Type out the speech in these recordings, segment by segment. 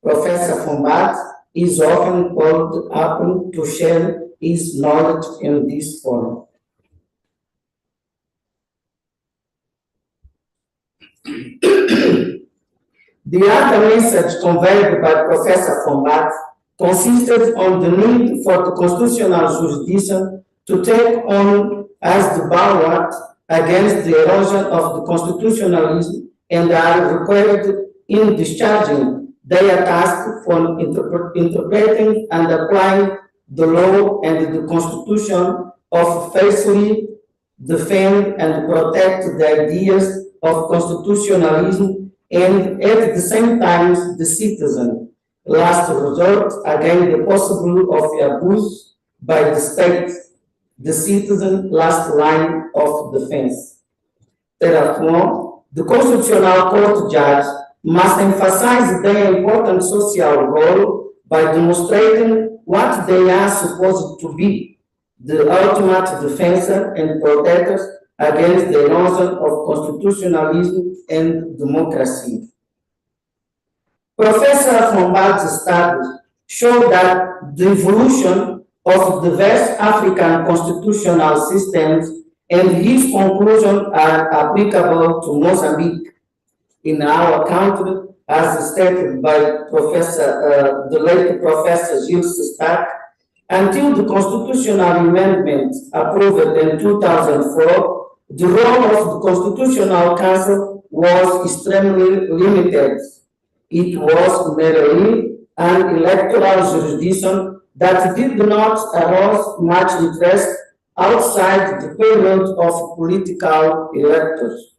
Professor Fombad is often called upon to share his knowledge in this forum. The other message conveyed by Professor Fombad consisted on the need for the constitutional jurisdiction to take on as the bulwark against the erosion of the constitutionalism and are required in discharging their task for interpreting and applying the law and the constitution of faithfully defend and protect the ideas of constitutionalism and at the same time the citizen, last resort against the possibility of abuse by the state, the citizen, last line of defense. Therefore, the Constitutional Court judge must emphasize their important social role by demonstrating what they are supposed to be, the ultimate defender and protectors against the erosion of constitutionalism and democracy. Professor Fombad's studies show that the evolution of diverse African constitutional systems and his conclusions are applicable to Mozambique. In our country, as stated by the late Professor Steytler, until the constitutional amendment approved in 2004, the role of the Constitutional Council was extremely limited. It was merely an electoral jurisdiction that did not arouse much interest outside the payment of political electors.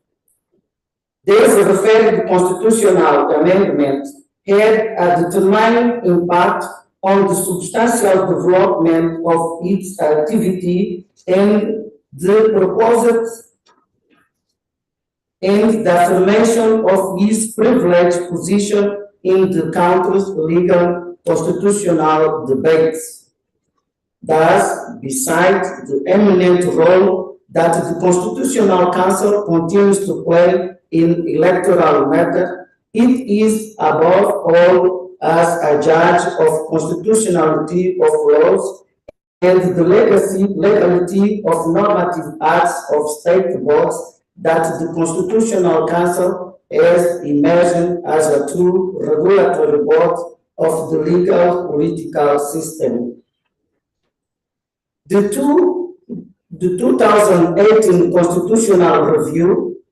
This referred constitutional amendment had a determining impact on the substantial development of its activity and the proposed and the affirmation of his privileged position in the country's legal constitutional debates. Thus, besides the eminent role that the Constitutional Council continues to play in electoral matters, it is above all as a judge of constitutionality of laws and the legality of normative acts of state boards that the Constitutional Council has emerged as a true regulatory board of the legal political system. The 2018 Constitutional Review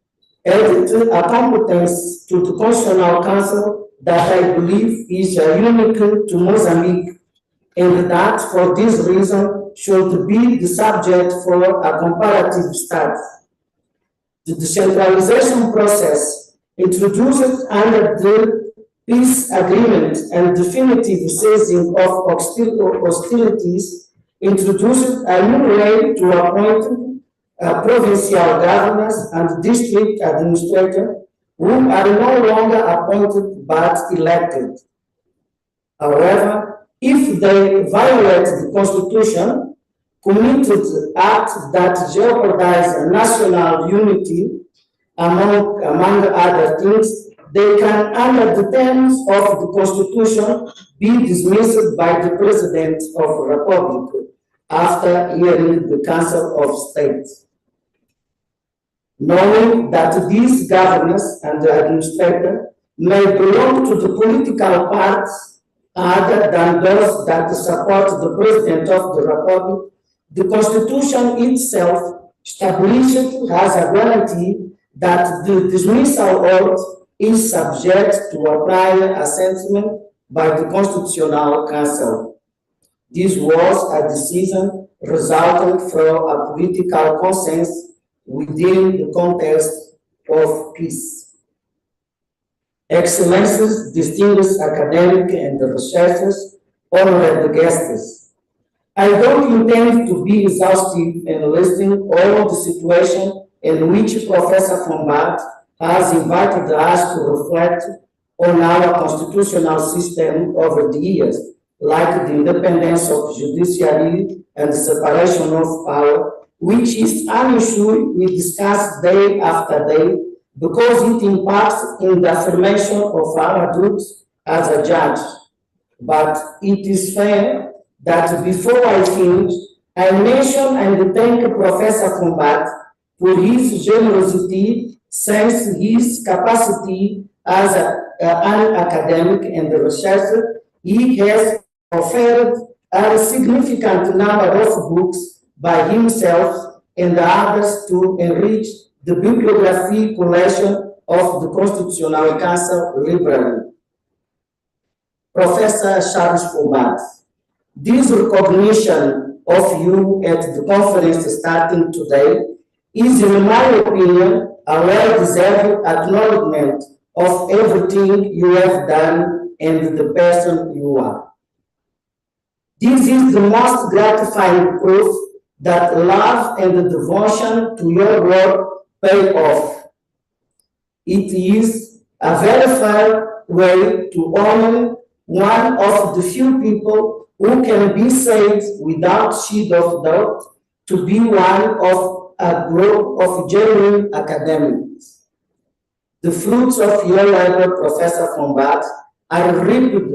added a competence to the Constitutional Council that I believe is unique to Mozambique, and that for this reason should be the subject for a comparative study. The decentralization process introduced under the peace agreement and definitive ceasing of hostilities introduced a new way to appoint provincial governors and district administrators who are no longer appointed but elected. However, if they violate the Constitution, committed acts that jeopardize national unity, among other things, they can, under the terms of the Constitution, be dismissed by the President of the Republic after hearing the Council of State. Knowing that these governors and the administrator may belong to the political parties other than those that support the President of the Republic, the Constitution itself established as a guarantee that the dismissal oath is subject to a prior assessment by the Constitutional Council. This was a decision resulting from a political consensus within the context of peace. Excellencies, distinguished academic and researchers, honored guests, I don't intend to be exhaustive in listing all the situations in which Professor Fombad has invited us to reflect on our constitutional system over the years, like the independence of judiciary and the separation of power, which is an issue we discuss day after day because it impacts in the affirmation of our truths as a judge, but it is fair that before I finish, I mention and thank Professor Fombad for his generosity since his capacity as an academic and researcher. He has offered a significant number of books by himself and others to enrich the bibliography collection of the Constitutional Council Library. Professor Charles Fombad, this recognition of you at the conference starting today is, in my opinion, a well-deserved acknowledgement of everything you have done and the person you are. This is the most gratifying proof that love and devotion to your work pay off. It is a very fair way to honor one of the few people who can be said without shadow of doubt to be one of a group of genuine academics. The fruits of your labor, Professor Fombad, are reaped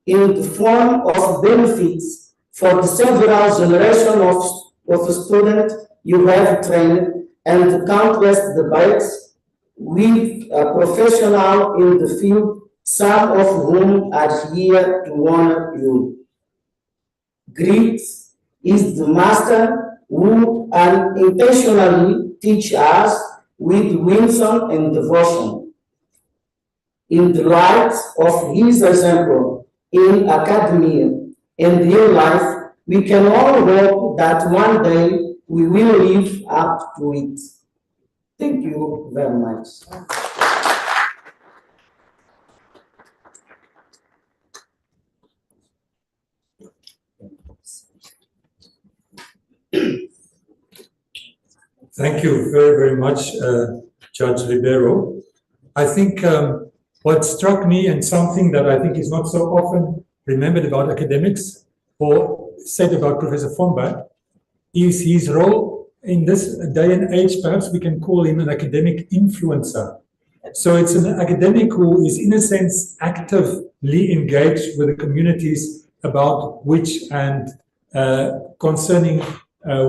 in the form of benefits for the several generations of students you have trained and countless debates with professionals in the field, some of whom are here to honor you. Grit is the master who unintentionally teach us with wisdom and devotion. In the light of his example in academia and in life, we can all hope that one day we will live up to it. Thank you very much. Thank you very, very much, Judge Ribeiro. I think what struck me, and something that I think is not so often remembered about academics or said about Professor Fombad, is his role in this day and age. Perhaps we can call him an academic influencer. So it's an academic who is, in a sense, actively engaged with the communities about which and concerning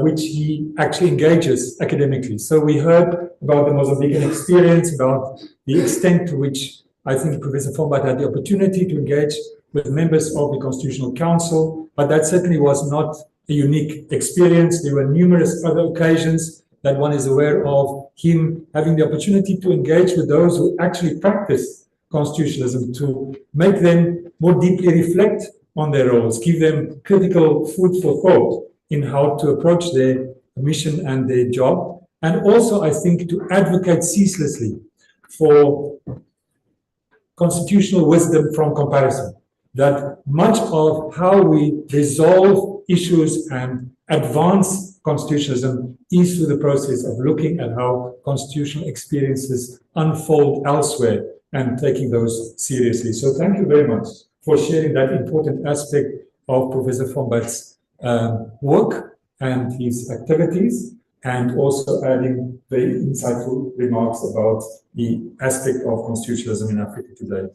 which he actually engages academically. So we heard about the Mozambican experience, about the extent to which I think Professor Fombad had the opportunity to engage with members of the Constitutional Council, but that certainly was not a unique experience. There were numerous other occasions that one is aware of him having the opportunity to engage with those who actually practice constitutionalism, to make them more deeply reflect on their roles, give them critical food for thought in how to approach their mission and their job, and also, I think, to advocate ceaselessly for constitutional wisdom from comparison, that much of how we resolve issues and advance constitutionalism is through the process of looking at how constitutional experiences unfold elsewhere and taking those seriously. So thank you very much for sharing that important aspect of Professor Fombad's work and his activities, and also adding very insightful remarks about the aspect of constitutionalism in Africa today.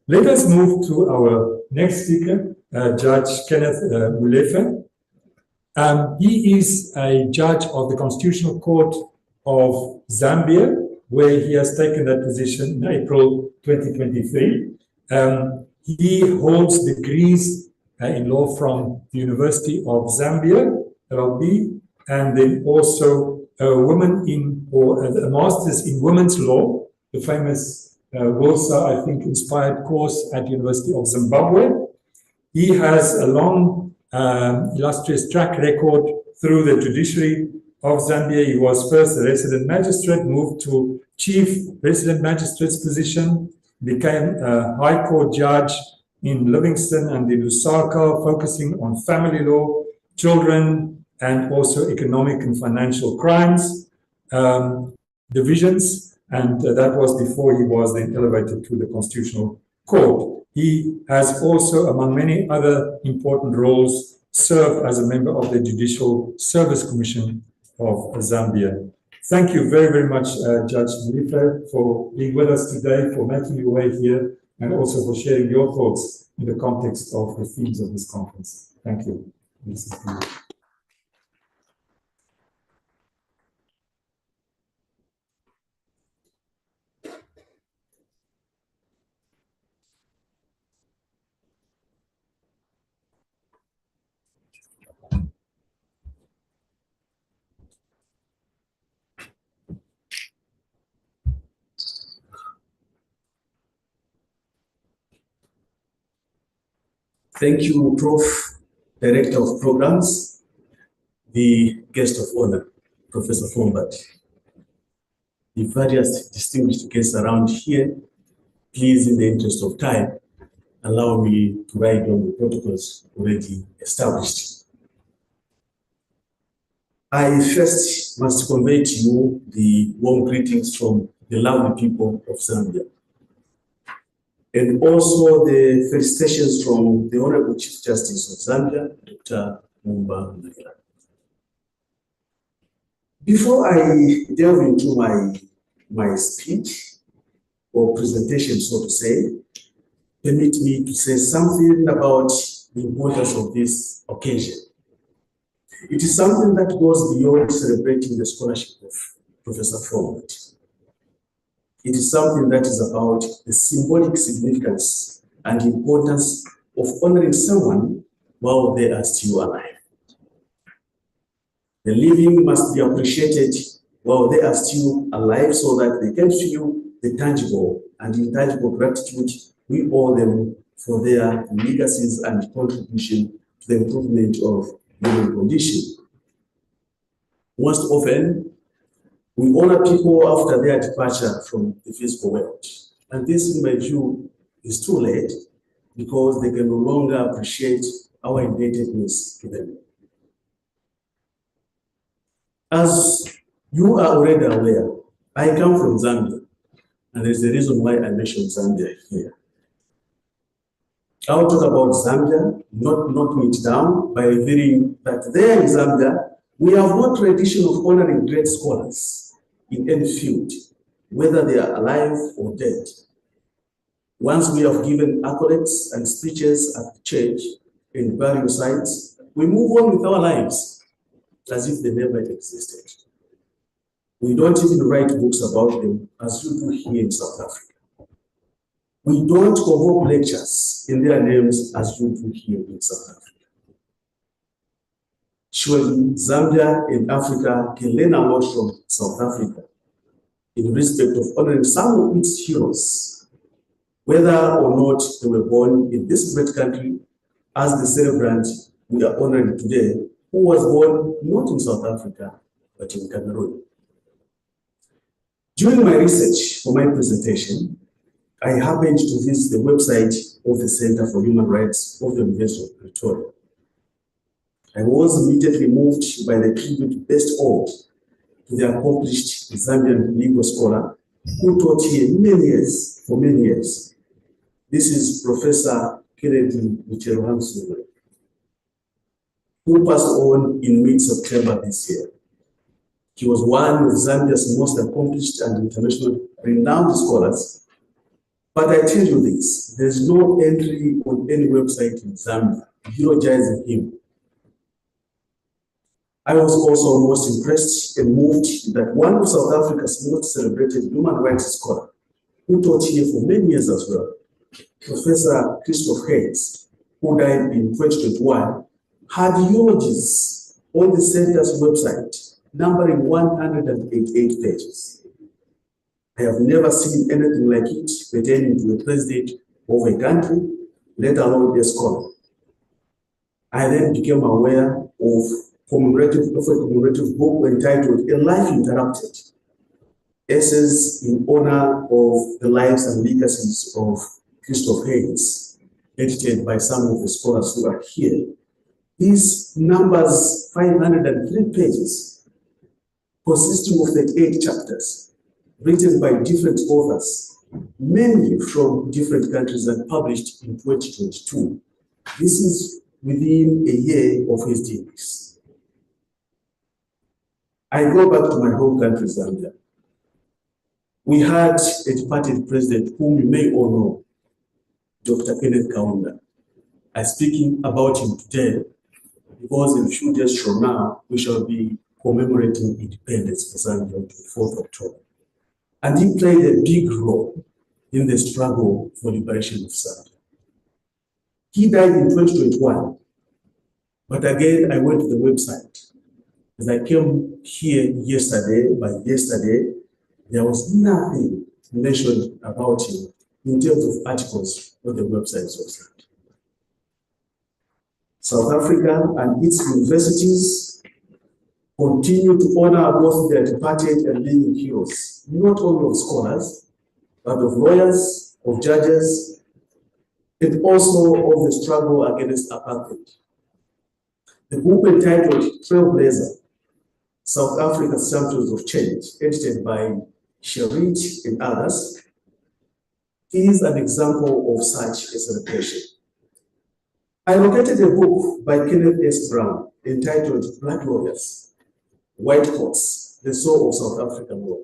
Let us move to our next speaker, Judge Kenneth Molefe. He is a judge of the Constitutional Court of Zambia, where he has taken that position in April 2023. He holds degrees in law from the University of Zambia, LLB, and then also a master's in women's law, the famous WILSA, I think, inspired course at the University of Zimbabwe. He has a long, illustrious track record through the judiciary of Zambia. He was first a resident magistrate, moved to chief resident magistrate's position, became a high court judge in Livingston and in Lusaka, focusing on family law, children, and also economic and financial crimes divisions. And that was before he was then elevated to the Constitutional Court. He has also, among many other important roles, served as a member of the Judicial Service Commission of Zambia. Thank you very, very much, Judge Molefe, for being with us today, for making your way here and also for sharing your thoughts in the context of the themes of this conference. Thank you. This is to you. Thank you, Prof. Director of Programs, the guest of honor, Professor Fombad, the various distinguished guests around here. Please, in the interest of time, allow me to write on the protocols already established. I first must convey to you the warm greetings from the lovely people of Zambia, and also the felicitations from the Honorable Chief Justice of Zambia, Dr. Mumba Ndagala. Before I delve into my speech or presentation, so to say, permit me to say something about the importance of this occasion. It is something that goes beyond celebrating the scholarship of Professor Fombad. It is something that is about the symbolic significance and importance of honoring someone while they are still alive. The living must be appreciated while they are still alive so that they can feel the tangible and intangible gratitude we owe them for their legacies and contribution to the improvement of human condition. Most often, we honor people after their departure from the physical world. And this, in my view, is too late because they can no longer appreciate our indebtedness to them. As you are already aware, I come from Zambia, and there's a reason why I mentioned Zambia here. I'll talk about Zambia, not knocking it down by revealing that there in Zambia, we have no tradition of honoring great scholars in any field, whether they are alive or dead. Once we have given accolades and speeches at the church in various sites, we move on with our lives as if they never existed. We don't even write books about them as you do here in South Africa. We don't convoke lectures in their names as you do here in South Africa. Surely, Zambia and Africa can learn a lot from South Africa in respect of honoring some of its heroes, whether or not they were born in this great country, as the celebrant we are honoring today, who was born not in South Africa, but in Cameroon. During my research for my presentation, I happened to visit the website of the Center for Human Rights of the University of Pretoria. I was immediately moved by the tribute best owed to the accomplished Zambian legal scholar who taught here for many years. This is Professor Kennedy Micheluhamsule, who passed on in mid-September this year. He was one of Zambia's most accomplished and internationally renowned scholars. But I tell you this, there's no entry on any website in Zambia eulogizing him. I was also most impressed and moved that one of South Africa's most celebrated human rights scholars, who taught here for many years as well, Professor Christoph Hayes, who died in 2021, had eulogies on the center's website, numbering 188 pages. I have never seen anything like it pertaining to the president of a country, let alone a scholar. I then became aware of a commemorative book entitled A Life Interrupted, Essays in Honor of the Lives and Legacies of Christoph Hayes, edited by some of the scholars who are here. This numbers 503 pages, consisting of 38 chapters, written by different authors, many from different countries and published in 2022. This is within a year of his demise. I go back to my home country, Zambia. We had a departed president whom you may all know, Dr. Kenneth Kaunda. I'm speaking about him today because in a few days from now, we shall be commemorating independence for Zambia on the 4th of October. And he played a big role in the struggle for liberation of Zambia. He died in 2021, but again, I went to the website. As I came here yesterday, there was nothing mentioned about him in terms of articles on the websites of Zambia. South Africa and its universities continue to honor both their departed and living heroes, not only of scholars, but of lawyers, of judges, and also of the struggle against apartheid. The book entitled Trailblazer, South Africa's Champions of Change, edited by Sherit and others, is an example of such a celebration. I located a book by Kenneth S. Brown entitled Black Lawyers, White Courts, the Soul of South African Law,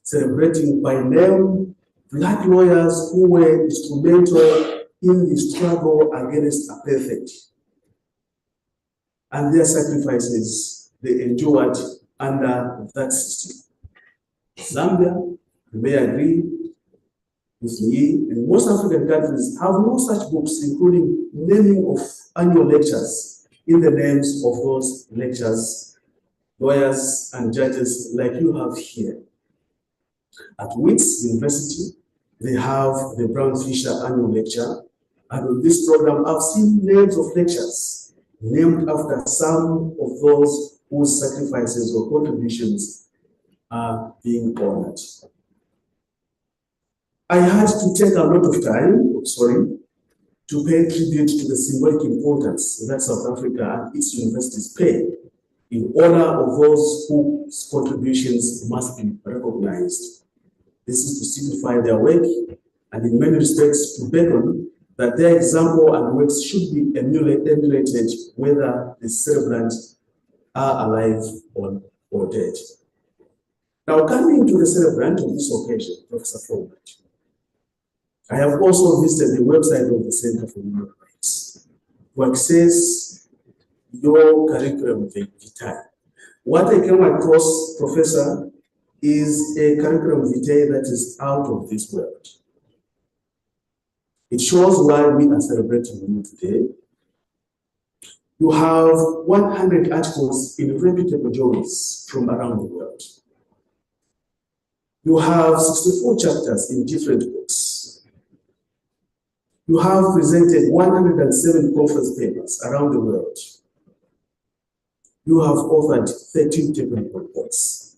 celebrating by name Black lawyers who were instrumental in the struggle against apartheid and their sacrifices they endured under that system. Zambia, you may agree with me, and most African countries have no such books, including naming of annual lectures in the names of those lectures, lawyers and judges like you have here. At Wits University, they have the Brown-Fisher annual lecture, and on this program, I've seen names of lectures named after some of those whose sacrifices or contributions are being honored. I had to take a lot of time, to pay tribute to the symbolic importance that South Africa and its universities pay in honor of those whose contributions must be recognized. This is to signify their work and in many respects to beckon that their example and works should be emulated whether the celebrants are alive or dead. Now, coming to the celebrant of this occasion, Professor Fombad, I have also visited the website of the Center for Human Rights to access your curriculum vitae. What I came across, Professor, is a curriculum vitae that is out of this world. It shows why we are celebrating you today. You have 100 articles in reputable journals from around the world. You have 64 chapters in different books. You have presented 107 conference papers around the world. You have authored 13 technical reports.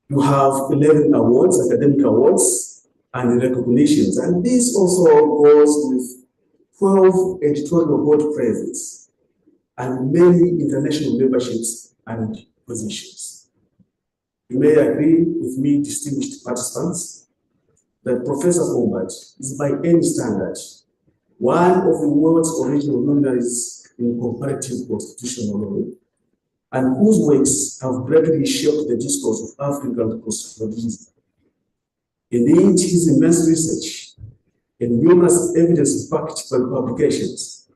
You have 11 awards, academic awards, and recognitions. And this also goes with 12 editorial board prizes and many international memberships and positions. You may agree with me, distinguished participants, that Professor Fombad is by any standard one of the world's original luminaries in comparative constitutional law, and whose works have greatly shaped the discourse of African constitutionalism. Indeed, his immense research and numerous evidence-backed publications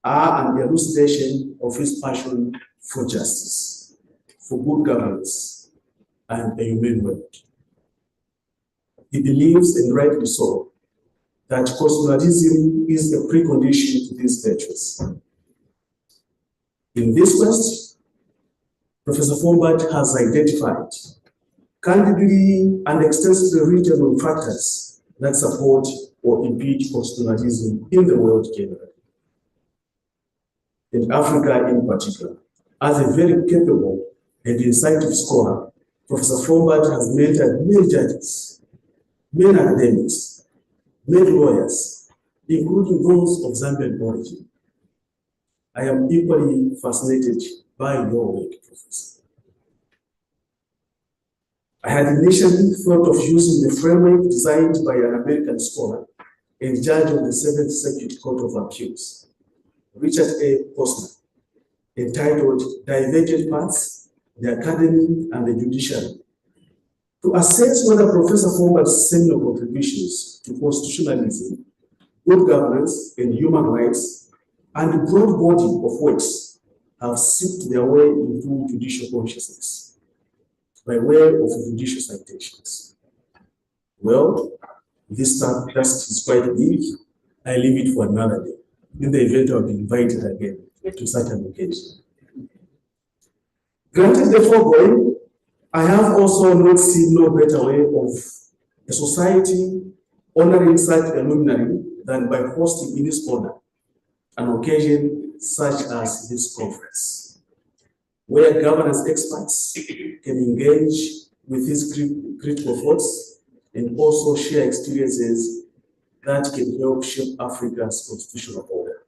are an elucidation of his passion for justice, for good governance, and a human world. He believes, and rightly so, that constitutionalism is a precondition to these virtues. In this quest, Professor Fombad has identified candidly and extensively written on factors that support or impede constitutionalism in the world generally. In Africa in particular, as a very capable and insightful scholar, Professor Fombad has mentored many judges, many academics, many lawyers, including those of Zambian origin. I am equally fascinated by your work, Professor. I had initially thought of using the framework designed by an American scholar and judge of the Seventh Circuit Court of Appeals, Richard A. Posner, entitled Divergent Paths, the Academy and the Judiciary. To assess whether Professor Fombad's seminal contributions to constitutionalism, good governance, and human rights, and a broad body of works have seeped their way into judicial consciousness by way of judicial citations. Well, this task is quite big. I leave it for another day, in the event I'll be invited again to such an occasion. Granted the foregoing, I have also not seen no better way of a society honoring such a luminary than by hosting in its honor an occasion such as this conference, where governance experts can engage with these critical thoughts and also share experiences that can help shape Africa's constitutional order.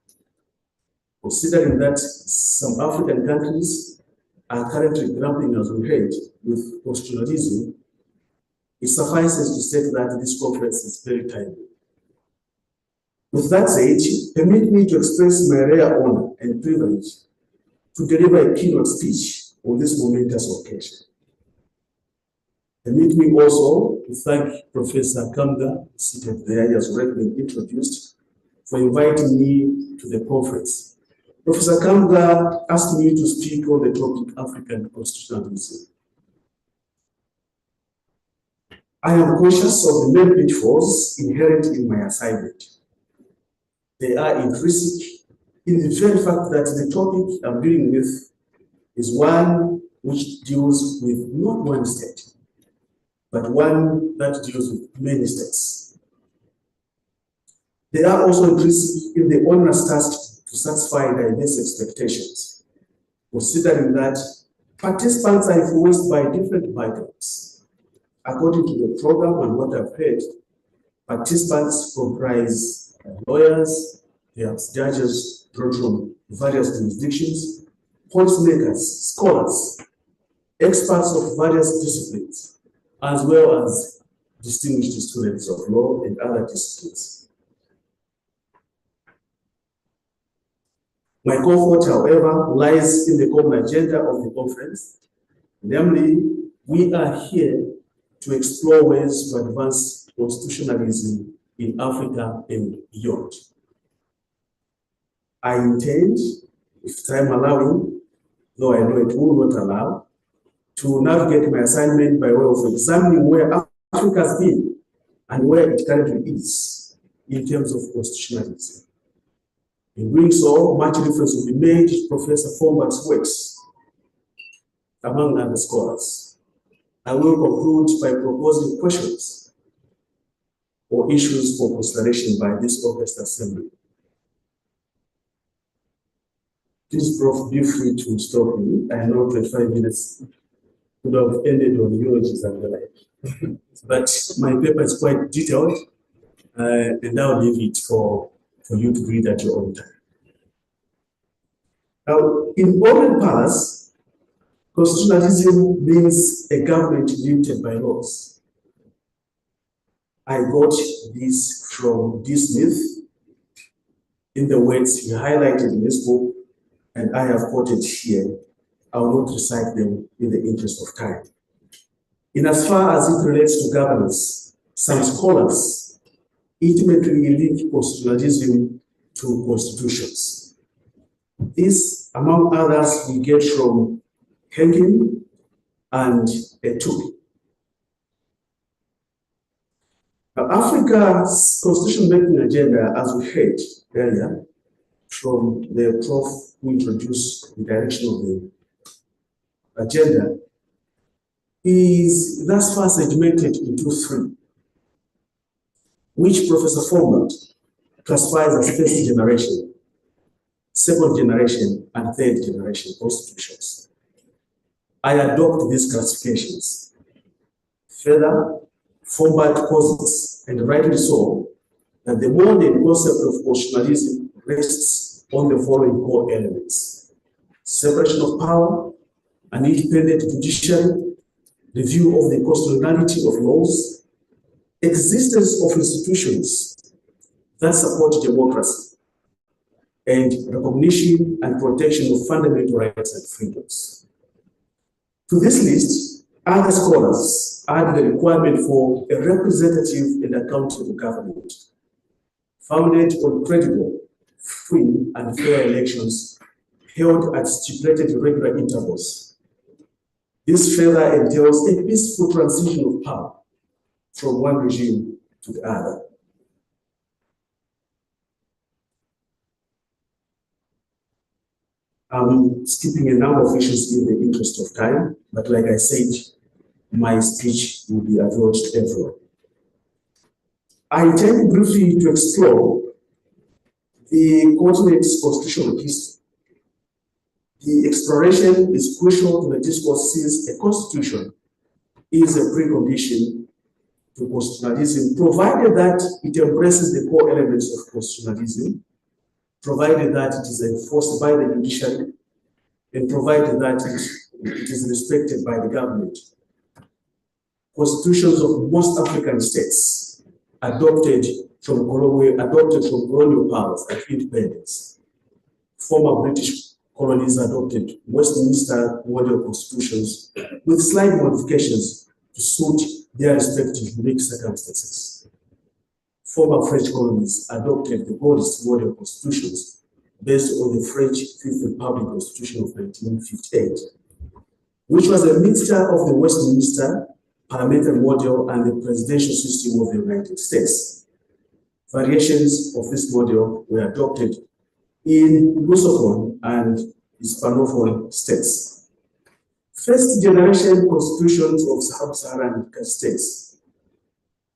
Considering that some African countries are currently grappling, as we heard, with constitutionalism, it suffices to state that this conference is very timely. With that said, permit me to express my rare honor and privilege to deliver a keynote speech on this momentous occasion. Permit me also to thank Professor Kamga, seated there, he has already been introduced, for inviting me to the conference. Professor Kamga asked me to speak on the topic African constitutionalism. I am conscious of the main pitfalls inherent in my assignment. They are intrinsic in the very fact that the topic I'm dealing with is one which deals with not one state, but one that deals with many states. They are also intrinsic in the onerous task to satisfy diverse expectations, considering that participants are influenced by different backgrounds. According to the program and what I've heard, participants comprise lawyers, perhaps judges drawn from various jurisdictions, policymakers, scholars, experts of various disciplines, as well as distinguished students of law and other disciplines. My comfort, however, lies in the common agenda of the conference. Namely, we are here to explore ways to advance constitutionalism in Africa and beyond. I intend, if time allowing, though I know it will not allow, to navigate my assignment by way of examining where Africa has been and where it currently is in terms of constitutionalism. In doing so, much reference will be made to Professor Fombad's works, among other scholars. I will conclude by proposing questions or issues for consideration by this August Assembly. Please, Prof, be free to stop me. I know 25 minutes could have ended on eulogies and the like. But my paper is quite detailed, and I'll leave it for you to read at your own time. Now, in modern parlance, constitutionalism means a government limited by laws. I got this from D. Smith in the words he highlighted in this book, and I have quoted here. I will not recite them in the interest of time. In as far as it relates to governance, some scholars intimately link constitutionalism to constitutions. This, among others, we get from Henkin and Etuki. Now, Africa's constitution-making agenda, as we heard earlier from the Prof who introduced the direction of the agenda, is thus far segmented into three, which Professor Fombad classifies as first generation, second generation, and third generation constitutions. I adopt these classifications. Further, Fombad posits, and rightly so, that the modern concept of constitutionalism rests on the following core elements: separation of power, an independent judiciary, review of the constitutionality of laws, existence of institutions that support democracy, and recognition and protection of fundamental rights and freedoms. To this list, Other scholars add the requirement for a representative and accountable government, founded on credible, free, and fair elections held at stipulated regular intervals. This further entails a peaceful transition of power from one regime to the other. I'm skipping a number of issues in the interest of time, but like I said, my speech will be available to everyone. I intend briefly to explore the continent's constitutional history. The exploration is crucial to the discourse since a constitution is a precondition to constitutionalism, provided that it embraces the core elements of constitutionalism, provided that it is enforced by the judiciary, and provided that it is respected by the government. Constitutions of most African states adopted from colonial powers at independence. Former British colonies adopted Westminster model constitutions with slight modifications to suit their respective unique circumstances. Former French colonies adopted the Gaullist model constitutions based on the French Fifth Republic Constitution of 1958, which was a mixture of the Westminster parliamentary model and the presidential system of the United States. Variations of this model were adopted in Lusophone and Hispanophone states. First-generation constitutions of sub-Saharan states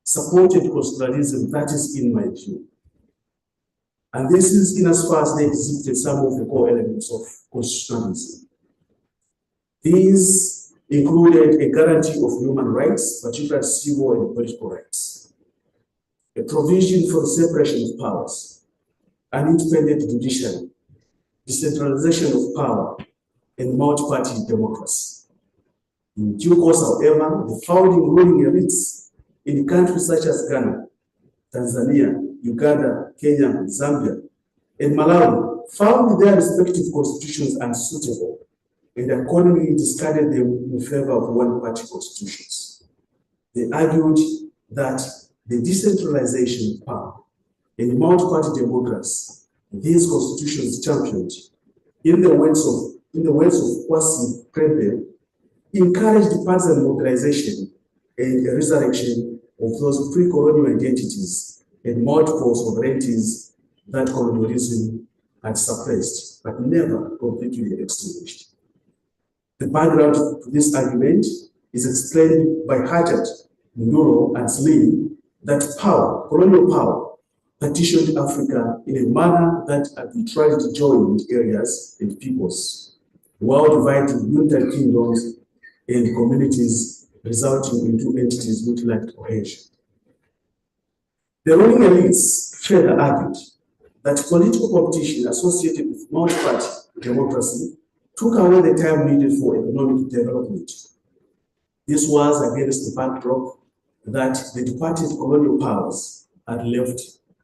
supported constitutionalism, that is in my view. And this is in as far as they exhibited some of the core elements of constitutionalism. These included a guarantee of human rights, particularly civil and political rights, a provision for the separation of powers, an independent judiciary, decentralization of power, and multi-party democracy. In due course, however, the founding ruling elites in countries such as Ghana, Tanzania, Uganda, Kenya, Zambia, and Malawi found their respective constitutions unsuitable and accordingly discarded them in favor of one-party constitutions. They argued that the decentralization of power and multi-party democracy these constitutions championed, in the words of Kwasi Krempe, encouraged partisan mobilization and a resurrection of those pre-colonial identities and multiple sovereignties that colonialism had suppressed, but never completely extinguished. The background to this argument is explained by Hajat, Nduro, and Slim that power, colonial power, partitioned Africa in a manner that arbitrarily joined areas and peoples, while dividing unitary kingdoms and communities, resulting in two entities which lacked cohesion. The ruling elites further argued that political competition associated with multi-party democracy took away the time needed for economic development. This was against the backdrop that the departed colonial powers had left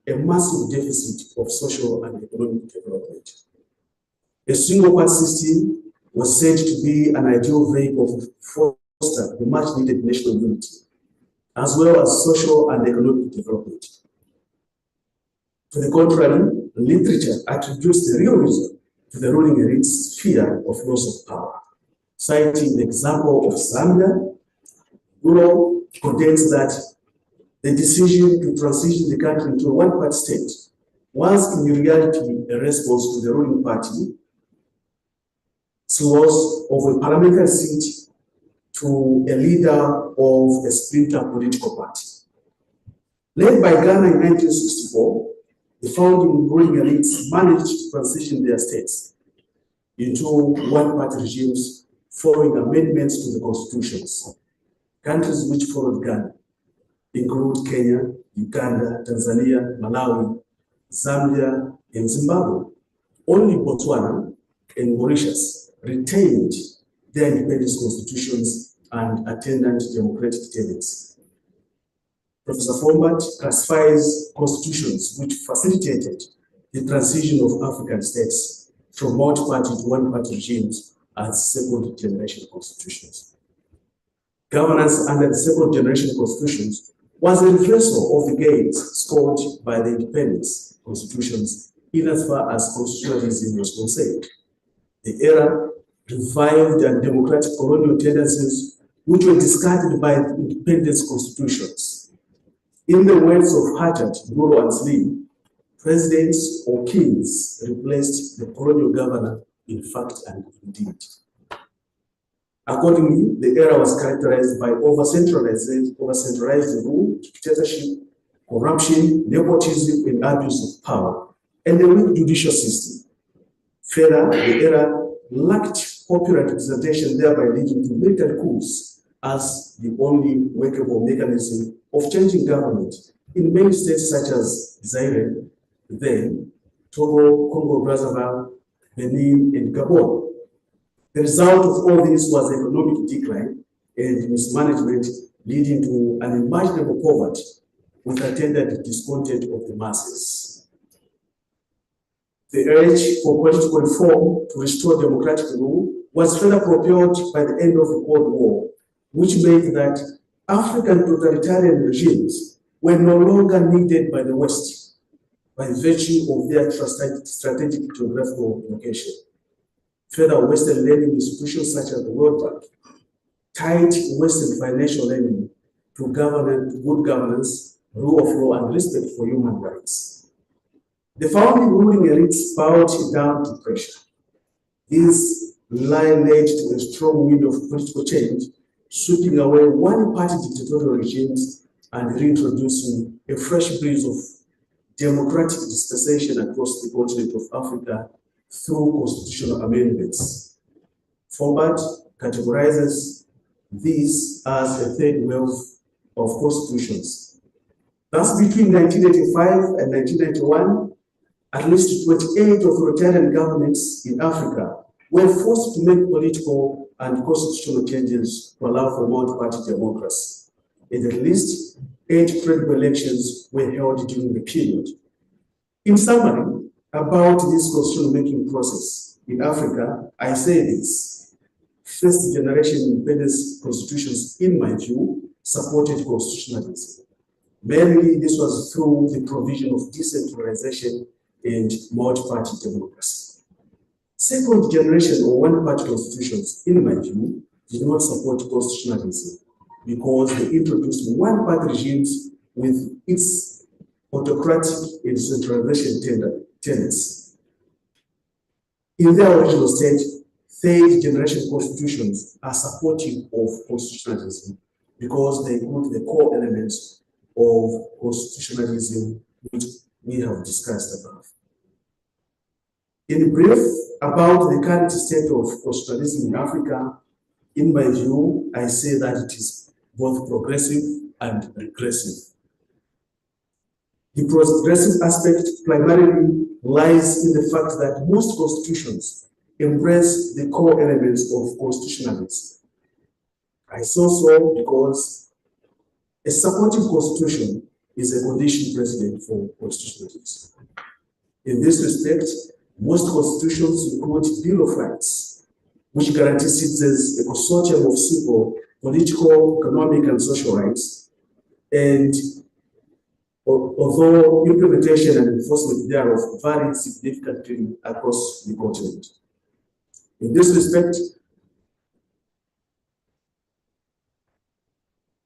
a massive deficit of social and economic development. A single-party system was said to be an ideal vehicle to foster the much-needed national unity, as well as social and economic development. To the contrary, literature attributes the real reason to the ruling elite's fear of loss of power. Citing the example of Zambia, Nduro contends that the decision to transition the country into a one-party state was in reality a response to the ruling party's loss of a parliamentary seat to a leader of a splinter political party. Led by Ghana in 1964, the founding ruling elites managed to transition their states into one-party regimes following amendments to the constitutions. Countries which followed Ghana include Kenya, Uganda, Tanzania, Malawi, Zambia, and Zimbabwe. Only Botswana and Mauritius retained their independent constitutions and attendant democratic tenets. Professor Fombad classifies constitutions which facilitated the transition of African states from multi-party to one-party regimes as second-generation constitutions. governance under the second generation constitutions was a reversal of the gains scored by the independence constitutions in as far as constitutionalism was concerned. The era revived and democratic colonial tendencies which were discarded by the independence constitutions. In the words of Harjat, Guru and Slim, presidents or kings replaced the colonial governor in fact and indeed. Accordingly, the era was characterized by over-centralized rule, dictatorship, corruption, nepotism, and abuse of power, and a weak judicial system. Further, the era lacked popular representation, thereby leading to military coups as the only workable mechanism of changing government in many states such as Zaire, then Togo, Congo-Brazzaville, Benin, and Gabon. The result of all this was economic decline and mismanagement, leading to unimaginable poverty with attendant discontent of the masses. The urge for political reform to restore democratic rule was further propelled by the end of the Cold War, which meant that African totalitarian regimes were no longer needed by the West by virtue of their strategic geographical location. Further, Western lending institutions such as the World Bank tied Western financial lending to good governance, rule of law, and respect for human rights. The founding ruling elites bowed down to pressure. This line led to a strong wind of political change, sweeping away one-party dictatorial regimes and reintroducing a fresh breeze of democratic dispensation across the continent of Africa through constitutional amendments. Fombad categorizes these as a third wave of constitutions. Thus, between 1985 and 1991, at least 28 authoritarian governments in Africa were forced to make political and constitutional changes to allow for multi-party democracy. And at least 8 credible elections were held during the period. In summary, about this constitutional-making process in Africa, I say this. First-generation independence constitutions, in my view, supported constitutionalism. Mainly, this was through the provision of decentralization and multi-party democracy. Second-generation or one-party constitutions, in my view, did not support constitutionalism because they introduced one-party regimes with its autocratic and centralization tenets. In their original state, third-generation constitutions are supportive of constitutionalism because they include the core elements of constitutionalism which we have discussed above. In brief, about the current state of constitutionalism in Africa, in my view, I say that it is both progressive and regressive. The progressive aspect primarily lies in the fact that most constitutions embrace the core elements of constitutionalism. I say so because a supportive constitution is a condition precedent for constitutionalism. In this respect, most constitutions include Bill of Rights, which guarantees citizens a consortium of civil, political, economic, and social rights, and although implementation and enforcement thereof vary significantly across the continent. In this respect,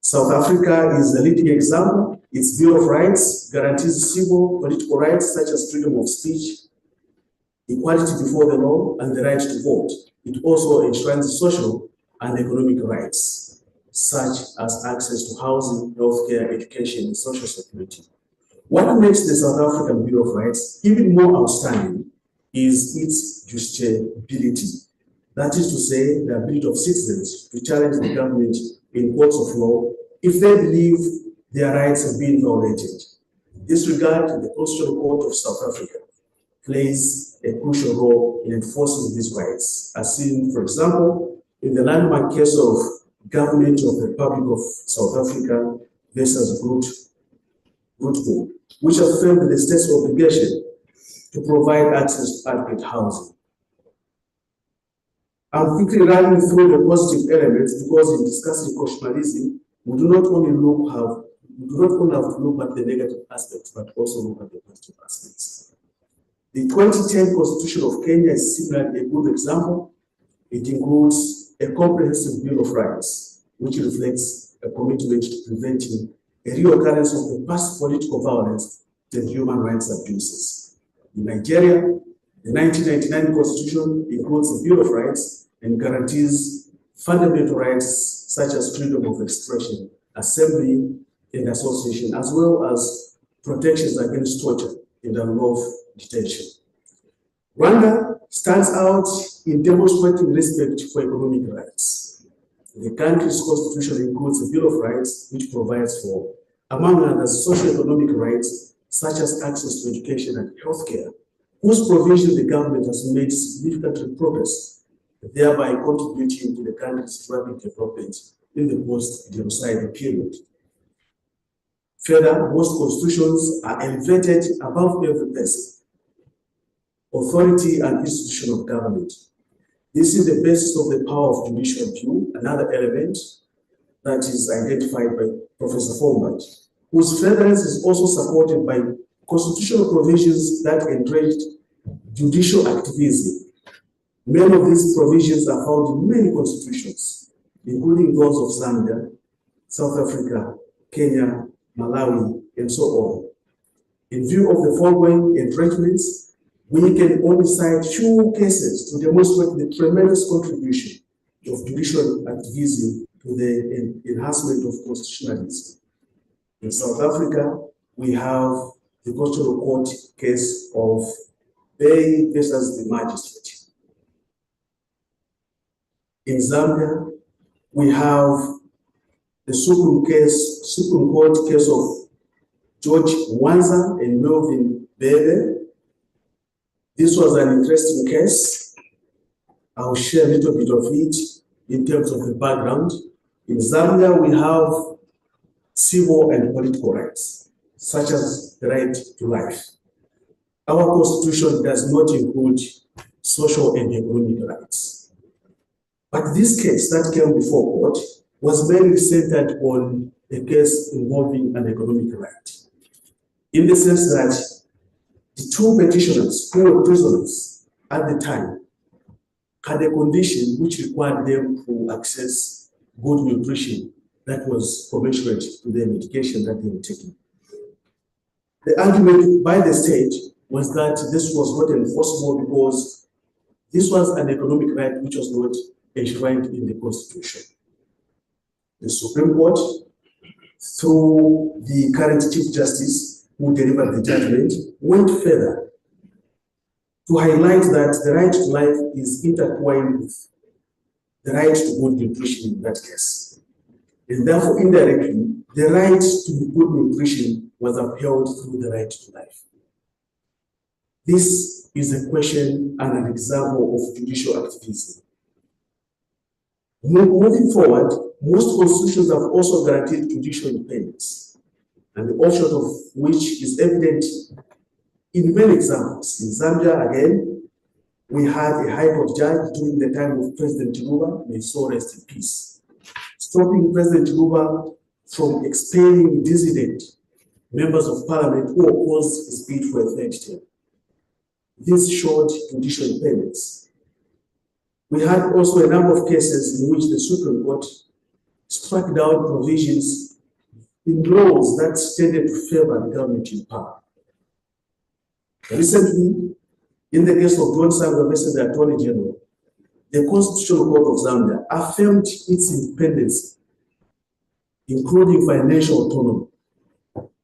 South Africa is a leading example. Its Bill of Rights guarantees civil, political rights such as freedom of speech, equality before the law, and the right to vote. It also enshrines social and economic rights, such as access to housing, healthcare, education, and social security. What makes the South African Bill of Rights even more outstanding is its justiciability. That is to say, the ability of citizens to challenge the government in courts of law if they believe their rights have been violated. In this regard, the Constitutional Court of South Africa plays a crucial role in enforcing these rights, as seen, for example, in the landmark case of Government of the Republic of South Africa versus Grootboom, which affirmed the state's obligation to provide access to adequate housing. I'm quickly running through the positive elements because in discussing constitutionalism, we do not only have to look at the negative aspects, but also look at the positive aspects. The 2010 Constitution of Kenya is similarly a good example. It includes a comprehensive Bill of Rights, which reflects a commitment to preventing a reoccurrence of the past political violence and human rights abuses. In Nigeria, the 1999 Constitution includes a Bill of Rights and guarantees fundamental rights such as freedom of expression, assembly, and association, as well as protections against torture and unlawful detention. Rwanda stands out in demonstrating respect for economic rights. The country's constitution includes a Bill of Rights, which provides for, among others, socio-economic rights such as access to education and healthcare, whose provision the government has made significant progress, thereby contributing to the country's rapid development in the post-genocide period. Further, most constitutions are elevated above every person, authority and institution of government. This is the basis of the power of judicial review, another element that is identified by Professor Fombad, whose furtherance is also supported by constitutional provisions that encourage judicial activism. Many of these provisions are found in many constitutions, including those of Zambia, South Africa, Kenya, Malawi, and so on. In view of the foregoing entrenchments, we can only cite few cases to demonstrate the tremendous contribution of judicial activism to the enhancement of constitutionalism. In South Africa, we have the Constitutional Court case of Bay versus the Magistrate. In Zambia, we have the Supreme Court case of George Mwanza and Melvin Bebe. This was an interesting case. I'll share a little bit of it in terms of the background. In Zambia, we have civil and political rights, such as the right to life. Our constitution does not include social and economic rights. But this case that came before court was mainly centered on a case involving an economic right, in the sense that the two petitioners who were prisoners at the time had a condition which required them to access good nutrition that was commensurate to their medication that they were taking. The argument by the state was that this was not enforceable because this was an economic right which was not enshrined in the Constitution. The Supreme Court, through the current Chief Justice who delivered the judgment, went further to highlight that the right to life is intertwined with the right to good nutrition in that case. And therefore, indirectly, the right to good nutrition was upheld through the right to life. This is a question and an example of judicial activism. Moving forward, most constitutions have also guaranteed judicial independence, and the offshoot of which is evident in many examples. In Zambia, again, we had a High Court judge during the time of President Chiluba, may his soul rest in peace, stopping President Chiluba from expelling dissident members of parliament who opposed his bid for a third term. This showed judicial independence. We had also a number of cases in which the Supreme Court struck down provisions in laws that tended to favor the government in power. Recently, in the case of John Sangwa versus the Attorney General, the Constitutional Court of Zambia affirmed its independence, including financial autonomy,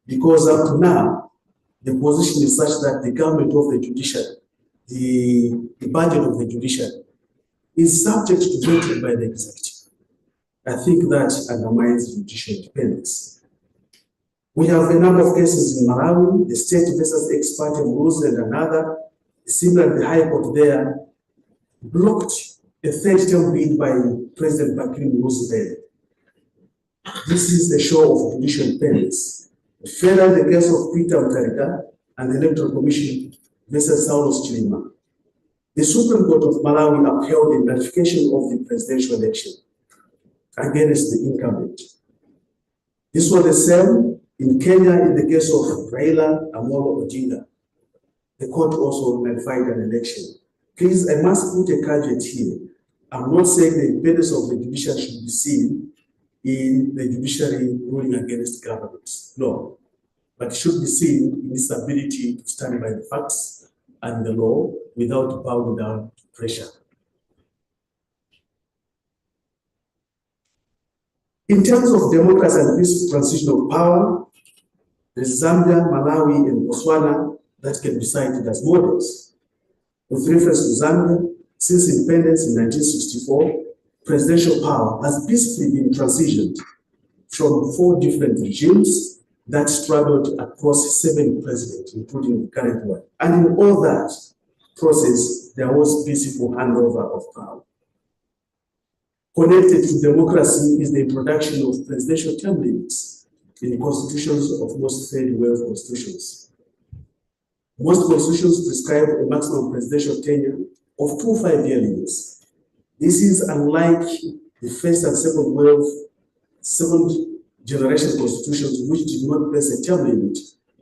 because up to now, the position is such that the government of the judiciary, the budget of the judiciary, is subject to veto by the executive. I think that undermines judicial independence. We have a number of cases in Malawi, the state versus ex parte rules and another. Similarly, the High Court there blocked a third term bid by President Bakri Muhoozi. This is a show of judicial independence. Further, the case of Peter Mutharika and the Electoral Commission versus Saulos Chilima. The Supreme Court of Malawi upheld the ratification of the presidential election against the incumbent. This was the same in Kenya in the case of Raila Amolo Odinga. The court also ratified an election. Please, I must put a caveat here. I'm not saying the independence of the judiciary should be seen in the judiciary ruling against governments. No. But it should be seen in its ability to stand by the facts and the law without bowing down to pressure. In terms of democracy and peaceful transition of power, there's Zambia, Malawi, and Botswana that can be cited as models. With reference to Zambia, since independence in 1964, presidential power has peacefully been transitioned from 4 different regimes that struggled across 7 presidents, including the current one. And in all that process, there was peaceful handover of power. Connected to democracy is the introduction of presidential term limits in the constitutions of most third world constitutions. Most constitutions prescribe a maximum presidential tenure of 2 5-year limits. This is unlike the first and second generation constitutions, which did not place a term limit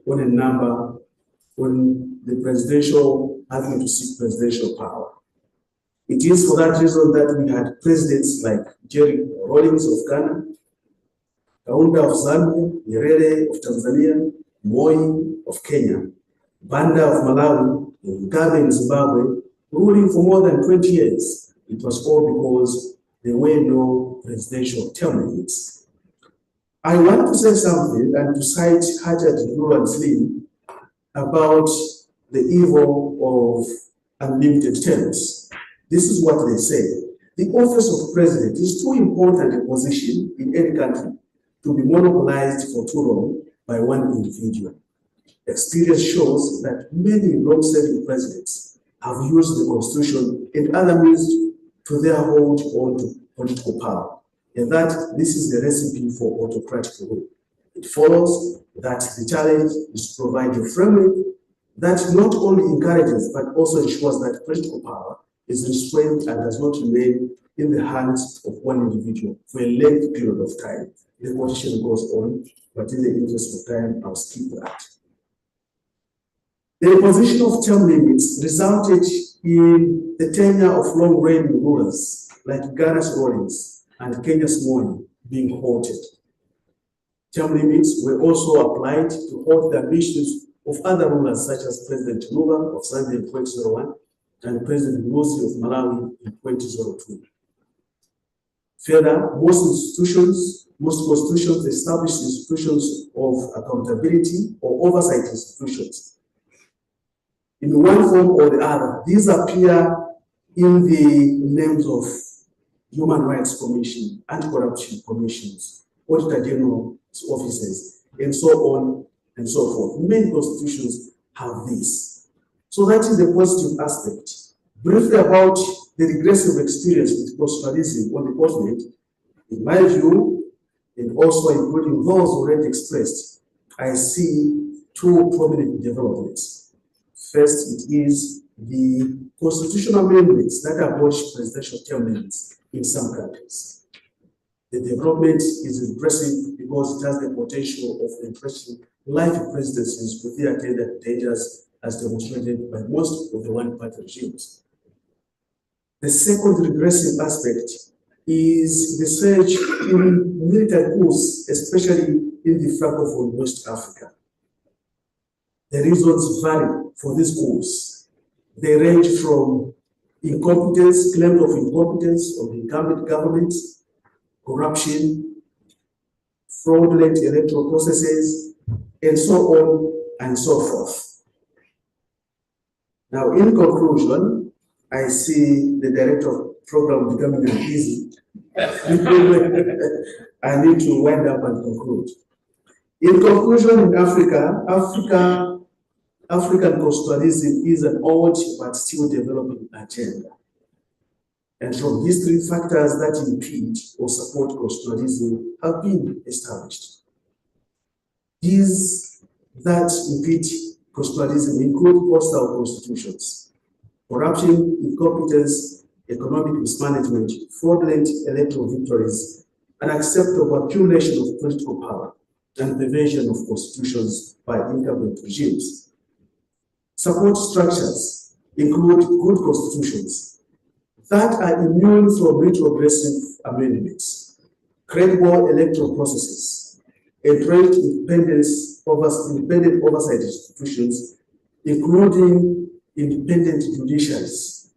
on a number on the presidential having to seek presidential power. It is for that reason that we had presidents like Jerry Rawlings of Ghana, Kaunda of Zambia, Nyerere of Tanzania, Moi of Kenya, Banda of Malawi, Mugabe in Zimbabwe, ruling for more than 20 years. It was all because there were no presidential term limits. I want to say something and to cite Hajat Nur and Slim about the evil of unlimited terms. This is what they say. The office of president is too important a position in any country to be monopolized for too long by one individual. Experience shows that many long-serving presidents have used the constitution and other means to their hold on to political power, and that this is the recipe for autocratic rule. It follows that the challenge is to provide a framework that not only encourages but also ensures that political power is restrained and does not remain in the hands of one individual for a lengthy period of time. The position goes on, but in the interest of time, I'll skip that. The imposition of term limits resulted in the tenure of long-reigning rulers like Ghana's Rawlings and Kenya's Moi being halted. Term limits were also applied to halt the ambitions of other rulers such as President Luba of Zambia in 2001 and President Musi of Malawi in 2002. Further, most constitutions establish institutions of accountability or oversight institutions. In one form or the other, these appear in the names of Human Rights Commission, Anti-Corruption Commissions, Auditor General's offices, and so on and so forth. Many constitutions have this. So that is the positive aspect. Briefly about the regressive experience with constitutionalism on the continent, in my view, and also including those already expressed, I see 2 prominent developments. First, it is the constitutional amendments that abolish presidential term limits in some countries. The development is impressive because it has the potential of entrenching life presidencies with their attendant dangers as demonstrated by most of the one-party regimes. The second regressive aspect is the surge in military coups, especially in the Francophone West Africa. The reasons vary for these coups. They range from incompetence, claim of incompetence of the incumbent governments, corruption, fraudulent electoral processes, and so on and so forth. Now, in conclusion, I see the director of program becoming uneasy. I need to wind up and conclude. In conclusion, in African constitutionalism is an old but still developing agenda. And from history, factors that impede or support constitutionalism have been established. These that impede constitutionalism include hostile constitutions, corruption, incompetence, economic mismanagement, fraudulent electoral victories, unacceptable accumulation of political power, and perversion of constitutions by incumbent regimes. Support structures include good constitutions that are immune from retrogressive amendments, credible electoral processes, entrenched independent oversight institutions, including independent judiciaries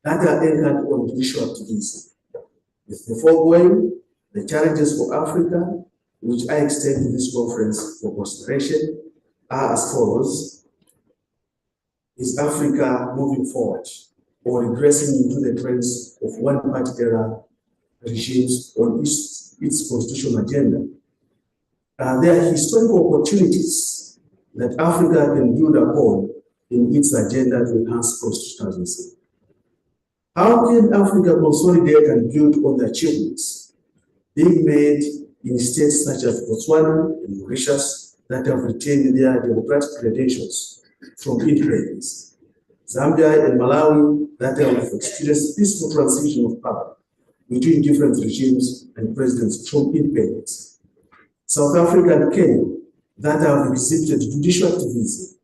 that are anchored on judicial activism. With the foregoing, the challenges for Africa, which I extend to this conference for consideration, are as follows. Is Africa moving forward or regressing into the trends of one-party era regimes on its constitutional agenda? There are historical opportunities that Africa can build upon in its agenda to enhance constitutionalism. How can Africa consolidate and build on the achievements being made in states such as Botswana and Mauritius that have retained their democratic credentials from independence, Zambia and Malawi that have experienced peaceful transition of power between different regimes and presidents from independence, South Africa and Kenya that have exhibited judicial activism,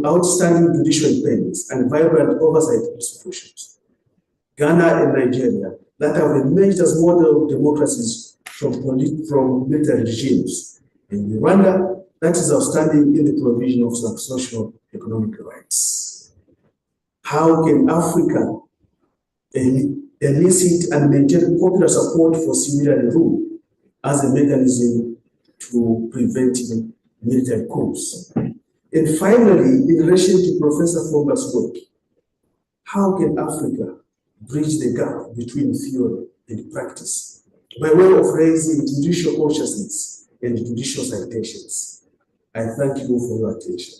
outstanding judicial independence, and vibrant oversight institutions, Ghana and Nigeria that have emerged as model democracies from military regimes, and Rwanda that is outstanding in the provision of some social economic rights. How can Africa elicit and maintain popular support for civilian rule as a mechanism to prevent military coups? And finally, in relation to Professor Fombad's work, how can Africa bridge the gap between theory and practice by way of raising judicial consciousness and judicial citations? I thank you for your attention.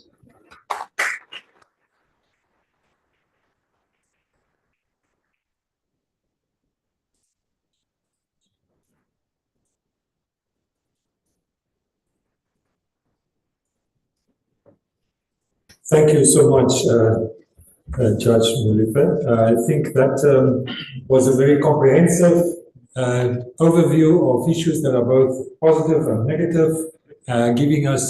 Thank you so much, Judge Mulife. I think that was a very comprehensive overview of issues that are both positive and negative, giving us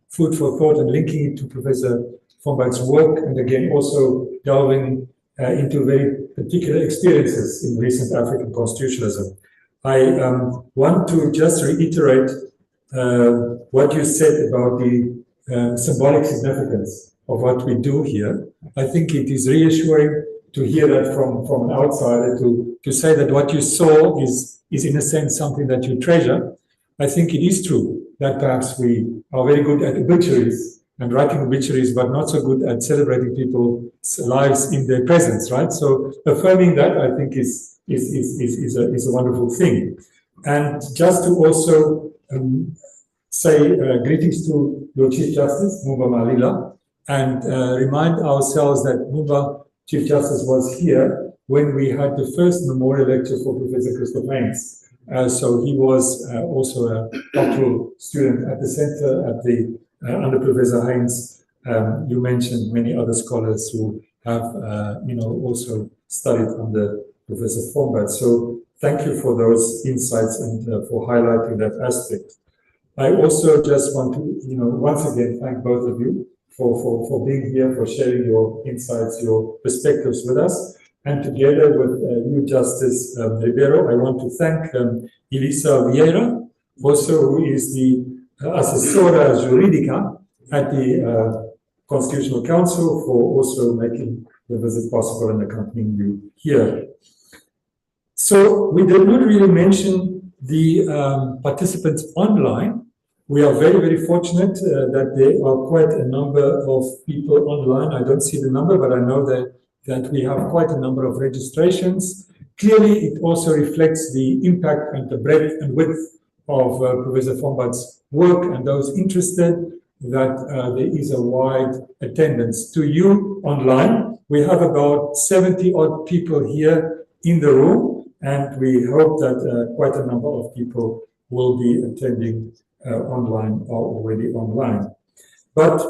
food for thought and linking it to Professor Fombad's work, and again also delving into very particular experiences in recent African constitutionalism. I want to just reiterate what you said about the symbolic significance of what we do here. I think it is reassuring to hear that from an outsider, to say that what you saw is in a sense something that you treasure. I think it is true that perhaps we are very good at obituaries and writing obituaries, but not so good at celebrating people's lives in their presence, right? So affirming that, I think, is a wonderful thing. And just to also say greetings to your Chief Justice, Mumba Malila, and remind ourselves that Mumba, Chief Justice, was here when we had the first memorial lecture for Professor Christoph Heinz. So he was also a doctoral student at the center under Professor Heinz. You mentioned many other scholars who have also studied under Professor Fombad. So thank you for those insights and for highlighting that aspect. I also just want to, once again, thank both of you for being here, for sharing your insights, your perspectives with us. And together with you, Justice Ribeiro, I want to thank Elisa Vieira, also who is the Assessora Juridica at the Constitutional Council, for also making the visit possible and accompanying you here. So we did not really mention the participants online. We are very, very fortunate that there are quite a number of people online. I don't see the number, but I know that we have quite a number of registrations. Clearly, it also reflects the impact and the breadth and width of Professor Fombad's work, and those interested, that there is a wide attendance. To you online, we have about 70-odd people here in the room, and we hope that quite a number of people will be attending online or already online. But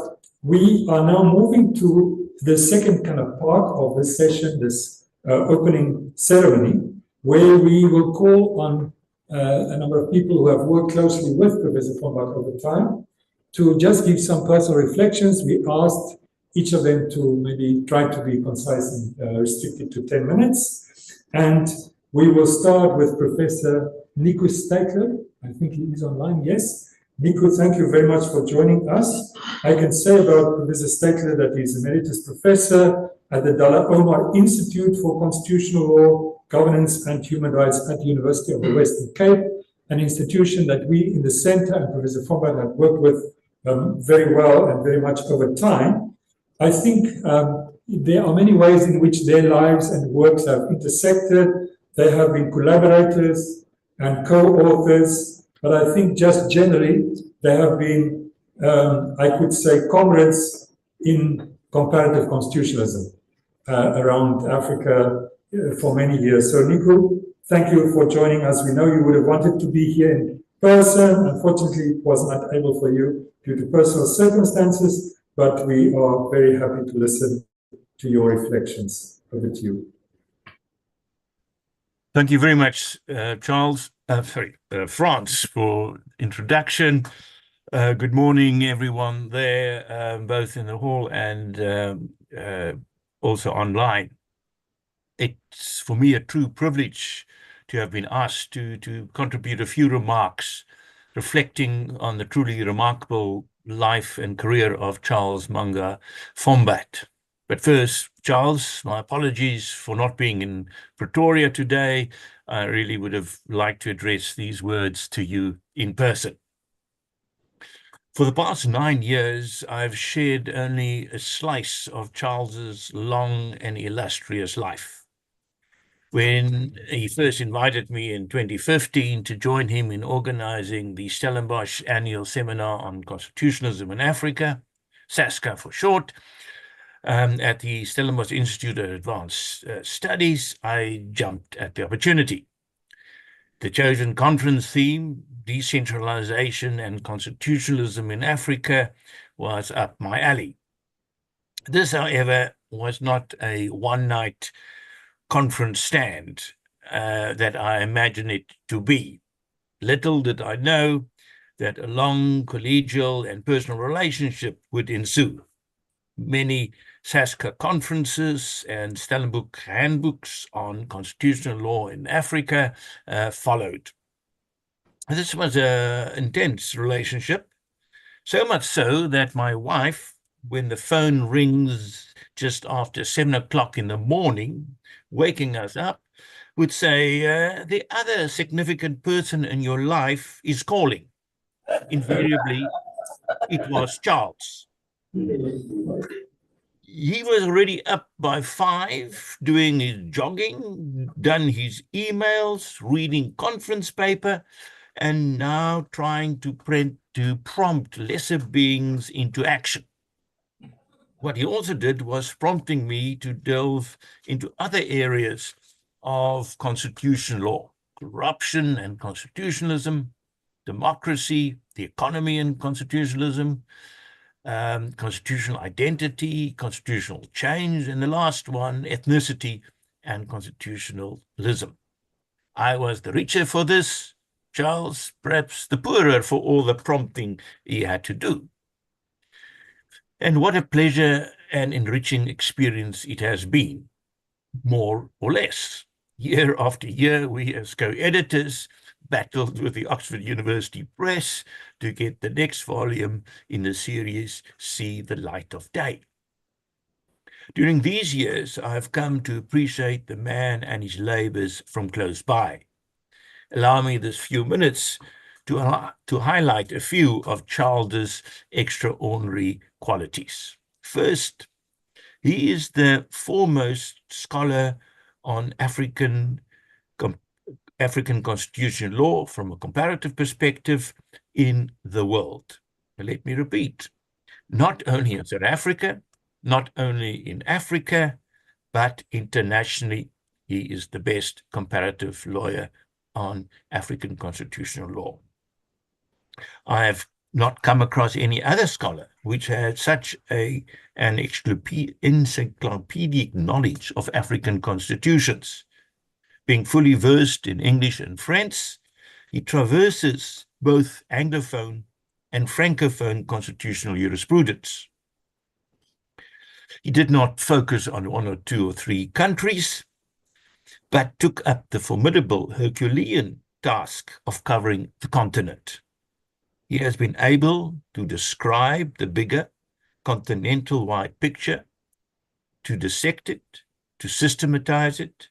we are now moving to the second kind of part of this session, this opening ceremony, where we will call on a number of people who have worked closely with Professor Fombad over time to just give some personal reflections. We asked each of them to maybe try to be concise and restricted to 10 minutes. And we will start with Professor Steytler. I think he is online, yes. Nico, thank you very much for joining us. I can say about Professor Steytler that he is Emeritus Professor at the Dalla Omar Institute for Constitutional Law, Governance and Human Rights at the University of the Western Cape, an institution that we in the Center and Professor Fombad have worked with very well and very much over time. I think there are many ways in which their lives and works have intersected. They have been collaborators and co-authors, but I think just generally they have been, I could say, comrades in comparative constitutionalism around Africa for many years. So Nico, thank you for joining us. We know you would have wanted to be here in person. Unfortunately, it was not able for you due to personal circumstances, but we are very happy to listen to your reflections. Over to you. Thank you very much, Frans, for introduction. Good morning, everyone there, both in the hall and also online. It's for me a true privilege to have been asked to contribute a few remarks reflecting on the truly remarkable life and career of Charles Manga Fombad. But first, Charles, my apologies for not being in Pretoria today. I really would have liked to address these words to you in person. For the past 9 years, I've shared only a slice of Charles's long and illustrious life. When he first invited me in 2015 to join him in organizing the Stellenbosch Annual Seminar on Constitutionalism in Africa, SASCA for short, at the Stellenbosch Institute of Advanced Studies, I jumped at the opportunity. The chosen conference theme, Decentralization and Constitutionalism in Africa, was up my alley. This, however, was not a one-night conference stand that I imagine it to be. Little did I know that a long collegial and personal relationship would ensue. Many SASCA conferences and Stellenbosch handbooks on constitutional law in Africa followed. This was an intense relationship, so much so that my wife, when the phone rings just after 7 o'clock in the morning, waking us up, would say, the other significant person in your life is calling. Invariably, it was Charles. He was already up by 5, doing his jogging, done his emails, reading conference paper, and now trying to prompt lesser beings into action. What he also did was prompting me to delve into other areas of constitutional law, corruption and constitutionalism, democracy, the economy and constitutionalism, constitutional identity, constitutional change, and the last one, ethnicity and constitutionalism. I was the richer for this, Charles, perhaps the poorer for all the prompting he had to do. And what a pleasure and enriching experience it has been, more or less. Year after year, we as co-editors battled with the Oxford University Press to get the next volume in the series see the light of day. During these years, I have come to appreciate the man and his labors from close by. Allow me this few minutes to highlight a few of Charles's extraordinary qualities. First, he is the foremost scholar on African constitutional law from a comparative perspective in the world. Let me repeat, not only in South Africa, not only in Africa, but internationally, he is the best comparative lawyer on African constitutional law. I have not come across any other scholar which had such an encyclopedic knowledge of African constitutions. Being fully versed in English and French, he traverses both Anglophone and Francophone constitutional jurisprudence. He did not focus on one or two or three countries, but took up the formidable Herculean task of covering the continent. He has been able to describe the bigger continental-wide picture, to dissect it, to systematize it,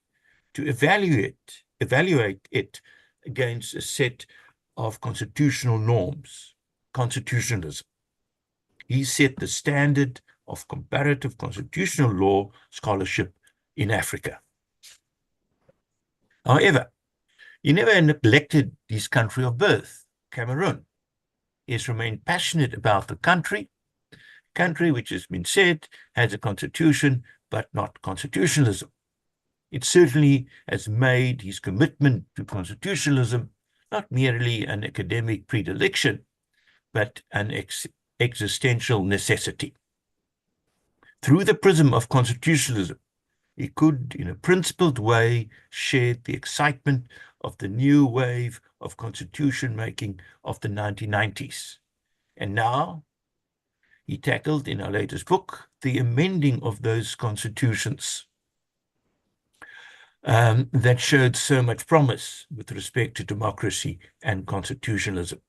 to evaluate it against a set of constitutional norms, constitutionalism. He set the standard of comparative constitutional law scholarship in Africa. However, he never neglected his country of birth, Cameroon. He has remained passionate about the country which has been said has a constitution, but not constitutionalism. It certainly has made his commitment to constitutionalism not merely an academic predilection, but an existential necessity. Through the prism of constitutionalism, he could, in a principled way, share the excitement of the new wave of constitution making of the 1990s. And now, he tackled in our latest book the amending of those constitutions that showed so much promise with respect to democracy and constitutionalism.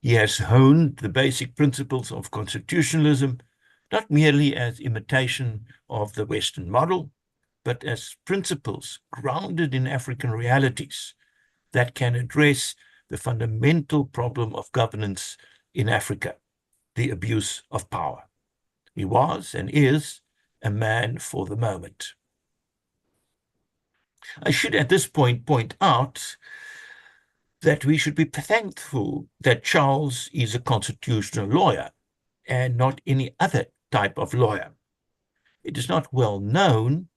He has honed the basic principles of constitutionalism, not merely as imitation of the Western model, but as principles grounded in African realities that can address the fundamental problem of governance in Africa, the abuse of power. He was and is a man for the moment. I should at this point out that we should be thankful that Charles is a constitutional lawyer and not any other type of lawyer. It is not well known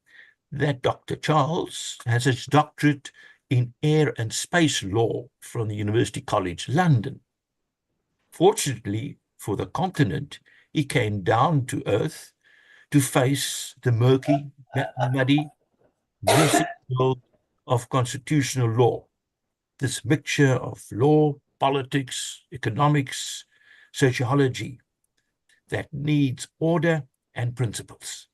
that Dr. Charles has his doctorate in air and space law from the University College London. Fortunately for the continent, he came down to earth to face the murky, muddy, messy world of constitutional law. This mixture of law, politics, economics, sociology that needs order and principles.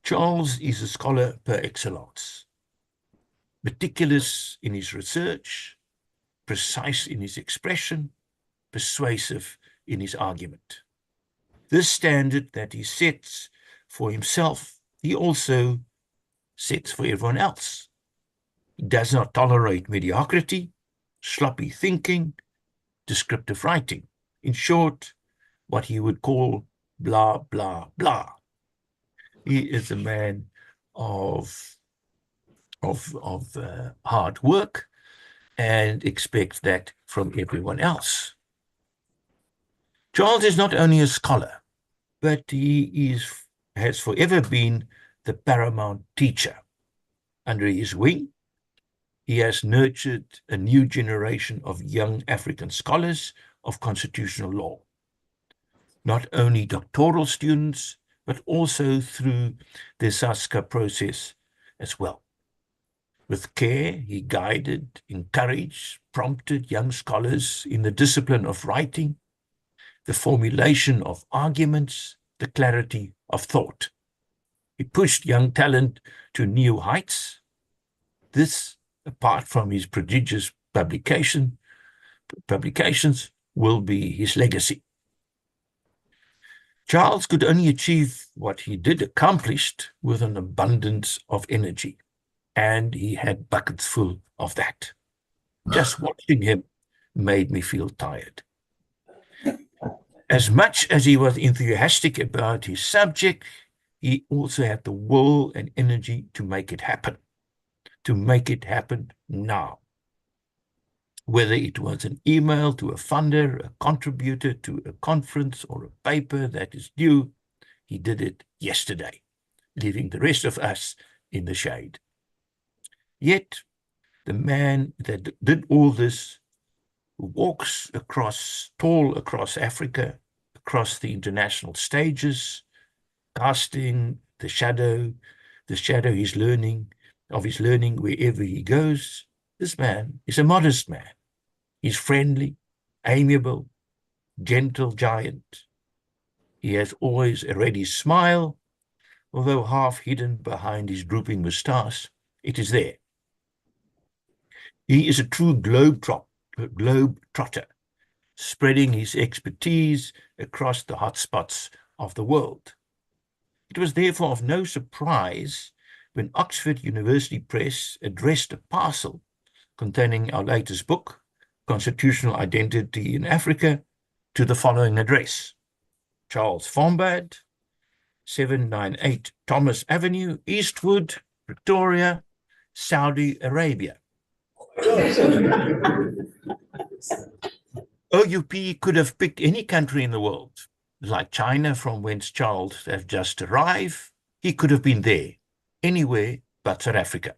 Charles is a scholar par excellence, meticulous in his research, precise in his expression, persuasive in his argument. This standard that he sets for himself, he also sets for everyone else. He does not tolerate mediocrity, sloppy thinking, descriptive writing. In short, what he would call blah, blah, blah. He is a man of hard work and expects that from everyone else. Charles is not only a scholar, but he has forever been the paramount teacher. Under his wing, he has nurtured a new generation of young African scholars of constitutional law. Not only doctoral students, but also through the SASCA process as well. With care, he guided, encouraged, prompted young scholars in the discipline of writing, the formulation of arguments, the clarity of thought. He pushed young talent to new heights. This, apart from his prodigious publications, will be his legacy. Charles could only achieve what he did accomplish with an abundance of energy, and he had buckets full of that. Just watching him made me feel tired. As much as he was enthusiastic about his subject, he also had the will and energy to make it happen now. Whether it was an email to a funder, a contributor to a conference, or a paper that is due, he did it yesterday, leaving the rest of us in the shade. Yet, the man that did all this who walks tall across Africa, across the international stages, casting the shadow of his learning wherever he goes. This man is a modest man. He's friendly, amiable, gentle giant. He has always a ready smile, although half hidden behind his drooping moustache, it is there. He is a true globe-trotter, spreading his expertise across the hotspots of the world. It was therefore of no surprise when Oxford University Press addressed a parcel containing our latest book, Constitutional Identity in Africa, to the following address: Charles Fombad, 798 Thomas Avenue, Eastwood, Pretoria, Saudi Arabia. OUP could have picked any country in the world, like China, from whence Charles has just arrived. He could have been there, anywhere but South Africa.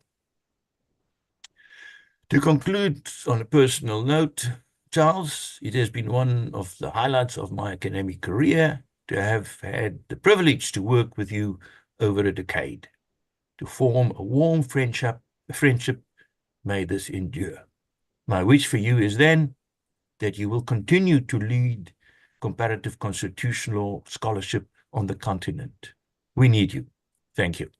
To conclude on a personal note, Charles, it has been one of the highlights of my academic career to have had the privilege to work with you over a decade, to form a warm friendship. May this endure. My wish for you is then that you will continue to lead comparative constitutional scholarship on the continent. We need you. Thank you.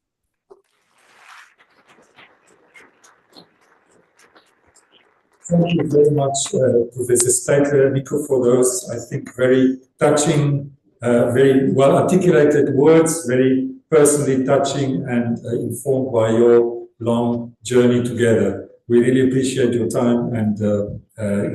Thank you very much, Professor Steytler, Nico, for those, I think, very touching, very well articulated words, very personally touching and informed by your long journey together. We really appreciate your time and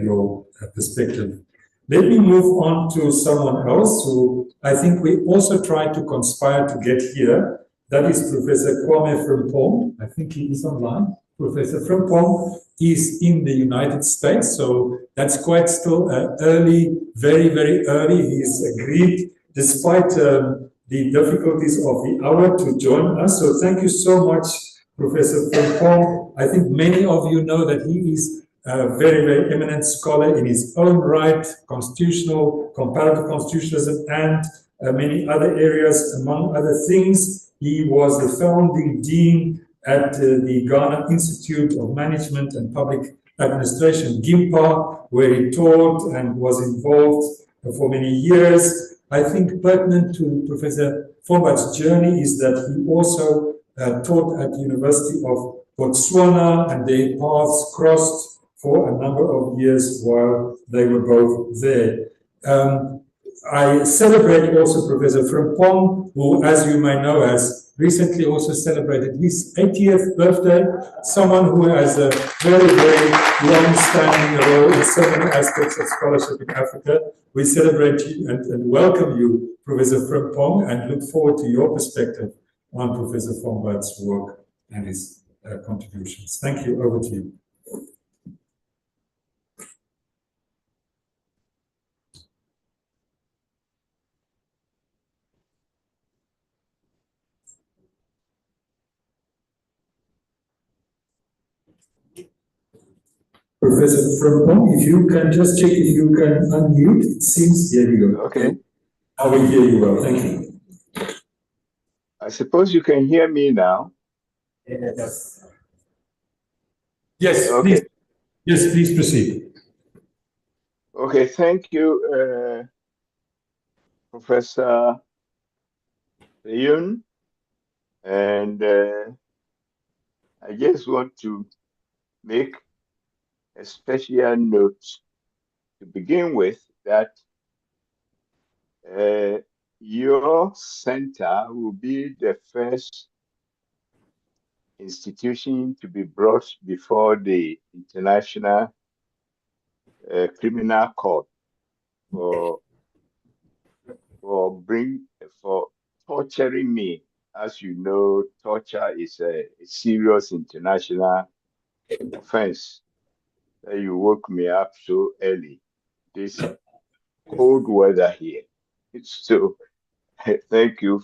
your perspective. Let me move on to someone else who I think we also tried to conspire to get here. That is Professor Kwame Frimpong. I think he is online. Professor Frimpong is in the United States, so that's quite still early, very, very early. He's agreed, despite the difficulties of the hour, to join us. So thank you so much, Professor Fombad. I think many of you know that he is a very, very eminent scholar in his own right, comparative constitutionalism, and many other areas. Among other things, he was the founding dean at the Ghana Institute of Management and Public Administration, GIMPA, where he taught and was involved for many years. I think pertinent to Professor Fombad's journey is that he also taught at the University of Botswana, and their paths crossed for a number of years while they were both there. I celebrate also Professor Frimpong, who, as you may know, has recently also celebrated his 80th birthday, someone who has a very, very long-standing role in so many aspects of scholarship in Africa. We celebrate you and welcome you, Professor Frimpong, and look forward to your perspective on Professor Fombad's work and his contributions. Thank you. Over to you. Professor Fombad, if you can just check if you can unmute. It seems, there you go. Okay. I will hear you well. Thank you. I suppose you can hear me now. Yes. Yes, Okay. please. Yes, please proceed. Okay, thank you, Professor Yun. And I just want to make a special note to begin with that your center will be the first institution to be brought before the International Criminal Court for torturing me. As you know, torture is a serious international offense. You woke me up so early, this cold weather here. So, thank you.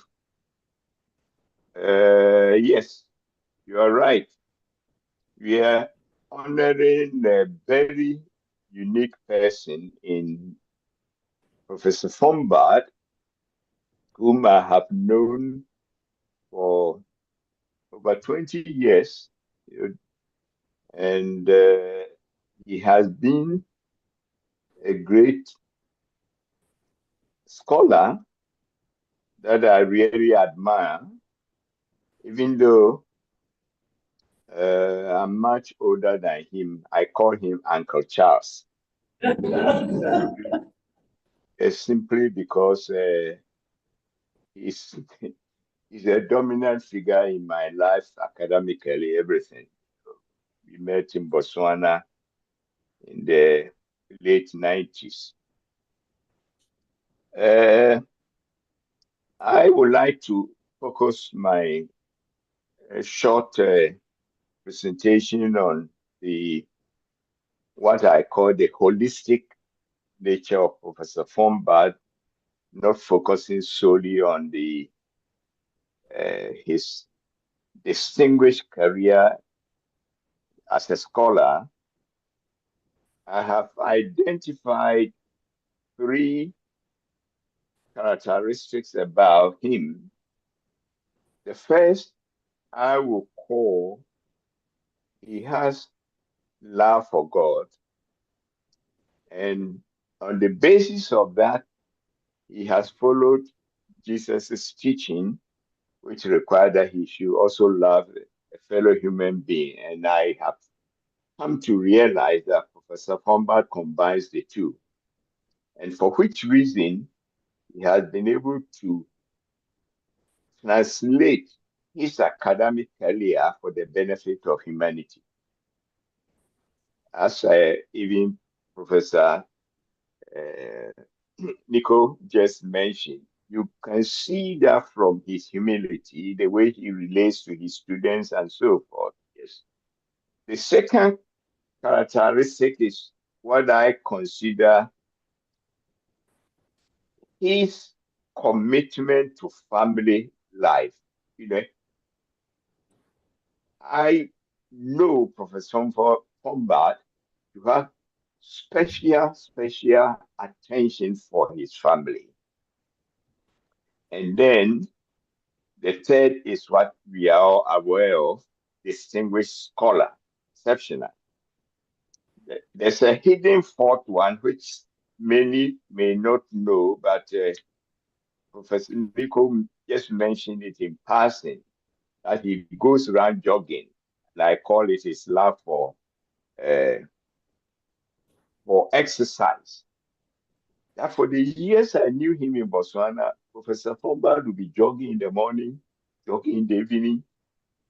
Yes, you are right. We are honoring a very unique person in Professor Fombad, whom I have known for over 20 years, and he has been a great scholar that I really admire, even though I'm much older than him. I call him Uncle Charles. It's simply because he's a dominant figure in my life, academically, everything. We met in Botswana in the late 90s. I would like to focus my short presentation on what I call the holistic nature of Professor Fombad, not focusing solely on his distinguished career as a scholar. I have identified 3 characteristics about him. The first, I will call, he has love for God. And on the basis of that, he has followed Jesus' teaching, which required that he should also love a fellow human being. And I have come to realize that Professor Fombad combines the two, and for which reason he has been able to translate his academic career for the benefit of humanity. As even Professor Nico just mentioned, you can see that from his humility, the way he relates to his students and so forth. Yes. The second characteristic is what I consider his commitment to family life. You know, I know Professor Fombad to have special attention for his family. And then the third is what we are all aware of, distinguished scholar, exceptional. There's a hidden fourth one, which many may not know, but Professor Nico just mentioned it in passing, that he goes around jogging, and I call it his love for exercise. That for the years I knew him in Botswana, Professor Fombad would be jogging in the morning, jogging in the evening.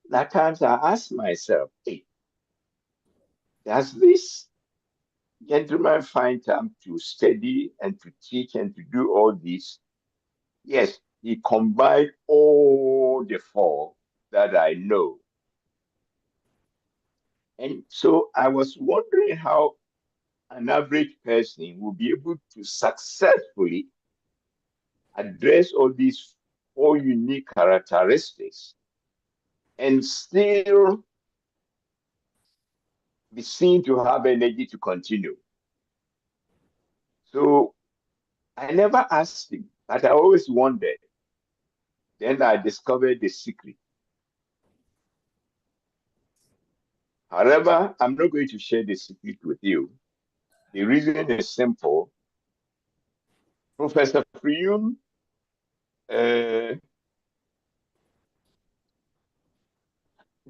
And at times I ask myself, hey, does this gentleman find time to study and to teach and to do all this? Yes, he combined all the 4 that I know. And so I was wondering how an average person will be able to successfully address all these 4 unique characteristics and still be seen to have energy to continue. So I never asked him, but I always wondered. Then I discovered the secret. However, I'm not going to share the secret with you. The reason is simple. Professor Friyun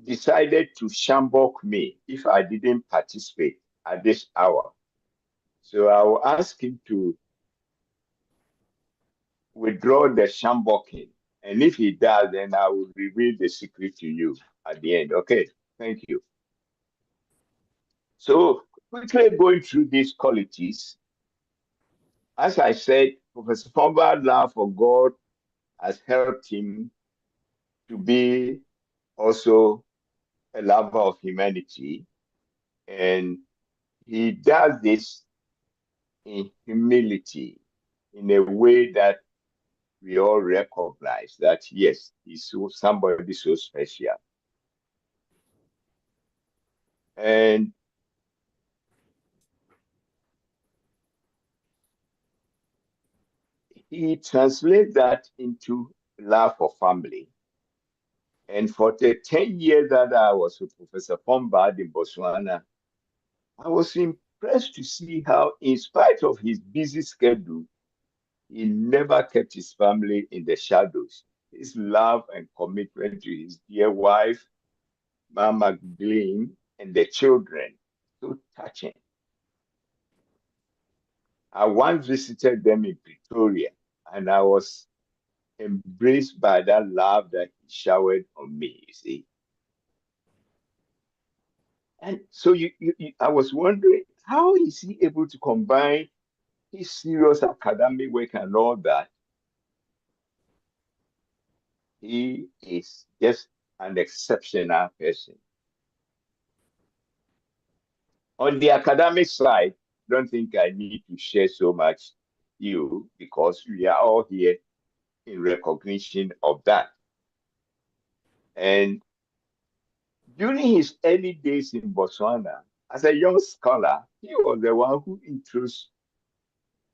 decided to shambok me if I didn't participate at this hour. So I will ask him to withdraw the shamboking. And if he does, then I will reveal the secret to you at the end. Okay, thank you. So quickly going through these qualities, as I said, Professor Fombad's love for God has helped him to be also a lover of humanity. And he does this in humility, in a way that we all recognize that, yes, he's somebody so special. And he translates that into love for family. And for the 10 years that I was with Professor Fombad in Botswana, I was impressed to see how, in spite of his busy schedule, he never kept his family in the shadows. His love and commitment to his dear wife, Mama Gleam, and the children, so touching. I once visited them in Pretoria, and I was embraced by that love that he showered on me, you see. And so I was wondering, how is he able to combine his serious academic work and all that? He is just an exceptional person. On the academic side, I don't think I need to share so much you, because we are all here in recognition of that. And during his early days in Botswana, as a young scholar, he was the one who introduced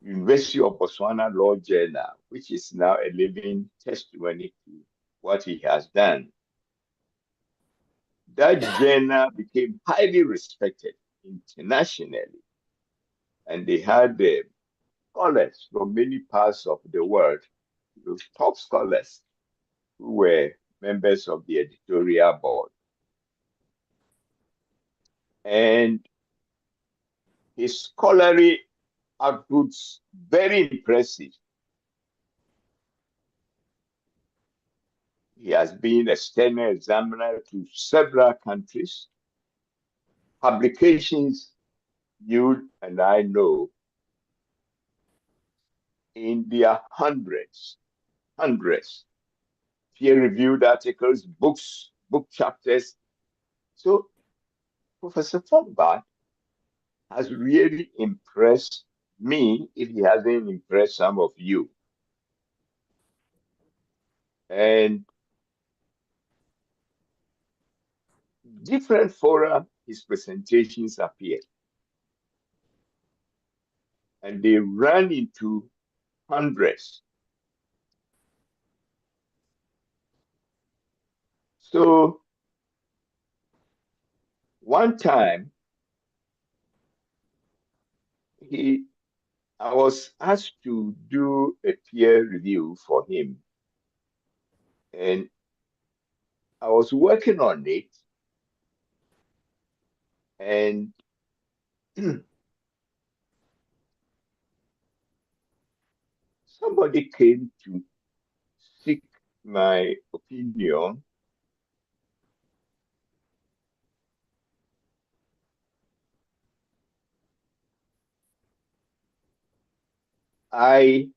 University of Botswana Law Journal, which is now a living testimony to what he has done. That journal became highly respected internationally, and they had scholars from many parts of the world, top scholars who were members of the editorial board. And his scholarly outputs, very impressive. He has been external examiner to several countries. Publications you and I know in their hundreds, peer-reviewed articles, books, book chapters. So Professor Fombad has really impressed me, if he hasn't impressed some of you. And different fora, his presentations appear. And they ran into hundreds. So one time, I was asked to do a peer review for him. And I was working on it. And somebody came to seek my opinion. I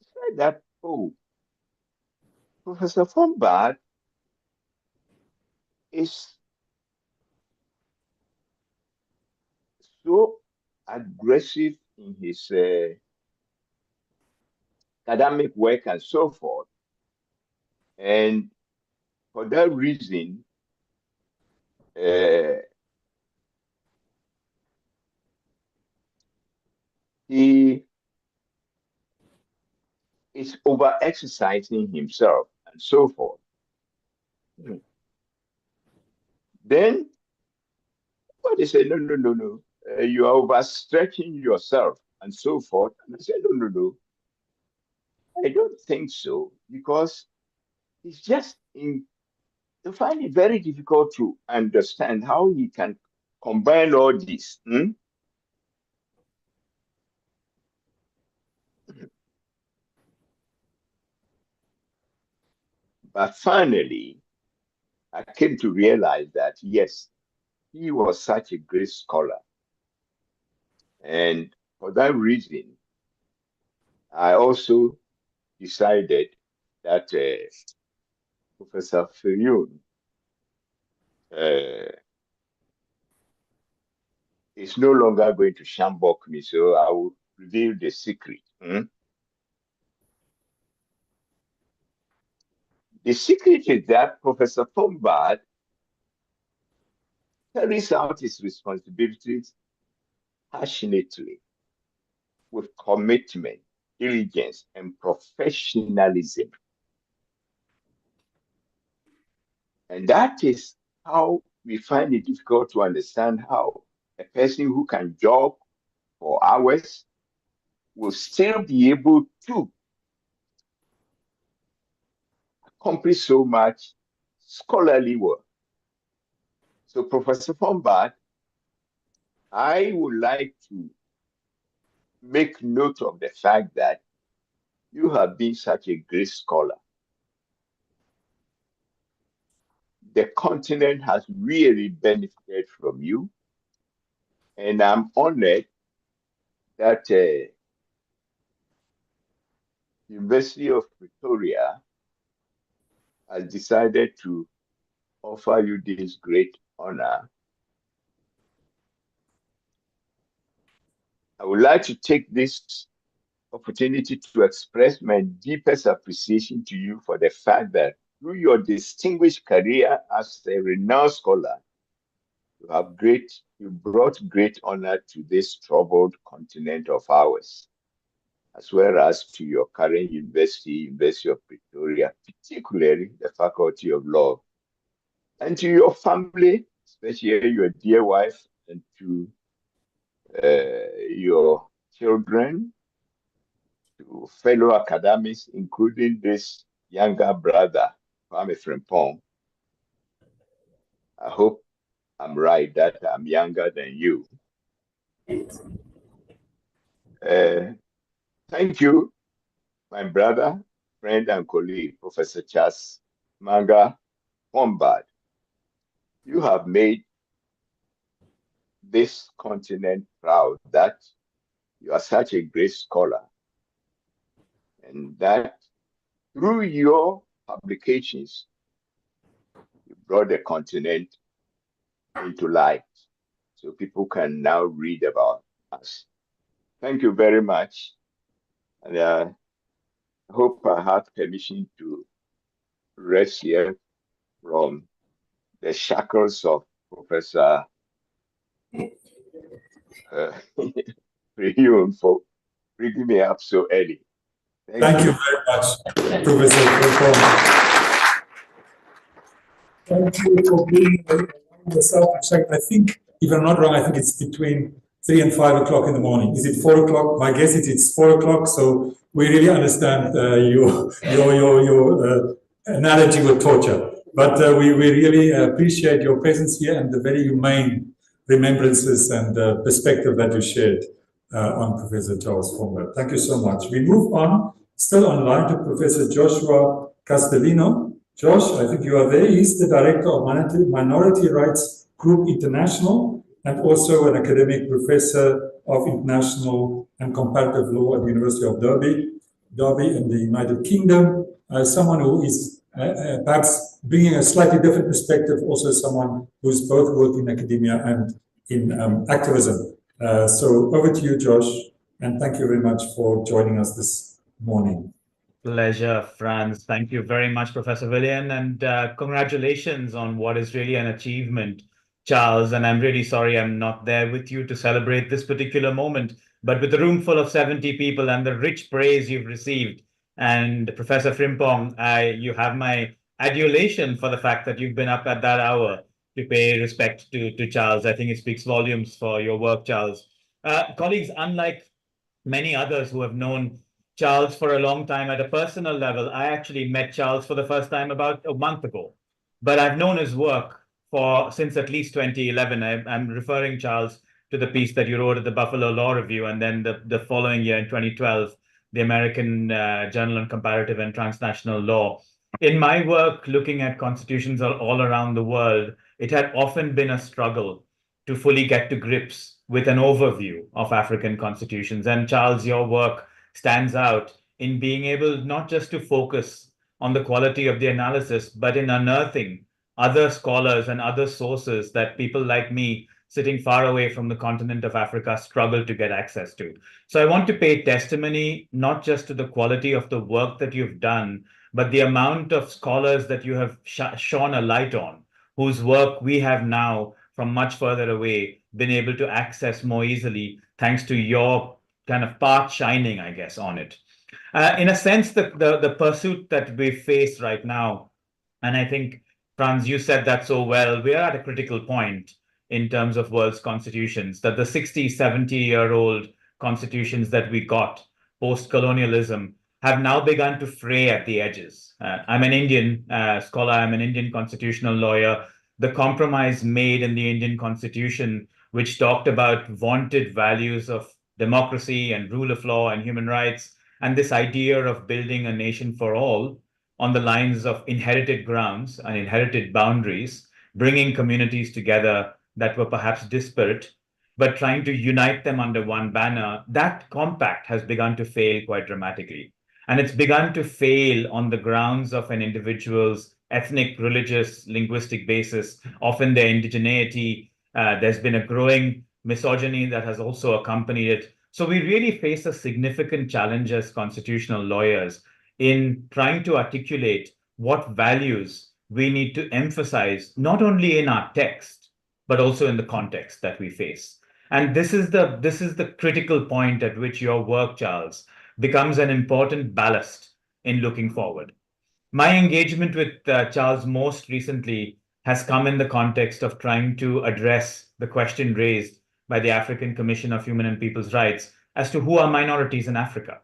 said that, oh, Professor Fombad is so aggressive in his academic work and so forth. And for that reason, he is over-exercising himself and so forth. Then somebody said, no. You are overstretching yourself and so forth. And I said, no. I don't think so, because it's just I find it very difficult to understand how he can combine all this. But finally, I came to realize that, yes, he was such a great scholar. And for that reason, I also decided that Professor Ferion is no longer going to shambok me, so I will reveal the secret. The secret is that Professor Fombad carries out his responsibilities passionately. with commitment, diligence, and professionalism. And that is how we find it difficult to understand how a person who can jog for hours will still be able to accomplish so much scholarly work. So, Professor Fombad, I would like to make note of the fact that you have been such a great scholar. The continent has really benefited from you. And I'm honored that University of Pretoria has decided to offer you this great honor. I would like to take this opportunity to express my deepest appreciation to you for the fact that through your distinguished career as a renowned scholar, you brought great honor to this troubled continent of ours, as well as to your current university, University of Pretoria, particularly the Faculty of Law, and to your family, especially your dear wife, and to your children, to fellow academics, including this younger brother, Kwame Frimpong. I hope I'm right that I'm younger than you. Thank you, my brother, friend, and colleague, Professor Charles Manga Fombad. You have made this continent proud that you are such a great scholar, and that through your publications, you brought the continent into light so people can now read about us. Thank you very much. And I hope I have permission to rest here from the shackles of Professor Priyun for bringing me up so early. Thank you very much, Professor Fombad. Thank you for being yourself. I think, if I'm not wrong, I think it's between 3 and 5 o'clock in the morning. Is it 4 o'clock? My guess is it's 4 o'clock. So we really understand your analogy with torture. But we really appreciate your presence here and the very humane remembrances and perspective that you shared on Professor Charles Fombad. Thank you so much. We move on, still online, to Professor Joshua Castellino. Josh, I think you are there. He's the Director of Minority Rights Group International and also an academic professor of international and comparative law at the University of Derby in the United Kingdom. Someone who is perhaps bringing a slightly different perspective, also someone who's both worked in academia and in activism. So over to you, Josh, and thank you very much for joining us this morning. Pleasure, Franz. Thank you very much, Professor William, and congratulations on what is really an achievement, Charles. And I'm really sorry I'm not there with you to celebrate this particular moment, but with a room full of 70 people and the rich praise you've received, and Professor Frimpong, you have my adulation for the fact that you've been up at that hour to pay respect to Charles. I think it speaks volumes for your work, Charles. Colleagues, unlike many others who have known Charles for a long time at a personal level, I actually met Charles for the first time about a month ago. But I've known his work since at least 2011. I'm referring, Charles, to the piece that you wrote at the Buffalo Law Review, and then the following year in 2012, the American Journal on Comparative and Transnational Law. In my work looking at constitutions all around the world, it had often been a struggle to fully get to grips with an overview of African constitutions. And Charles, your work stands out in being able not just to focus on the quality of the analysis, but in unearthing other scholars and other sources that people like me sitting far away from the continent of Africa struggle to get access to. So I want to pay testimony not just to the quality of the work that you've done, but the amount of scholars that you have shone a light on, whose work we have now from much further away been able to access more easily thanks to your kind of path shining, I guess, on it. In a sense, the pursuit that we face right now, and I think, Franz, you said that so well, we are at a critical point in terms of world's constitutions, that the 60, 70-year-old constitutions that we got post-colonialism have now begun to fray at the edges. I'm an Indian scholar, I'm an Indian constitutional lawyer. The compromise made in the Indian Constitution, which talked about vaunted values of democracy and rule of law and human rights, and this idea of building a nation for all on the lines of inherited grounds and inherited boundaries, bringing communities together that were perhaps disparate, but trying to unite them under one banner, that compact has begun to fail quite dramatically. And it's begun to fail on the grounds of an individual's ethnic, religious, linguistic basis, often their indigeneity. There's been a growing misogyny that has also accompanied it. So we really face a significant challenge as constitutional lawyers in trying to articulate what values we need to emphasize, not only in our text, but also in the context that we face. And this is the critical point at which your work, Charles, becomes an important ballast in looking forward. My engagement with Charles most recently has come in the context of trying to address the question raised by the African Commission of Human and People's Rights as to who are minorities in Africa.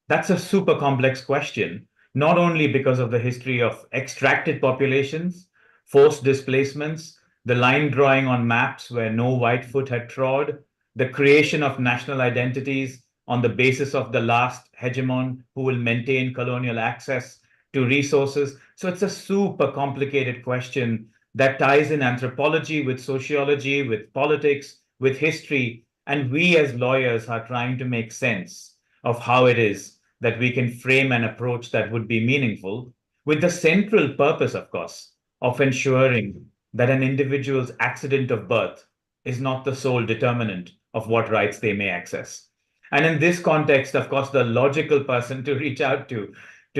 That's a super complex question, not only because of the history of extracted populations, forced displacements, the line drawing on maps where no white foot had trod, the creation of national identities on the basis of the last hegemon who will maintain colonial access to resources. So it's a super complicated question that ties in anthropology with sociology, with politics, with history. And we as lawyers are trying to make sense of how it is that we can frame an approach that would be meaningful, with the central purpose, of course, of ensuring that an individual's accident of birth is not the sole determinant of what rights they may access. And in this context, of course, the logical person to reach out to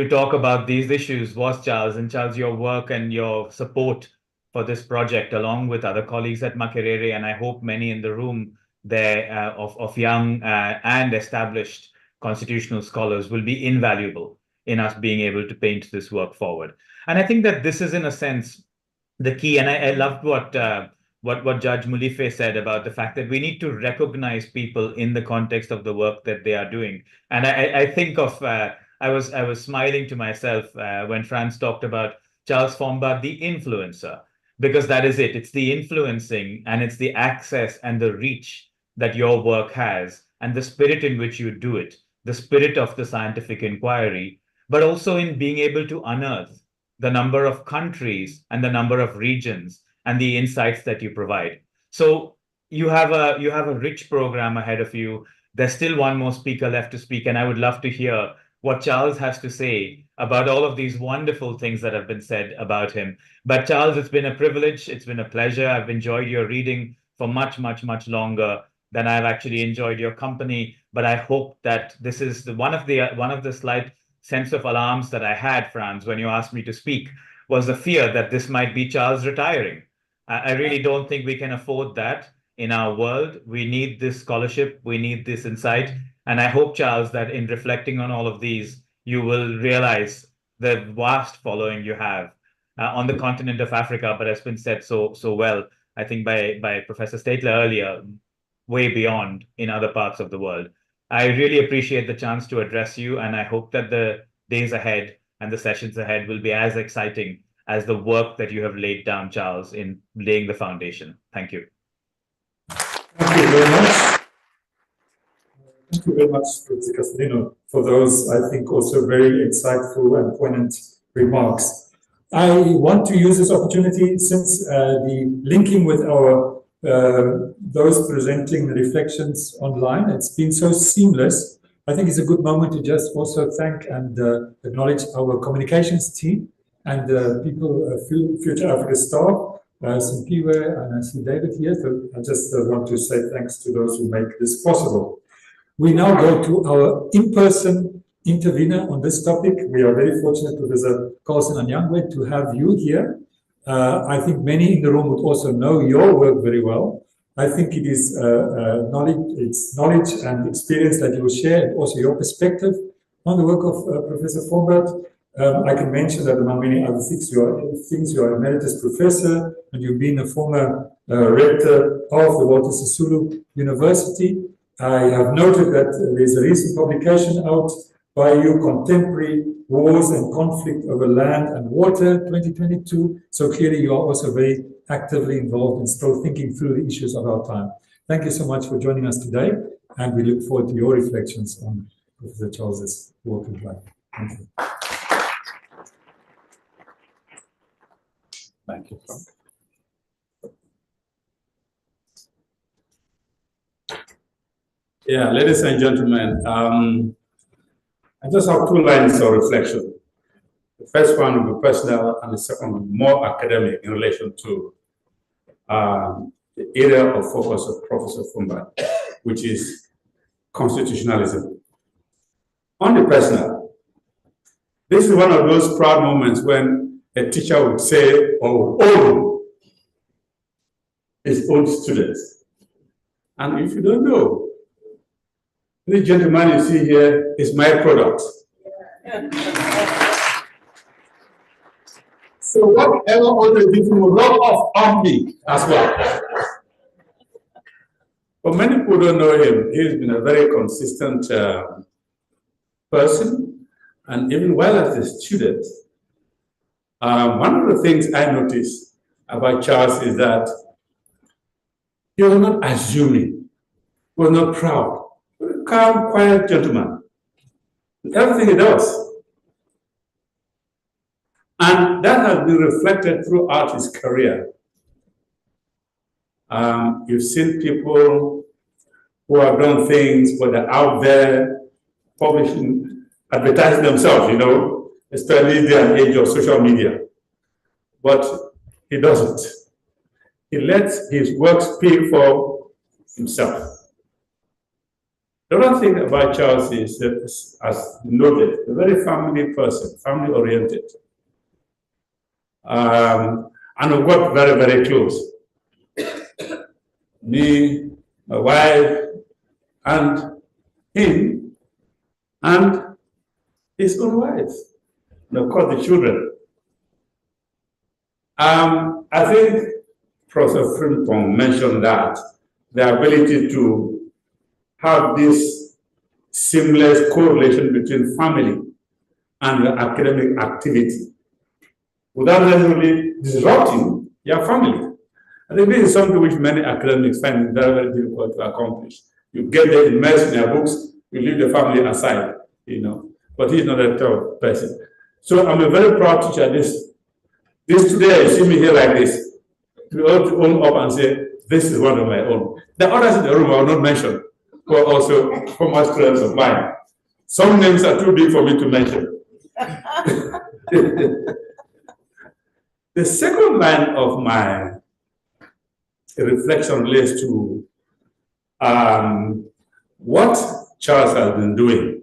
talk about these issues was Charles. And Charles, your work and your support for this project, along with other colleagues at Makerere, and I hope many in the room there of young and established constitutional scholars, will be invaluable in us being able to paint this work forward. And I think that this is, in a sense, the key. And I loved what Judge Mulife said about the fact that we need to recognize people in the context of the work that they are doing. And I think of, I was smiling to myself when Franz talked about Charles Fombad, the influencer, because that is it. It's the influencing and it's the access and the reach that your work has and the spirit in which you do it, the spirit of the scientific inquiry, but also in being able to unearth the number of countries and the number of regions and the insights that you provide. So you have a rich program ahead of you. There's still one more speaker left to speak, and I would love to hear what Charles has to say about all of these wonderful things that have been said about him. But Charles, it's been a privilege. It's been a pleasure. I've enjoyed your reading for much, much, much longer than I've actually enjoyed your company. But I hope that this is one of the slight sense of alarms that I had, Franz, when you asked me to speak, was the fear that this might be Charles retiring. I really don't think we can afford that in our world. We need this scholarship. We need this insight. And I hope, Charles, that in reflecting on all of these, you will realize the vast following you have on the continent of Africa, but has been said so well, I think, by Professor Steytler earlier, way beyond in other parts of the world. I really appreciate the chance to address you, and I hope that the days ahead and the sessions ahead will be as exciting as the work that you have laid down, Charles, in laying the foundation. Thank you. Thank you very much. Thank you very much, Professor Castellino, for those, I think, also very insightful and poignant remarks. I want to use this opportunity, since the linking with our those presenting the reflections online, it's been so seamless. I think it's a good moment to just also thank and acknowledge our communications team and people, Future Africa staff, Simpiwe, and I see David here. So I just want to say thanks to those who make this possible. We now go to our in-person intervener on this topic. We are very fortunate, Professor Carlson to have you here. I think many in the room would also know your work very well. I think it is knowledge and experience that you will share, and also your perspective on the work of Professor Fombad. I can mention that among many other things, you are emeritus professor, and you've been a former rector of the Walter Sisulu University. I have noted that there's a recent publication out by you, Contemporary Wars and Conflict over Land and Water, 2022. So clearly you are also very actively involved in still thinking through the issues of our time. Thank you so much for joining us today, and we look forward to your reflections on Professor Charles's work and life. Thank you. Thank you, Frank. Yeah, ladies and gentlemen, I just have 2 lines of reflection. The first one will be personal, and the second will be more academic in relation to the area of focus of Professor Fombad, which is constitutionalism. On the personal, this is one of those proud moments when a teacher would say, or own his own students. And if you don't know, this gentleman you see here is my product. So whatever other people will rub off on me as well. But many people don't know him. He's been a very consistent person. And even while as a student, one of the things I noticed about Charles is that he was not assuming, he was not proud. Calm, quiet gentleman. Everything he does. And that has been reflected throughout his career. You've seen people who have done things, but they're out there publishing, advertising themselves, you know, especially in the age of social media. But he doesn't. He lets his work speak for himself. The other thing about Charles is that, as noted, a very family person, family-oriented. And we work very, very close. Me, my wife, and him, and his own wife, and of course the children. I think Professor Frimpong mentioned that the ability to have this seamless correlation between family and academic activity without necessarily disrupting your family. I think this is something which many academics find very, very difficult to accomplish. You get there immersed in your books, you leave the family aside, you know, but he's not a tough person. So I'm a very proud teacher. This today, you see me here like this, to be able to own up and say, this is one of my own. The others in the room I will not mention, who are also former students of mine. Some names are too big for me to mention. The second line of my reflection relates to what Charles has been doing.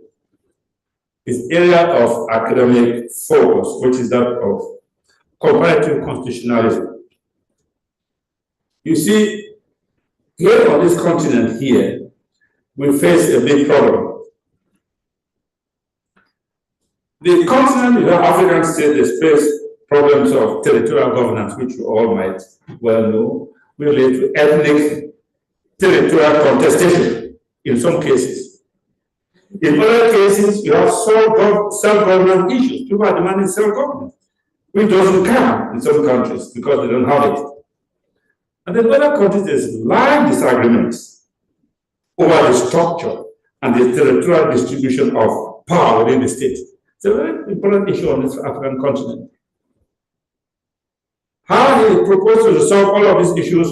His area of academic focus, which is that of comparative constitutionalism. You see, here on this continent here, we face a big problem. The continent, you know, African states, they face problems of territorial governance, which you all might well know, relate to ethnic territorial contestation in some cases. In other cases, you have self-government issues. People are demanding self-government, which doesn't count in some countries because they don't have it. And in other countries, there's large disagreements over the structure and the territorial distribution of power within the state. It's a very important issue on this African continent. How he proposes to resolve all of these issues,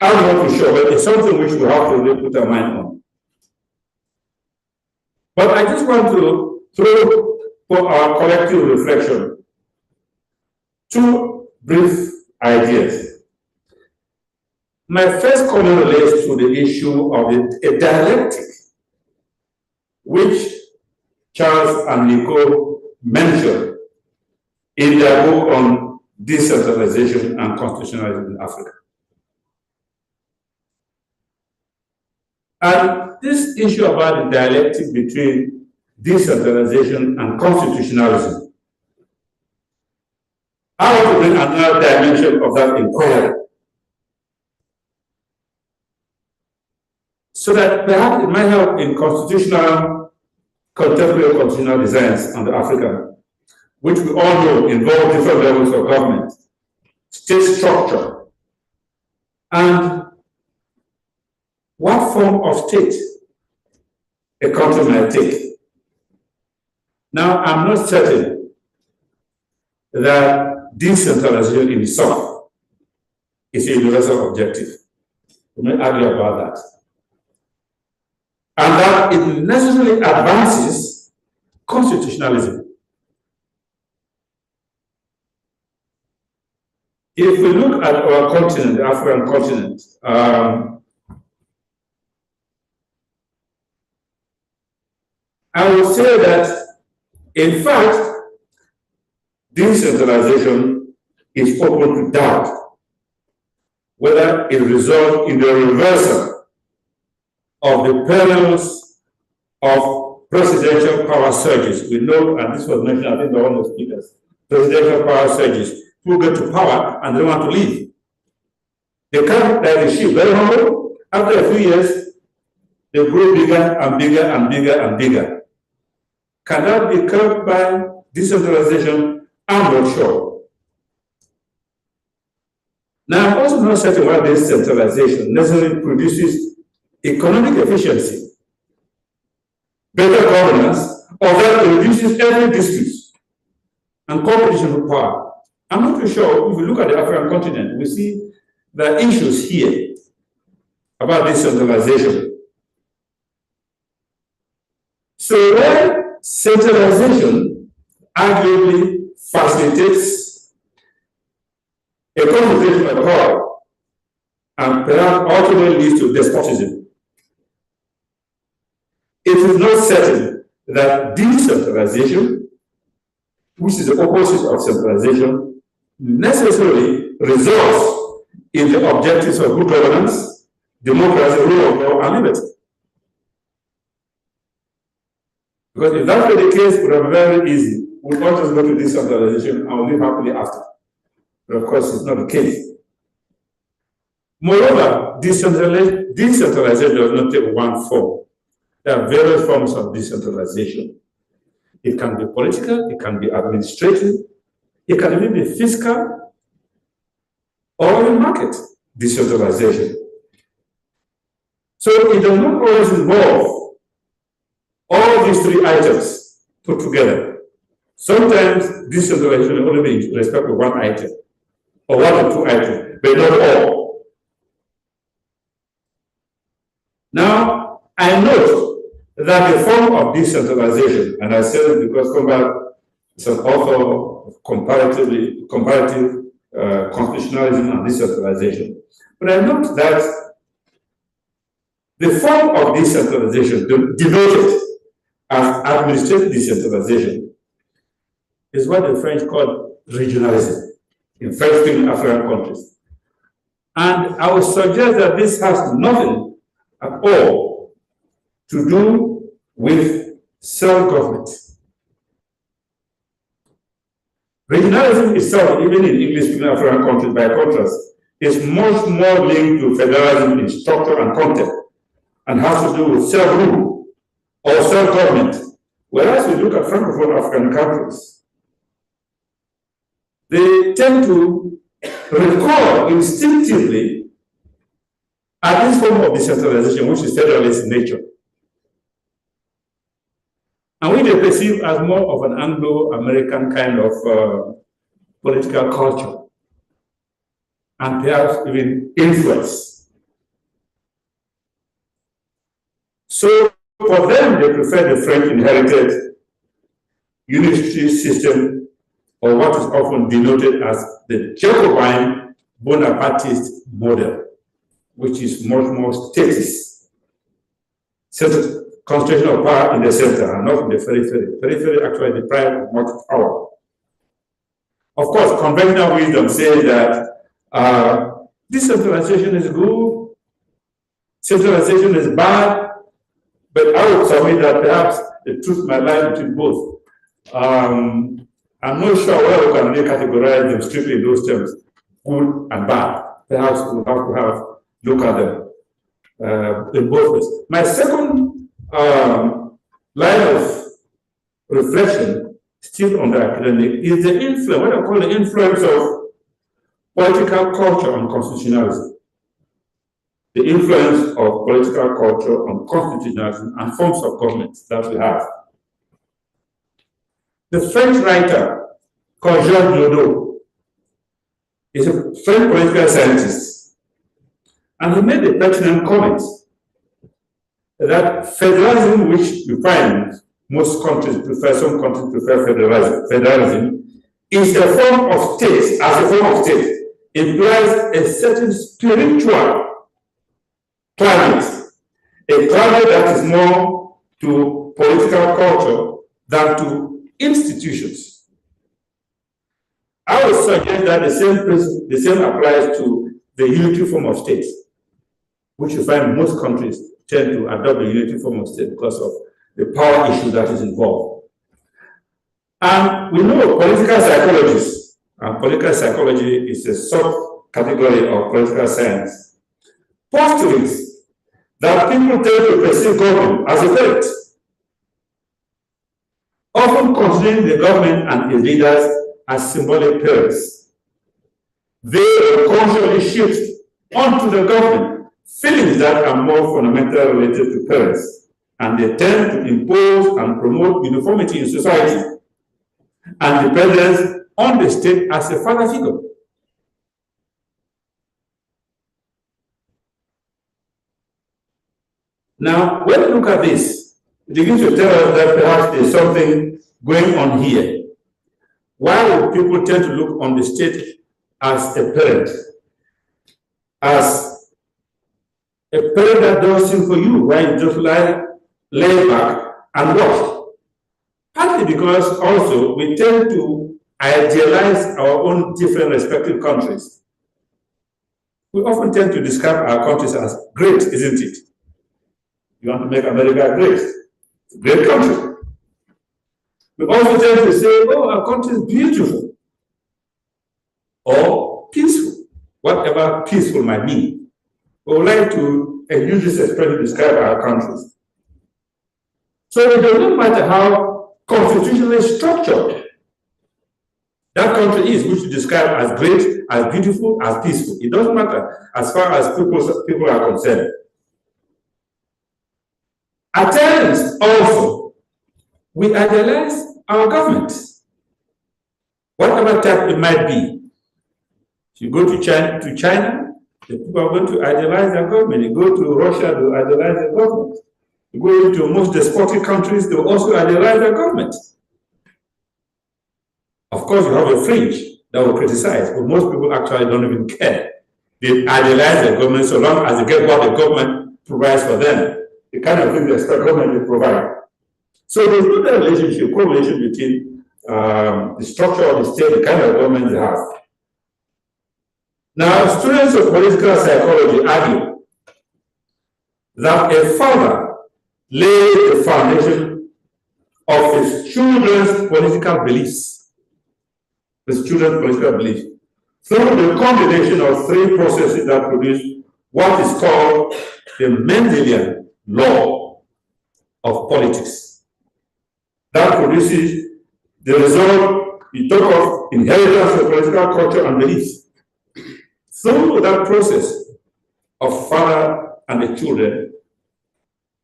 I'm not too sure, but it's something which we have to really put our mind on. But I just want to throw for our collective reflection 2 brief ideas. My first comment relates to the issue of a dialectic, which Charles and Nico mentioned in their book on Decentralization and Constitutionalism in Africa. And this issue about the dialectic between decentralization and constitutionalism, I want to bring another dimension of that inquiry, so that perhaps it might help in contemporary constitutional designs on the African, which we all know involve different levels of government, state structure, and what form of state a country might take. Now, I'm not certain that decentralization in itself is a universal objective. We may argue about that. And that it necessarily advances constitutionalism. If we look at our continent, the African continent, I would say that, in fact, decentralization is open to doubt whether it results in the reversal of the perils of presidential power surges. We know, and this was mentioned, I think, by one of the speakers, presidential power surges. People get to power and they want to leave. They come like a ship, very humble. After a few years, they grow bigger and bigger and bigger and bigger. Can that be curbed by decentralization? I'm not sure. Now, I'm also not certain whether this decentralization necessarily produces economic efficiency, better governance, or that it reduces every dispute and competition for power. I'm not too sure. If we look at the African continent, we see there are issues here about decentralization. So while centralization arguably facilitates a concentration of power and perhaps ultimately leads to despotism, it is not certain that decentralization, which is the opposite of centralization, necessarily results in the objectives of good governance, democracy, rule of law, and liberty. Because if that were the case, it would have been very easy. We all just go to decentralization and we'll live happily after. But of course, it's not the case. Moreover, decentralization does not take one form. There are various forms of decentralization. It can be political, it can be administrative, it can even be fiscal, or in market decentralization. So it does not always involve all these three items put together. Sometimes decentralization will only be in respect to one item, or one or two items, but not all. Now, I note that the form of decentralization, and I say it because Fombad is an author of comparative constitutionalism and decentralization. But I note that the form of decentralization, devoted as administrative decentralization, is what the French called regionalism in French-speaking African countries. And I would suggest that this has nothing at all to do with self-government. Regionalism itself, even in English-speaking African countries, by contrast, is much more linked to federalism in structure and content, and has to do with self-rule or self-government. Whereas we look at Francophone African countries, they tend to recall instinctively at this form of decentralization, which is federalist in nature. And we they perceive as more of an Anglo-American kind of political culture, and perhaps even influence. So for them, they prefer the French inherited unitary system, or what is often denoted as the Jacobin Bonapartist model, which is much more statist, concentration of power in the center and not in the periphery. Periphery actually deprived of much power. Of course, conventional wisdom says that decentralization is good, centralization is bad, but I would submit that perhaps the truth might lie between both. I'm not sure whether we can really categorize them strictly in those terms, good and bad. Perhaps we'll have to look at them in both ways. My second line of reflection, still on the academic, is the influence, what I call the influence of political culture on constitutionalism. The influence of political culture on constitutionalism and forms of government that we have. The French writer called Jean Lodo is a French political scientist, and he made the pertinent comment that federalism, which we find most countries prefer, some countries prefer federalism, is a form of state, as a form of state, implies a certain spiritual climate, a climate that is more to political culture than to institutions. I would suggest that the same applies to the unity form of state, which you find most countries tend to adopt the unity form of state because of the power issue that is involved. And we know political psychologists, and political psychology is a subcategory of political science, postulates that people tend to perceive government as a threat, often considering the government and its leaders as symbolic parents. They unconsciously shift onto the government feelings that are more fundamentally related to parents, and they tend to impose and promote uniformity in society and dependence on the state as a father figure. Now, when we look at this, it begins to tell us that perhaps there's something going on here. Why would people tend to look on the state as a parent? As a parent that does things for you, where you just lay back and watch. Partly because also we tend to idealize our own different respective countries. We often tend to describe our countries as great, isn't it? You want to make America great. It's a great country. We also tend to say, oh, our country is beautiful or peaceful, whatever peaceful might mean. We would like to use this expression to describe our countries. So it does not matter how constitutionally structured that country is, which you describe as great, as beautiful, as peaceful. It doesn't matter as far as people are concerned. At times, also, we idealize our government, whatever type it might be. If you go to China, the people are going to idealize their government. You go to Russia, they will idealize their government. You go into most despotic countries, they will also idealize their government. Of course, you have a fringe that will criticize, but most people actually don't even care. They idealize their government so long as they get what the government provides for them. The kind of thing they expect government to provide. So there's no correlation between the structure of the state, the kind of government they have. Now, students of political psychology argue that a father lays the foundation of his children's political beliefs, through the combination of three processes that produce what is called the Mendelian law of politics. That produces the result we talk of inheritance of political culture and beliefs. Through that process of father and the children,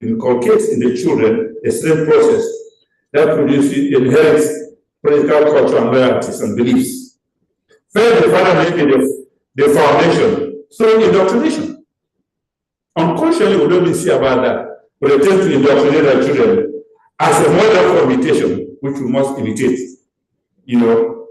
inculcates in the children a certain process that produces, inherits political culture and loyalties and beliefs. First, the father making the foundation through indoctrination. Unconsciously, we don't even see about that, but they tend to indoctrinate their children as a model for imitation, which we must imitate. You know.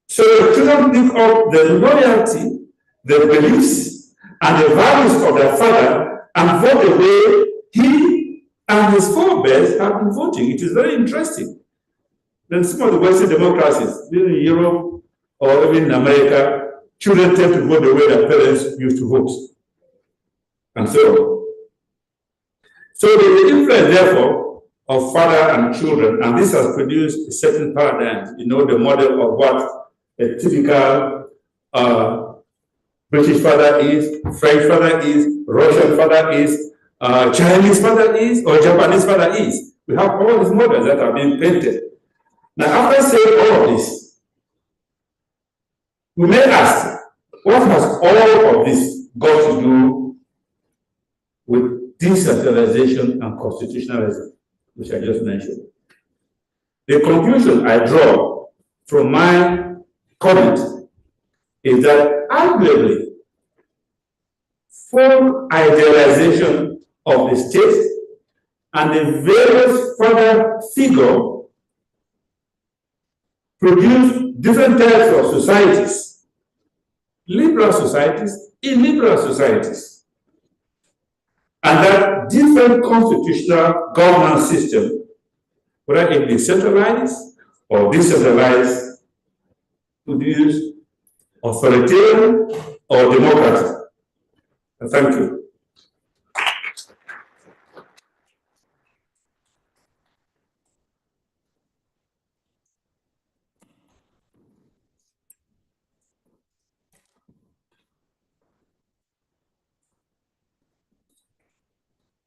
So the children pick up the loyalty, the beliefs, and the values of their father and vote the way he and his forebears have been voting. It is very interesting. Then some of the Western democracies, in Europe or even in America, children tend to vote the way their parents used to vote. and so on. So there is influence, therefore, of father and children, and this has produced a certain paradigm, the model of what a typical British father is, French father is, Russian father is, Chinese father is, or Japanese father is. We have all these models that are being painted. Now, after saying all of this, we may ask, what has all of this got to do with decentralization and constitutionalism, which I just mentioned? The conclusion I draw from my comment is that arguably, full idealization of the state and the various father figure produce different types of societies, liberal societies, illiberal societies, and that different constitutional governance systems, whether it be centralized or decentralized, produce authoritarian or democratic. Thank you.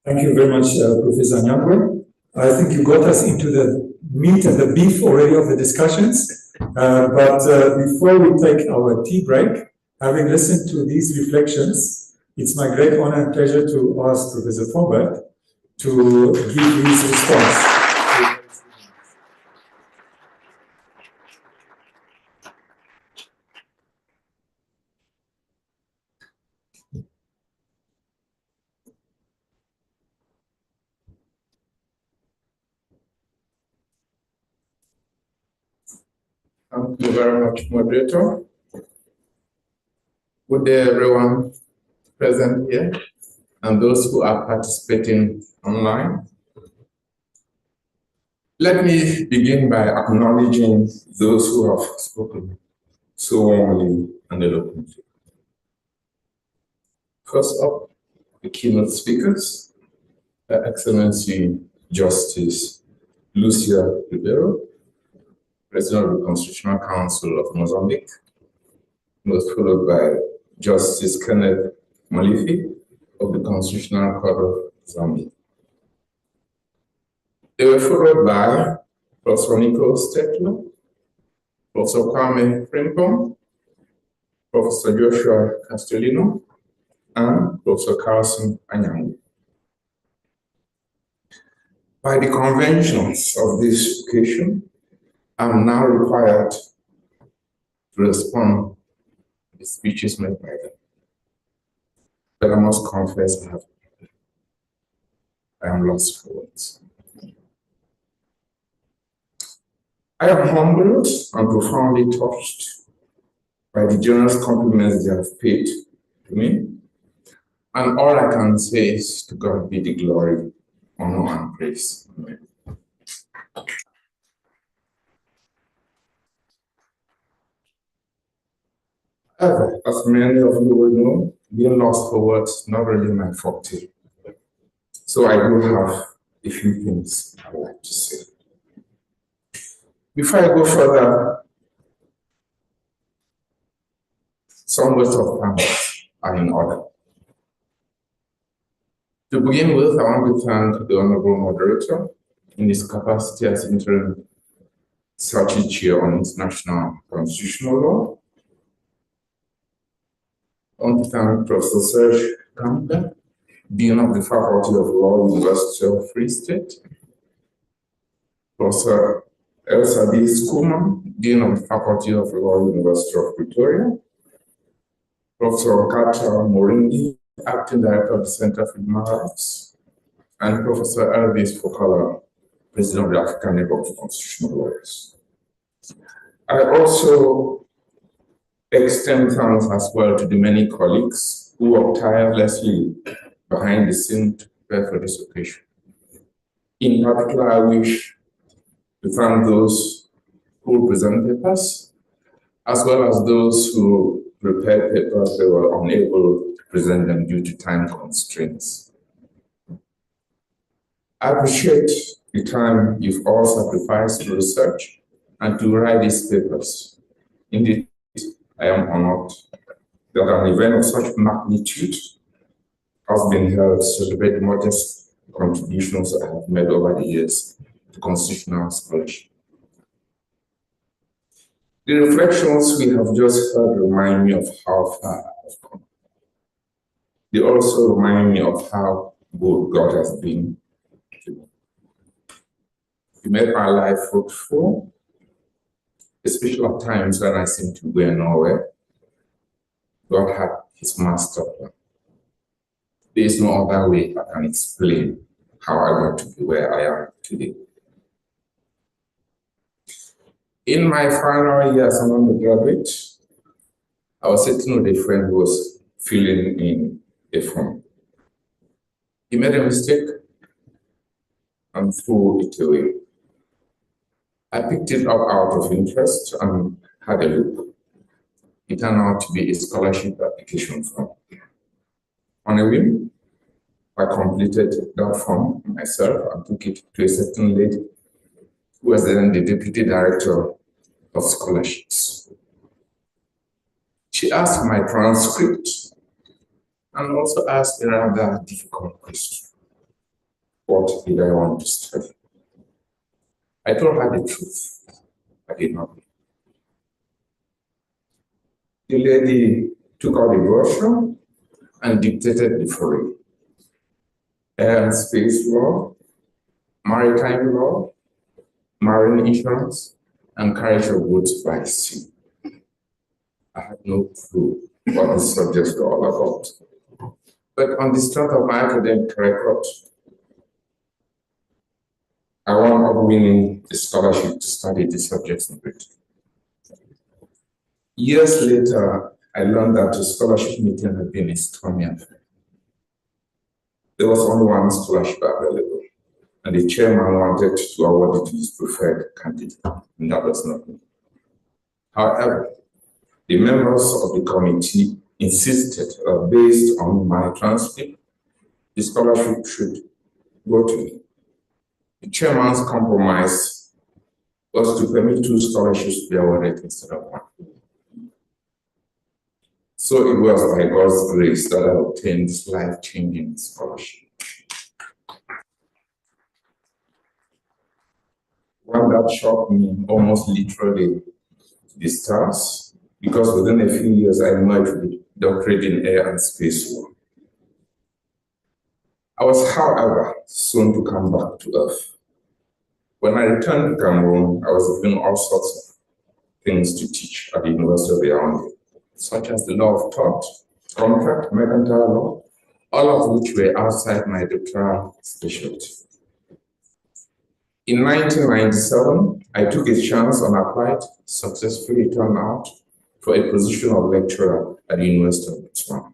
Thank you very much, Professor Nyangwe. I think you got us into the meat and the beef already of the discussions. But before we take our tea break, having listened to these reflections, it's my great honor and pleasure to ask Professor Fombad to give his response. Thank you very much, moderator. Good day, everyone present here and those who are participating online. Let me begin by acknowledging those who have spoken so warmly and eloquently. First up, the keynote speakers, Her Excellency Justice Lucia Ribeiro, President of the Constitutional Council of Mozambique, was followed by Justice Kenneth Malifi of the Constitutional Court of Zambia. They were followed by Professor Steytler, Professor Kwame Frimpong, Professor Joshua Castellino, and Professor Carlson Anyangu. By the conventions of this occasion, I am now required to respond to the speeches made by them. But I must confess I am lost for words. I am humbled and profoundly touched by the generous compliments they have paid to me, and all I can say is to God be the glory, honor, and praise. Amen. However, as many of you will know, being lost for words is not really my forte. So I do have a few things I would like to say. Before I go further, some words of thanks are in order. To begin with, I want to thank the Honorable Moderator in his capacity as interim Sachi Chair on International Constitutional Law. I want to thank Professor Serge Kampe, Dean of the Faculty of Law, University of Free State, Professor Elsa B. Skuman, Dean of the Faculty of Law, University of Pretoria, Professor Kata Moringi, Acting Director of the Center for Human Rights, and Professor Elvis Fokala, President of the African Network of Constitutional Lawyers. I also extend thanks as well to the many colleagues who worked tirelessly behind the scene to prepare for this occasion. In particular, I wish to thank those who present papers, as well as those who prepared papers they were unable to present them due to time constraints. I appreciate the time you've all sacrificed to research and to write these papers. Indeed, I am honored that an event of such magnitude has been held to celebrate the modest contributions I have made over the years to constitutional scholarship. The reflections we have just heard remind me of how far I have come. They also remind me of how good God has been to me. He made my life fruitful, especially at times when I seem to go nowhere. God had his master plan. There is no other way I can explain how I got to be where I am today. In my final year as an undergraduate, I was sitting with a friend who was filling in a form. He made a mistake and threw it away. I picked it up out of interest and had a look. It turned out to be a scholarship application form. On a whim, I completed that form myself and took it to a certain lady who was then the deputy director of scholarships. She asked my transcript and also asked a rather difficult question. What did I want to study? I told her the truth. I did not know. The lady took out the brochure and dictated the following: air and space law, maritime law, marine insurance, and carriage of goods by sea. I had no clue what the subjects were all about. But on the strength of my academic record, I wound up winning a scholarship to study the subjects in Britain. Years later, I learned that the scholarship meeting had been a stormy affair. There was only one scholarship available, and the chairman wanted to award it to his preferred candidate, and that was not me. However, the members of the committee insisted that based on my transcript, the scholarship should go to me. The chairman's compromise was to permit 2 scholarships to be awarded instead of 1. So it was by God's grace that I obtained this life-changing scholarship. One that shocked me almost literally to the stars, because within a few years I emerged with a doctorate in air and space law. I was, however, soon to come back to Earth. When I returned to Cameroon, I was given all sorts of things to teach at the University of Yaoundé, such as the law of tort, contract, mercantile law, all of which were outside my doctoral specialty. In 1997, I took a chance and applied, successfully turned out for a position of lecturer at the University of Botswana.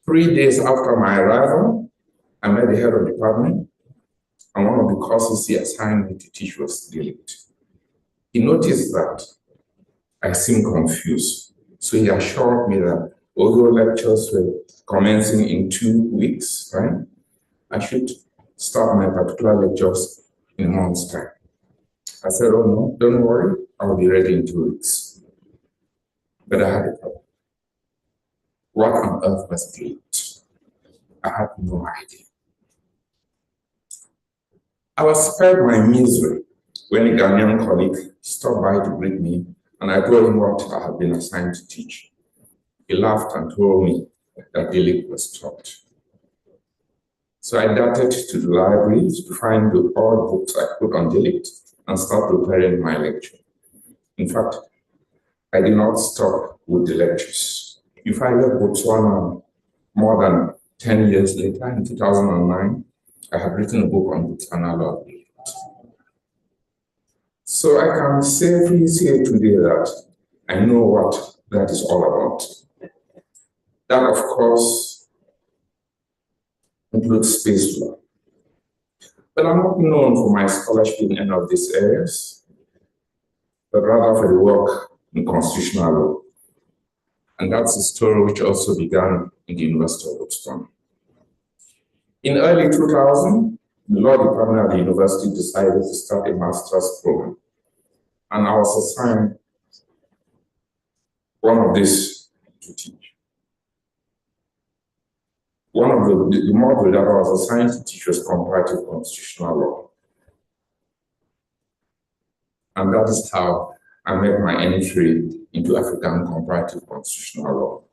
3 days after my arrival, I met the head of the department, and one of the courses he assigned me to teach was dialect. He noticed that I seemed confused, so he assured me that although lectures were commencing in 2 weeks' time, I should start my particular lectures in a month's time. I said, oh no, don't worry, I'll be ready in 2 weeks. But I had a problem. What on earth was dialect? I had no idea. I was spared my misery when a Ghanaian colleague stopped by to greet me, and I told him what I had been assigned to teach. He laughed and told me that dialect was taught. So I darted to the library to find all the books I could on dialect and start preparing my lecture. In fact, I did not stop with the lectures. If I left Botswana more than 10 years later, in 2009, I had written a book on Botswana law. So I can safely say today that I know what that is all about. That, of course, includes space law. But I'm not known for my scholarship in any of these areas, but rather for the work in constitutional law. And that's a story which also began in the University of Botswana. In early 2000, the law department at the university decided to start a master's program. And I was assigned one of these to teach. One of the module that I was assigned to teach was comparative constitutional law. And that is how I made my entry into African comparative constitutional law.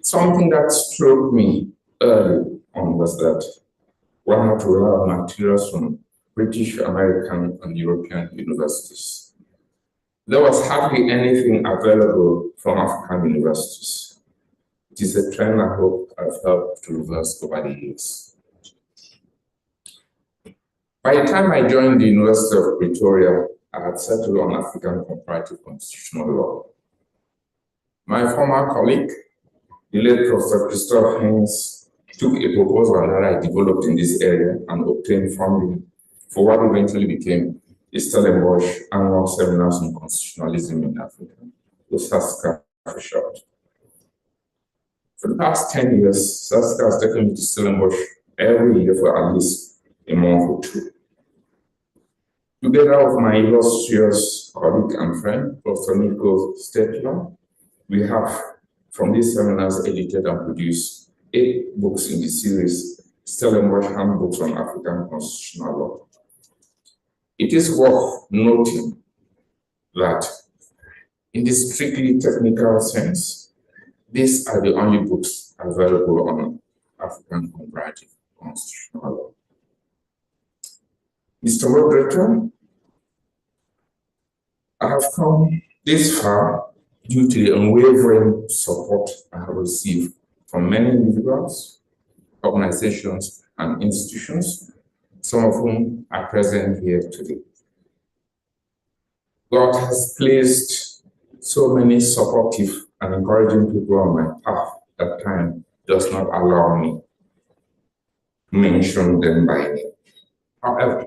Something that struck me early on was that one had to rely on materials from British, American, and European universities. There was hardly anything available from African universities. It is a trend I hope I've helped to reverse over the years. By the time I joined the University of Pretoria, I had settled on African comparative constitutional law. My former colleague, the late Professor Christoph Heinz, took a proposal that I developed in this area and obtained funding for what eventually became the Stellenbosch Annual Seminars on Constitutionalism in Africa, the SASCA for short. For the past 10 years, SASCA has taken me to Stellenbosch every year for at least a month or two. Together with my illustrious colleague and friend, Professor Steytler, we have, from these seminars, edited and produced 8 books in the series, Stellenbosch Handbooks on African Constitutional Law. It is worth noting that in the strictly technical sense, these are the only books available on African comparative constitutional law. Mr. Moderator, I have come this far due to the unwavering support I have received from many individuals, organizations, and institutions, some of whom are present here today. God has placed so many supportive and encouraging people on my path that time does not allow me to mention them by name. However,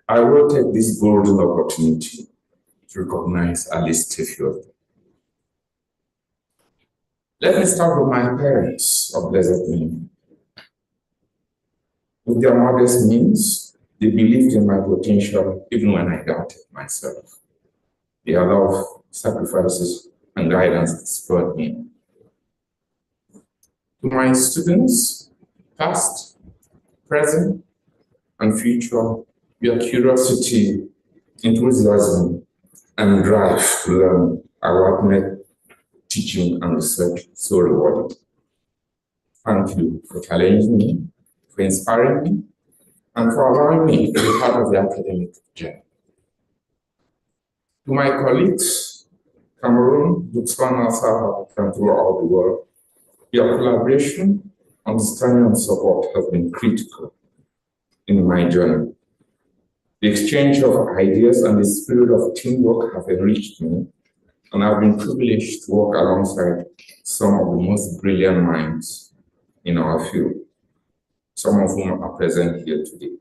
I will take this golden opportunity to recognize at least a few of them. Let me start with my parents of blessed memory. With their modest means, they believed in my potential even when I doubted myself. Their love, sacrifices, and guidance spurred me. To my students, past, present, and future, your curiosity, enthusiasm, and drive to learn are what make teaching and research so rewarding. Thank you for challenging me, for inspiring me, and for allowing me to be part of the academic journey. To my colleagues, Cameroon, Botswana, South Africa, and throughout the world, your collaboration, understanding, and support have been critical in my journey. The exchange of ideas and the spirit of teamwork have enriched me, and I've been privileged to work alongside some of the most brilliant minds in our field, some of whom are present here today.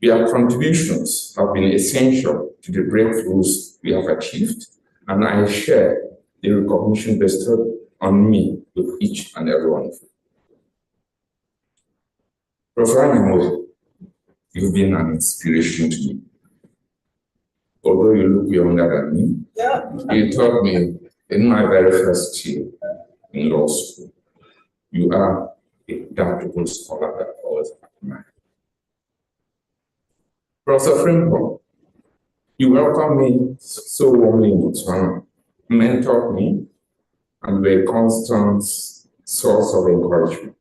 Their contributions have been essential to the breakthroughs we have achieved, and I share the recognition bestowed on me with each and every one of you. Professor Fombad, you've been an inspiration to me. Although you look younger than me, you taught me in my very first year in law school. You are a doubtful scholar that I always admire. Professor Fombad, you welcomed me so warmly in Botswana, mentored me, and were a constant source of encouragement.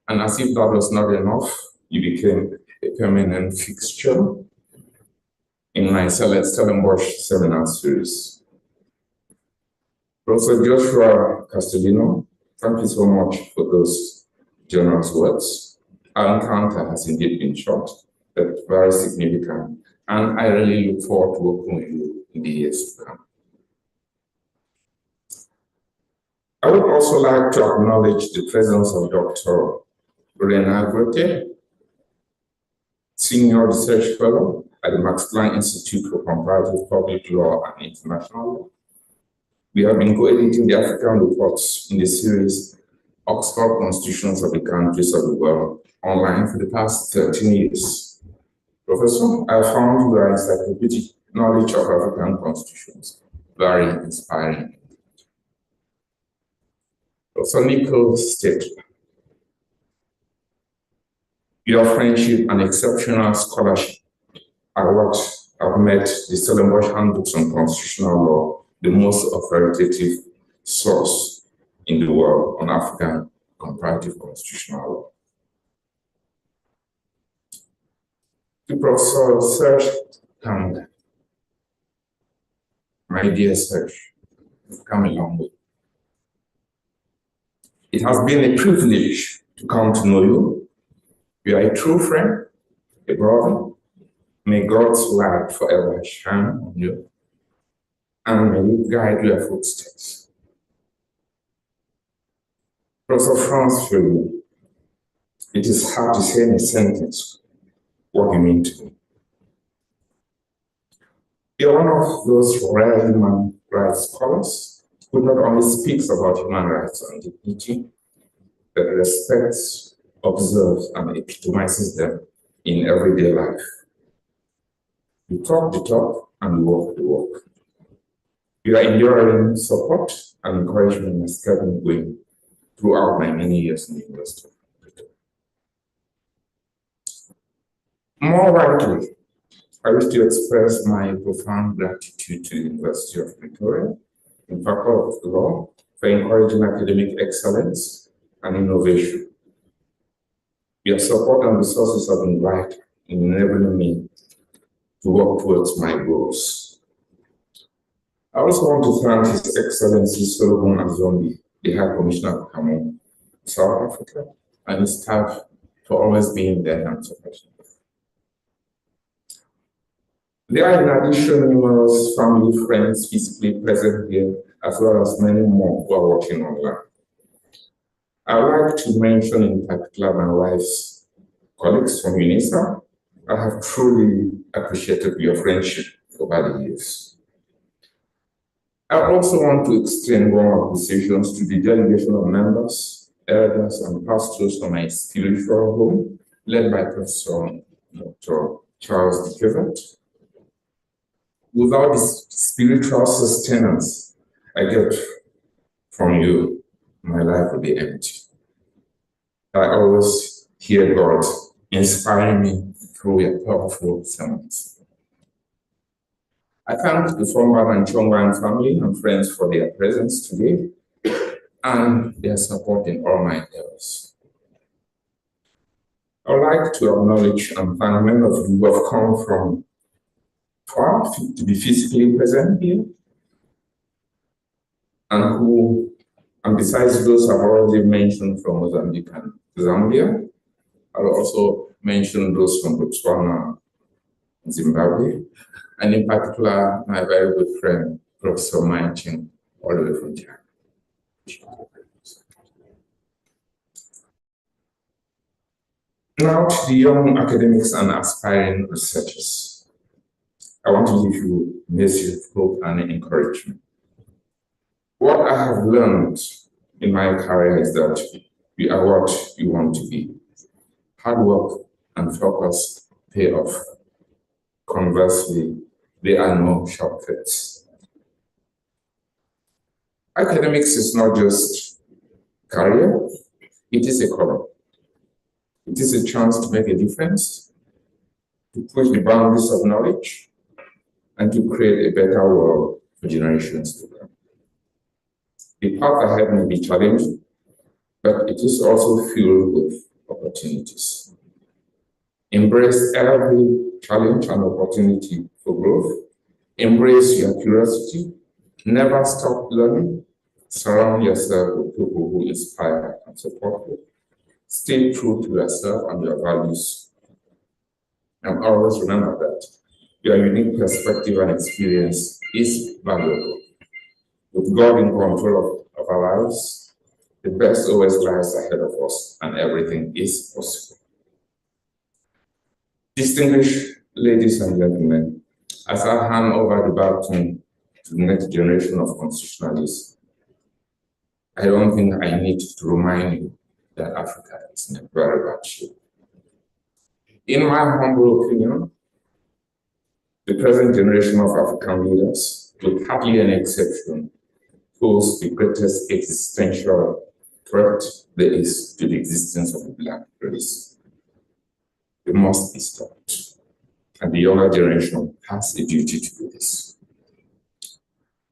And as if that was not enough, you became a permanent fixture in my Stellenbosch seminar series. Professor Joshua Castellino, thank you so much for those generous words. Our encounter has indeed been short, but very significant, and I really look forward to working with you in the years to come. I would also like to acknowledge the presence of Dr. Rena Grote, Senior Research Fellow at the Max Planck Institute for Comparative Public Law and International Law, We have been co-editing the African reports in the series Oxford Constitutions of the Countries of the World online for the past 13 years. Professor, I found your encyclopedic knowledge of African constitutions very inspiring. Professor Steytler, your friendship and exceptional scholarship are what have made the Stellenbosch Handbooks on Constitutional Law the most authoritative source in the world on African comparative constitutional law. To Professor Serge Kanga, my dear Serge, you've come a long way. It has been a privilege to come to know you. You are a true friend, a brother. May God's light forever shine on you, and may He guide your footsteps. Professor Franz Fillon, it is hard to say in a sentence what you mean to me. You're one of those rare human rights scholars who not only speaks about human rights and dignity, but respects, observes, and epitomizes them in everyday life. You talk the talk and you walk the walk. Your enduring support and encouragement has kept me going throughout my many years in the university. More widely, I wish to express my profound gratitude to the University of Pretoria, in Faculty of Law, for encouraging academic excellence and innovation. Your support and resources have been vital in enabling me to work towards my goals. I also want to thank His Excellency Solomon Azombi, the High Commissioner of Cameroon, South Africa, and his staff for always being there and supporting. There are in addition numerous family, friends physically present here, as well as many more who are watching online. I would like to mention in particular my wife's colleagues from UNISA. I have truly appreciated your friendship over the years. I also want to extend warm appreciations to the delegation of members, elders, and pastors from my spiritual home, led by Professor Dr. Charles Decolonization. Without the spiritual sustenance I get from you, my life would be empty. I always hear God inspiring me through your powerful sermons. I thank the Fombad and Chongwan family and friends for their presence today and their support in all my endeavors. I would like to acknowledge and thank many of you who have come from far to be physically present here, and besides those I've already mentioned from Mozambique and Zambia, I'll also mention those from Botswana and Zimbabwe, and in particular, my very good friend, Professor Manchin, all the way from China. Now to the young academics and aspiring researchers. I want to give you a message of hope and encouragement. What I have learned in my career is that you are what you want to be. Hard work and focus pay off. Conversely, there are no shortcuts. Academics is not just career, it is a calling. It is a chance to make a difference, to push the boundaries of knowledge, and to create a better world for generations to come. The path ahead may be challenging, but it is also filled with opportunities. Embrace every challenge and opportunity for growth. Embrace your curiosity. Never stop learning. Surround yourself with people who inspire and support you. Stay true to yourself and your values. And always remember that your unique perspective and experience is valuable. With God in control of our lives, the best always lies ahead of us and everything is possible. Distinguished ladies and gentlemen, as I hand over the baton to the next generation of constitutionalists, I don't think I need to remind you that Africa is in a very bad shape. In my humble opinion, the present generation of African leaders, with hardly an exception, pose the greatest existential threat there is to the existence of the Black race. It must be stopped, and the younger generation has a duty to do this.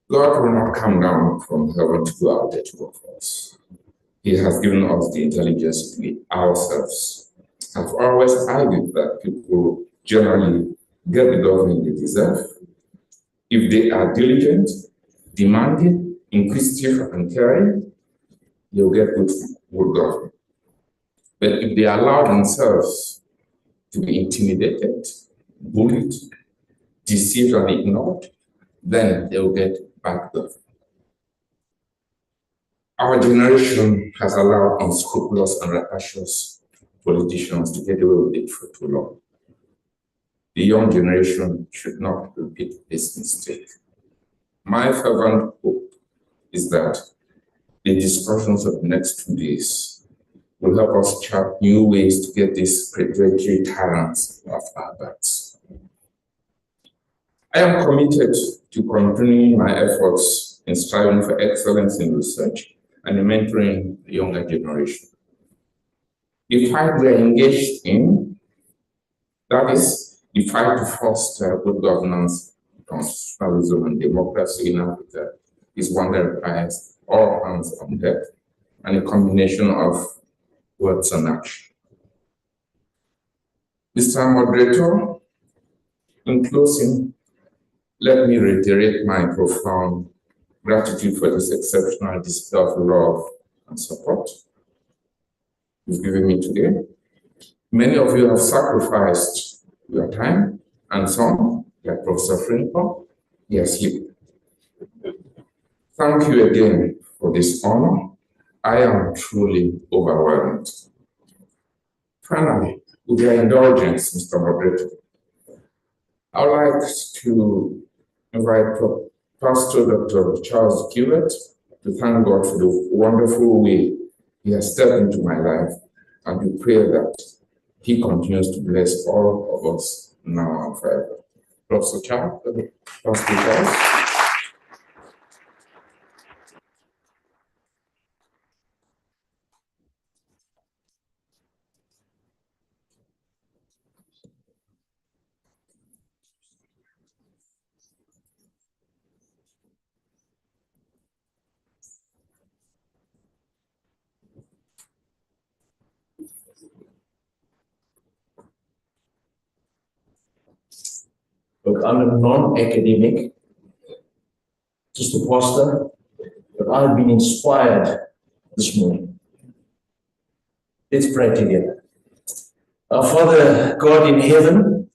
God will not come down from heaven to do our dirty work for us. He has given us the intelligence to be ourselves. I've always argued that people generally get the government they deserve if they are diligent, demanding, inquisitive, and caring. They'll get good government. But if they allow themselves to be intimidated, bullied, deceived, and ignored, then they'll get bad government. Our generation has allowed unscrupulous and rapacious politicians to get away with it for too long. The young generation should not repeat this mistake. My fervent hope is that the discussions of the next 2 days will help us chart new ways to get these predatory tyrants off our backs. I am committed to continuing my efforts in striving for excellence in research and in mentoring the younger generation. The fight we are engaged in, that is, the fight to foster good governance, constitutionalism, and democracy in Africa, is one that requires all hands on deck and a combination of words and action. Mr. Moderator, in closing, let me reiterate my profound gratitude for this exceptional display of love and support you've given me today. Many of you have sacrificed your time and some, like Professor Fombad, their sleep. Thank you again for this honor. I am truly overwhelmed. Finally, with your indulgence, Mr. Moderator, I would like to invite Pastor Dr. Charles Gilbert to thank God for the wonderful way he has stepped into my life, and to pray that he continues to bless all of us now and forever. Professor Charles, Pastor Charles. Look, I'm a non-academic, just a pastor, but I've been inspired this morning. Let's pray together. Our Father, God in heaven,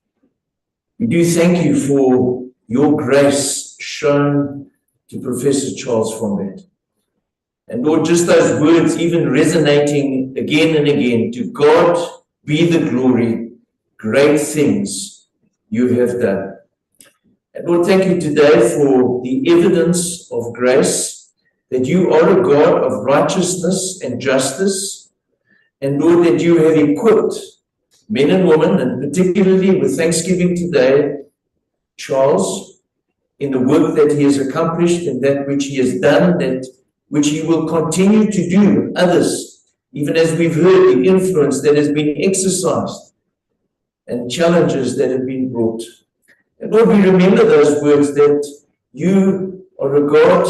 we do thank you for your grace shown to Professor Charles Fombad. And Lord, just those words even resonating again and again, to God be the glory, great things you have done. And Lord, thank you today for the evidence of grace, that you are a God of righteousness and justice, and Lord, that you have equipped men and women, and particularly with Thanksgiving today, Charles, in the work that he has accomplished and that which he has done, that which he will continue to do, others, even as we've heard the influence that has been exercised and challenges that have been brought. And Lord, we remember those words that you are a God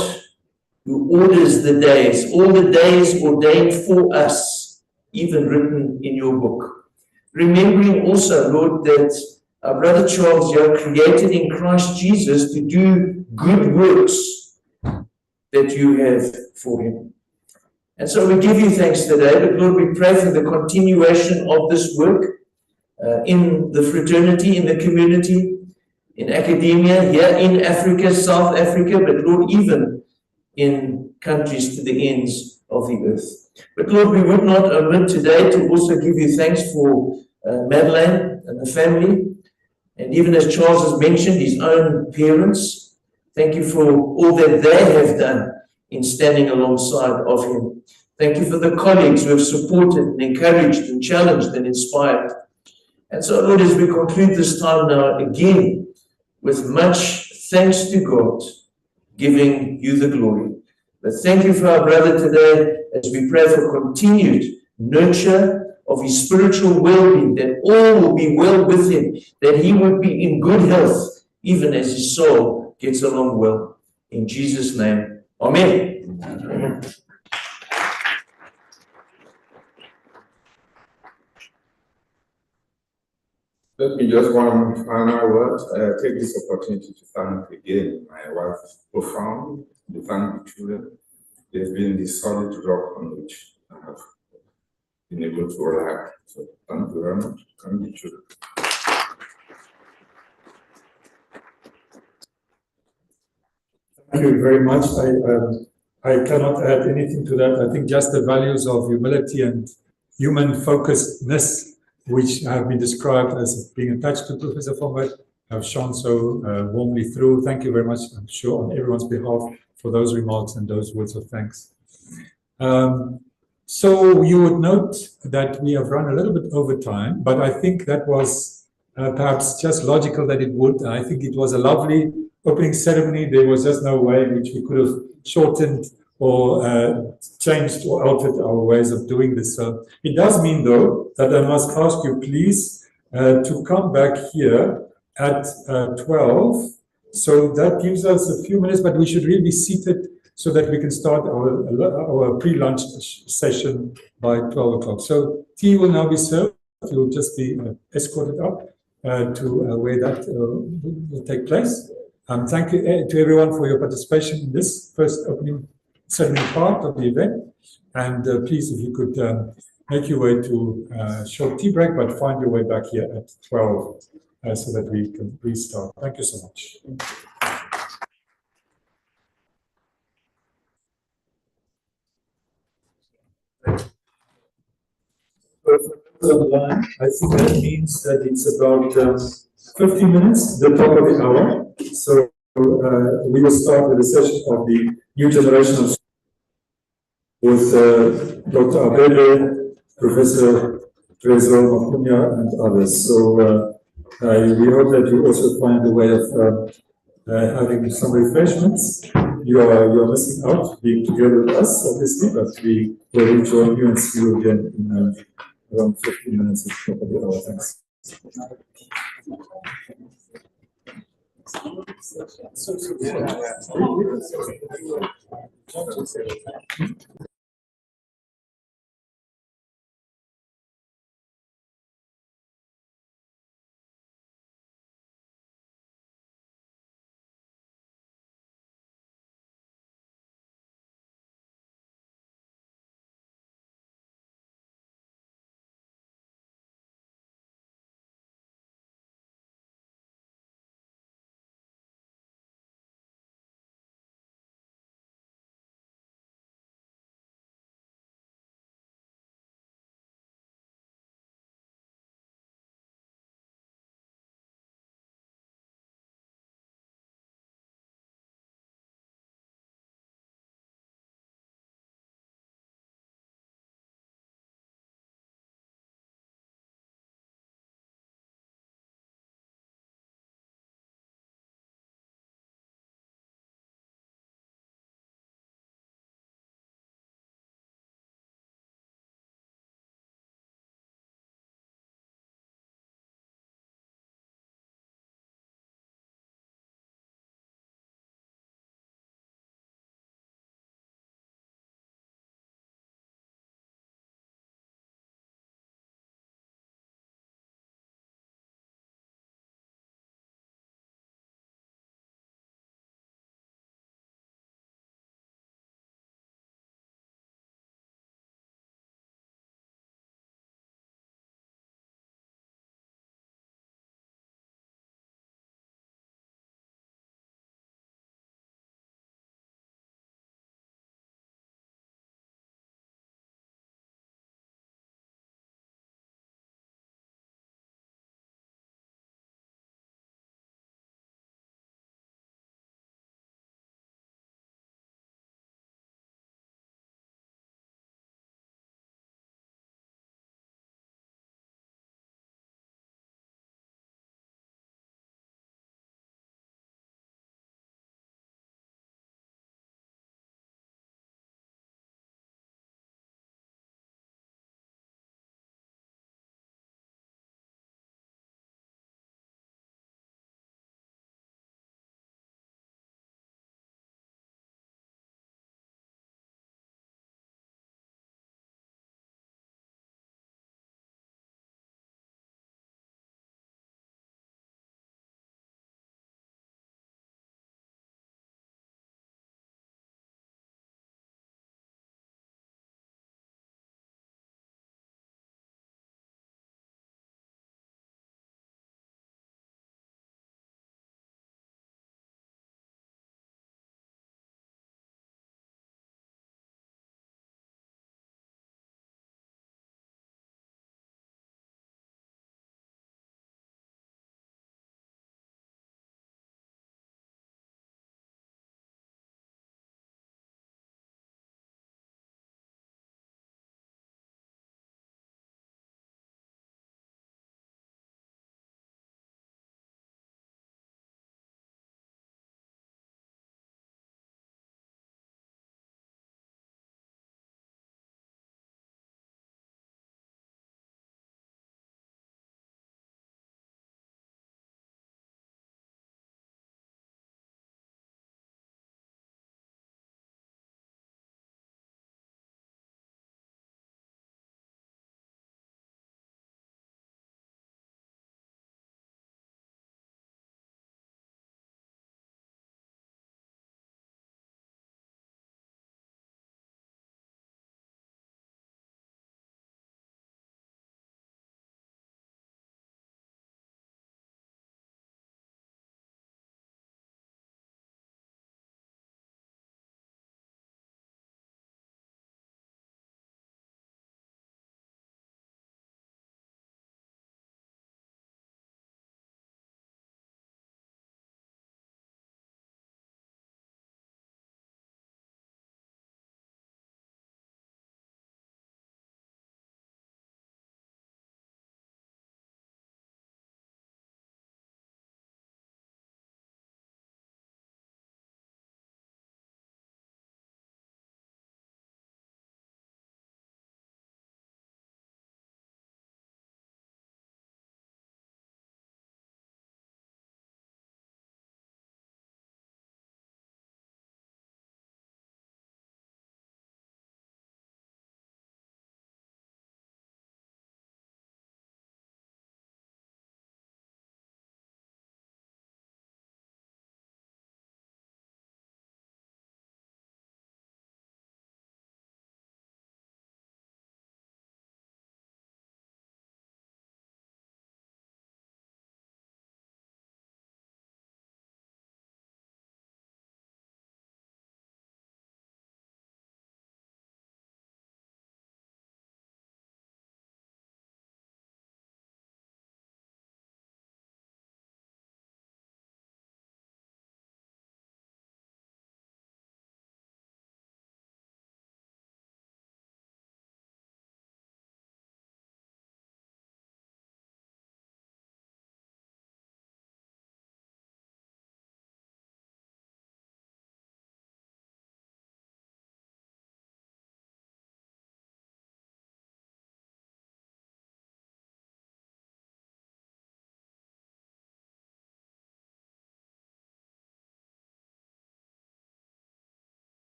who orders the days, all the days ordained for us, even written in your book. Remembering also, Lord, that our brother Charles, you are created in Christ Jesus to do good works that you have for him. And so we give you thanks today, but Lord, we pray for the continuation of this work in the fraternity, in the community, in academia, here in Africa, South Africa, but Lord, even in countries to the ends of the earth. But Lord, we would not omit today to also give you thanks for Madeleine and the family, and even as Charles has mentioned, his own parents, Thank you for all that they have done in standing alongside of him. Thank you for the colleagues who have supported and encouraged and challenged and inspired. And so, Lord, as we conclude this time now again, with much thanks to God, giving you the glory. But thank you for our brother today as we pray for continued nurture of his spiritual well-being, that all will be well with him, that he would be in good health, even as his soul gets along well. In Jesus' name, amen. Let me just one final word. Take this opportunity to thank again my wife, Profound, to thank the children. They've been the solid rock on which I have been able to rely. So thank you very much. Thank you, children. Thank you very much. I cannot add anything to that. I think just the values of humility and human focusedness, which have been described as being attached to Professor Fombad, have shone so warmly through. Thank you very much, I'm sure, on everyone's behalf for those remarks and those words of thanks. So you would note that we have run a little bit over time, but I think that was perhaps just logical that it would. I think it was a lovely opening ceremony. There was just no way in which we could have shortened or changed or altered our ways of doing this. So it does mean, though, that I must ask you, please, to come back here at 12. So that gives us a few minutes, but we should really be seated so that we can start our pre-lunch session by 12 o'clock. So tea will now be served. You'll just be escorted up to where that will take place. Thank you to everyone for your participation in this first opening ceremony part of the event. And please, if you could make your way to a short tea break, but find your way back here at 12 so that we can restart. Thank you so much. Online, I think that means that it's about 15 minutes, the top of the hour. So we will start with a session of the new generation of with Dr. Abebe, Professor Trezor Makunya, and others. So we hope that you also find a way of having some refreshments. You are missing out being together with us, obviously, but we will rejoin you and see you again in around 15 minutes at the top of the hour. Thanks.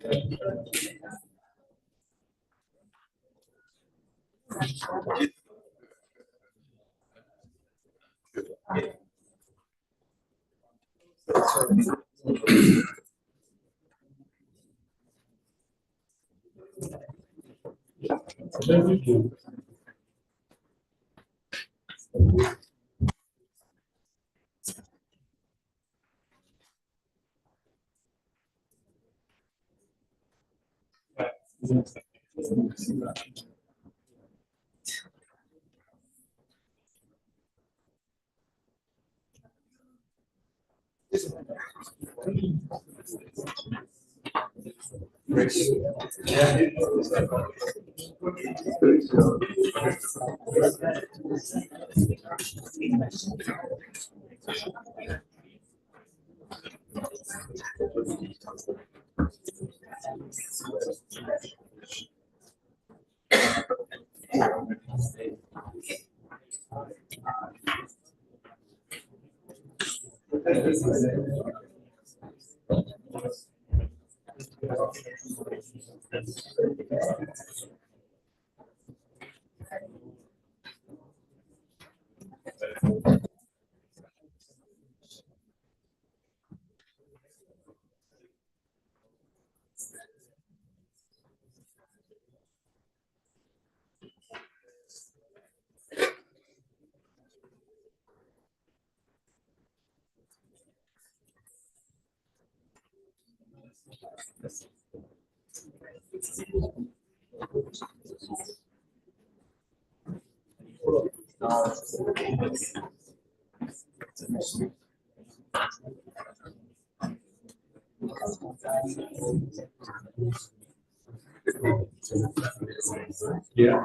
Thank you. Yeah.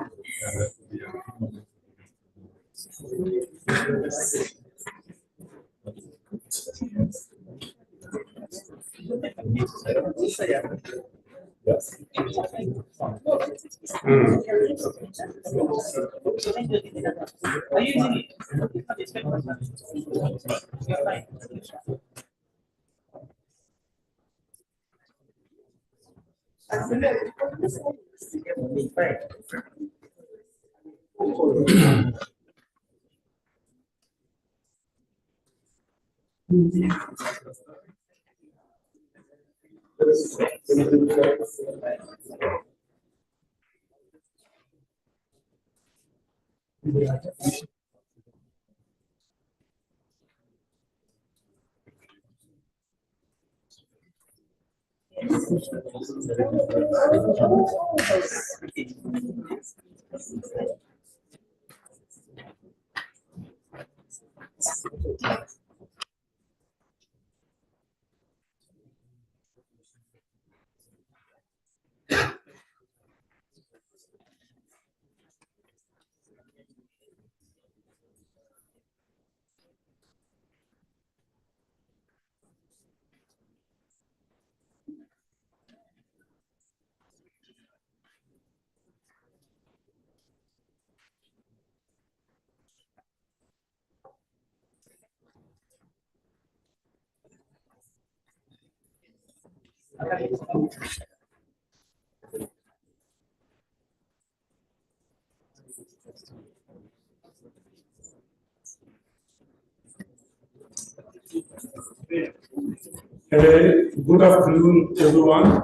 Good afternoon, everyone.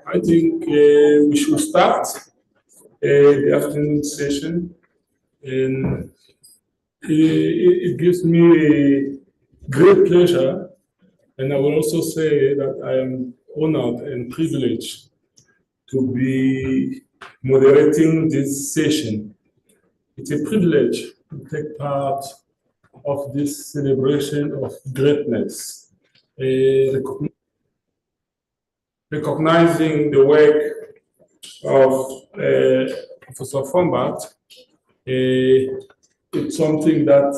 I think we should start the afternoon session. And it gives me a great pleasure, and I will also say that I am honored and privileged to be moderating this session. It's a privilege to take part of this celebration of greatness recognizing the work of Professor Fombad. It's something that,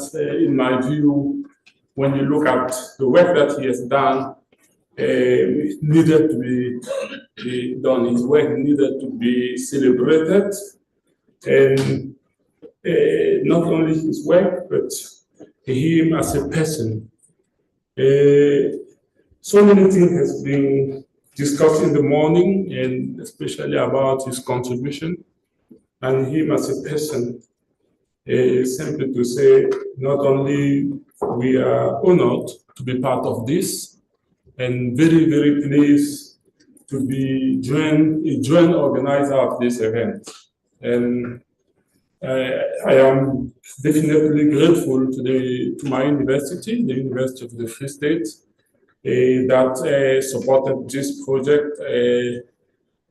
in my view, when you look at the work that he has done, needed to be done. His work needed to be celebrated, and not only his work, but him as a person. So many things has been discussed in the morning, and especially about his contribution and him as a person. Simply to say, not only we are honored to be part of this, and very, very pleased to be a joint organizer of this event. And I am definitely grateful to my university, the University of the Free State, that supported this project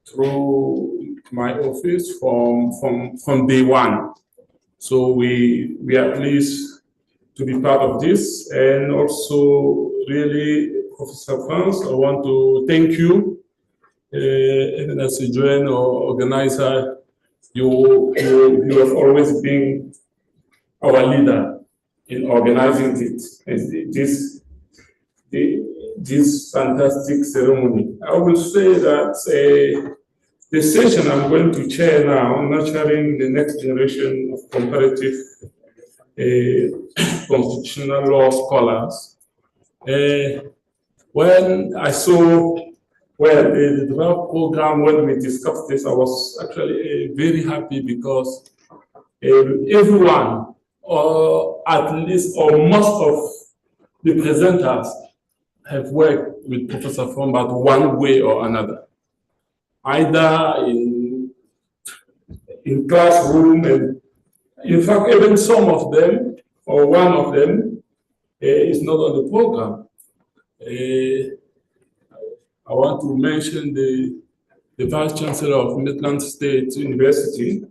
through my office from day one. So we are pleased to be part of this, and also really, Professor Franz, I want to thank you. Even as a joint organizer, you have always been our leader in organizing this fantastic ceremony. I will say that the session I'm going to chair now, nurturing the next generation of comparative constitutional law scholars. When I saw the draft program, when we discussed this, I was actually very happy because everyone, or at least, or most of the presenters have worked with Professor Fombad one way or another, either in classroom, and in fact, even some of them, or one of them, is not on the program. I want to mention the Vice Chancellor of Midland State University.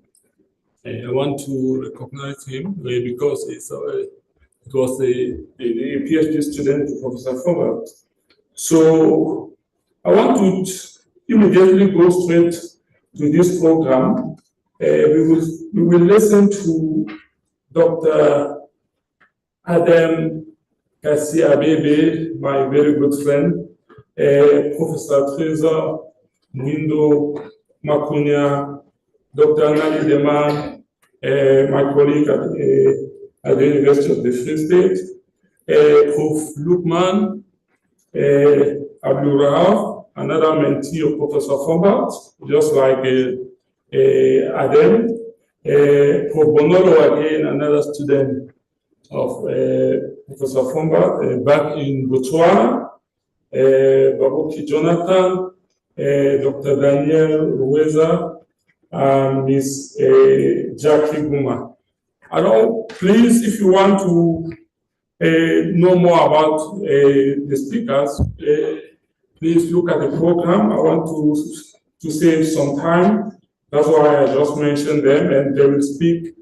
I want to recognize him because it was a PhD student, Professor Fombad. So I want to immediately go straight to this program. We will listen to Dr. Adam Garcia Bebe, my very good friend, Professor Teresa Nindo Makunya, Dr. Nali Deman, my colleague at the University of the Free State, Prof. Lukman, Abdul Rahaf, another mentee of Professor Fombad, just like Adam, Prof. Bonolo again, another student of Professor Fombad, back in Botswana, Babuki Jonathan, Dr. Daniel Rueza, and Ms. Jackie Guma. Please, if you want to know more about the speakers, please look at the program. I want to save some time. That's why I just mentioned them, and they will speak.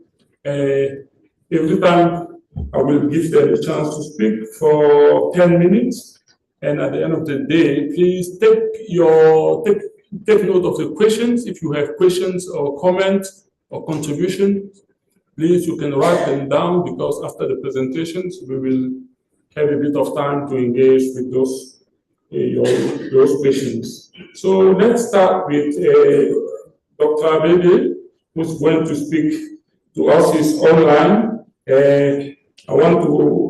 Every time I will give them a chance to speak for 10 minutes. And at the end of the day, please take note of the questions. If you have questions or comments or contributions, please, you can write them down, because after the presentations, we will have a bit of time to engage with those questions. So let's start with Dr. Abebe, who's going to speak to us. He's online. I want to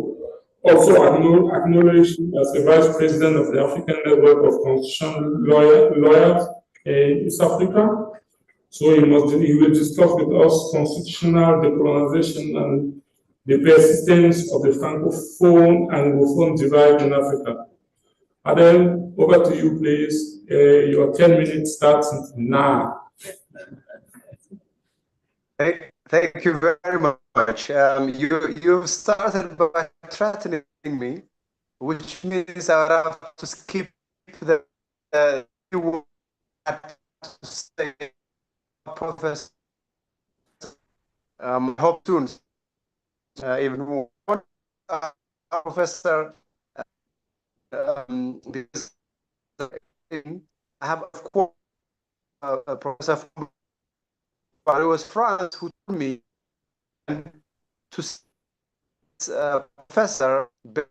also acknowledge him as the Vice President of the African Network of Constitutional Lawyers in East Africa. So he will discuss with us constitutional decolonization and the persistence of the Francophone and Anglophone divide in Africa. Adam, over to you, please. Your 10 minutes starts now. Thank you very much. You started by threatening me, which means I would have to skip the you had to say, Professor. Hope soon, even more. Professor because I have, of course, Professor Fombad, but it was France who told me to professor for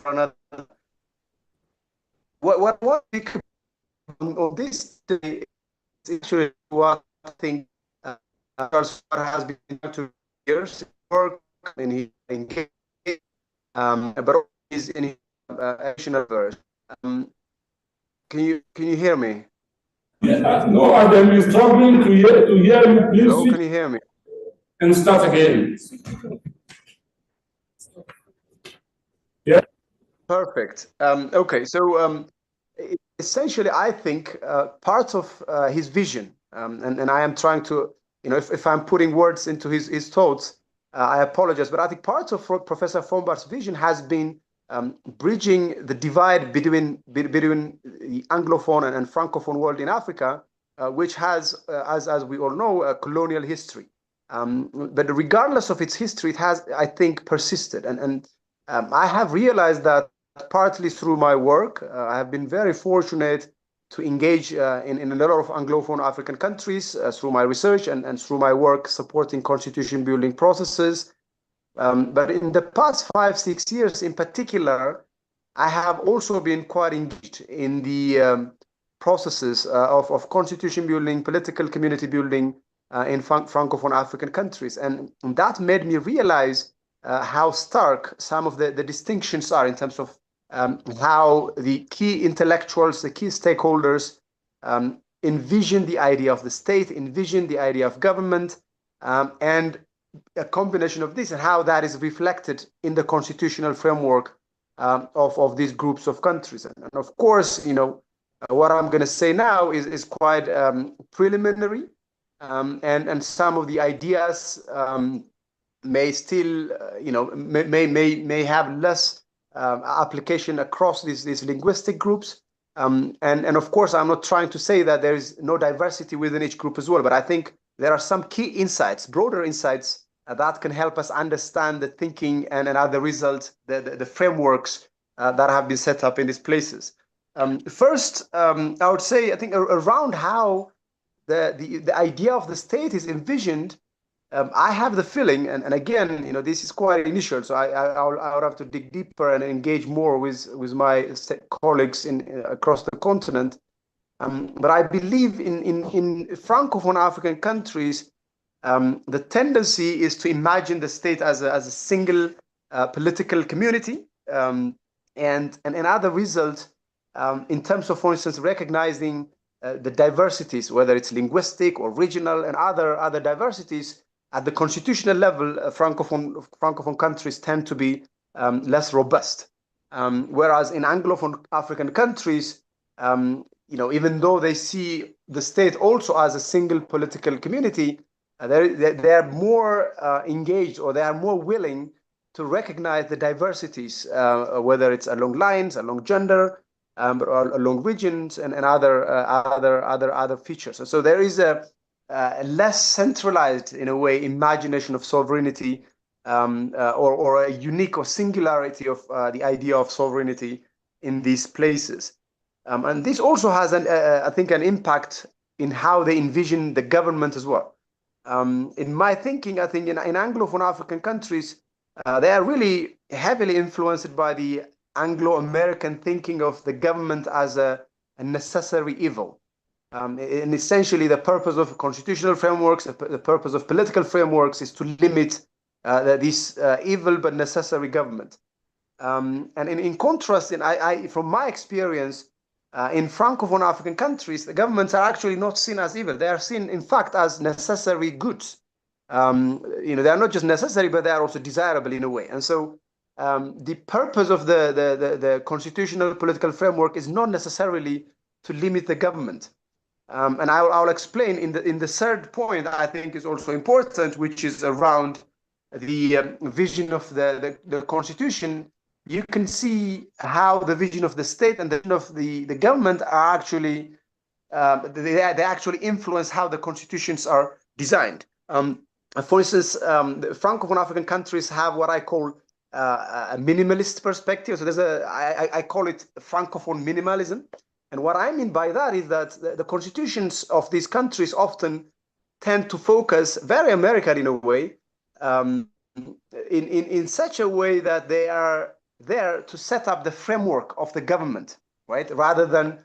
another. What we could on this day is actually what I think has been to years work and he engaged, but is in his additional verse. Can you hear me? Yeah, no, Adam is struggling to hear you. Please. Hello, can you hear me? And start again. Yeah. Perfect. Okay, so essentially, I think part of his vision, and I am trying to, if I'm putting words into his thoughts, I apologize, but I think part of Professor Fombad's vision has been bridging the divide between the Anglophone and Francophone world in Africa, which has, as we all know, a colonial history. But regardless of its history, it has, I think, persisted. And I have realized that partly through my work, I have been very fortunate to engage in a lot of Anglophone African countries through my research and through my work supporting constitution building processes. But in the past 5-6 years in particular, I have also been quite engaged in the processes of constitution building, political community building in Francophone African countries. And that made me realize how stark some of the distinctions are in terms of how the key intellectuals, the key stakeholders envision the idea of the state, envision the idea of government, and a combination of this and how that is reflected in the constitutional framework of these groups of countries. And of course, what I'm going to say now is quite preliminary, and some of the ideas may still, may have less application across these linguistic groups. And of course, I'm not trying to say that there is no diversity within each group as well, but I think there are some key insights, broader insights that can help us understand the thinking and other results, the frameworks that have been set up in these places. First, I would say, I think around how the idea of the state is envisioned, I have the feeling, and again, this is quite initial, so I would have to dig deeper and engage more with my colleagues across the continent. But I believe in Francophone African countries, the tendency is to imagine the state as a single political community, and another result in terms of, for instance, recognizing the diversities, whether it's linguistic or regional and other diversities. At the constitutional level, Francophone countries tend to be less robust, whereas in Anglophone African countries, even though they see the state also as a single political community, they are more engaged, or they are more willing to recognize the diversities, whether it's along lines, along gender, or along regions and other features. And so there is a less centralized, in a way, imagination of sovereignty, or a unique or singularity of the idea of sovereignty in these places. And this also has, I think, an impact in how they envision the government as well. In my thinking, I think in Anglophone African countries, they are really heavily influenced by the Anglo-American thinking of the government as a necessary evil. And essentially, the purpose of constitutional frameworks, the purpose of political frameworks, is to limit this evil but necessary government. And in contrast, from my experience, in Francophone African countries, the governments are actually not seen as evil. They are seen, in fact, as necessary goods. They are not just necessary, but they are also desirable in a way. And so the purpose of the constitutional political framework is not necessarily to limit the government. And I'll explain in the third point I think is also important, which is around the vision of the constitution. You can see how the vision of the state and the vision of the government are actually they actually influence how the constitutions are designed. For instance, the Francophone African countries have what I call a minimalist perspective. So I call it Francophone minimalism. And what I mean by that is that the constitutions of these countries often tend to focus, very American in a way, in such a way that they are there to set up the framework of the government, right? Rather than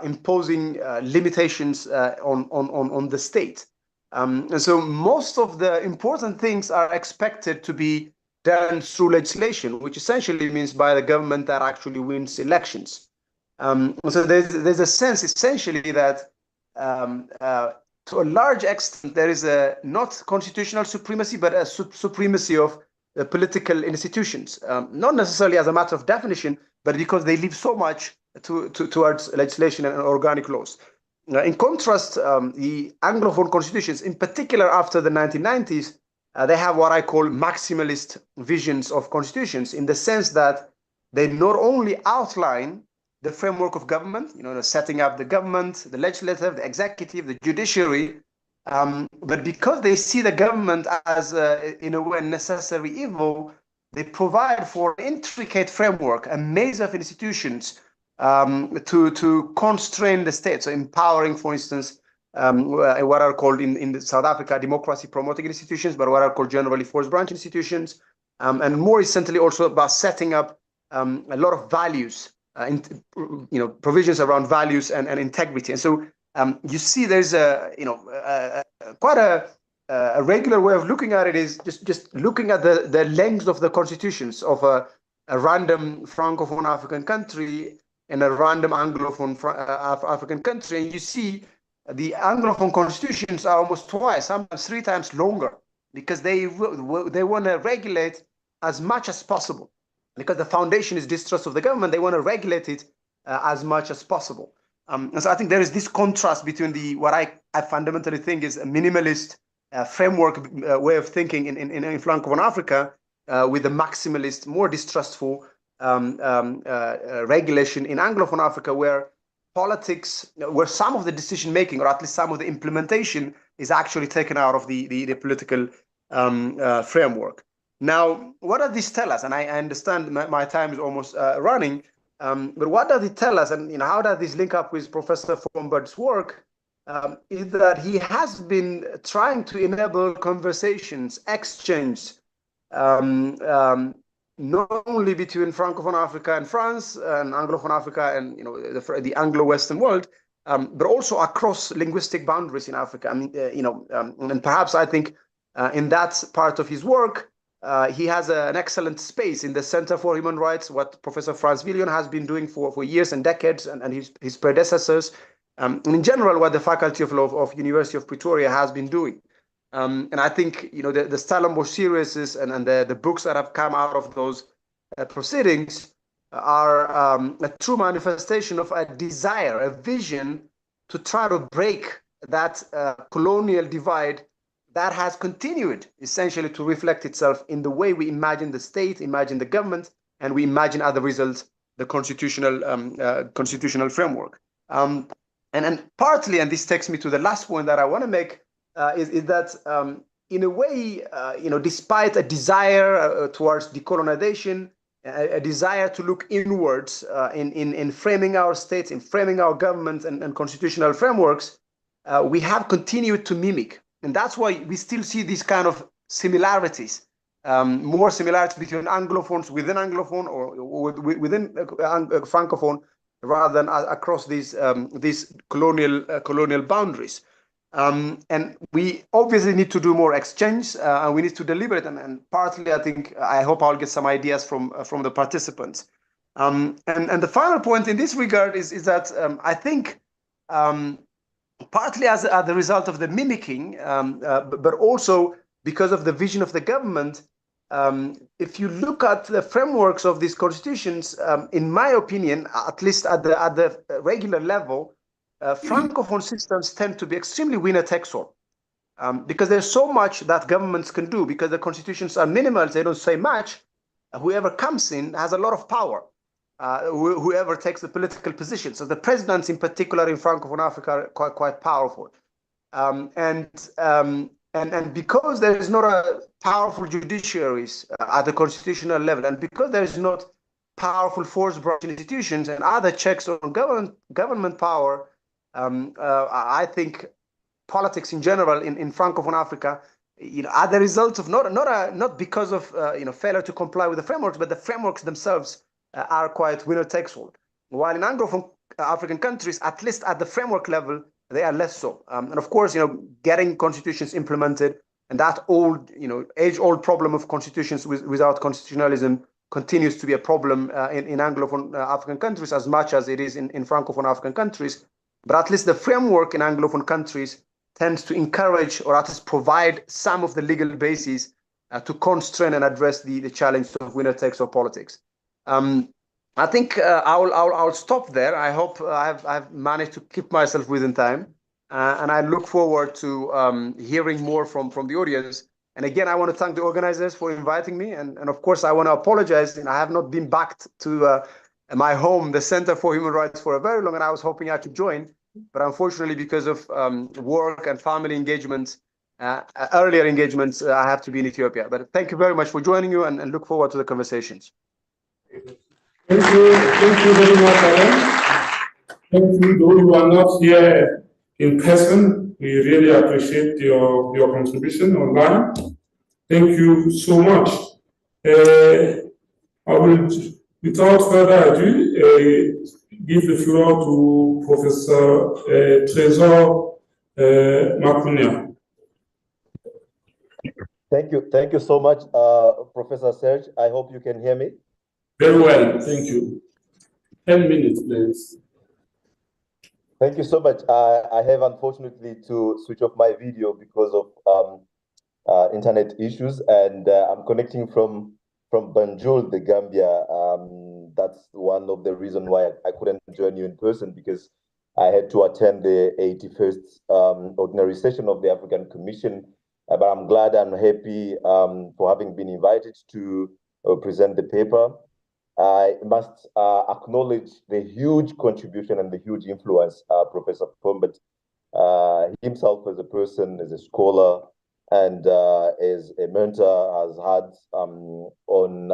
imposing limitations on the state. And so most of the important things are expected to be done through legislation, which essentially means by the government that actually wins elections. So there's a sense essentially that to a large extent there is a not constitutional supremacy, but a supremacy of the political institutions, not necessarily as a matter of definition, but because they leave so much towards legislation and organic laws. In contrast, the Anglophone constitutions, in particular after the 1990s, they have what I call maximalist visions of constitutions, in the sense that they not only outline the framework of government, the setting up the government, the legislative, the executive, the judiciary, but because they see the government as, in a way, necessary evil, they provide for an intricate framework, a maze of institutions to constrain the state. So empowering, for instance, what are called in South Africa democracy promoting institutions, but what are called generally force branch institutions, and more recently also about setting up a lot of values, provisions around values and integrity. And so you see there's quite a regular way of looking at it is just looking at the length of the constitutions of a random Francophone African country and a random Anglophone African country, and you see the Anglophone constitutions are almost twice, sometimes 3 times longer, because they want to regulate as much as possible. Because the foundation is distrust of the government, they want to regulate it as much as possible. And so I think there is this contrast between what I fundamentally think is a minimalist framework way of thinking in Francophone Africa with the maximalist, more distrustful regulation in Anglophone Africa, where politics, where some of the decision making, or at least some of the implementation, is actually taken out of the political framework. Now, what does this tell us? And I understand my time is almost running, but what does it tell us? And how does this link up with Professor Fombad's work? Is that he has been trying to enable conversations, exchange, not only between Francophone Africa and France and Anglophone Africa and the Anglo-Western world, but also across linguistic boundaries in Africa. I mean, and perhaps I think in that part of his work, he has an excellent space in the Center for Human Rights, what Professor Frans Viljoen has been doing for years and decades, and his predecessors, and in general, what the Faculty of Law of University of Pretoria has been doing. And I think the Stellenbosch series and the books that have come out of those proceedings are a true manifestation of a desire, a vision to try to break that colonial divide that has continued essentially to reflect itself in the way we imagine the state, imagine the government, and we imagine as a result the constitutional framework. And partly, and this takes me to the last point that I want to make, is that in a way, despite a desire towards decolonization, a desire to look inwards in framing our states, in framing our governments and constitutional frameworks, we have continued to mimic. And that's why we still see these kind of similarities, more similarities between Anglophones within Anglophone or within Francophone, rather than across these colonial boundaries. And we obviously need to do more exchange, and we need to deliberate. And partly, I hope I'll get some ideas from the participants. And the final point in this regard is that I think partly as the result of the mimicking, but also because of the vision of the government, if you look at the frameworks of these constitutions, in my opinion, at least at the regular level, Francophone systems tend to be extremely winner-takes-all, because there's so much that governments can do, because the constitutions are minimal, they don't say much. Whoever comes in has a lot of power, whoever takes the political position. So the presidents in particular in Francophone Africa are quite powerful. And And because there is not a powerful judiciaries at the constitutional level, and because there is not powerful force branch institutions and other checks on government power, I think politics in general in Francophone Africa, are the results of not because of failure to comply with the frameworks, but the frameworks themselves are quite winner takes all. While in Anglophone African countries, at least at the framework level, they are less so. And of course, getting constitutions implemented and that old, age-old problem of constitutions without constitutionalism continues to be a problem in Anglophone African countries as much as it is in Francophone African countries. But at least the framework in Anglophone countries tends to encourage or at least provide some of the legal basis to constrain and address the challenge of winner takes all politics. I think I'll stop there. I hope I've managed to keep myself within time, and I look forward to hearing more from the audience. And again, I want to thank the organizers for inviting me, and of course I want to apologize. I have not been back to my home, the Center for Human Rights, for a very long, and I was hoping I could join, but unfortunately, because of work and family engagements, earlier engagements, I have to be in Ethiopia. But thank you very much for joining you, and look forward to the conversations. Thank you very much, Alan. Thank you, though you are not here in person. We really appreciate your contribution online. Thank you so much. I will, without further ado, give the floor to Professor Trésor Makunia. Thank you so much, Professor Serge. I hope you can hear me. Very well, thank you. 10 minutes, please. Thank you so much. I have unfortunately to switch off my video because of internet issues, and I'm connecting from Banjul, the Gambia. That's one of the reasons why I couldn't join you in person, because I had to attend the 81st ordinary session of the African Commission. But I'm glad and happy for having been invited to present the paper. I must acknowledge the huge contribution and the huge influence Professor Fombad himself as a person, as a scholar, and as a mentor has had on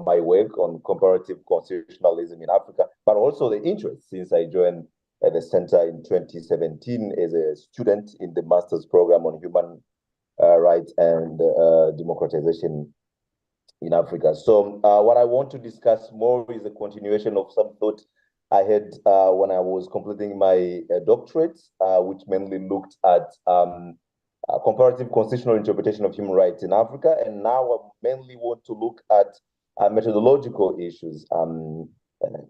my work on comparative constitutionalism in Africa, but also the interest since I joined the center in 2017 as a student in the master's program on human rights and democratization in Africa. So what I want to discuss more is a continuation of some thought I had when I was completing my doctorate, which mainly looked at comparative constitutional interpretation of human rights in Africa. And now I mainly want to look at methodological issues.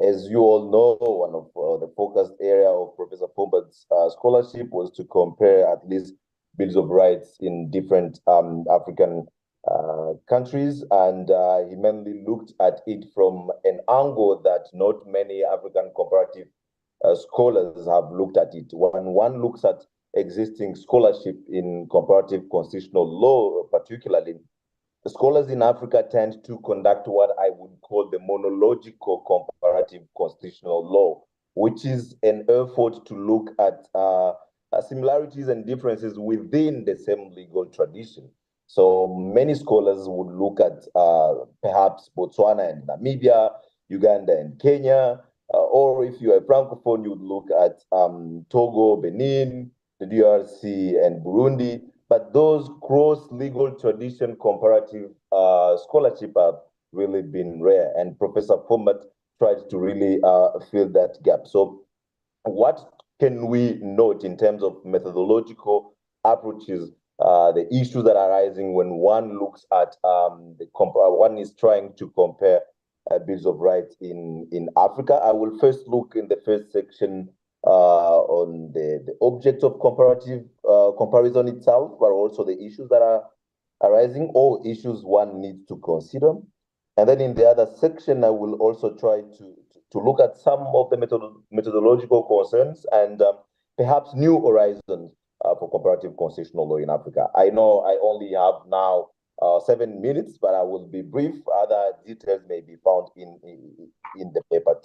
As you all know, one of the focused area of Professor Fombad's scholarship was to compare at least bills of rights in different African countries, and he mainly looked at it from an angle that not many African comparative scholars have looked at it. When one looks at existing scholarship in comparative constitutional law, particularly, the scholars in Africa tend to conduct what I would call the monological comparative constitutional law, which is an effort to look at similarities and differences within the same legal tradition. So many scholars would look at perhaps Botswana and Namibia, Uganda and Kenya, or if you are Francophone, you would look at Togo, Benin, the DRC and Burundi. But those cross-legal tradition comparative scholarship have really been rare, and Professor Fombad tried to really fill that gap. So what can we note in terms of methodological approaches, the issues that are arising when one looks at one is trying to compare bills of rights in Africa? I will first look in the first section on the object of comparative comparison itself, but also the issues that are arising or issues one needs to consider. And then in the other section, I will also try to look at some of the methodological concerns and perhaps new horizons for comparative constitutional law in Africa. I know I only have now 7 minutes, but I will be brief. Other details may be found in the paper.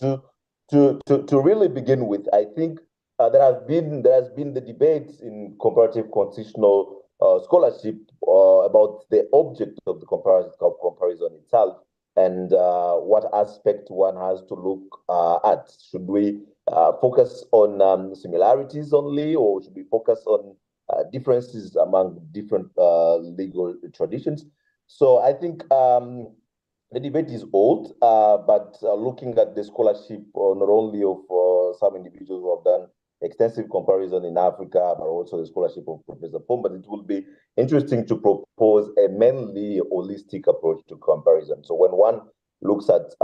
To really begin with, I think there has been the debates in comparative constitutional scholarship about the object of the comparison itself, and what aspect one has to look at. Should we focus on similarities only, or should we focus on differences among different legal traditions? So I think the debate is old, but looking at the scholarship not only of some individuals who have done extensive comparison in Africa, but also the scholarship of Professor Fombad, it will be interesting to propose a mainly holistic approach to comparison. So when one looks at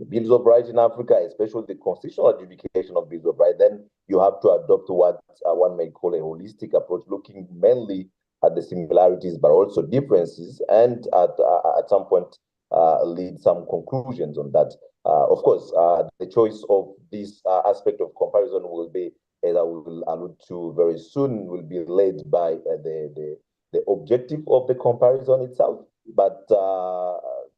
bills of rights in Africa, especially the constitutional adjudication of bills of rights, then you have to adopt what one may call a holistic approach, looking mainly at the similarities, but also differences, and at some point lead some conclusions on that. Of course, the choice of this aspect of comparison will be, as I will allude to very soon, will be led by the objective of the comparison itself. But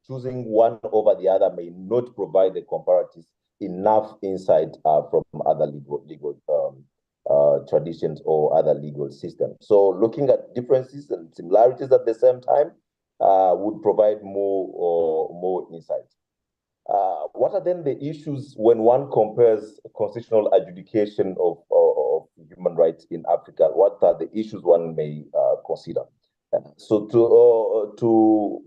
choosing one over the other may not provide the comparatives enough insight from other legal traditions or other legal systems. So looking at differences and similarities at the same time would provide more insight. What are then the issues when one compares constitutional adjudication of human rights in Africa? What are the issues one may consider? So to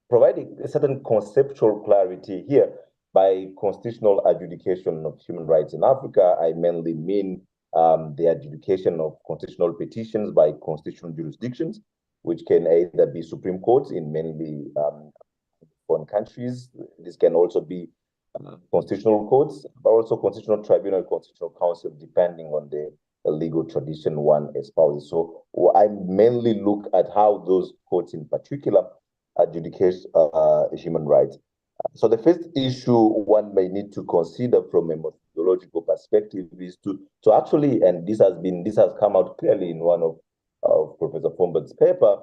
provide a certain conceptual clarity here, by constitutional adjudication of human rights in Africa, I mainly mean the adjudication of constitutional petitions by constitutional jurisdictions, which can either be Supreme Courts in mainly foreign countries. This can also be constitutional courts, but also constitutional tribunal, constitutional council, depending on the legal tradition one espouses. So I mainly look at how those courts in particular adjudicate human rights. So the first issue one may need to consider from a methodological perspective is to actually, and this has come out clearly in one of Professor Fombad's paper,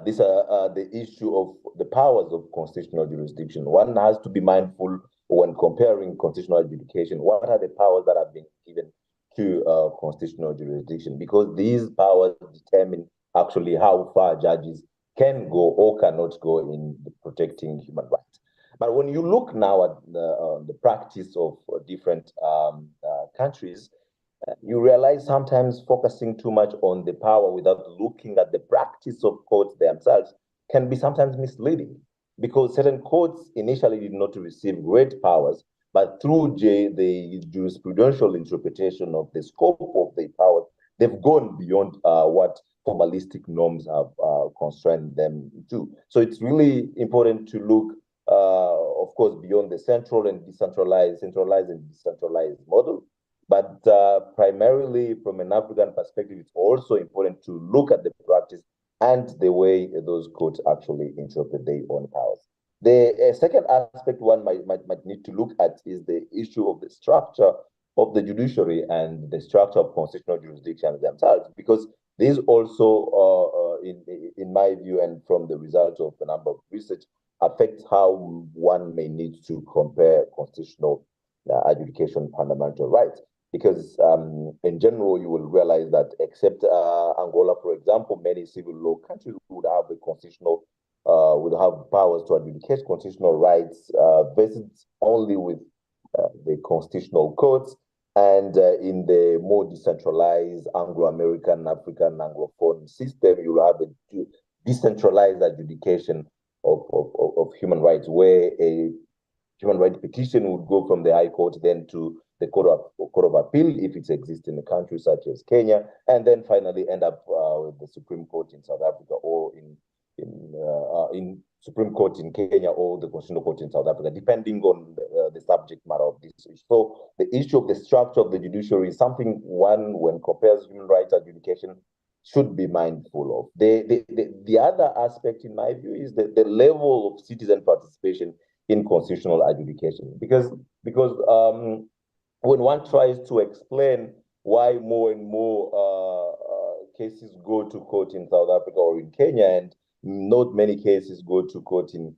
these are the issue of the powers of constitutional jurisdiction. One has to be mindful when comparing constitutional adjudication. What are the powers that have been given to constitutional jurisdiction? Because these powers determine actually how far judges can go or cannot go in protecting human rights. But when you look now at the practice of different countries, you realize sometimes focusing too much on the power without looking at the practice of courts themselves can be sometimes misleading, because certain courts initially did not receive great powers, but through the jurisprudential interpretation of the scope of the powers, they've gone beyond what formalistic norms have constrained them to. So it's really important to look, of course, beyond the central and decentralized, centralized and decentralized model. But primarily from an African perspective, it's also important to look at the practice and the way those courts actually interpret their own powers. The second aspect one might need to look at is the issue of the structure of the judiciary and the structure of constitutional jurisdictions themselves, because these also, in my view, and from the results of a number of research, affect how one may need to compare constitutional adjudication fundamental rights. Because in general, you will realize that except Angola, for example, many civil law countries would have a constitutional, would have powers to adjudicate constitutional rights vested only with the constitutional courts. And in the more decentralized Anglo-American, African, Anglophone system, you'll have a decentralized adjudication of human rights, where a human rights petition would go from the High Court then to the Court of Appeal, if it exists in a country such as Kenya, and then finally end up with the Supreme Court in South Africa, or in Supreme Court in Kenya, or the Constitutional Court in South Africa, depending on the subject matter of this issue. So the issue of the structure of the judiciary is something one, when compares human rights adjudication, should be mindful of. The other aspect, in my view, is the level of citizen participation in constitutional adjudication, because when one tries to explain why more and more cases go to court in South Africa or in Kenya, and not many cases go to court in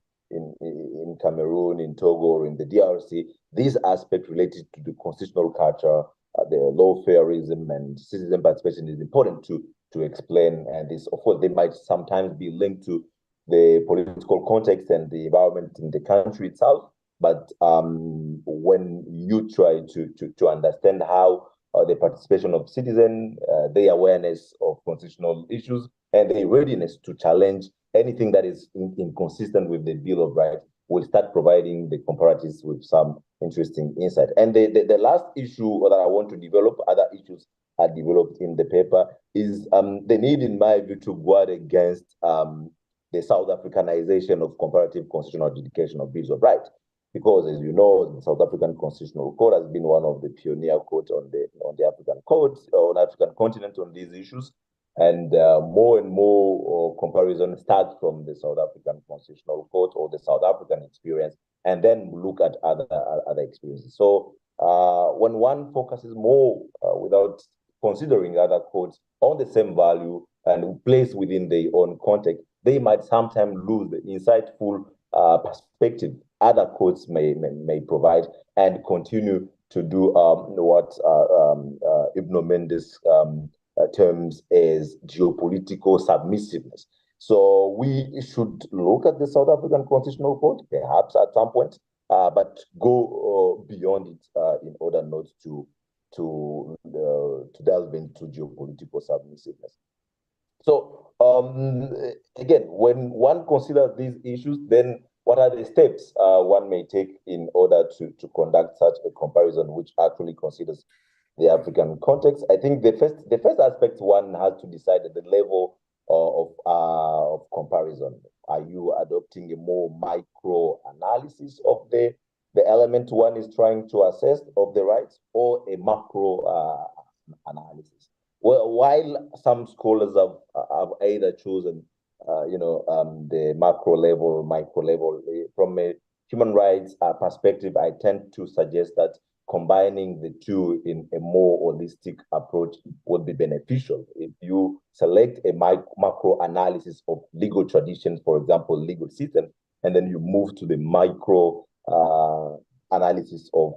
Cameroon, in Togo, or in the DRC, this aspect related to the constitutional culture, the lawfarism and citizen participation is important to explain. And this, of course, they might sometimes be linked to the political context and the environment in the country itself. But when you try to understand how the participation of citizens, their awareness of constitutional issues, and their readiness to challenge anything that is inconsistent with the Bill of Rights, will start providing the comparatives with some interesting insight. And the last issue that I want to develop, other issues are developed in the paper, is the need, in my view, to guard against the South Africanization of comparative constitutional adjudication of bills of rights. Because, as you know, the South African Constitutional Court has been one of the pioneer courts on the African courts, on African continent on these issues. And more and more comparison starts from the South African Constitutional Court or the South African experience, and then look at other experiences. So when one focuses more without considering other courts on the same value and placed within their own context, they might sometimes lose the insightful perspective other courts may provide, and continue to do what Ibn Mendes terms as geopolitical submissiveness. So we should look at the South African Constitutional Court, perhaps at some point, but go beyond it in order not to delve into geopolitical submissiveness. So again, when one considers these issues, then what are the steps one may take in order to conduct such a comparison, which actually considers the African context? I think the first aspect one has to decide at the level of comparison. Are you adopting a more micro analysis of the element one is trying to assess of the rights, or a macro analysis? Well, while some scholars have either chosen the macro level, micro level, from a human rights perspective, I tend to suggest that combining the two in a more holistic approach would be beneficial. If you select a macro analysis of legal traditions, for example, legal systems, and then you move to the micro analysis of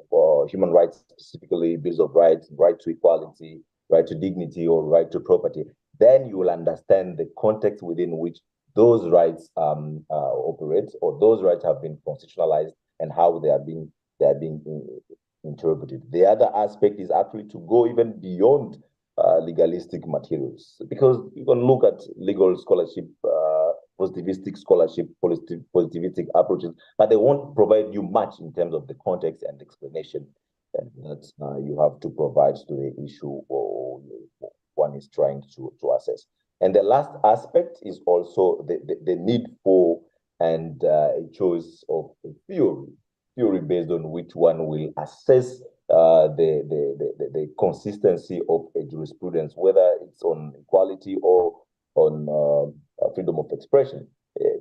human rights, specifically bills of rights, right to equality, right to dignity, or right to property, then you will understand the context within which those rights operate, or those rights have been constitutionalized, and how they are being interpreted. The other aspect is actually to go even beyond legalistic materials, because you can look at legal scholarship, positivistic scholarship, positivistic approaches, but they won't provide you much in terms of the context and explanation that you have to provide to the issue or one is trying to assess. And the last aspect is also the need for and a choice of a theory based on which one will assess the consistency of a jurisprudence, whether it's on equality or on freedom of expression.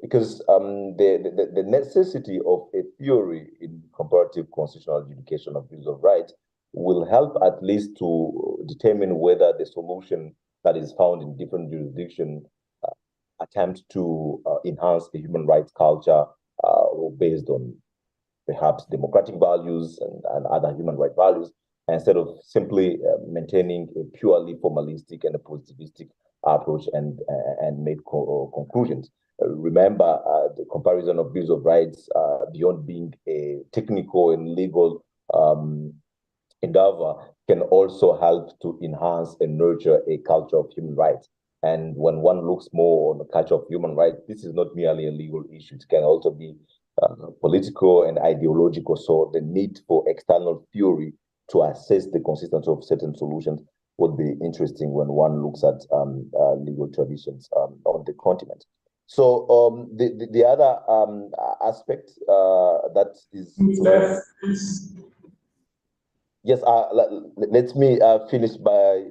Because the necessity of a theory in comparative constitutional adjudication of bills of rights will help at least to determine whether the solution that is found in different jurisdictions attempt to enhance the human rights culture based on perhaps democratic values and other human rights values, instead of simply maintaining a purely formalistic and a positivistic approach and make conclusions. Remember, the comparison of bills of rights, beyond being a technical and legal endeavor, can also help to enhance and nurture a culture of human rights. And when one looks more on the culture of human rights, this is not merely a legal issue. It can also be political and ideological. So the need for external theory to assess the consistency of certain solutions would be interesting when one looks at legal traditions on the continent. So the other aspect that is... Yes, let me finish by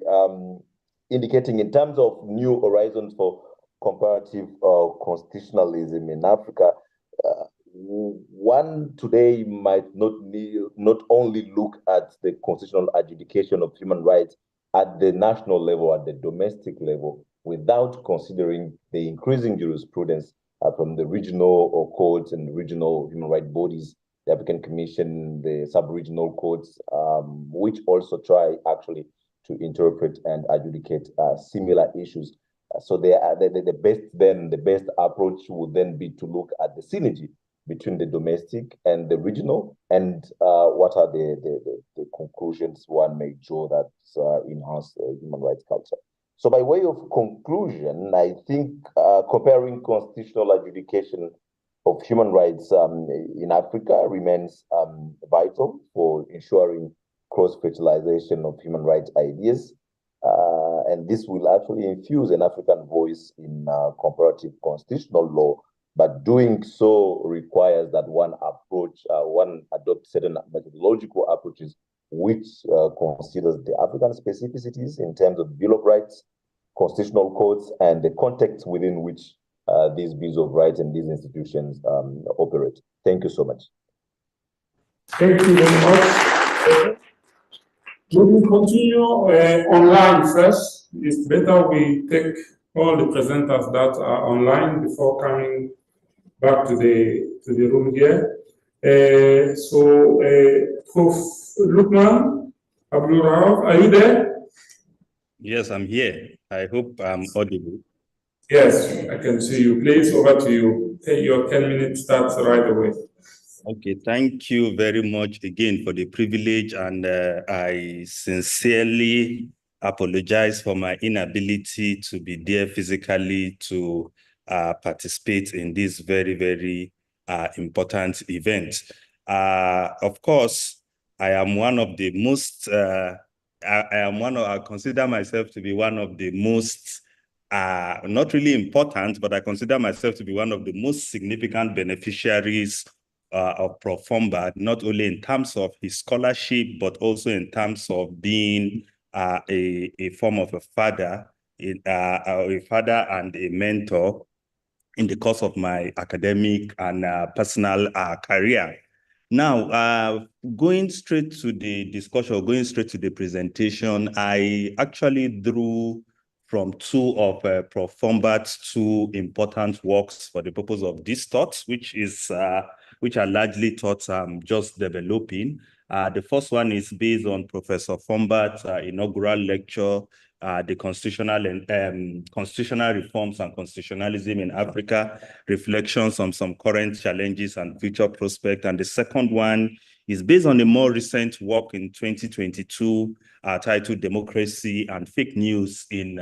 indicating, in terms of new horizons for comparative constitutionalism in Africa, one today might not only look at the constitutional adjudication of human rights at the national level, at the domestic level, without considering the increasing jurisprudence from the regional courts and regional human rights bodies, the African Commission, the sub-regional courts, which also try actually to interpret and adjudicate similar issues. So the best approach would then be to look at the synergy between the domestic and the regional, and what are the conclusions one may draw that enhance human rights culture. So by way of conclusion, I think comparing constitutional adjudication of human rights in Africa remains vital for ensuring cross-fertilization of human rights ideas. And this will actually infuse an African voice in comparative constitutional law, but doing so requires that one adopt certain methodological approaches which considers the African specificities in terms of Bill of Rights, constitutional codes, and the context within which these bills of rights and these institutions operate. Thank you so much. Thank you very much. We will continue online first. It's better we take all the presenters that are online before coming back to the room here. Prof. Lukman Abdul Rahaf, are you there? Yes, I'm here. I hope I'm audible. Yes, I can see you. Please, over to you. Your 10-minute starts right away. Okay, thank you very much again for the privilege, and I sincerely apologize for my inability to be there physically to participate in this very, very important event. Of course, I am one of the most, I consider myself to be one of the most, not really important, but I consider myself to be one of the most significant beneficiaries of Prof. Fombad, not only in terms of his scholarship, but also in terms of being a form of a father and a mentor in the course of my academic and personal career. Now, going straight to the discussion, going straight to the presentation, I actually drew from two of Prof. Fombad's two important works for the purpose of this thought, which are largely thoughts I'm just developing. The first one is based on Professor Fombad's inaugural lecture, the constitutional reforms and constitutionalism in Africa, reflections on some current challenges and future prospects. And the second one is based on a more recent work in 2022 titled Democracy and Fake News in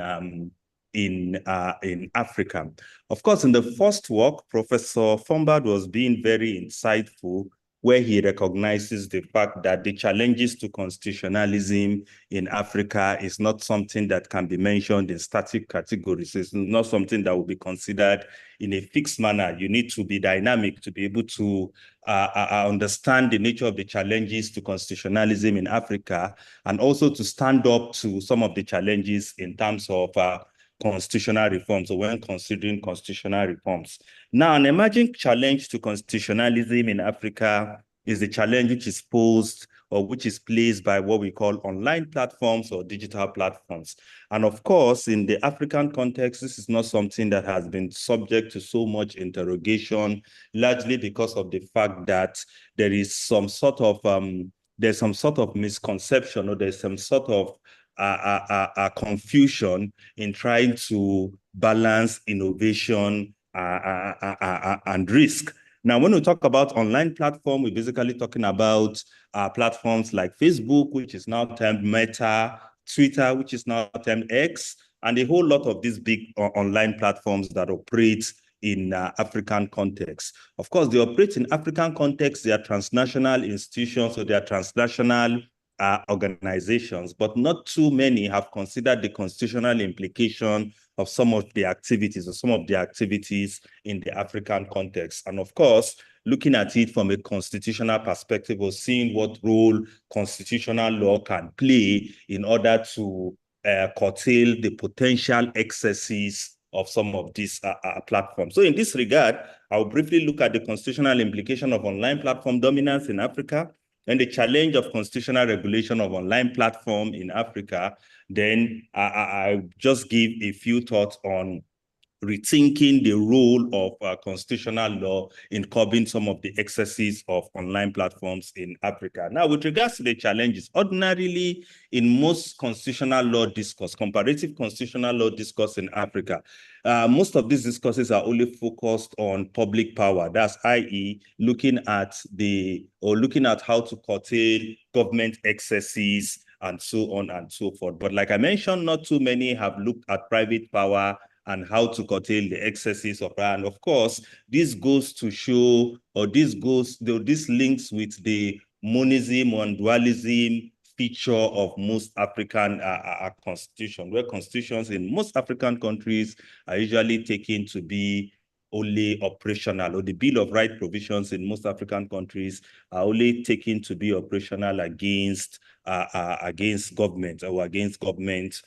Africa. Of course, in the first work, Professor Fombad was being very insightful, where he recognizes the fact that the challenges to constitutionalism in Africa is not something that can be mentioned in static categories. It's not something that will be considered in a fixed manner. You need to be dynamic to be able to understand the nature of the challenges to constitutionalism in Africa, and also to stand up to some of the challenges in terms of constitutional reforms, or when considering constitutional reforms. Now, an emerging challenge to constitutionalism in Africa is the challenge which is posed or which is placed by what we call online platforms or digital platforms. And of course, in the African context, this is not something that has been subject to so much interrogation, largely because of the fact that there is some sort of misconception, or there's some sort of confusion in trying to balance innovation and risk. Now, when we talk about online platform, we're basically talking about platforms like Facebook, which is now termed Meta, Twitter, which is now termed X, and a whole lot of these big online platforms that operate in African context. Of course, they operate in African context. They are transnational institutions, so they are transnational organizations, but not too many have considered the constitutional implication of some of the activities in the African context. And of course, looking at it from a constitutional perspective, or seeing what role constitutional law can play in order to curtail the potential excesses of some of these platforms. So in this regard, I'll briefly look at the constitutional implication of online platform dominance in Africa, and the challenge of constitutional regulation of online platform in Africa. Then I just give a few thoughts on rethinking the role of constitutional law in curbing some of the excesses of online platforms in Africa. Now, with regards to the challenges, ordinarily in most constitutional law discourse, comparative constitutional law discourse in Africa, most of these discourses are only focused on public power. That's i.e. looking at how to curtail government excesses and so on and so forth. But like I mentioned, not too many have looked at private power and how to curtail the excesses of that. And of course, this goes to show, or this links with the monism and dualism feature of most African constitutions, where constitutions in most African countries are usually taken to be only operational, or the Bill of Rights provisions in most African countries are only taken to be operational against government or against government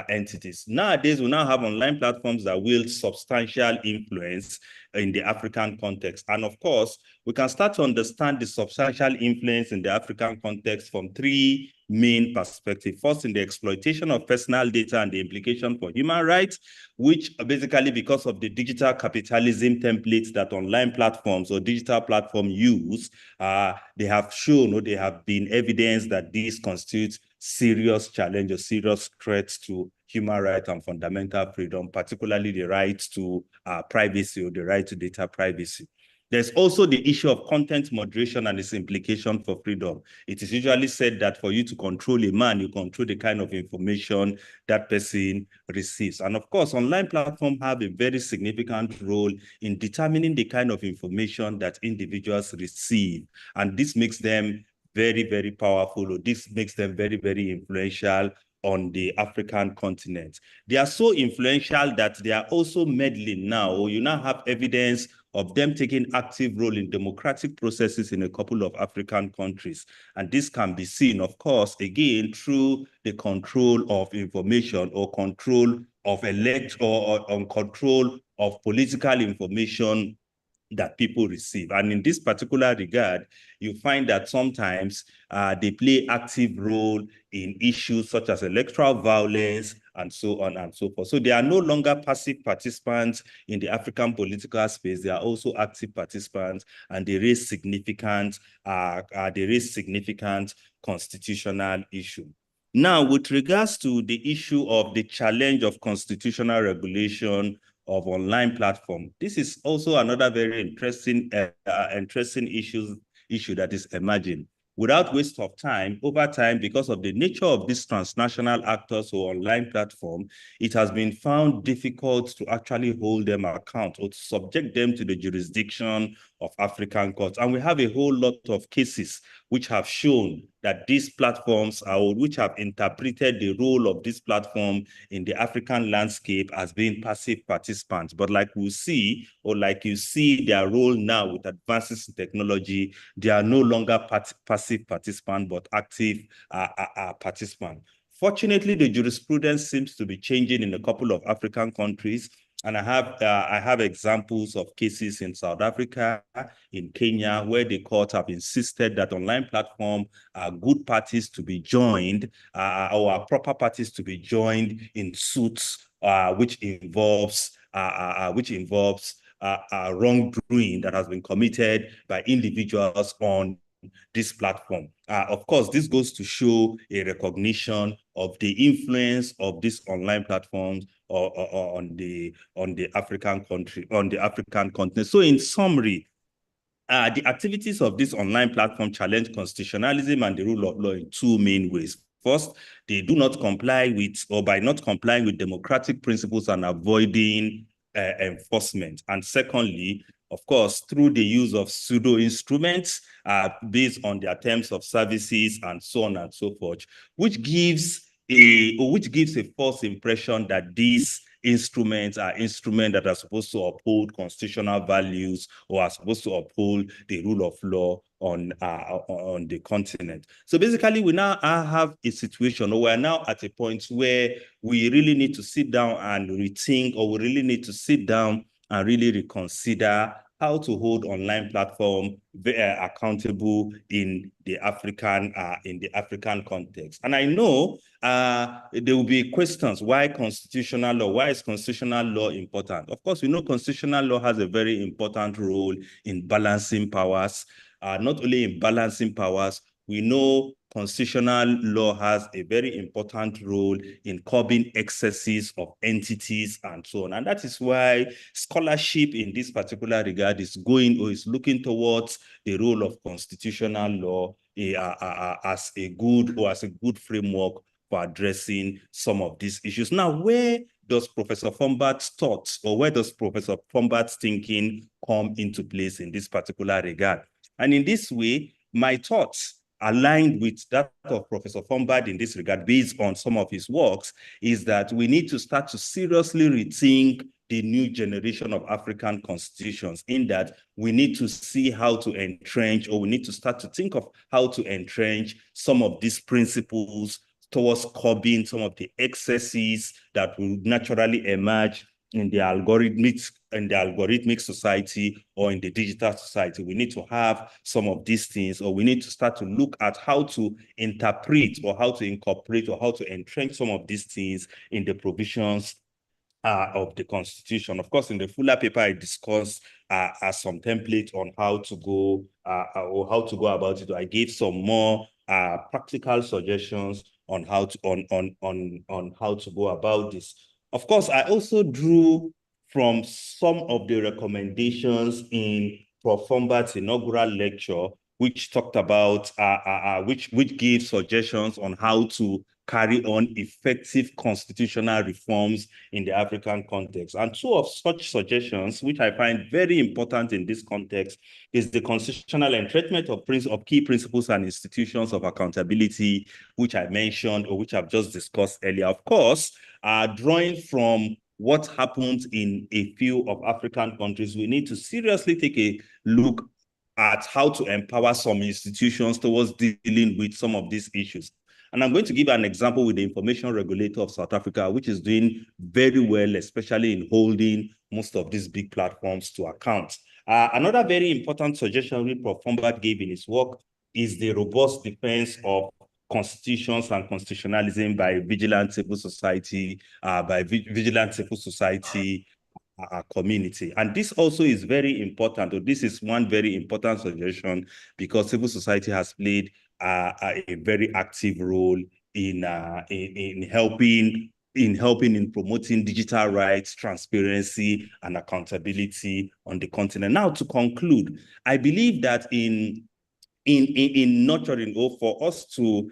entities. Nowadays, we now have online platforms that wield substantial influence in the African context. And of course, we can start to understand the substantial influence in the African context from three main perspectives. First, in the exploitation of personal data and the implication for human rights, which basically because of the digital capitalism templates that online platforms or digital platforms use, they have shown, or they have been evidence that these constitute serious challenge or serious threats to human rights and fundamental freedom, particularly the right to privacy or the right to data privacy. There's also the issue of content moderation and its implication for freedom. It is usually said that for you to control a man, you control the kind of information that person receives. And of course, online platforms have a very significant role in determining the kind of information that individuals receive. And this makes them very, very powerful, or this makes them very, very influential on the African continent. They are so influential that they are also meddling now, or you now have evidence of them taking active role in democratic processes in a couple of African countries. And this can be seen, of course, again, through the control of information or control of control of political information that people receive. And in this particular regard, you find that sometimes they play active role in issues such as electoral violence and so on and so forth. So they are no longer passive participants in the African political space. They are also active participants, and they raise significant constitutional issue. Now, with regards to the issue of the challenge of constitutional regulation of online platform, this is also another very interesting issue that is emerging. Without waste of time, over time, because of the nature of these transnational actors or online platform, it has been found difficult to actually hold them account or to subject them to the jurisdiction of African courts. And we have a whole lot of cases which have shown that these platforms which have interpreted the role of this platform in the African landscape as being passive participants. But like we see, or like you see their role now with advances in technology, they are no longer passive participants, but active participants. Fortunately, the jurisprudence seems to be changing in a couple of African countries. And I have examples of cases in South Africa, in Kenya, where the court have insisted that online platforms are good parties to be joined, or are proper parties to be joined in suits which involves wrongdoing that has been committed by individuals on this platform. Of course, this goes to show a recognition of the influence of these online platforms on the African continent. So in summary, the activities of this online platform challenge constitutionalism and the rule of law in two main ways. First, they do not comply with, or by not complying with democratic principles and avoiding enforcement. And secondly, of course, through the use of pseudo instruments based on their terms of services and so on and so forth, which gives a false impression that these instruments are instruments that are supposed to uphold constitutional values or are supposed to uphold the rule of law on the continent. So basically, we now have a situation, or we're now at a point where we really need to sit down and rethink, or we really need to sit down and really reconsider how to hold online platform accountable in the African context. And I know there will be questions: why constitutional law? Why is constitutional law important? Of course, we know constitutional law has a very important role in balancing powers. Not only in balancing powers, we know constitutional law has a very important role in curbing excesses of entities and so on. And that is why scholarship in this particular regard is going or is looking towards the role of constitutional law as a good framework for addressing some of these issues. Now, where does Professor Fombad's thoughts, or where does Professor Fombad's thinking come into place in this particular regard? And in this way, my thoughts, aligned with that of Professor Fombad in this regard, based on some of his works, is that we need to start to seriously rethink the new generation of African constitutions, in that we need to see how to entrench, or we need to start to think of how to entrench some of these principles towards curbing some of the excesses that will naturally emerge in the algorithmic society or in the digital society. We need to have some of these things, or we need to start to look at how to interpret or how to incorporate or how to entrench some of these things in the provisions of the Constitution. Of course, in the fuller paper, I discussed some templates on how to go or how to go about it. I gave some more practical suggestions on how to on how to go about this. Of course, I also drew from some of the recommendations in Prof. Fombad's inaugural lecture, which talked about, which gave suggestions on how to carry on effective constitutional reforms in the African context. And two of such suggestions, which I find very important in this context, is the constitutional entrenchment of key principles and institutions of accountability, which I mentioned, or which I've just discussed earlier. Of course, drawing from what happens in a few of African countries, we need to seriously take a look at how to empower some institutions towards dealing with some of these issues. And I'm going to give an example with the Information Regulator of South Africa, which is doing very well, especially in holding most of these big platforms to account. Another very important suggestion which Prof. Fombad gave in his work is the robust defense of constitutions and constitutionalism by vigilant civil society, community. And this also is very important, or this is one very important suggestion, because civil society has played a very active role in helping in promoting digital rights, transparency, and accountability on the continent. Now, to conclude, I believe that in nurturing, or for us to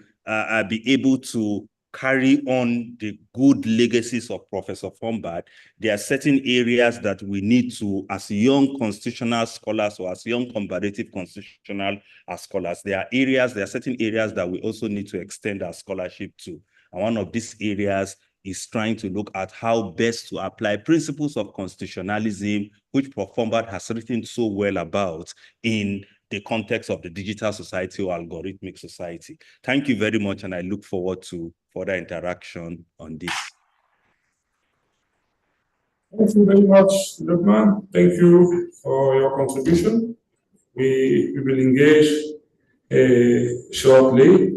be able to carry on the good legacies of Professor Fombad, there are certain areas that we need to, as young constitutional scholars or as young comparative constitutional scholars, there are certain areas that we also need to extend our scholarship to. And one of these areas is trying to look at how best to apply principles of constitutionalism, which Prof. Fombad has written so well about, in the context of the digital society or algorithmic society. Thank you very much, and I look forward to further interaction on this. Thank you very much, Lukman. Thank you for your contribution. We will engage shortly.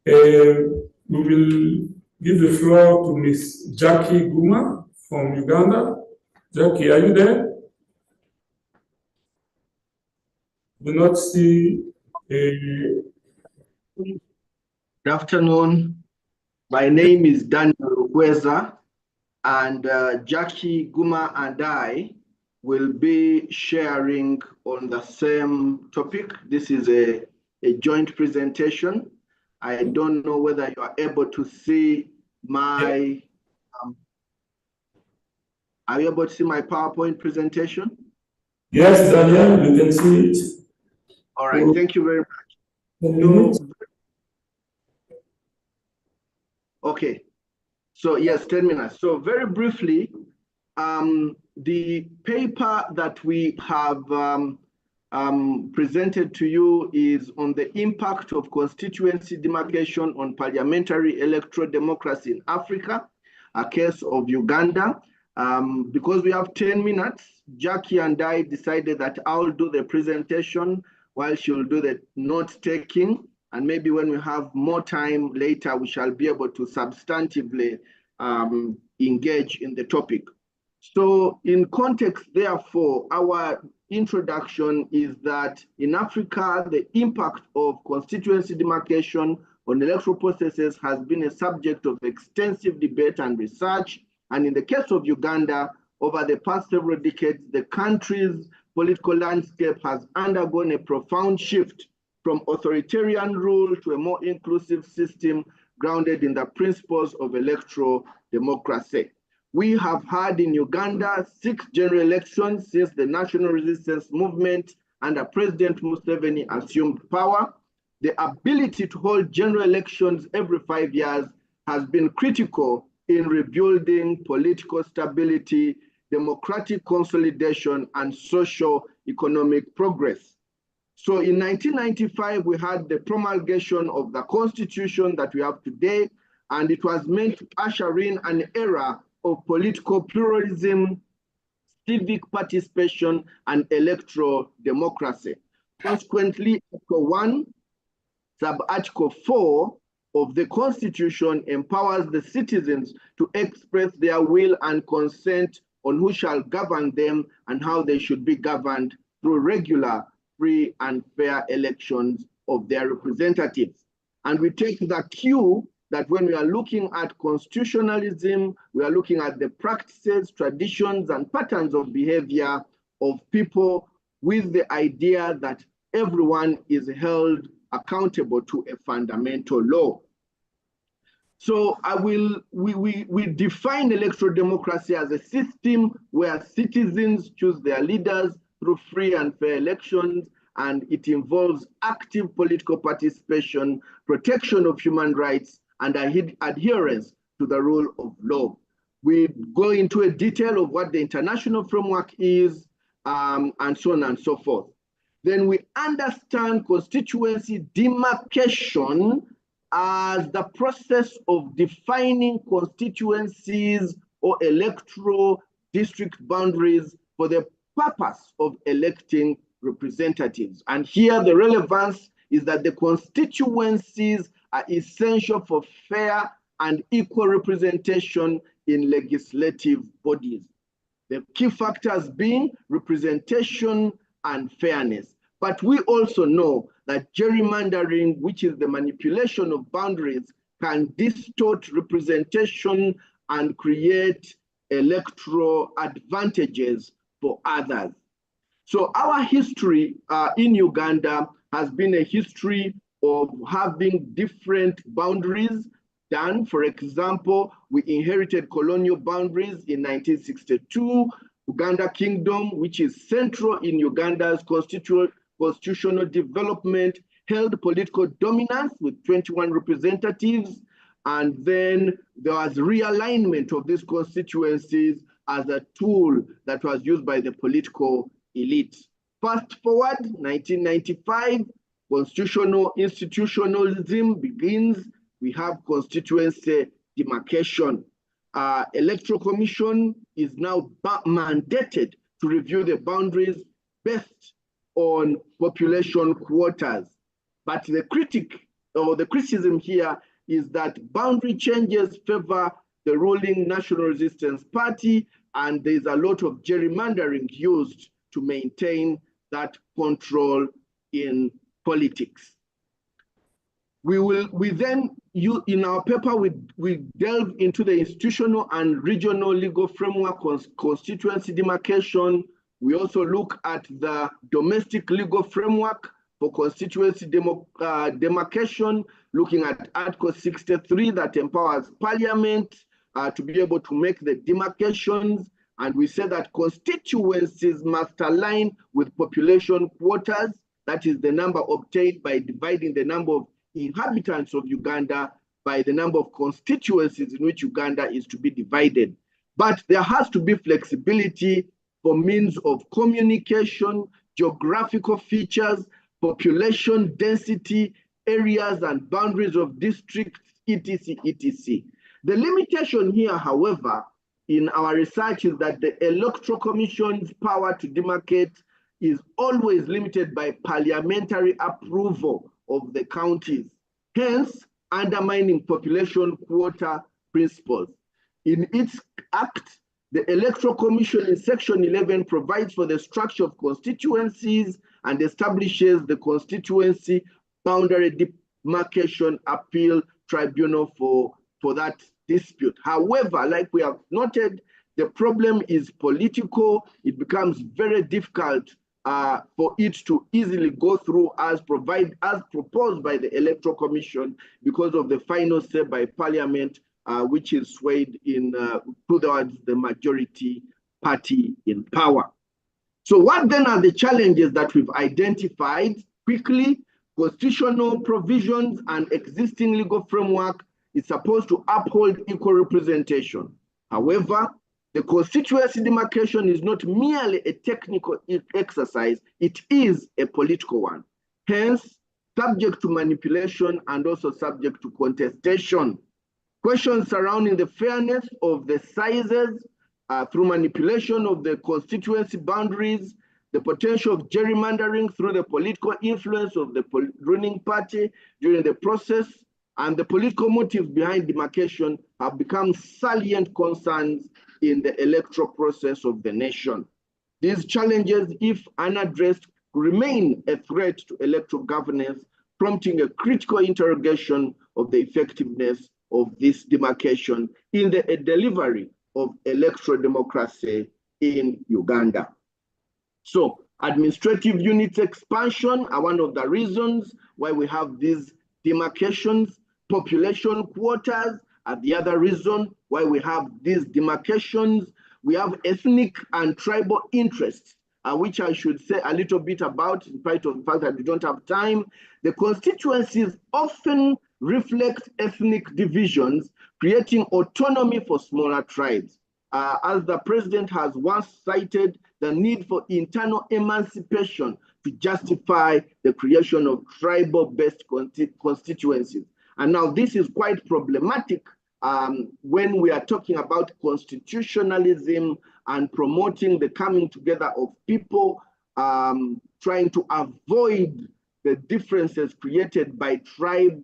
We will give the floor to Ms. Jackie Guma from Uganda. Jackie, are you there? Do not see Good afternoon. My name is Daniel Ukweza, and Jackie Guma and I will be sharing on the same topic. This is a joint presentation. I don't know whether you are able to see my, are you able to see my PowerPoint presentation? Yes, Daniel, you can see it. All right, thank you very much. Okay, so yes, 10 minutes. So very briefly, the paper that we have presented to you is on the impact of constituency demarcation on parliamentary electoral democracy in Africa, a case of Uganda. Because we have 10 minutes, Jackie and I decided that I'll do the presentation while she'll do the note-taking. And maybe when we have more time later, we shall be able to substantively engage in the topic. So in context, therefore, our introduction is that in Africa, the impact of constituency demarcation on electoral processes has been a subject of extensive debate and research. And in the case of Uganda, over the past several decades, the country's political landscape has undergone a profound shift from authoritarian rule to a more inclusive system grounded in the principles of electoral democracy. We have had in Uganda 6 general elections since the national resistance movement under President Museveni assumed power. The ability to hold general elections every 5 years has been critical in rebuilding political stability, democratic consolidation, and socio-economic progress. So in 1995, we had the promulgation of the Constitution that we have today, and it was meant to usher in an era of political pluralism, civic participation, and electoral democracy. Consequently, Article 1, Sub-Article 4 of the Constitution empowers the citizens to express their will and consent on who shall govern them and how they should be governed through regular, free, and fair elections of their representatives. And we take the cue that when we are looking at constitutionalism, we are looking at the practices, traditions, and patterns of behavior of people with the idea that everyone is held accountable to a fundamental law. So we define electoral democracy as a system where citizens choose their leaders through free and fair elections, and it involves active political participation, protection of human rights, and adherence to the rule of law. We go into a detail of what the international framework is, and so on and so forth. Then we understand constituency demarcation as the process of defining constituencies or electoral district boundaries for the purpose of electing representatives. And here the relevance is that the constituencies are essential for fair and equal representation in legislative bodies. The key factors being representation and fairness. But we also know that gerrymandering, which is the manipulation of boundaries, can distort representation and create electoral advantages for others. So our history in Uganda has been a history of having different boundaries done. For example, we inherited colonial boundaries in 1962, Uganda Kingdom, which is central in Uganda's constitutional development, held political dominance with 21 representatives, and then there was realignment of these constituencies as a tool that was used by the political elite. Fast forward, 1995, constitutional institutionalism begins. We have constituency demarcation. Electoral Commission is now mandated to review the boundaries based on population quotas. But the criticism here is that boundary changes favor the ruling National Resistance Party, and there's a lot of gerrymandering used to maintain that control in politics. We then, in our paper, we delve into the institutional and regional legal framework of constituency demarcation. We also look at the domestic legal framework for constituency demarcation, looking at Article 63 that empowers Parliament to be able to make the demarcations. And we say that constituencies must align with population quotas, that is the number obtained by dividing the number of inhabitants of Uganda by the number of constituencies in which Uganda is to be divided. But there has to be flexibility for means of communication, geographical features, population density, areas and boundaries of districts, etc., etc. The limitation here, however, in our research is that the Electoral Commission's power to demarcate is always limited by parliamentary approval of the counties, hence undermining population quota principles. In its act, the Electoral Commission in Section 11 provides for the structure of constituencies and establishes the Constituency Boundary Demarcation Appeal Tribunal for that dispute. However, like we have noted, the problem is political. It becomes very difficult for it to easily go through as proposed by the Electoral Commission because of the final say by Parliament, which is swayed towards the majority party in power. So what then are the challenges that we've identified? Quickly, constitutional provisions and existing legal framework is supposed to uphold equal representation. However, the constituency demarcation is not merely a technical exercise, it is a political one. Hence, subject to manipulation and also subject to contestation. Questions surrounding the fairness of the sizes through manipulation of the constituency boundaries, the potential of gerrymandering through the political influence of the ruling party during the process, and the political motives behind demarcation have become salient concerns in the electoral process of the nation. These challenges, if unaddressed, remain a threat to electoral governance, prompting a critical interrogation of the effectiveness of this demarcation in the delivery of electoral democracy in Uganda. So, administrative units expansion are one of the reasons why we have these demarcations. Population quotas are the other reason why we have these demarcations. We have ethnic and tribal interests, which I should say a little bit about, in spite of the fact that we don't have time. The constituencies often reflect ethnic divisions, creating autonomy for smaller tribes. As the president has once cited, the need for internal emancipation to justify the creation of tribal-based constituencies. And now this is quite problematic when we are talking about constitutionalism and promoting the coming together of people, trying to avoid the differences created by tribe,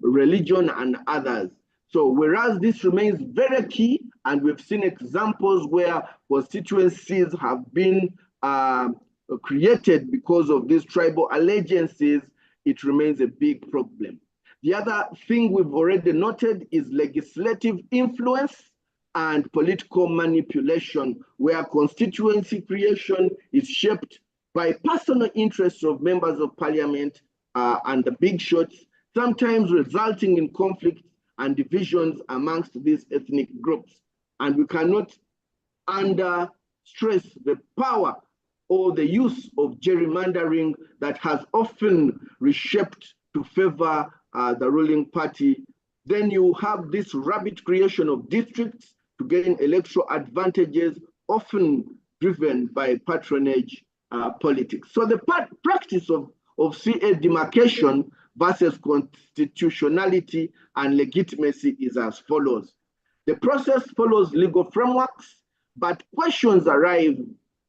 religion, and others. So whereas this remains very key, and we've seen examples where constituencies have been created because of these tribal allegiances, it remains a big problem. The other thing we've already noted is legislative influence and political manipulation, where constituency creation is shaped by personal interests of members of parliament and the big shots, sometimes resulting in conflict and divisions amongst these ethnic groups. And we cannot stress the power or the use of gerrymandering that has often reshaped to favor the ruling party. Then you have this rapid creation of districts to gain electoral advantages, often driven by patronage politics. So the practice of CA demarcation versus constitutionality and legitimacy is as follows. The process follows legal frameworks, but questions arise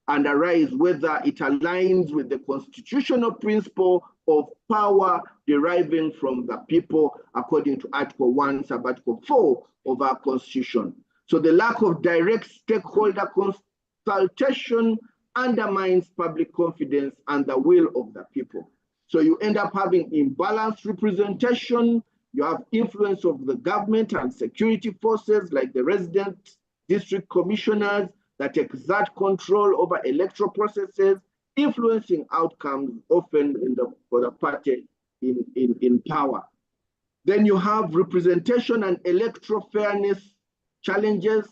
whether it aligns with the constitutional principle of power deriving from the people according to Article 1, Sub-Article 4 of our Constitution. So the lack of direct stakeholder consultation undermines public confidence and the will of the people. So you end up having imbalanced representation, you have influence of the government and security forces like the resident district commissioners that exert control over electoral processes, influencing outcomes often for the party in power. Then you have representation and electoral fairness challenges.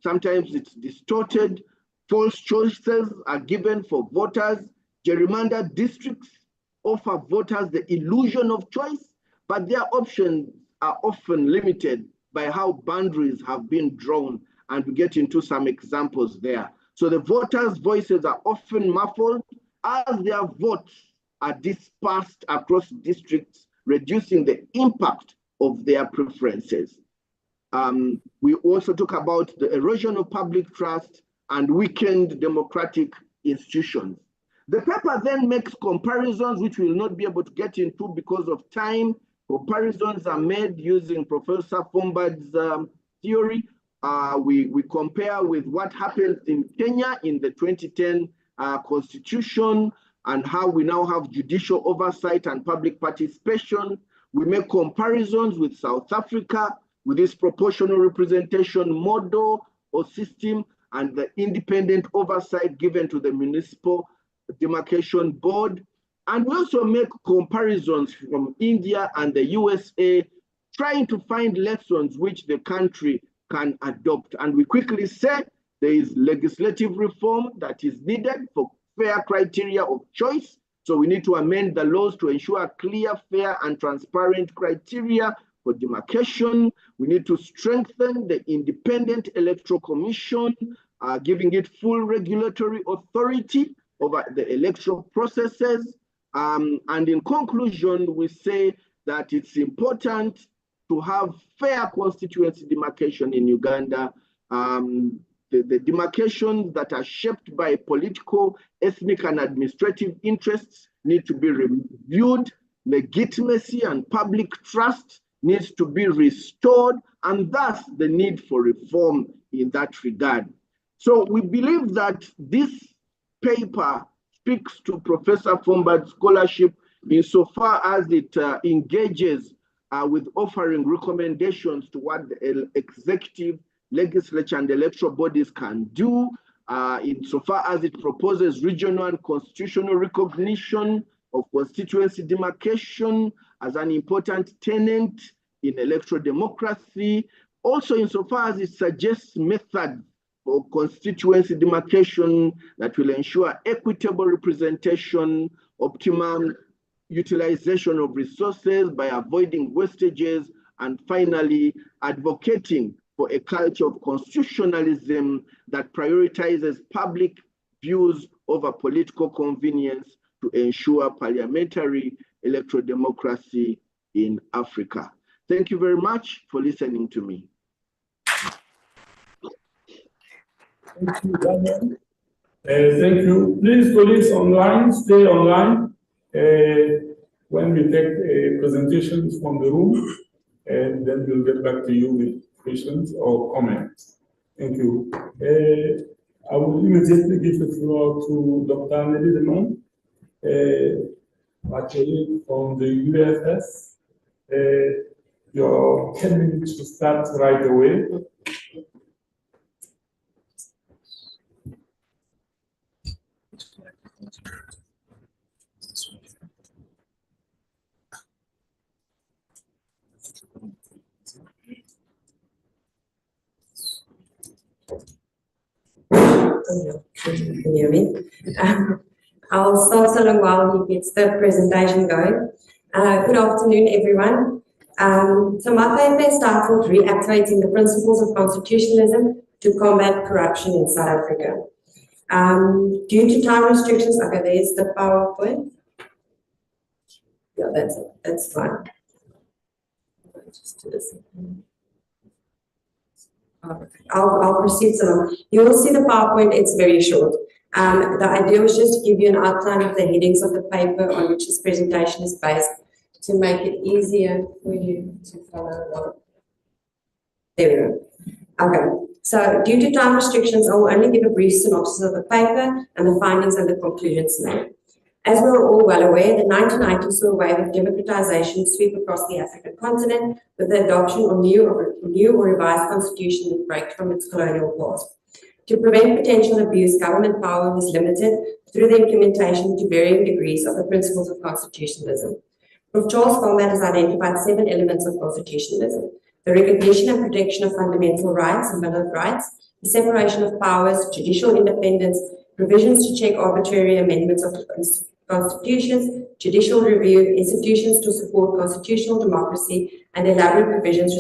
Sometimes it's distorted. False choices are given for voters. Gerrymandered districts offer voters the illusion of choice, but their options are often limited by how boundaries have been drawn, and we get into some examples there. So the voters' voices are often muffled as their votes are dispersed across districts, reducing the impact of their preferences. We also talk about the erosion of public trust and weakened democratic institutions. The paper then makes comparisons, which we will not be able to get into because of time. Comparisons are made using Professor Fombad's theory. We compare with what happened in Kenya in the 2010 constitution and how we now have judicial oversight and public participation. We make comparisons with South Africa, with this proportional representation model or system and the independent oversight given to the municipal demarcation board. And we also make comparisons from India and the USA, trying to find lessons which the country can adopt. And we quickly say there is legislative reform that is needed for fair criteria of choice. So we need to amend the laws to ensure clear, fair, and transparent criteria for demarcation. We need to strengthen the independent electoral commission, giving it full regulatory authority over the electoral processes. And in conclusion, we say that it's important to have fair constituency demarcation in Uganda. The demarcations that are shaped by political, ethnic, and administrative interests need to be reviewed. Legitimacy and public trust needs to be restored, and thus the need for reform in that regard. So we believe that this paper speaks to Professor Fombad's scholarship insofar as it engages with offering recommendations to what the executive, legislature, and electoral bodies can do, insofar as it proposes regional and constitutional recognition of constituency demarcation as an important tenet in electoral democracy. Also, insofar as it suggests methods for constituency demarcation that will ensure equitable representation, optimum utilization of resources by avoiding wastages, and finally, advocating for a culture of constitutionalism that prioritizes public views over political convenience to ensure parliamentary electoral democracy in Africa. Thank you very much for listening to me. Thank you, Daniel. Thank you. Please, colleagues online, stay online when we take presentations from the room, and then we'll get back to you with questions or comments. Thank you. I will immediately give the floor to Dr. Nelly Demond, actually from the UFS. Your 10 minutes to start right away. Can you hear me? I'll start so long while he gets the presentation going. Good afternoon, everyone. So my paper is titled Reactivating the Principles of Constitutionalism to Combat Corruption in South Africa. Due to time restrictions, okay, there's the PowerPoint. Yeah, that's fine. Just do this. I'll proceed so long. You will see the PowerPoint, it's very short. The idea was just to give you an outline of the headings of the paper on which this presentation is based to make it easier for you to follow along. There we go. Okay, so due to time restrictions, I will only give a brief synopsis of the paper and the findings and the conclusions made. As we're all well aware, the 1990s saw a wave of democratization sweep across the African continent with the adoption of new or revised constitution that break from its colonial past. To prevent potential abuse, government power was limited through the implementation to varying degrees of the principles of constitutionalism. Prof. Charles Fombad has identified 7 elements of constitutionalism: the recognition and protection of fundamental rights and Bill of Rights, the separation of powers, judicial independence, provisions to check arbitrary amendments of constitutions, judicial review, institutions to support constitutional democracy, and elaborate provisions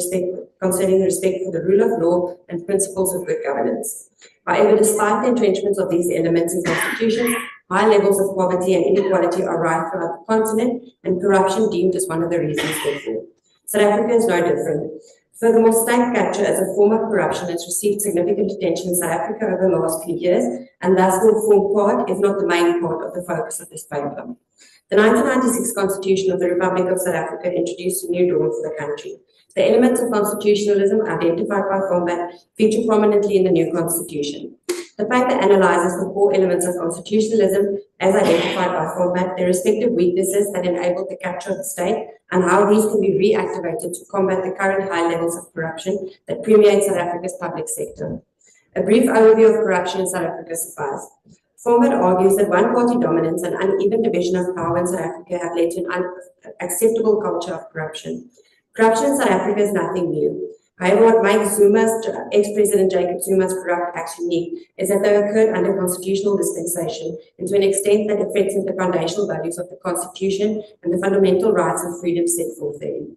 concerning respect for the rule of law and principles of good governance. However, despite the entrenchments of these elements in constitutions, high levels of poverty and inequality are rife throughout the continent, and corruption deemed as one of the reasons therefore. South Africa is no different. Furthermore, state capture as a form of corruption has received significant attention in South Africa over the last few years, and thus will form part, if not the main part, of the focus of this paper. The 1996 Constitution of the Republic of South Africa introduced a new dawn for the country. The elements of constitutionalism identified by Fombad feature prominently in the new constitution. The paper analyzes the core elements of constitutionalism as identified by Fombad, their respective weaknesses that enable the capture of the state, and how these can be reactivated to combat the current high levels of corruption that permeate South Africa's public sector. A brief overview of corruption in South Africa suffices. Fombad argues that one-party dominance and uneven division of power in South Africa have led to an unacceptable culture of corruption. Corruption in South Africa is nothing new. However, what makes ex-President Jacob Zuma's corrupt acts unique is that they occurred under constitutional dispensation and to an extent that affects the foundational values of the Constitution and the fundamental rights and freedoms set forth therein.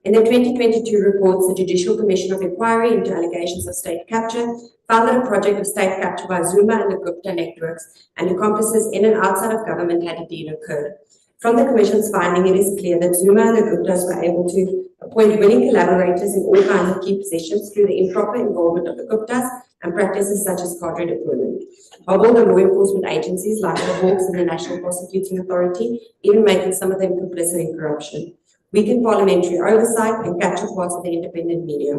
In the 2022 reports, the Judicial Commission of Inquiry into allegations of state capture found that a project of state capture by Zuma and the Gupta networks and accomplices in and outside of government had indeed occurred. From the Commission's finding, it is clear that Zuma and the Guptas were able to appoint willing collaborators in all kinds of key positions through the improper involvement of the Guptas and practices such as cadre deployment. Although the law enforcement agencies like the Hawks and the National Prosecuting Authority, even making some of them complicit in corruption, weaken parliamentary oversight and capture parts of the independent media.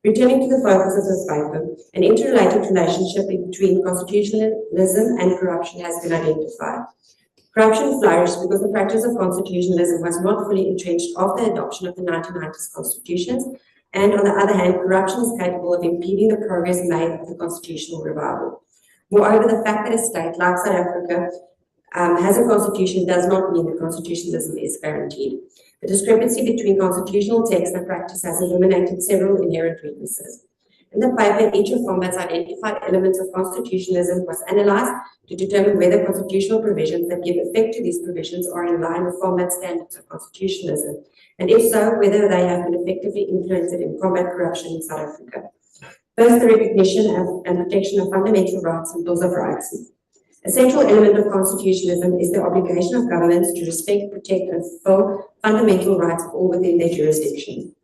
Returning to the focus of this paper, an interrelated relationship between constitutionalism and corruption has been identified. Corruption flourished because the practice of constitutionalism was not fully entrenched after adoption of the 1990s constitutions, and on the other hand, corruption is capable of impeding the progress made of the constitutional revival. Moreover, the fact that a state like South Africa has a constitution does not mean that constitutionalism is guaranteed. The discrepancy between constitutional text and practice has eliminated several inherent weaknesses. In the paper, each of Fombad's identified elements of constitutionalism was analyzed to determine whether constitutional provisions that give effect to these provisions are in line with Fombad's standards of constitutionalism, and if so, whether they have been effectively implemented in combat corruption in South Africa. First, the recognition and protection of fundamental rights and bills of rights. A central element of constitutionalism is the obligation of governments to respect, protect, and fulfill fundamental rights of all within their jurisdiction.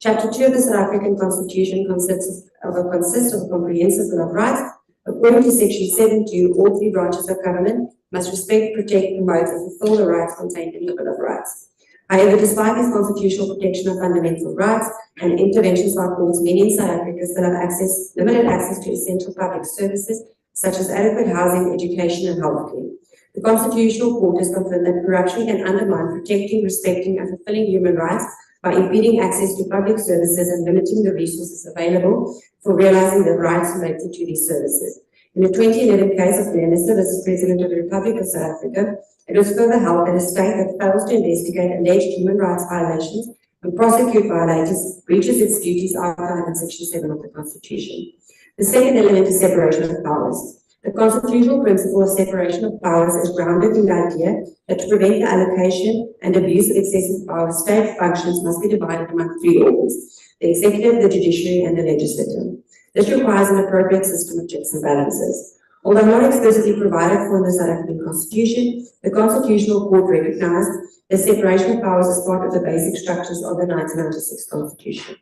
Chapter 2 of the South African Constitution consists of a comprehensive bill of rights. According to Section 7.2, all three branches of government must respect, protect, promote, and fulfill the rights contained in the Bill of Rights. However, despite this constitutional protection of fundamental rights and interventions by courts, many in South Africa still have limited access to essential public services such as adequate housing, education, and healthcare. The Constitutional Court has confirmed that corruption can undermine protecting, respecting, and fulfilling human rights by impeding access to public services and limiting the resources available for realizing the rights related to these services. In the 2011 case of Minister versus President of the Republic of South Africa, it was further held that a state that fails to investigate alleged human rights violations and prosecute violators breaches its duties outlined in Section 7 of the Constitution. The second element is separation of powers. The constitutional principle of separation of powers is grounded in the idea that to prevent the allocation and abuse of excessive power, state functions must be divided among three organs: the executive, the judiciary, and the legislature. This requires an appropriate system of checks and balances. Although not explicitly provided for in the South African Constitution, the Constitutional Court recognized the separation of powers as part of the basic structures of the 1996 Constitution.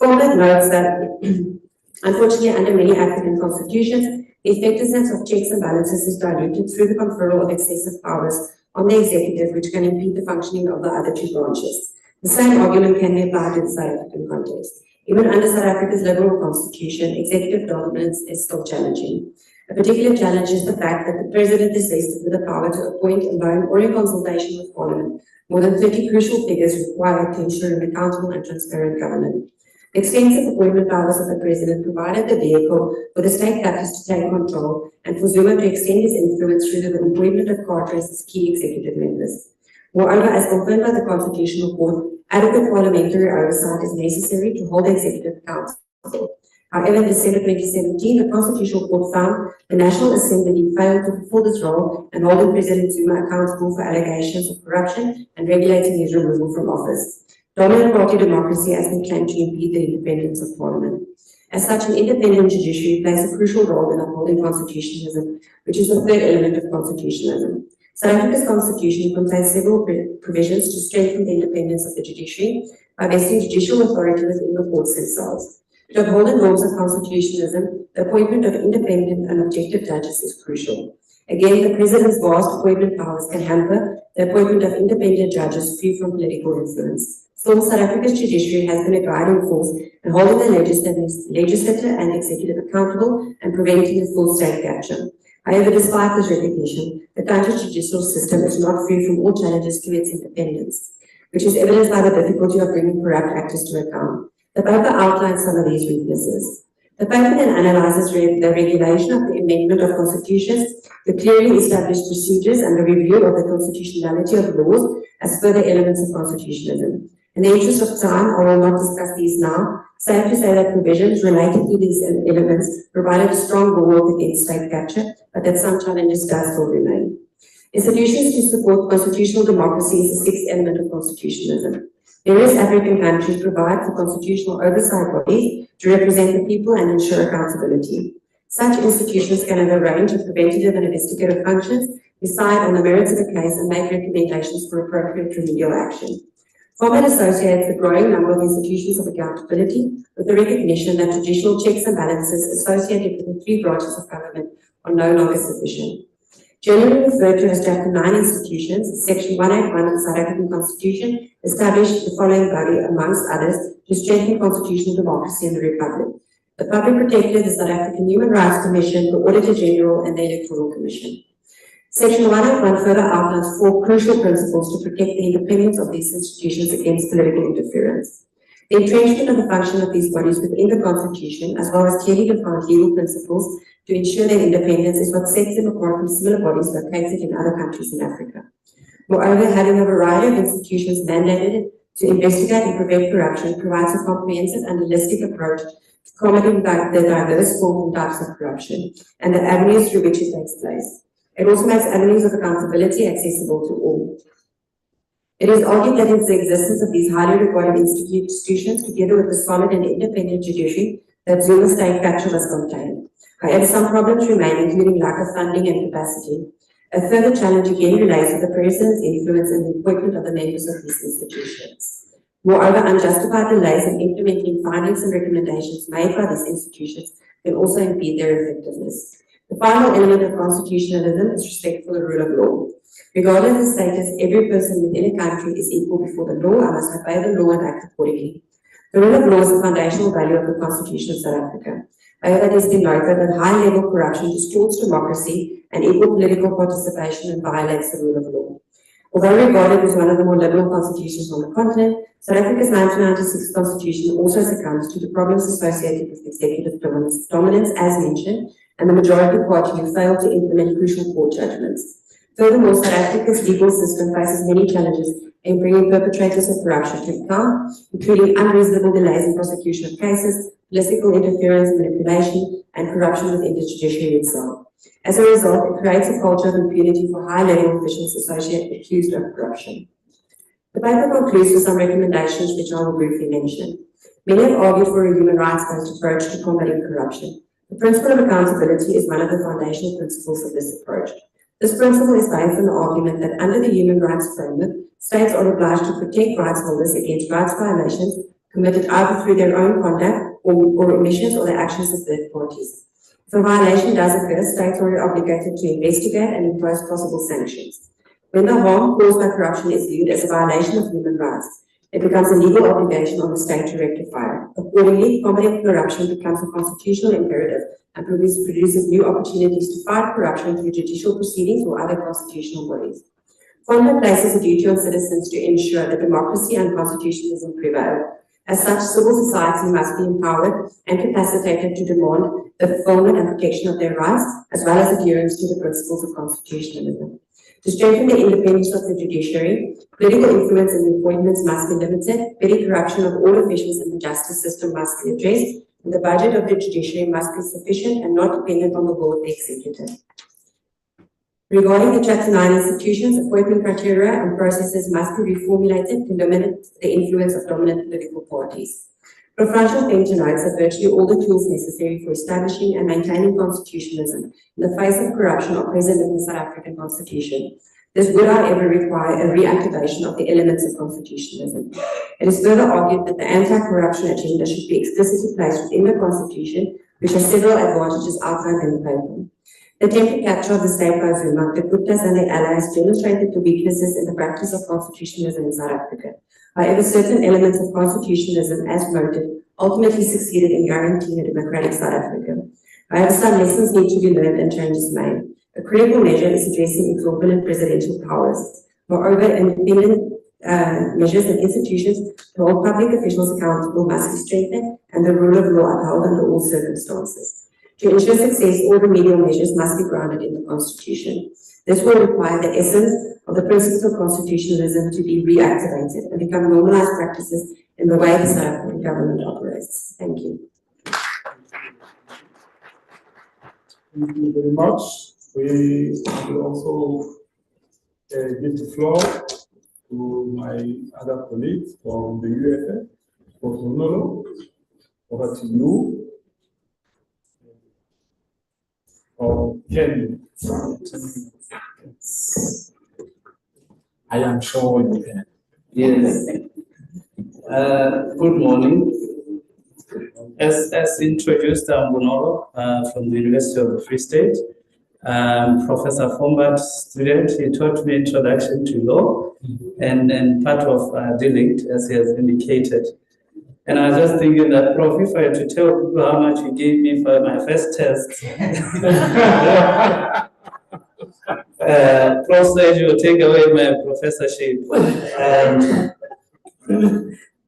Fombad notes that unfortunately, under many African constitutions, the effectiveness of checks and balances is diluted through the conferral of excessive powers on the executive, which can impede the functioning of the other two branches. The same argument can be applied to the South African context. Even under South Africa's liberal constitution, executive dominance is still challenging. A particular challenge is the fact that the president is vested with the power to appoint alone or in consultation with parliament more than 30 crucial figures required to ensure an accountable and transparent government. The extensive appointment powers of the president provided the vehicle for the state captors to take control and for Zuma to extend his influence through the appointment of cadres as key executive members. Moreover, as confirmed by the Constitutional Court, adequate parliamentary oversight is necessary to hold the executive accountable. However, in December 2017, the Constitutional Court found the National Assembly failed to fulfill this role and holding President Zuma accountable for allegations of corruption and regulating his removal from office. Dominant party democracy has been claimed to impede the independence of parliament. As such, an independent judiciary plays a crucial role in upholding constitutionalism, which is the third element of constitutionalism. South Africa's constitution contains several provisions to strengthen the independence of the judiciary by vesting judicial authority within the courts themselves. To uphold the norms of constitutionalism, the appointment of independent and objective judges is crucial. Again, the President's vast appointment powers can hamper the appointment of independent judges free from political influence. Still, South Africa's judiciary has been a guiding force in holding the legislature and executive accountable and preventing the full state capture. However, despite this recognition, the country's judicial system is not free from all challenges to its independence, which is evidenced by the difficulty of bringing corrupt actors to account. The paper outlines some of these weaknesses. The paper then analyzes the regulation of the amendment of constitutions, the clearly established procedures, and the review of the constitutionality of laws as further elements of constitutionalism. In the interest of time, I will not discuss these now. Safe to say that provisions related to these elements provided a strong bulwark against state capture, but that some challenges does still remain. Institutions to support constitutional democracy is the sixth element of constitutionalism. Various African countries provide for constitutional oversight bodies to represent the people and ensure accountability. Such institutions can have a range of preventative and investigative functions, decide on the merits of a case, and make recommendations for appropriate remedial action. Fombad associates the growing number of institutions of accountability with the recognition that traditional checks and balances associated with the three branches of government are no longer sufficient. Generally referred to as Chapter 9 institutions, Section 181 of the South African Constitution established the following body, amongst others, to strengthen constitutional democracy in the Republic: the Public Protector, the South African Human Rights Commission, the Auditor General, and the Electoral Commission. Section 101 further outlines four crucial principles to protect the independence of these institutions against political interference. The entrenchment of the function of these bodies within the Constitution, as well as clearly defined legal principles to ensure their independence, is what sets them apart from similar bodies located in other countries in Africa. Moreover, having a variety of institutions mandated to investigate and prevent corruption provides a comprehensive and holistic approach to combating the diverse forms and types of corruption and the avenues through which it takes place. It also makes avenues of accountability accessible to all. It is argued that it's the existence of these highly regarded institutions, together with the solid and independent judiciary, that Zulu state capture was contained. However, some problems remain, including lack of funding and capacity. A further challenge again relates to the President's influence in the appointment of the members of these institutions. Moreover, unjustified delays in implementing findings and recommendations made by these institutions can also impede their effectiveness. The final element of constitutionalism is respect for the rule of law. Regardless of the status, every person within a country is equal before the law and must obey the law and act accordingly. The rule of law is the foundational value of the Constitution of South Africa. However, it has been noted that high-level corruption distorts democracy and equal political participation and violates the rule of law. Although regarded as one of the more liberal constitutions on the continent, South Africa's 1996 constitution also succumbs to the problems associated with executive dominance, as mentioned, and the majority party who failed to implement crucial court judgments. Furthermore, South Africa's legal system faces many challenges in bringing perpetrators of corruption to account, including unreasonable delays in prosecution of cases, political interference, manipulation, and corruption within the judiciary itself. As a result, it creates a culture of impunity for high-level officials accused of corruption. The paper concludes with some recommendations which I will briefly mention. Many have argued for a human rights-based approach to combating corruption. The principle of accountability is one of the foundational principles of this approach. This principle is based on the argument that under the human rights framework, states are obliged to protect rights holders against rights violations committed either through their own conduct or omissions or the actions of third parties. If a violation does occur, states are obligated to investigate and impose possible sanctions. When the harm caused by corruption is viewed as a violation of human rights, it becomes a legal obligation on the state to rectify it. Accordingly, combating corruption becomes a constitutional imperative and produces new opportunities to fight corruption through judicial proceedings or other constitutional bodies. Fombad places a duty on citizens to ensure that democracy and constitutionalism prevail. As such, civil society must be empowered and capacitated to demand the fulfillment and protection of their rights, as well as adherence to the principles of constitutionalism. To strengthen the independence of the judiciary, political influence in the appointments must be limited, petty corruption of all officials in the justice system must be addressed, and the budget of the judiciary must be sufficient and not dependent on the will of the executive. Regarding the Chapter 9 institutions, appointment criteria and processes must be reformulated to limit the influence of dominant political parties. Professor Steytler notes that virtually all the tools necessary for establishing and maintaining constitutionalism in the face of corruption are present in the South African Constitution. This would, however, require a reactivation of the elements of constitutionalism. It is further argued that the anti-corruption agenda should be explicitly placed within the Constitution, which has several advantages outlined in the paper. The attempted capture of the state by Zuma, the Guptas and their allies demonstrated the weaknesses in the practice of constitutionalism in South Africa. However, certain elements of constitutionalism, as noted, ultimately succeeded in guaranteeing a democratic South Africa. However, some lessons need to be learned and changes made. A critical measure is addressing exorbitant presidential powers. Moreover, independent measures and institutions to hold public officials accountable must be strengthened and the rule of law upheld under all circumstances. To ensure success, all remedial measures must be grounded in the Constitution. This will require the essence of the principles of constitutionalism to be reactivated and become normalized practices in the way the South African government operates. Thank you. Thank you very much. We will also give the floor to my other colleagues from the UFA, Professor Nolo. Over to you. I am sure you can. Yes. Good morning. As introduced, I'm Bunolo from the University of the Free State. Professor Fombad student. He taught me introduction to law and part of delict, as he has indicated. And I was just thinking that, Prof, if I had to tell people how much you gave me for my first test, Prof said you will take away my professorship.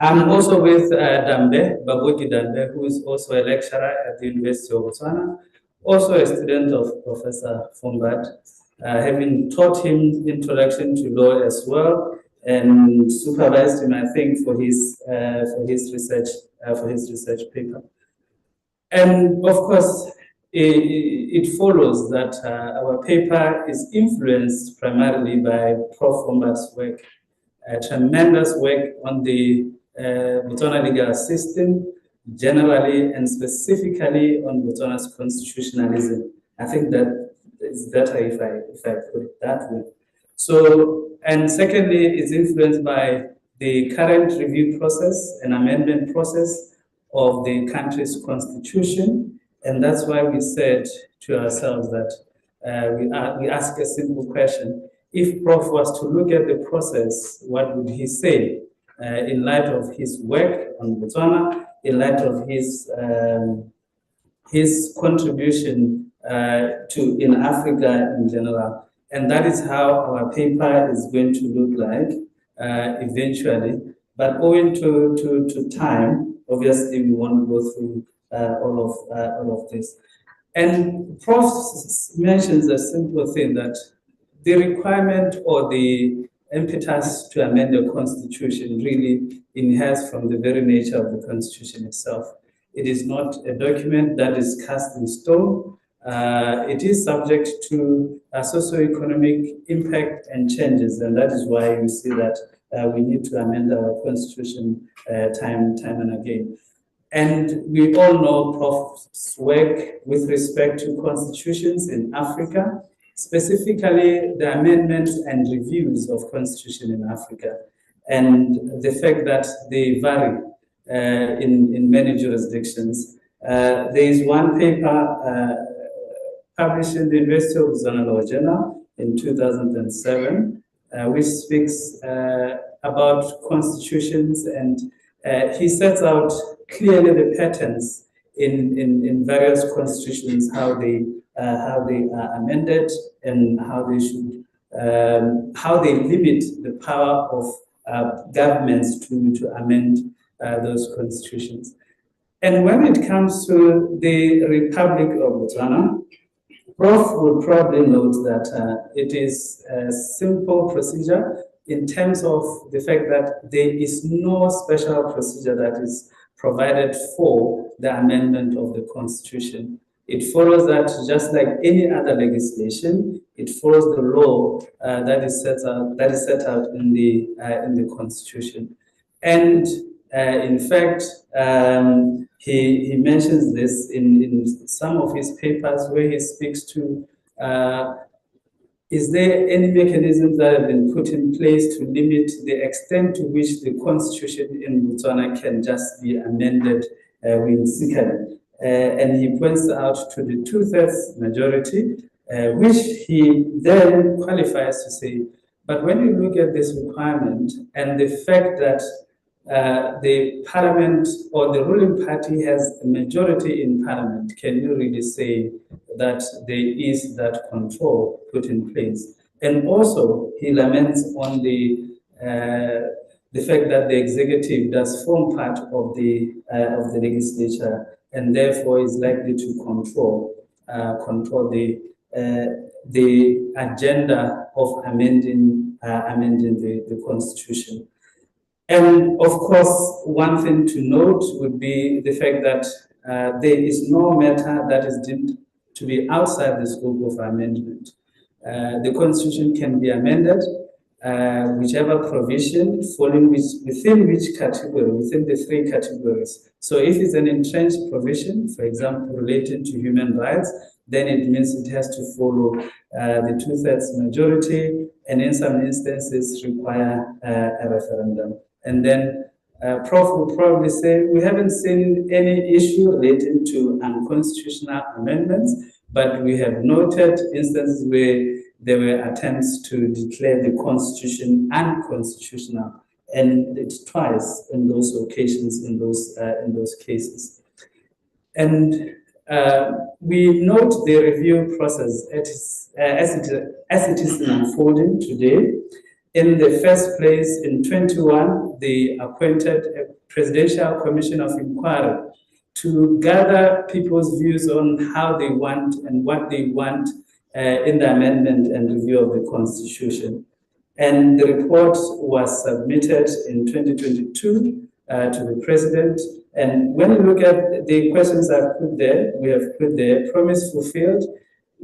I'm also with Baboki Dambe, who is also a lecturer at the University of Botswana, also a student of Professor Fombad, having taught him introduction to law as well, and supervised him, I think, for his research paper. And of course, it follows that our paper is influenced primarily by Prof. Fombad's work, tremendous work on the Botswana legal system generally and specifically on Botswana's constitutionalism. I think that it's better if I put it that way. So, and secondly, it's influenced by the current review process and amendment process of the country's constitution. And that's why we said to ourselves that we ask a simple question. If Prof was to look at the process, what would he say in light of his work on Botswana, in light of his contribution in Africa in general? And that is how our paper is going to look like eventually. But owing to time, obviously we won't go through all of this. And Prof mentions a simple thing, that the requirement or the impetus to amend the Constitution really inheres from the very nature of the Constitution itself. It is not a document that is cast in stone. It is subject to socio-economic impact and changes, and that is why you see that we need to amend our Constitution time and again. And we all know Prof's work with respect to constitutions in Africa, specifically the amendments and reviews of constitution in Africa, and the fact that they vary in many jurisdictions. There is one paper published in the University of Botswana Law Journal in 2007, which speaks about constitutions, and he sets out clearly the patterns in various constitutions, how they are amended and how they should, how they limit the power of governments to amend those constitutions. And when it comes to the Republic of Botswana, Prof would probably note that it is a simple procedure in terms of the fact that there is no special procedure that is provided for the amendment of the Constitution. It follows that just like any other legislation, it follows the law that is set out in the Constitution. And in fact, he mentions this in some of his papers, where he speaks to is there any mechanisms that have been put in place to limit the extent to which the constitution in Botswana can just be amended whimsically? And he points out to the 2/3 majority, which he then qualifies to say, but when you look at this requirement and the fact that the parliament or the ruling party has a majority in parliament, can you really say that there is that control put in place? And also, he laments on the fact that the executive does form part of the legislature and therefore is likely to control the agenda of amending the constitution. And of course, one thing to note would be the fact that there is no matter that is deemed to be outside the scope of amendment. The constitution can be amended, whichever provision falling within which category, within the 3 categories. So if it's an entrenched provision, for example, related to human rights, then it means it has to follow the 2/3 majority, and in some instances require a referendum. And then Prof will probably say, we haven't seen any issue relating to unconstitutional amendments, but we have noted instances where there were attempts to declare the constitution unconstitutional, and it's twice in those occasions, in those cases. And we note the review process as it is unfolding today. In the first place, in 21, they appointed a Presidential Commission of Inquiry to gather people's views on how they want and what they want in the amendment and review of the Constitution. And the report was submitted in 2022 to the President. And when you look at the questions I've put there, we have put there, promise fulfilled.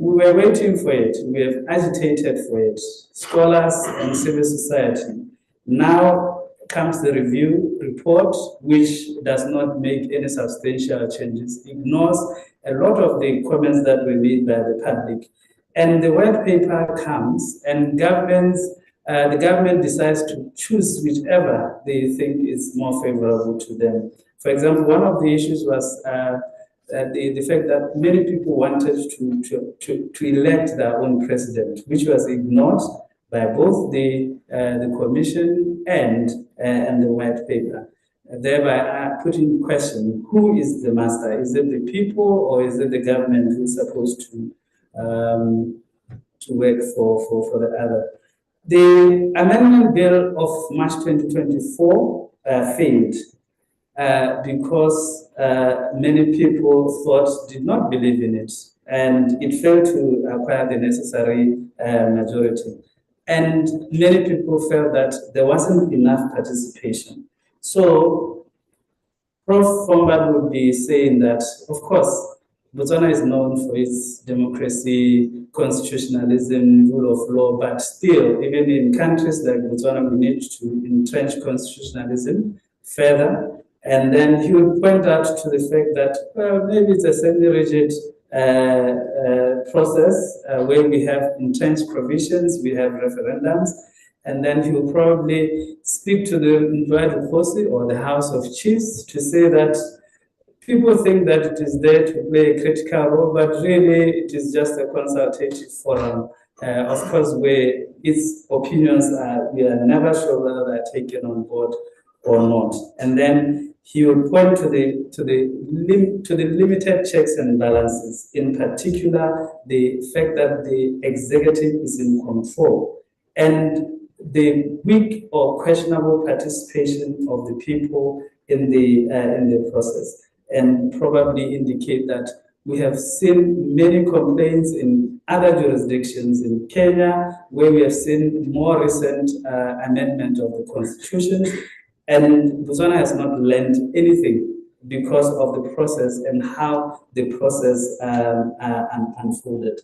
We were waiting for it. We have agitated for it. Scholars and civil society. Now comes the review report, which does not make any substantial changes, ignores a lot of the comments that were made by the public. And the white paper comes, and the government decides to choose whichever they think is more favorable to them. For example, one of the issues was the fact that many people wanted to elect their own president, which was ignored by both the commission and the white paper, thereby putting in question who is the master? Is it the people or is it the government who is supposed to work for the other? The amendment bill of March 2024 failed. Because many people did not believe in it, and it failed to acquire the necessary majority. And many people felt that there wasn't enough participation. So Prof. Fombad would be saying that, of course, Botswana is known for its democracy, constitutionalism, rule of law, but still, even in countries like Botswana, we need to entrench constitutionalism further. And then he would point out to the fact that, well, maybe it's a semi-rigid process where we have entrenched provisions, we have referendums, and then he will probably speak to the Ndwadi or the House of Chiefs to say that people think that it is there to play a critical role, but really it is just a consultative forum, of course, where its opinions we are never sure whether they are taken on board or not. And then he will point to the limited checks and balances, in particular the fact that the executive is in control and the weak or questionable participation of the people in the process, and probably indicate that we have seen many complaints in other jurisdictions in Kenya, where we have seen more recent amendment of the constitution. And Botswana has not learned anything because of the process and how the process unfolded.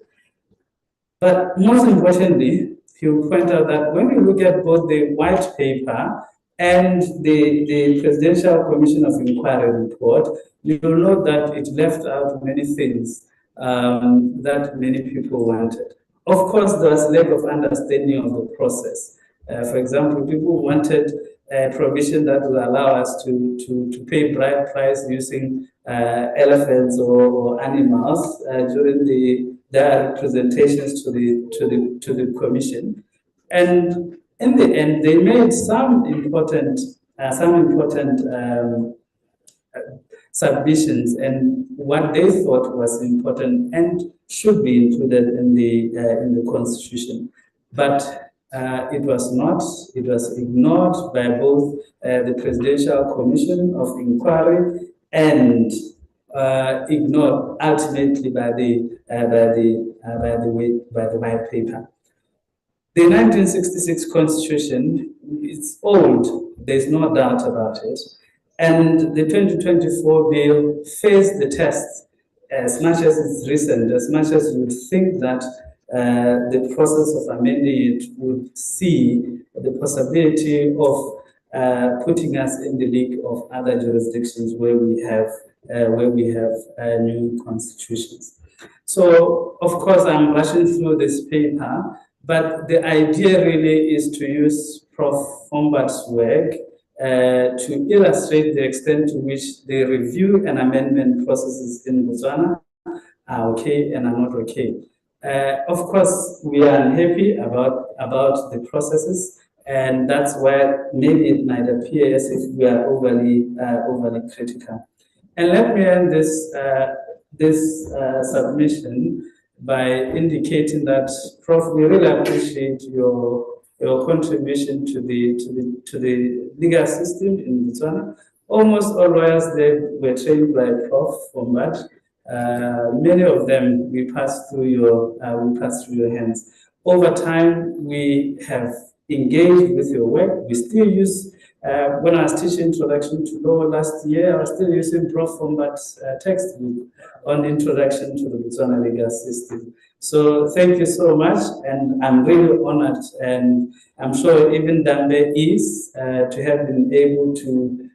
But most importantly, he will point out that when you look at both the white paper and the Presidential Commission of Inquiry report, you will note that it left out many things that many people wanted. of course, there was lack of understanding of the process. For example, people wanted a provision that would allow us to pay bride price using elephants or animals during their presentations to the commission, and in the end, they made some important submissions and what they thought was important and should be included in the constitution, but it was not. It was ignored by both the Presidential Commission of Inquiry and ignored ultimately by the white paper. The 1966 Constitution is old. There's no doubt about it. And the 2024 bill faced the test as much as it's recent, as much as you would think that the process of amending it would see the possibility of putting us in the league of other jurisdictions where we have new constitutions. So, of course, I'm rushing through this paper, but the idea really is to use Prof. Fombad's work to illustrate the extent to which the review and amendment processes in Botswana are okay and are not okay. Of course, we are unhappy about the processes, and that's why maybe it might appear as if we are overly critical. And let me end this submission by indicating that, Prof, we really appreciate your contribution to the legal system in Botswana. Almost all lawyers there were trained by Prof. Fombad. Many of them we passed through your hands. Over time, we have engaged with your work. We still use. When I was teaching Introduction to Law last year, I was still using Prof. Fombad's textbook on Introduction to the Botswana legal system. So thank you so much, and I'm really honored, and I'm sure even Dambe is, to have been able to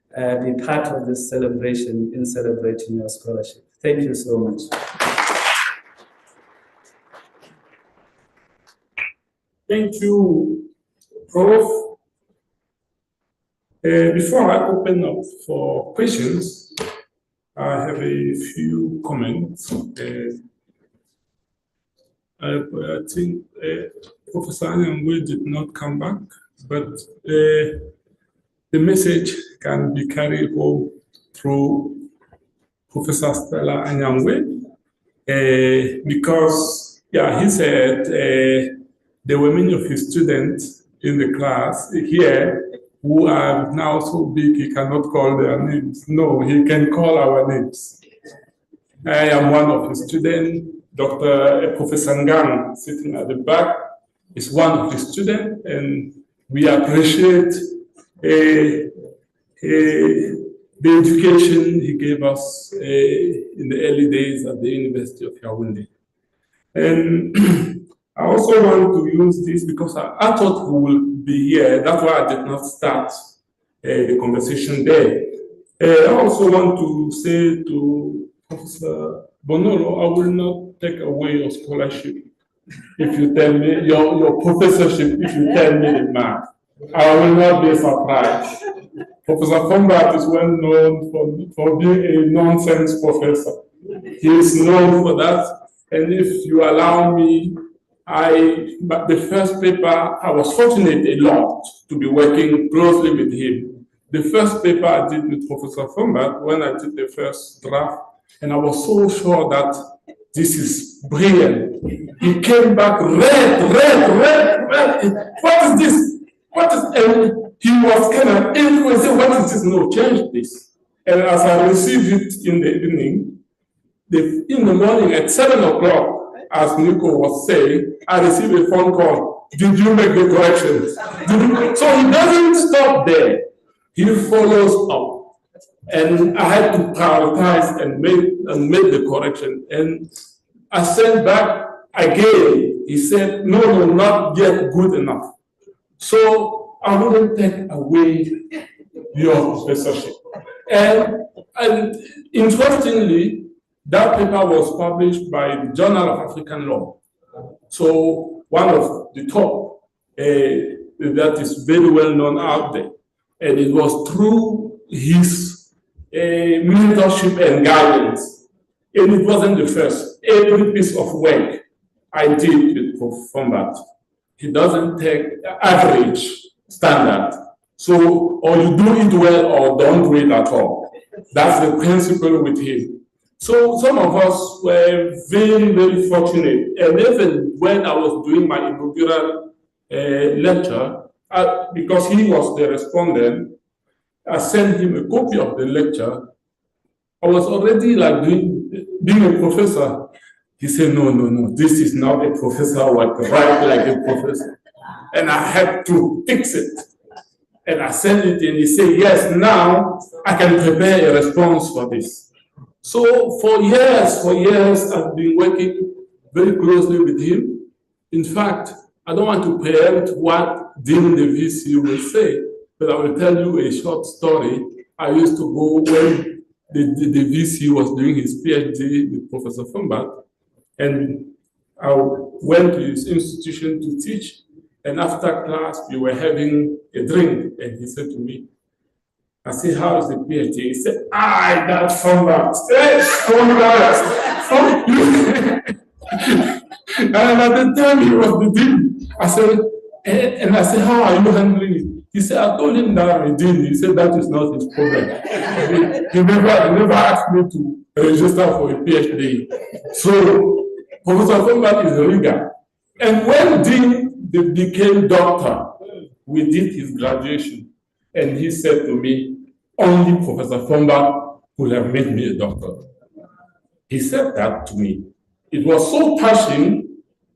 be part of this celebration in celebrating your scholarship. Thank you so much. Thank you, Prof. Before I open up for questions, I have a few comments. I think Professor Anyangwe did not come back, but the message can be carried home through Professor Steytler Anyangwe, because, yeah, he said there were many of his students in the class here who are now so big he cannot call their names. No, he can call our names. I am one of his students. Professor Ngang, sitting at the back, is one of his students, and we appreciate the education he gave us in the early days at the University of Yaoundé. And I also want to use this because I thought we will be here. That's why I did not start the conversation there. I also want to say to Professor Bonolo, I will not take away your scholarship if you tell me, your professorship, if you tell me the math. I will not be surprised. Professor Fombad is well known for being a nonsense professor. He is known for that. And if you allow me, the first paper, I was fortunate a lot to be working closely with him. The first paper I did with Professor Fombad, when I did the first draft, and I was so sure that this is brilliant. He came back red. What is this? What is, and he was kind of angry and said, what is this? No, change this. And as I received it in the evening, in the morning at 7 o'clock, as Nico was saying, I received a phone call. Did you make the corrections? So he doesn't stop there. He follows up. And I had to prioritize and make the correction. And I sent back again. He said, no, not yet good enough. So I wouldn't take away your professorship. And interestingly, that paper was published by the Journal of African Law. So one of the top that is very well known out there. And it was through his mentorship and guidance. And it wasn't the first. Every piece of work I did with Professor Fombad, he doesn't take average standard. So, or you do it well or don't do it at all. That's the principle with him. So some of us were very, very fortunate. And even when I was doing my inaugural lecture, because he was the respondent, I sent him a copy of the lecture. I was already like being a professor. He said, no, this is not a professor what write like a professor. And I had to fix it. And I sent it and he said, yes, now I can prepare a response for this. So for years, I've been working very closely with him. In fact, I don't want to preempt what Dean the VC will say, but I will tell you a short story. I used to go when the VC was doing his PhD with Professor Fombad, and I went to his institution to teach. And after class, we were having a drink, and he said to me, I said, how is the PhD? He said, that Fombad. And at the time he was the dean, I said, how are you handling it? He said, I told him that I'm a dean. He said, that is not his problem. He never asked me to register for a PhD. So, Professor Fombad is a rigor. And when Dean became doctor, we did his graduation. And he said to me, only Professor Fombad could have made me a doctor. He said that to me. It was so touching,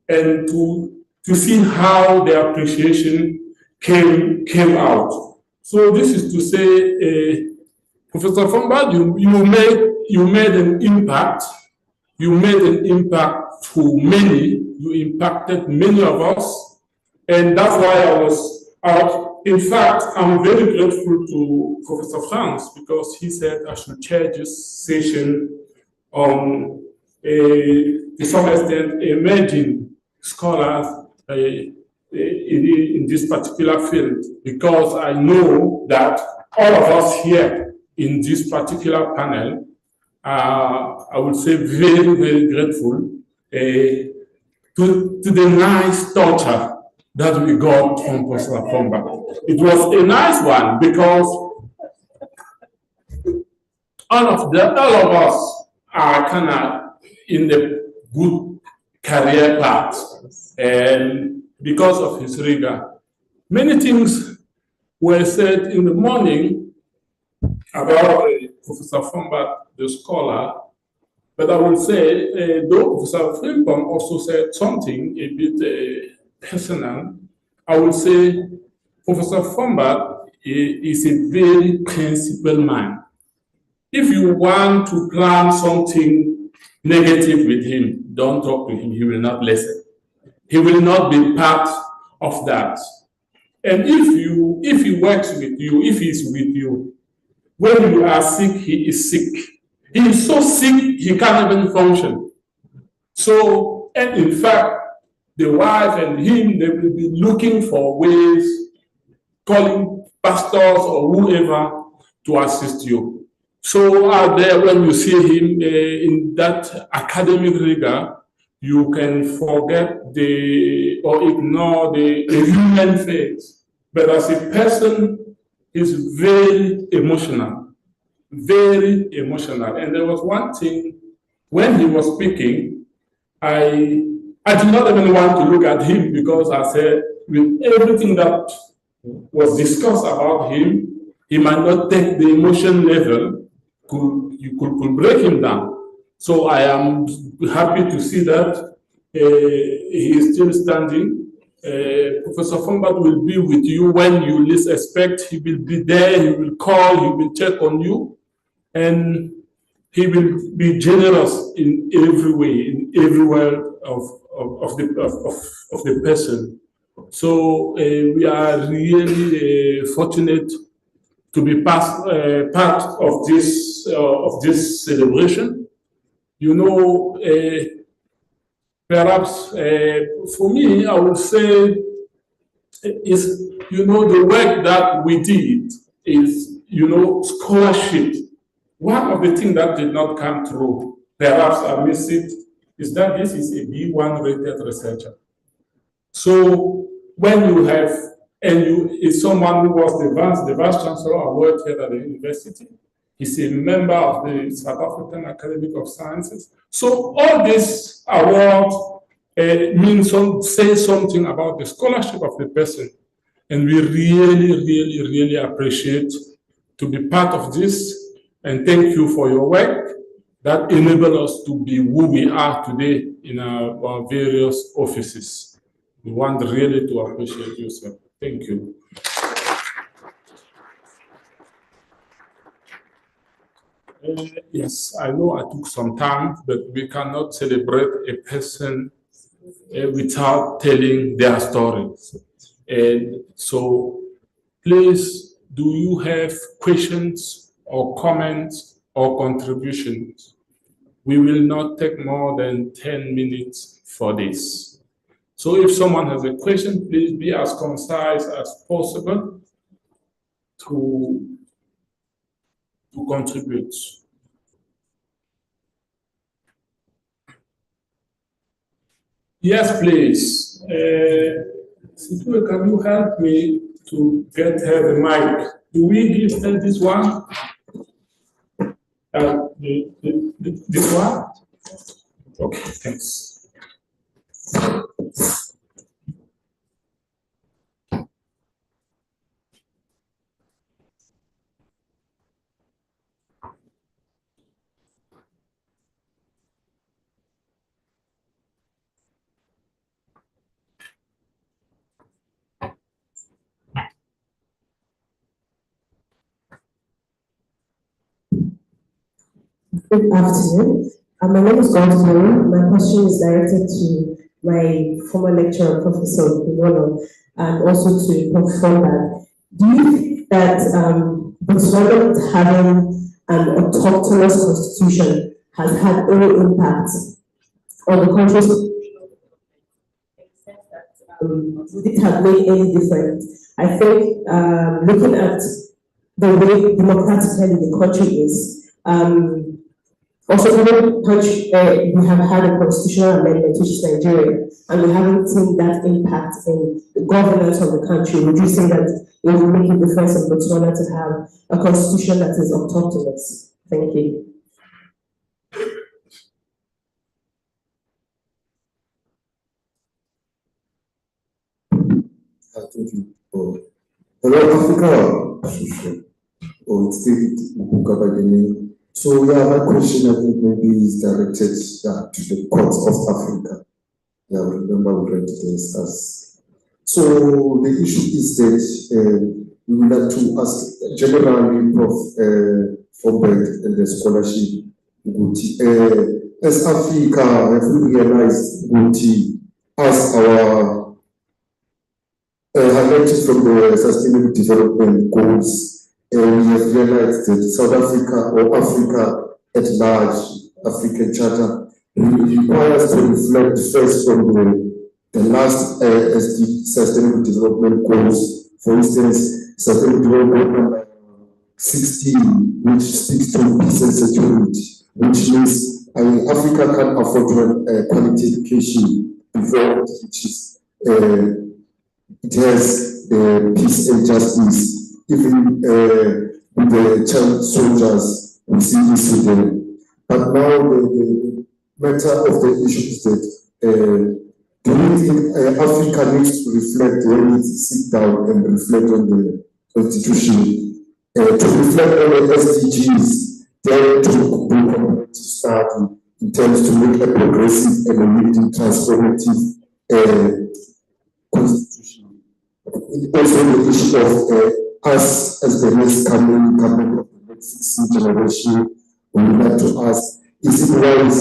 and to see how the appreciation came out. So this is to say, Professor Fombad, you made an impact. You made an impact to many. You impacted many of us, and that's why I was out. In fact, I'm very grateful to Professor Franz because he said I should chair this session on, to some extent, emerging scholars in this particular field, because I know that all of us here in this particular panel are, I would say, very, very grateful to the nice torture that we got from Professor Fombad. It was a nice one because all of us are kind of in the good career path, and because of his rigor, many things were said in the morning about Professor Fombad, the scholar. But I will say, though Professor Frimpong also said something a bit personal, I would say Professor Fombad is a very principled man. If you want to plan something negative with him, don't talk to him, he will not listen. He will not be part of that. And if he works with you, if he's with you, when you are sick, he is sick. He is so sick, he can't even function. So, and in fact, the wife and him, they will be looking for ways, calling pastors or whoever to assist you. So out there, when you see him in that academic rigor, you can forget or ignore the human face. But as a person, he's very emotional. Very emotional. And there was one thing, when he was speaking, I did not even want to look at him because I said, with everything that was discussed about him, he might not take the emotion level, could break him down. So I am happy to see that he is still standing. Professor Fombad will be with you when you least expect. He will be there, he will call, he will check on you. And he will be generous in every way, in every way of the person. So we are really fortunate to be part of this celebration. You know, perhaps for me, I would say is, the work that we did is, scholarship. One of the things that did not come through, perhaps I missed it, is that this is a B1 rated researcher. So when you have, and you is someone who was the vice chancellor award here at the university, he's a member of the South African Academy of Sciences. So all these awards say something about the scholarship of the person. And we really appreciate to be part of this. And thank you for your work that enable us to be who we are today in our various offices. We want really to appreciate you, sir. Thank you. Yes, I know I took some time, but we cannot celebrate a person without telling their stories. And so, please, do you have questions or comments or contributions? We will not take more than 10 minutes for this. So if someone has a question, please be as concise as possible to contribute. Yes, please. Situa, can you help me to get her the mic? Do we give her this one? This one? Okay, thanks. Good afternoon. My name is Godwin. My question is directed to my former lecturer, Professor Decolonization, and also to Professor Fombad. Do you think that Botswana having an autochthonous constitution has had any impact on the country's would it have made any difference? I think looking at the way democratically the country is, also, we have had a constitutional amendment, which is Nigeria, and we haven't seen that impact in the governance of the country. Would you say that it will make a difference in Botswana to have a constitution that is autochthonous? Thank you. Thank you. Hello, Africa. It's David Mukabagini. So yeah, my question I think maybe is directed to the courts of Africa. Yeah, I remember we read this as. So the issue is that we would like to ask generally Prof. Fombad and the scholarship. As Africa, have we realized as our highlighted from the Sustainable Development Goals? We have realized that South Africa or Africa at large, African Charter, requires to reflect first from the last Sustainable Development Goals. For instance, Sustainable Development number 16, which speaks to peace and security, which means Africa can afford to have quality education before it has peace and justice. Even with the child soldiers, we see this with them. But now the matter of the issue is that do you think Africa needs to reflect when it sit down and reflect on the Constitution, to reflect on the SDGs, then to do comprehensive study in terms to make a progressive and a leading transformative Constitution. Also the issue of us as the next coming of the next 16 generation, we would like to ask, is it wise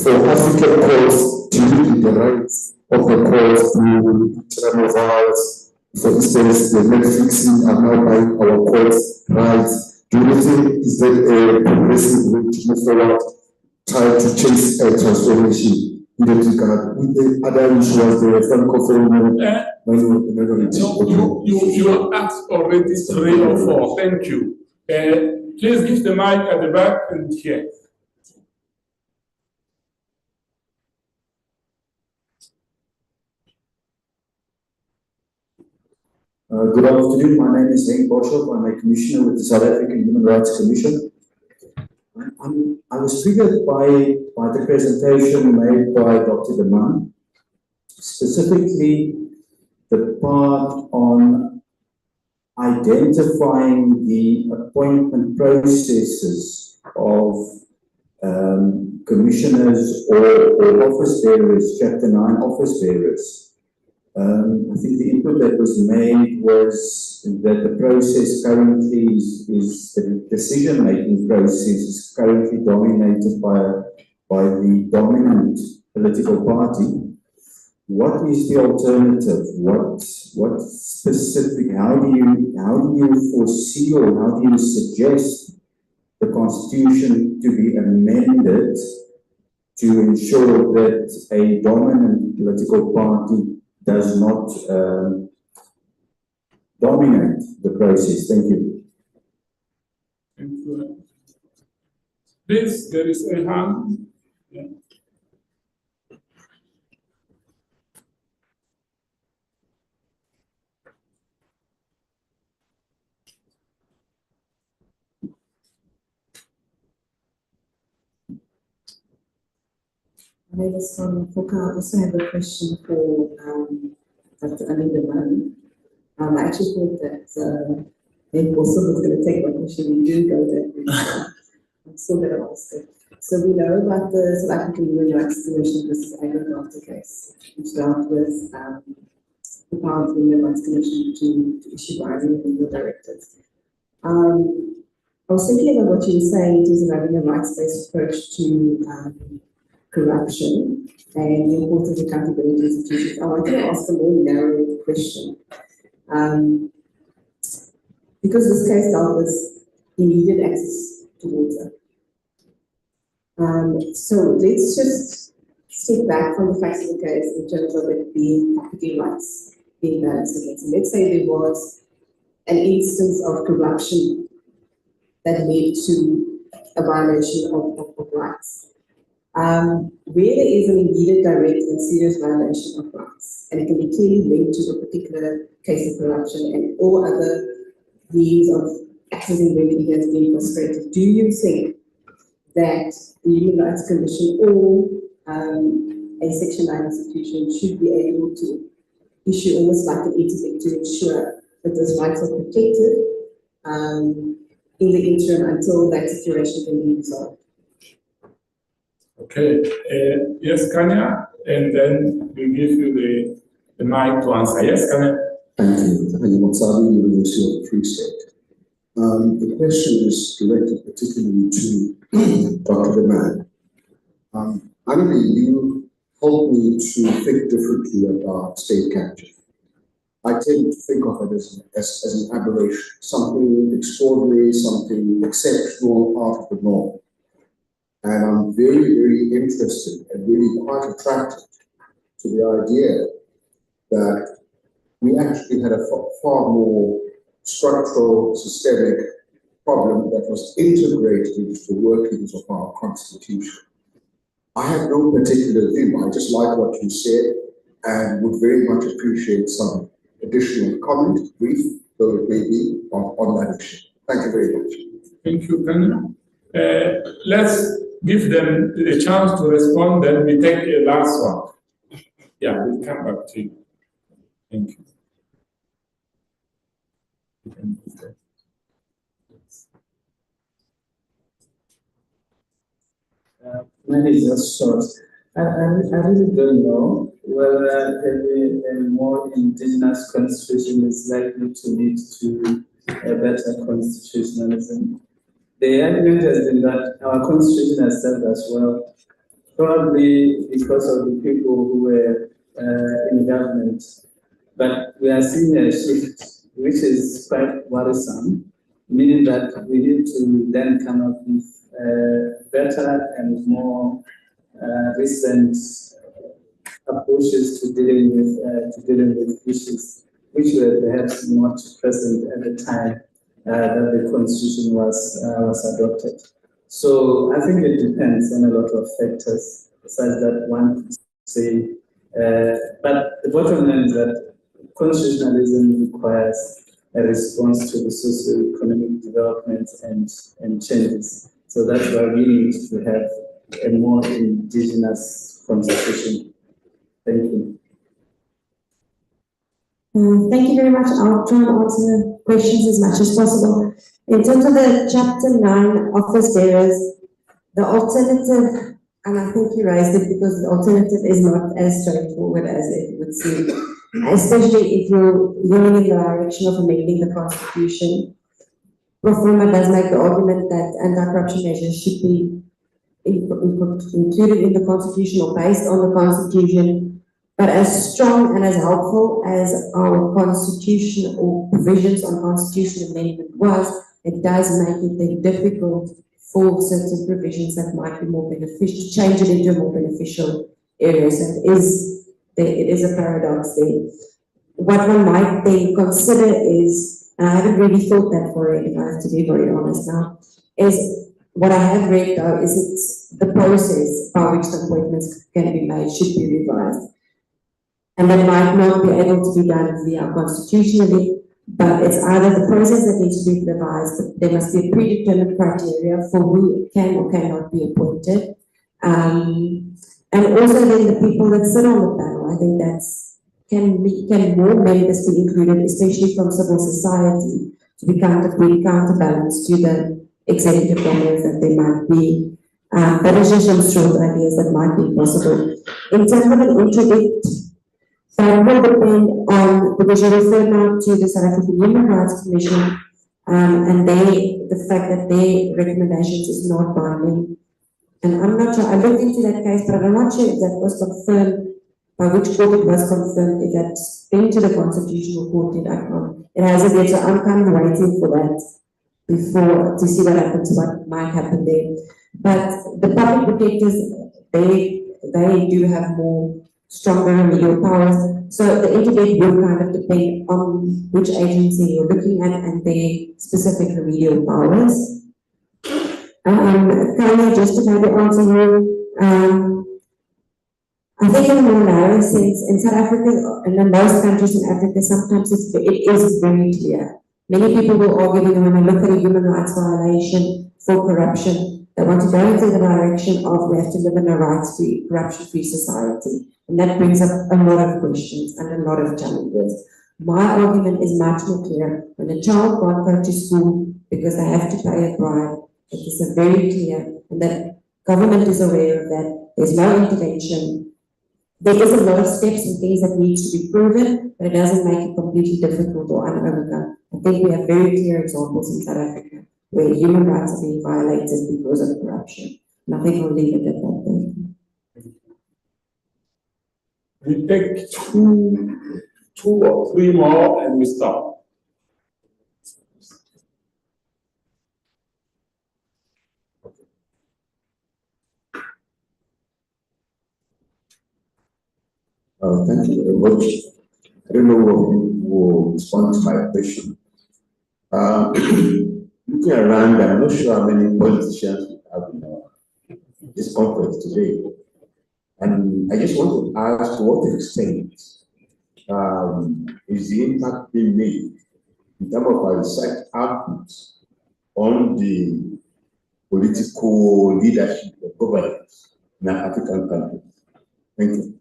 for African courts to lead the rights of the courts to internal violence? For instance, the Netflixing are now buying our courts' rights. Do you think is that a progressive way to move forward, try to chase a transformation? with regard with the other issues, the francophone minority. No, you asked already 3 or 4. Thank you. Please give the mic at the back and here. Good afternoon. My name is Henk Boshoff. I'm a commissioner with the South African Human Rights Commission. I was triggered by the presentation made by Dr. De Man, specifically the part on identifying the appointment processes of commissioners or office bearers, Chapter 9 office bearers. I think the input that was made was that the process currently is the decision-making process is currently dominated by the dominant political party. What is the alternative? What specific? How do you foresee or how do you suggest the Constitution to be amended to ensure that a dominant political party does not dominate the process? Thank you. Thank you. Please, there is a hand. Yeah. My name is Sonia Foka. I also have a question for Dr. Ali De Man. I actually thought that Henk also was going to take my question. We do go there. I'm still going to ask it. So we know about the South African Human Rights Commission versus Acknowledgments case, which dealt with the power of the Human Rights Commission to issue binding legal directives. I was thinking about what you were saying in terms of having a rights-based approach to corruption and the importance of accountability institutions. I wanted to ask a more narrow question. Because this case dealt with immediate access to water. So let's just step back from the facts of the case in terms of it being property rights being balanced against. Let's say there was an instance of corruption that led to a violation of rights. Where there is an immediate, direct, and serious violation of rights, and it can be clearly linked to a particular case of corruption and all other means of accessing remedy has been frustrated, do you think that the Human Rights Commission or a Section 9 institution should be able to issue almost like an edict to ensure that those rights are protected in the interim until that situation can be resolved? Okay, yes, Kanya, and then we'll give you the mic to answer. Yes, Kanya? Thank you. Thank you, Motsabi, University of the Free State. The question is directed particularly to Dr. De Man. Annalie, you helped me to think differently about state capture. I tend to think of it as an aberration, something extraordinary, something exceptional, out of the norm. And I'm very, very interested and really quite attracted to the idea that we actually had a far more structural, systemic problem that was integrated into the workings of our Constitution. I have no particular view. I just like what you said and would very much appreciate some additional comment, brief, though it may be, on that issue. Thank you very much. Thank you, Kanya. Let's give them a chance to respond, then we take the last one. Yeah, we'll come back to you. Thank you. Mine is just short. I really don't know whether a more indigenous constitution is likely to lead to a better constitutionalism. The argument has been that our constitution has served us well, probably because of the people who were in government. But we are seeing a shift, which is quite worrisome, meaning that we need to then come up with better and more recent approaches to dealing with issues which were perhaps not present at the time that the Constitution was adopted. So I think it depends on a lot of factors, besides that one could say. But the bottom line is that constitutionalism requires a response to the socio-economic developments and changes. So that's why we need to have a more indigenous constitution. Thank you. Thank you very much. I'll try and answer the questions as much as possible. In terms of the Chapter 9 office bearers, the alternative, and I think you raised it because the alternative is not as straightforward as it would seem, especially if you're going in the direction of amending the Constitution. Professor does make the argument that anti-corruption measures should be included in the Constitution or based on the Constitution, but as strong and as helpful as our Constitution or provisions on Constitution amendment was, it does make it then difficult for certain provisions that might be more beneficial, change it into a more beneficial area. So it is a paradox there. What one might then consider is, and I haven't really thought that for it, if I have to be very honest now, is what I have read though is it's the process by which the appointments can be made should be revised. And that might not be able to be done via constitutionally, but it's either the process that needs to be revised, but there must be a predetermined criteria for who can or cannot be appointed. And also then the people that sit on the panel, I think can more members be included, especially from civil society, to be counterbalance to the executive dominance that there might be. But it's just some short ideas that might be possible. In terms of an interdict, that will depend on, because you refer now to the South African Human Rights Commission, and the fact that their recommendations is not binding. And I'm not sure, I looked into that case, but I'm not sure if that was confirmed, by which court it was confirmed, if that's been to the Constitutional Court in Acknowledgments. It hasn't yet, so I'm kind of waiting for that before to see what happens, what might happen there. But the public protectors, they do have more stronger remedial powers. So the interdict will kind of depend on which agency you're looking at and their specific remedial powers. Kindly just to maybe answer you, I think in a more narrow sense, in South Africa, and in most countries in Africa, sometimes it is very clear. Many people will argue that when they look at a human rights violation for corruption, they want to go into the direction of we have to live in a rights-free, corruption-free society. And that brings up a lot of questions and a lot of challenges. My argument is much more clear. When a child can't go to school because they have to pay a bribe, it is very clear, and that government is aware of that. There's no intervention. There is a lot of steps and things that need to be proven, but it doesn't make it completely difficult or unovercome. I think we have very clear examples in South Africa where human rights are being violated because of corruption. And I think we'll leave it at that. We take two or three more and we stop. Thank you very much. I don't know who will respond to my question. Looking around, I'm not sure how many politicians we have in this conference today. And I just want to ask, to what extent is the impact being made in terms of our research output on the political leadership of governance in African countries? Thank you.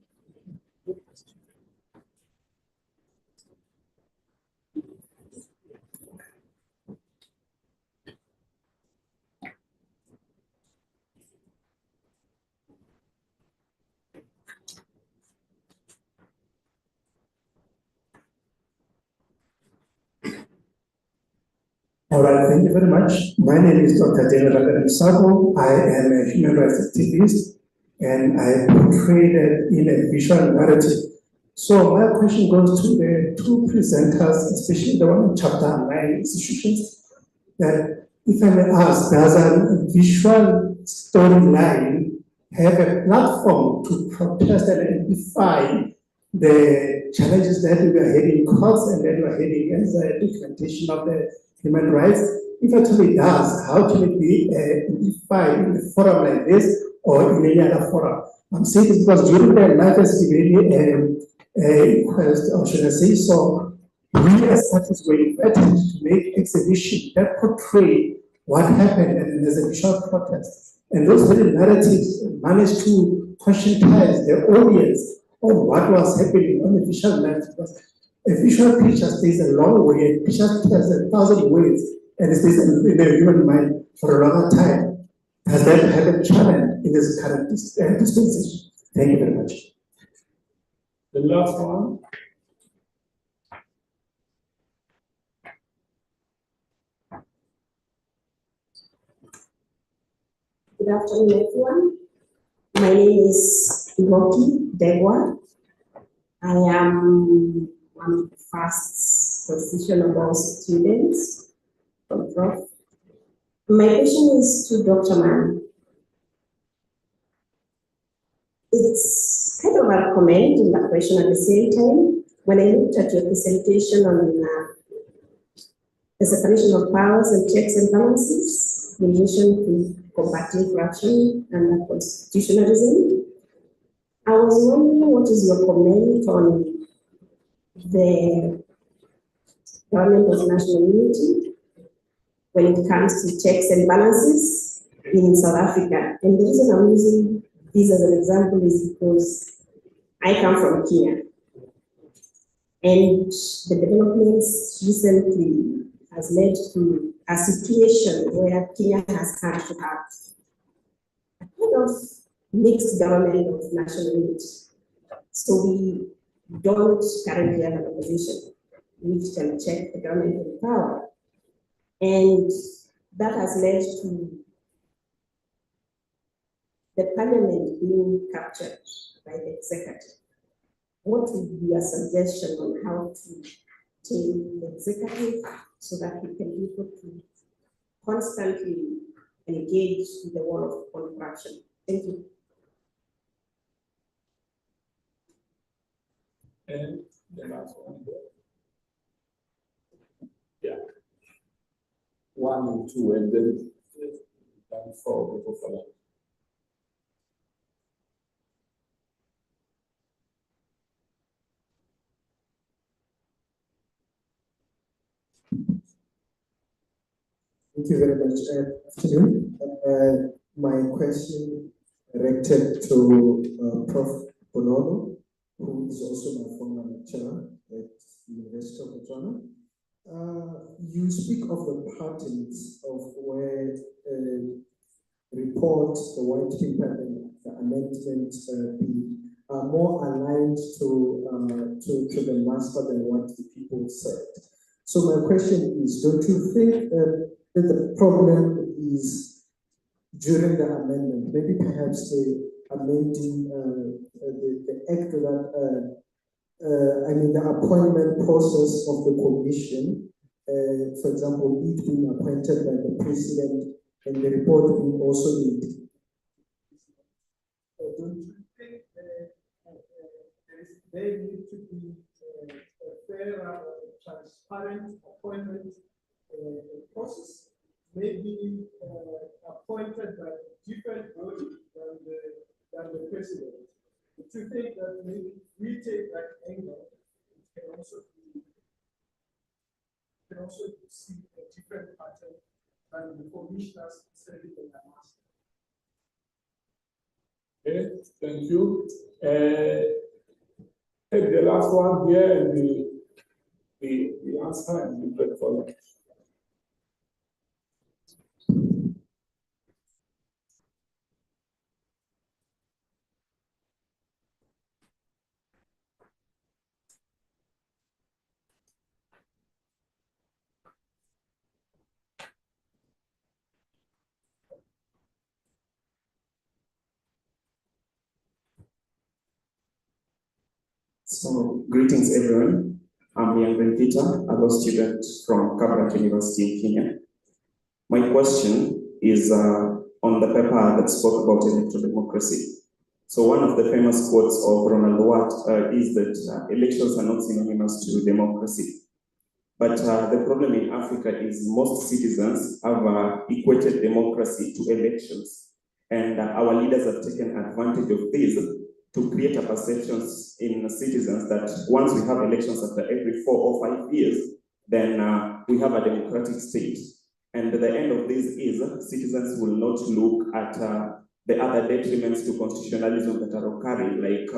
All right, thank you very much. My name is Dr. Decolonization Sabo. I am a human rights activist and I portrayed it in a visual narrative. So my question goes to the two presenters, especially the one in Chapter 9 institutions, that if I may ask, does a visual storyline have a platform to protest and amplify the challenges that we are having in courts and that we are having as the implementation of the human rights? If it actually does, how can it be amplified in a forum like this or in any other forum? I'm saying this because during the Life inquest, or should I say so, we as artists were invited to make exhibition that portray what happened at an exhibition protest. And those very narratives managed to conscientize the audience on what was happening on the visual lens. Because a visual picture stays a long way, a picture tells 1,000 words, and it stays in the human mind for a longer time. Has that had a challenge in this current dispensation? Thank you very much. The last one. Good afternoon, everyone. My name is Iwoki Degwa. I am one of the first constitutional students from Prof. My question is to Dr. Mann. It's kind of a comment and a question at the same time. When I looked at your presentation on the separation of powers and checks and balances, in relation to combating corruption and constitutionalism, I was wondering what is your comment on the government of national unity when it comes to checks and balances in South Africa. And the reason I'm using this as an example is because I come from Kenya. And the developments recently has led to a situation where Kenya has come to have a kind of mixed government of national unity. So we don't currently have an opposition which can check the government in power. And that has led to the parliament being captured by the executive. What would be a suggestion on how to tame the executive so that we can be able to constantly engage in the war on corruption? Thank you. And the last one. Yeah. 1 and 2, and then 4 people for that. Thank you very much. Afternoon. My question directed to Prof. Bonono, who is also my former lecturer at the University of Pretoria. You speak of the patterns of where reports, the white paper, and the amendments are more aligned to the master than what the people said. So my question is, don't you think that the problem is during the amendment, maybe perhaps the amending the act that, the appointment process of the commission, for example, it being appointed by the president and the report being also made. Don't you think there need to be a fair, transparent appointment process, maybe appointed by a different body than the president? Do you think that maybe we take that angle, it can also see a different pattern than the commissioners serving in the master? Okay, thank you. Take the last one here and the answer and the break for lunch. So, greetings everyone. I'm Young Peter, a law student from Comparative University in Kenya. My question is on the paper that spoke about electoral democracy. So one of the famous quotes of Ronald Watt is that elections are not synonymous to democracy. But the problem in Africa is most citizens have equated democracy to elections. And our leaders have taken advantage of this to create a perception in citizens that once we have elections after every 4 or 5 years, then we have a democratic state. And the end of this is citizens will not look at the other detriments to constitutionalism that are occurring, like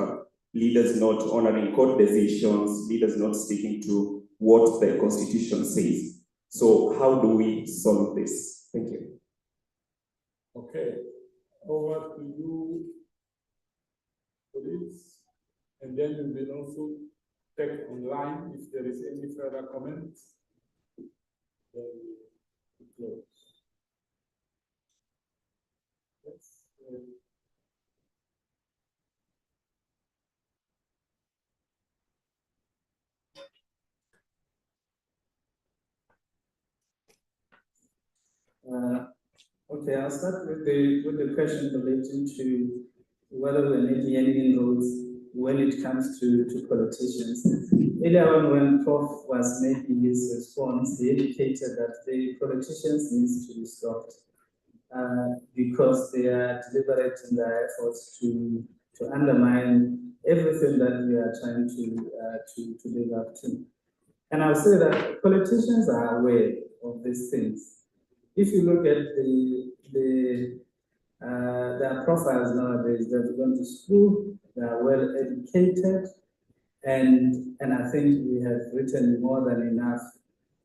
leaders not honoring court decisions, leaders not sticking to what the Constitution says. So how do we solve this? Thank you. Okay, over to you, colleagues, and then we will also take online if there is any further comments. Then we close. Yes. Okay, I'll start with the question relating to whether we're making any inroads when it comes to politicians. Earlier on, when Prof was making his response, he indicated that the politicians need to be stopped because they are deliberate in their efforts to undermine everything that we are trying to live up to. And I'll say that politicians are aware of these things. If you look at their profiles nowadays, they've gone to school, they are well educated, and I think we have written more than enough.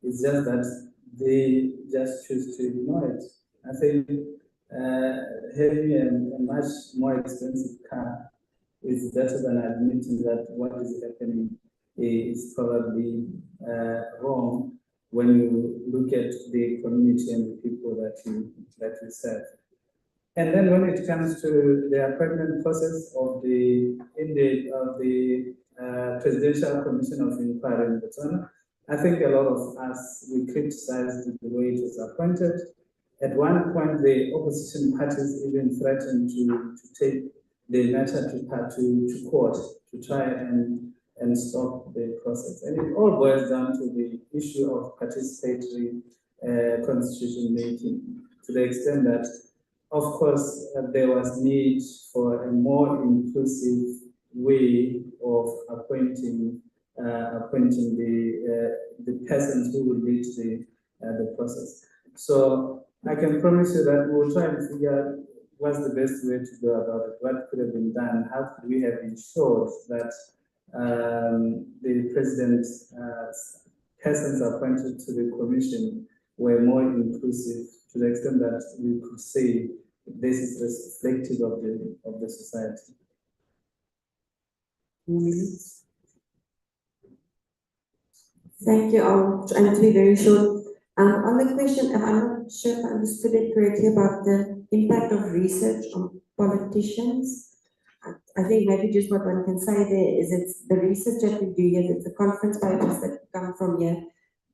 It's just that they just choose to ignore it. I think having a much more expensive car is better than admitting that what is happening is probably wrong when you look at the community and the people that you serve. And then when it comes to the appointment process of the Presidential Commission of Inquiry in Botswana, I think a lot of us, we criticized the way it was appointed. At one point, the opposition parties even threatened to take the matter to court to try and stop the process. And it all boils down to the issue of participatory constitution making, to the extent that, of course, there was need for a more inclusive way of appointing the persons who will lead the process. So I can promise you that we will try and figure out what's the best way to go about it, what could have been done, how could we have ensured that the president's persons appointed to the commission were more inclusive, to the extent that we could say this is reflective of the society. 2 minutes. Thank you. I'll try to be very short. On the question, I'm not sure if I understood it correctly about the impact of research on politicians. I think maybe just what one can say there is it's the research that we do here, it's the conference papers that come from here.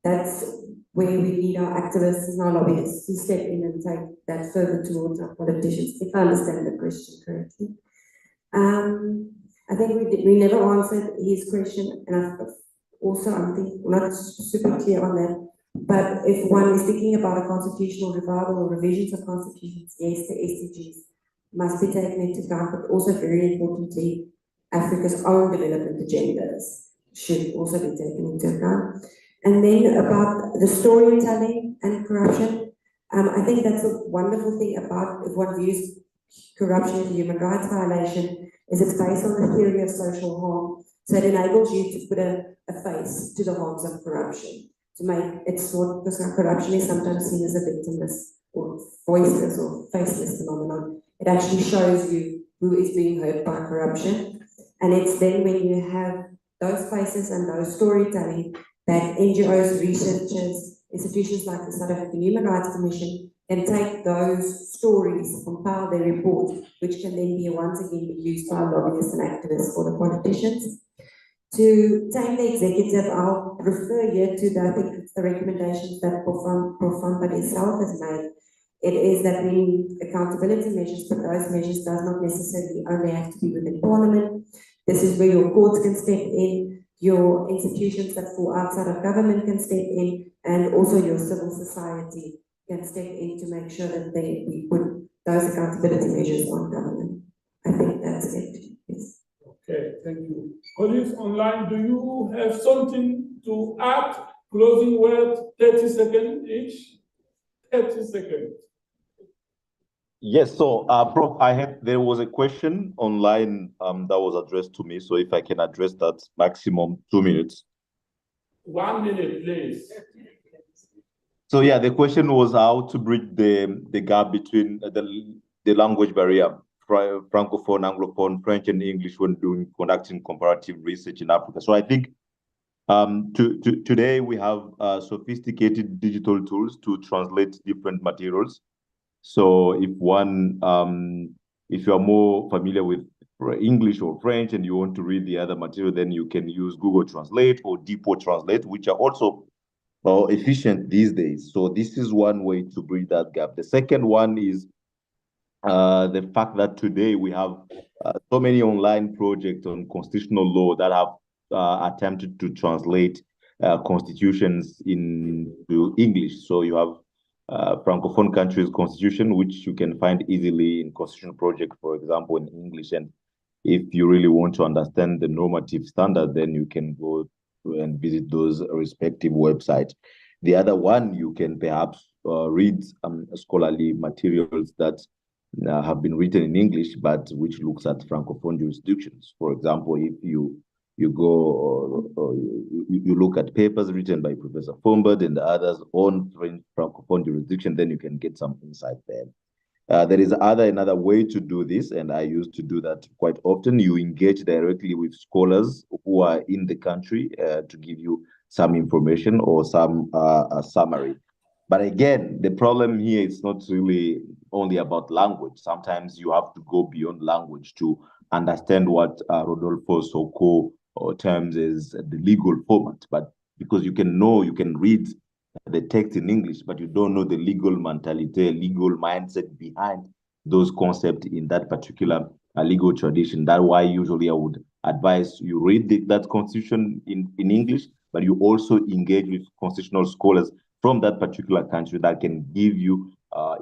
That's where we need our activists and our lobbyists to step in and take that further towards our politicians, if I understand the question correctly. I think we never answered his question, and I think not super clear on that. But if one is thinking about a constitutional revival or revisions of constitutions, yes, the SDGs must be taken into account, but also very importantly, Africa's own development agendas should also be taken into account. And then about the storytelling and corruption, I think that's a wonderful thing about if one views corruption as a human rights violation, is it's based on the theory of social harm. So it enables you to put a face to the harms of corruption. To make it sort, because corruption is sometimes seen as a victimless or voiceless or faceless phenomenon. It actually shows you who is being hurt by corruption. And it's then when you have those faces and those storytelling that NGOs, researchers, institutions like the South African Human Rights Commission can take those stories, compile their report, which can then be once again be used by lobbyists and activists for the politicians. To tame the executive, I'll refer here to I think it's the recommendations that Prof. Fombad itself has made. It is that we need accountability measures, but those measures does not necessarily only have to be within Parliament. This is where your courts can step in, your institutions that fall outside of government can step in, and also your civil society can step in to make sure that we put those accountability measures on government. I think that's it. Yes. Okay, thank you. Colleagues online, do you have something to add? Closing word, 30 seconds each. 30 seconds. Yes, so Prof, there was a question online that was addressed to me. So if I can address that, maximum 2 minutes. 1 minute, please. So yeah, the question was how to bridge the gap between the language barrier, Francophone, Anglophone, French, and English when conducting comparative research in Africa. So I think today we have sophisticated digital tools to translate different materials. So if you are more familiar with English or French and you want to read the other material, then you can use Google Translate or Depot Translate, which are also efficient these days. So this is one way to bridge that gap. The second one is the fact that today we have so many online projects on constitutional law that have attempted to translate constitutions into English. So you have Francophone countries' constitution, which you can find easily in Constitution Project, for example, in English. And if you really want to understand the normative standard, then you can go and visit those respective websites. The other one, you can perhaps read scholarly materials that have been written in English, but which looks at Francophone jurisdictions. For example, if you go you look at papers written by Professor Fombad and others on French Francophone jurisdiction, then you can get some insight there. There is another way to do this, and I used to do that quite often. You engage directly with scholars who are in the country to give you some information or some summary. But again, the problem here is not really only about language. Sometimes you have to go beyond language to understand what Rodolfo Soko terms as the legal format. But because you can read the text in English, but you don't know the legal mentality, legal mindset behind those concepts in that particular legal tradition. That's why usually I would advise you read that constitution in English, but you also engage with constitutional scholars from that particular country that can give you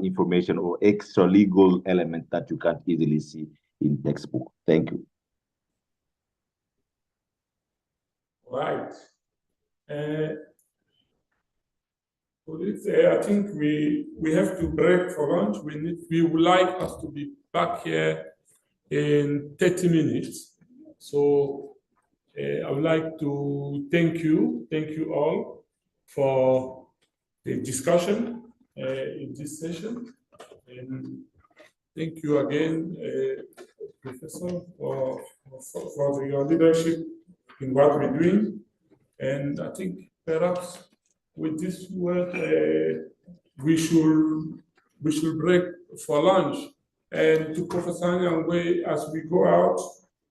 information or extra legal elements that you can't easily see in textbook. Thank you. Right. I think we have to break for lunch. We would like us to be back here in 30 minutes. So I would like to thank you all for the discussion in this session. And thank you again, Professor, for your leadership in what we're doing. And I think perhaps with this word, we should break for lunch. And to Professor Nyangwe, as we go out,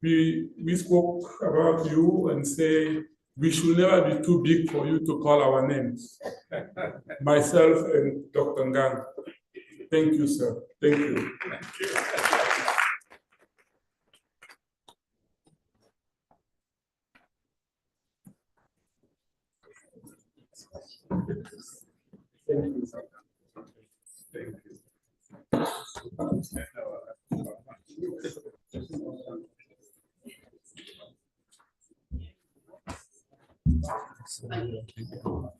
we spoke about you and say we should never be too big for you to call our names. Myself and Dr. Ngang. Thank you, sir. Thank you. Thank you. Thank you.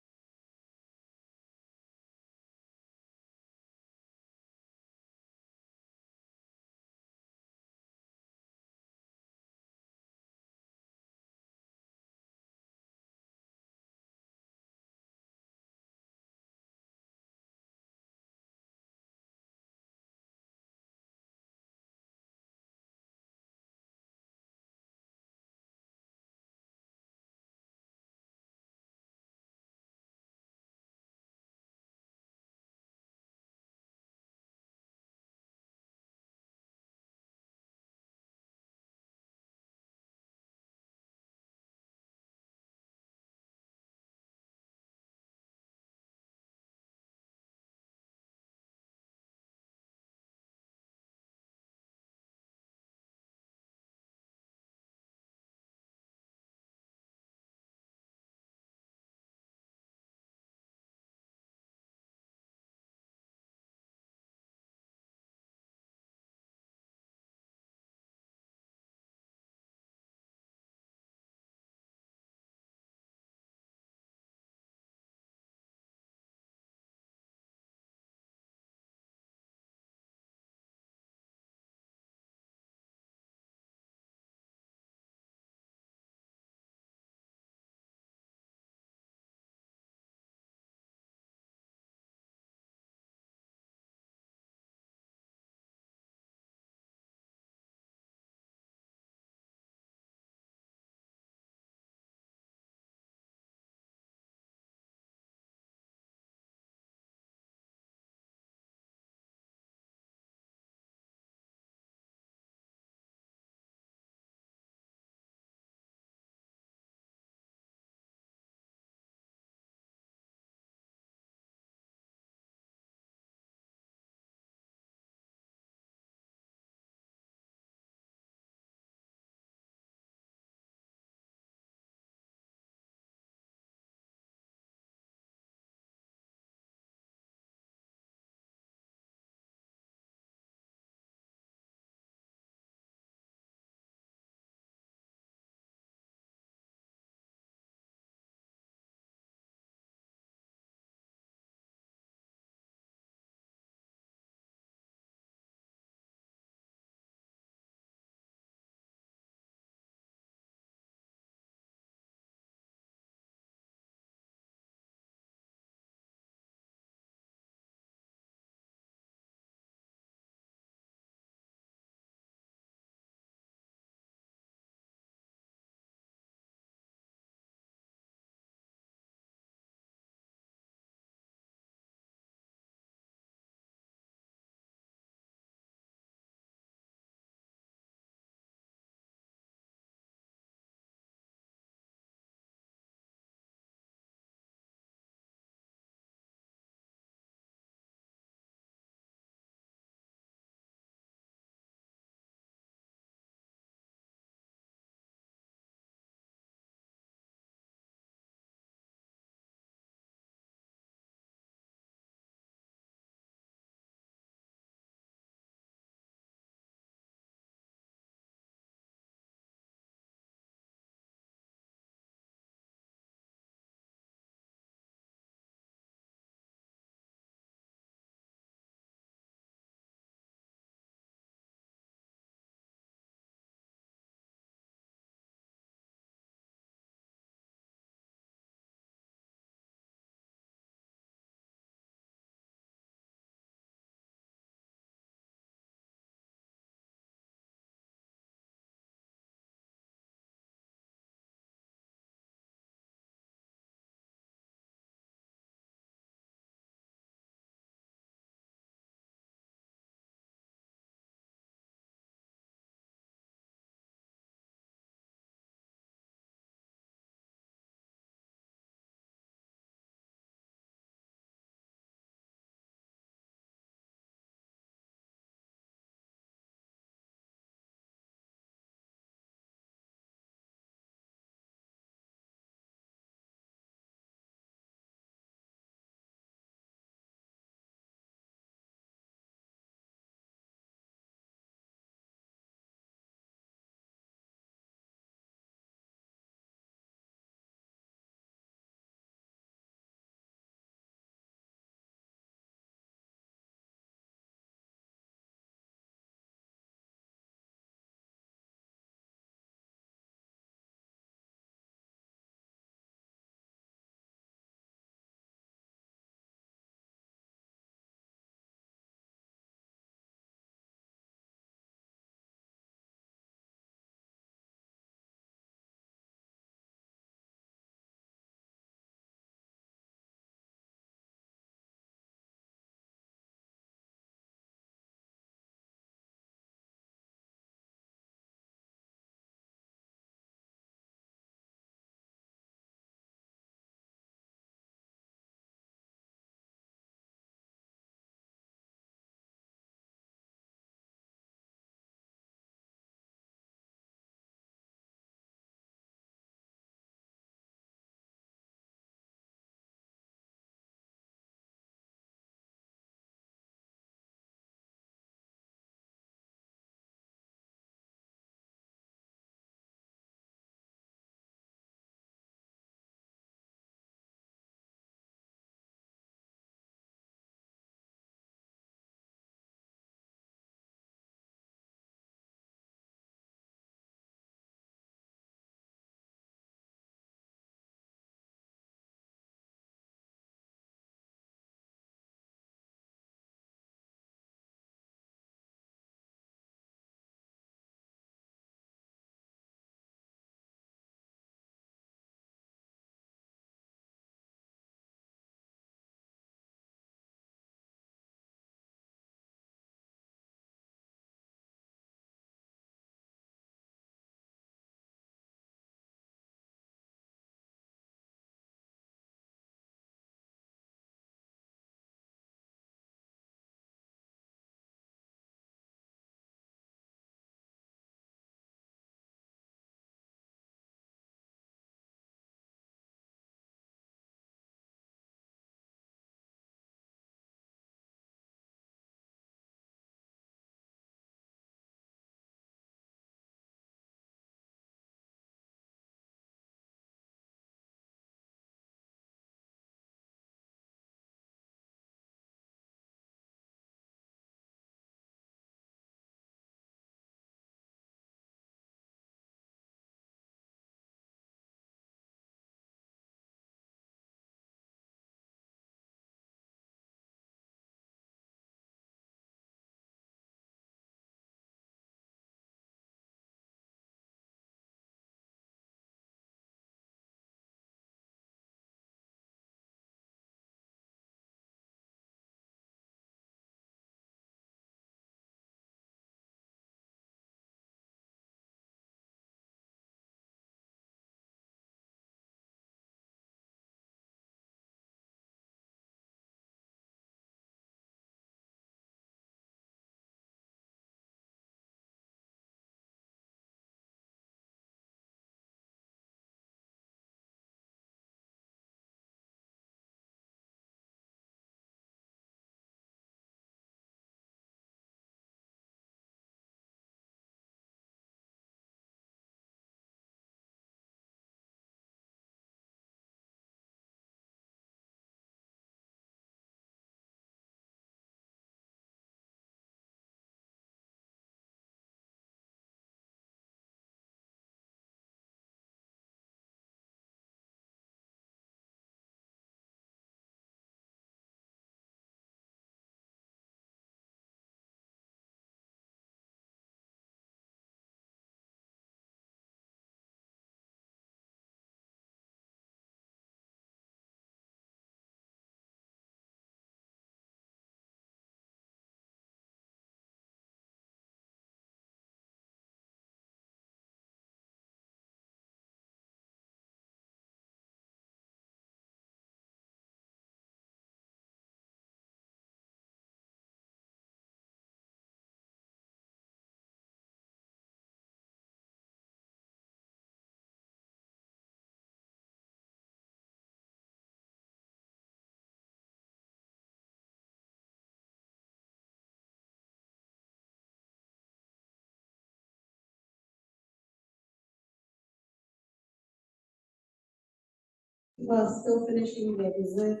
People are still finishing their dessert.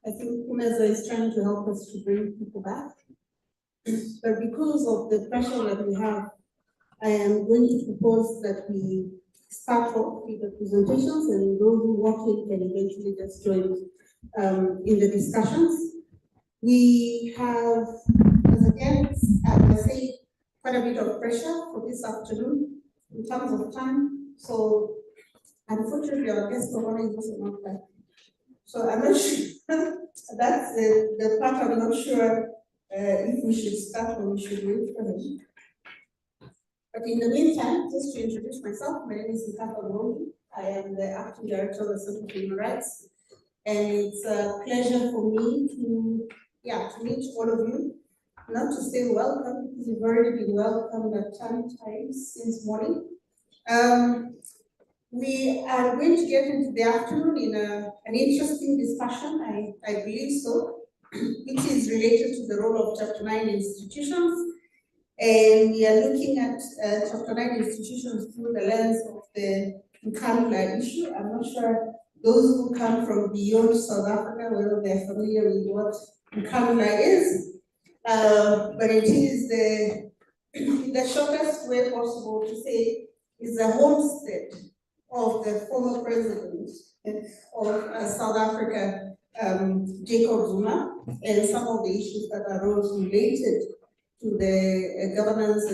I think Kumeza is trying to help us to bring people back. But because of the pressure that we have, I am going to propose that we start off with the presentations, and those who walk in can eventually just join in the discussions. We have, as I say, quite a bit of pressure for this afternoon in terms of time. So unfortunately, our guest of honor is also not back. So I'm not sure, that's the part I'm not sure if we should start or we should wait for him. But in the meantime, just to introduce myself, my name is Nkapa Mwogi. I am the acting director of the Center for Human Rights. And it's a pleasure for me to meet all of you. Not to say welcome, because you've already been welcomed at 10 times since morning. We are going to get into the afternoon in an interesting discussion, I believe so, which is related to the role of Chapter 9 institutions. And we are looking at Chapter 9 institutions through the lens of the Nkandla issue. I'm not sure those who come from beyond South Africa, whether they're familiar with what Nkandla is, but it is the shortest way possible to say is the homestead of the former president of South Africa, Jacob Zuma, and some of the issues that arose related to the governance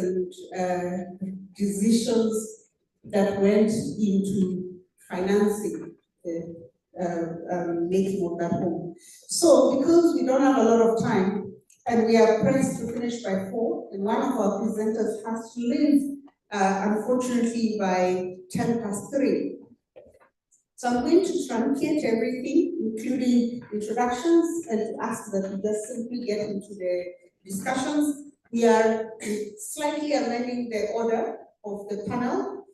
and decisions that went into financing the making of that home. So because we don't have a lot of time and we are pressed to finish by 4, and one of our presenters has to leave, unfortunately, by 3:10. So I'm going to truncate everything, including introductions, and to ask that we just simply get into the discussions. We are slightly amending the order of the panel.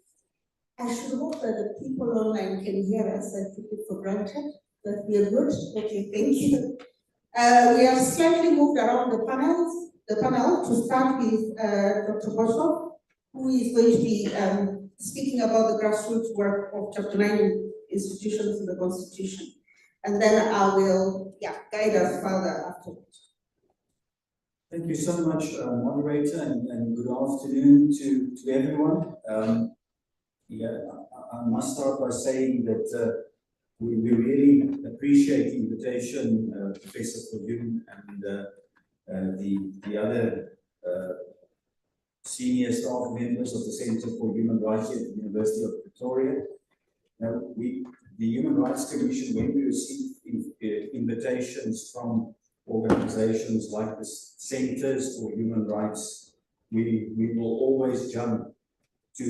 I should hope that the people online can hear us. I take it for granted that we are good. Okay, thank you. We have slightly moved around the panel to start with Dr. Boshoff, who is going to be speaking about the grassroots work of Chapter 9 institutions in the Constitution. And then I will guide us further afterwards. Thank you so much, moderator, and good afternoon to everyone. I must start by saying that we really appreciate the invitation, Professor Fombad and the other senior staff members of the Center for Human Rights at the University of Pretoria. Now, the Human Rights Commission, when we receive invitations from organizations like the Centers for Human Rights, we will always jump to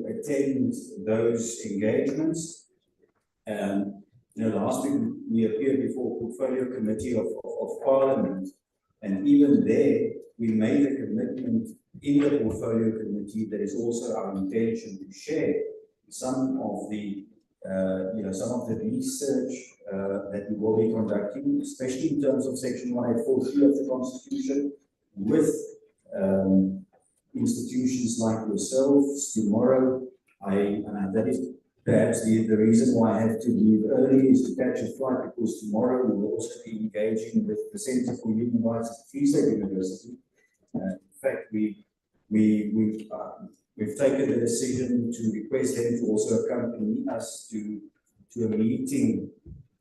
attend those engagements. Last week we appeared before Portfolio Committee of Parliament, and even there we made a commitment in the Portfolio Committee that is also our intention to share some of the research that we will be conducting, especially in terms of Section 184(3) of the Constitution, with institutions like yourselves tomorrow. That is perhaps the reason why I have to leave early, is to catch a flight, because tomorrow we will also be engaging with the Center for Human Rights at Free State University. In fact, we've taken the decision to request them to also accompany us to a meeting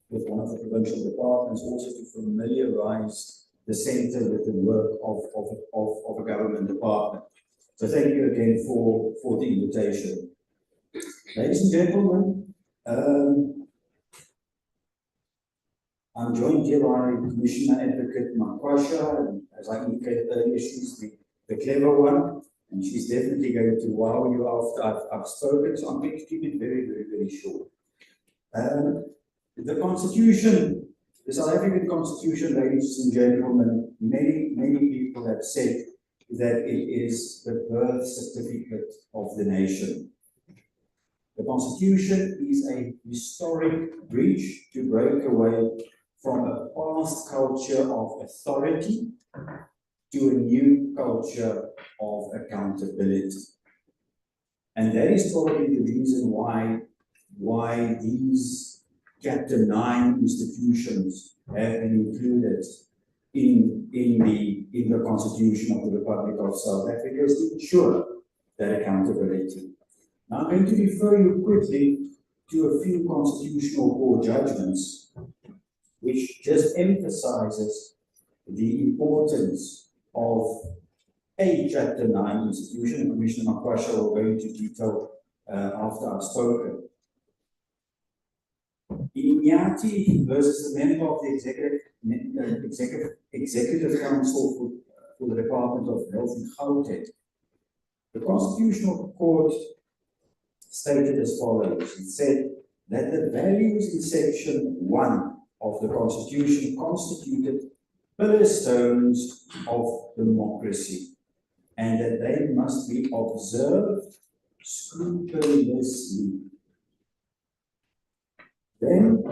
with one of the provincial departments, also to familiarize the center with the work of a government department. So thank you again for the invitation. Ladies and gentlemen, I'm joined here by Commissioner Advocate Makwasha, and as I indicated earlier, she's the clever one, and she's definitely going to wow you after I've spoken, so I'm going to keep it very, very, very short. The Constitution, the South African Constitution, ladies and gentlemen, many people have said that it is the birth certificate of the nation. The Constitution is a historic breach to break away from a past culture of authority to a new culture of accountability. And that is probably the reason why these Chapter 9 institutions have been included in the Constitution of the Republic of South Africa is to ensure that accountability. Now, I'm going to refer you quickly to a few constitutional court judgments, which just emphasizes the importance of a Chapter 9 institution. Commissioner Makwasha will go into detail after I've spoken. In Inyati versus the member of the Executive Council for the Department of Health in Gauteng, the Constitutional Court stated as follows. It said that the values in Section 1 of the Constitution constituted pillowstones of democracy, and that they must be observed scrupulously. Then,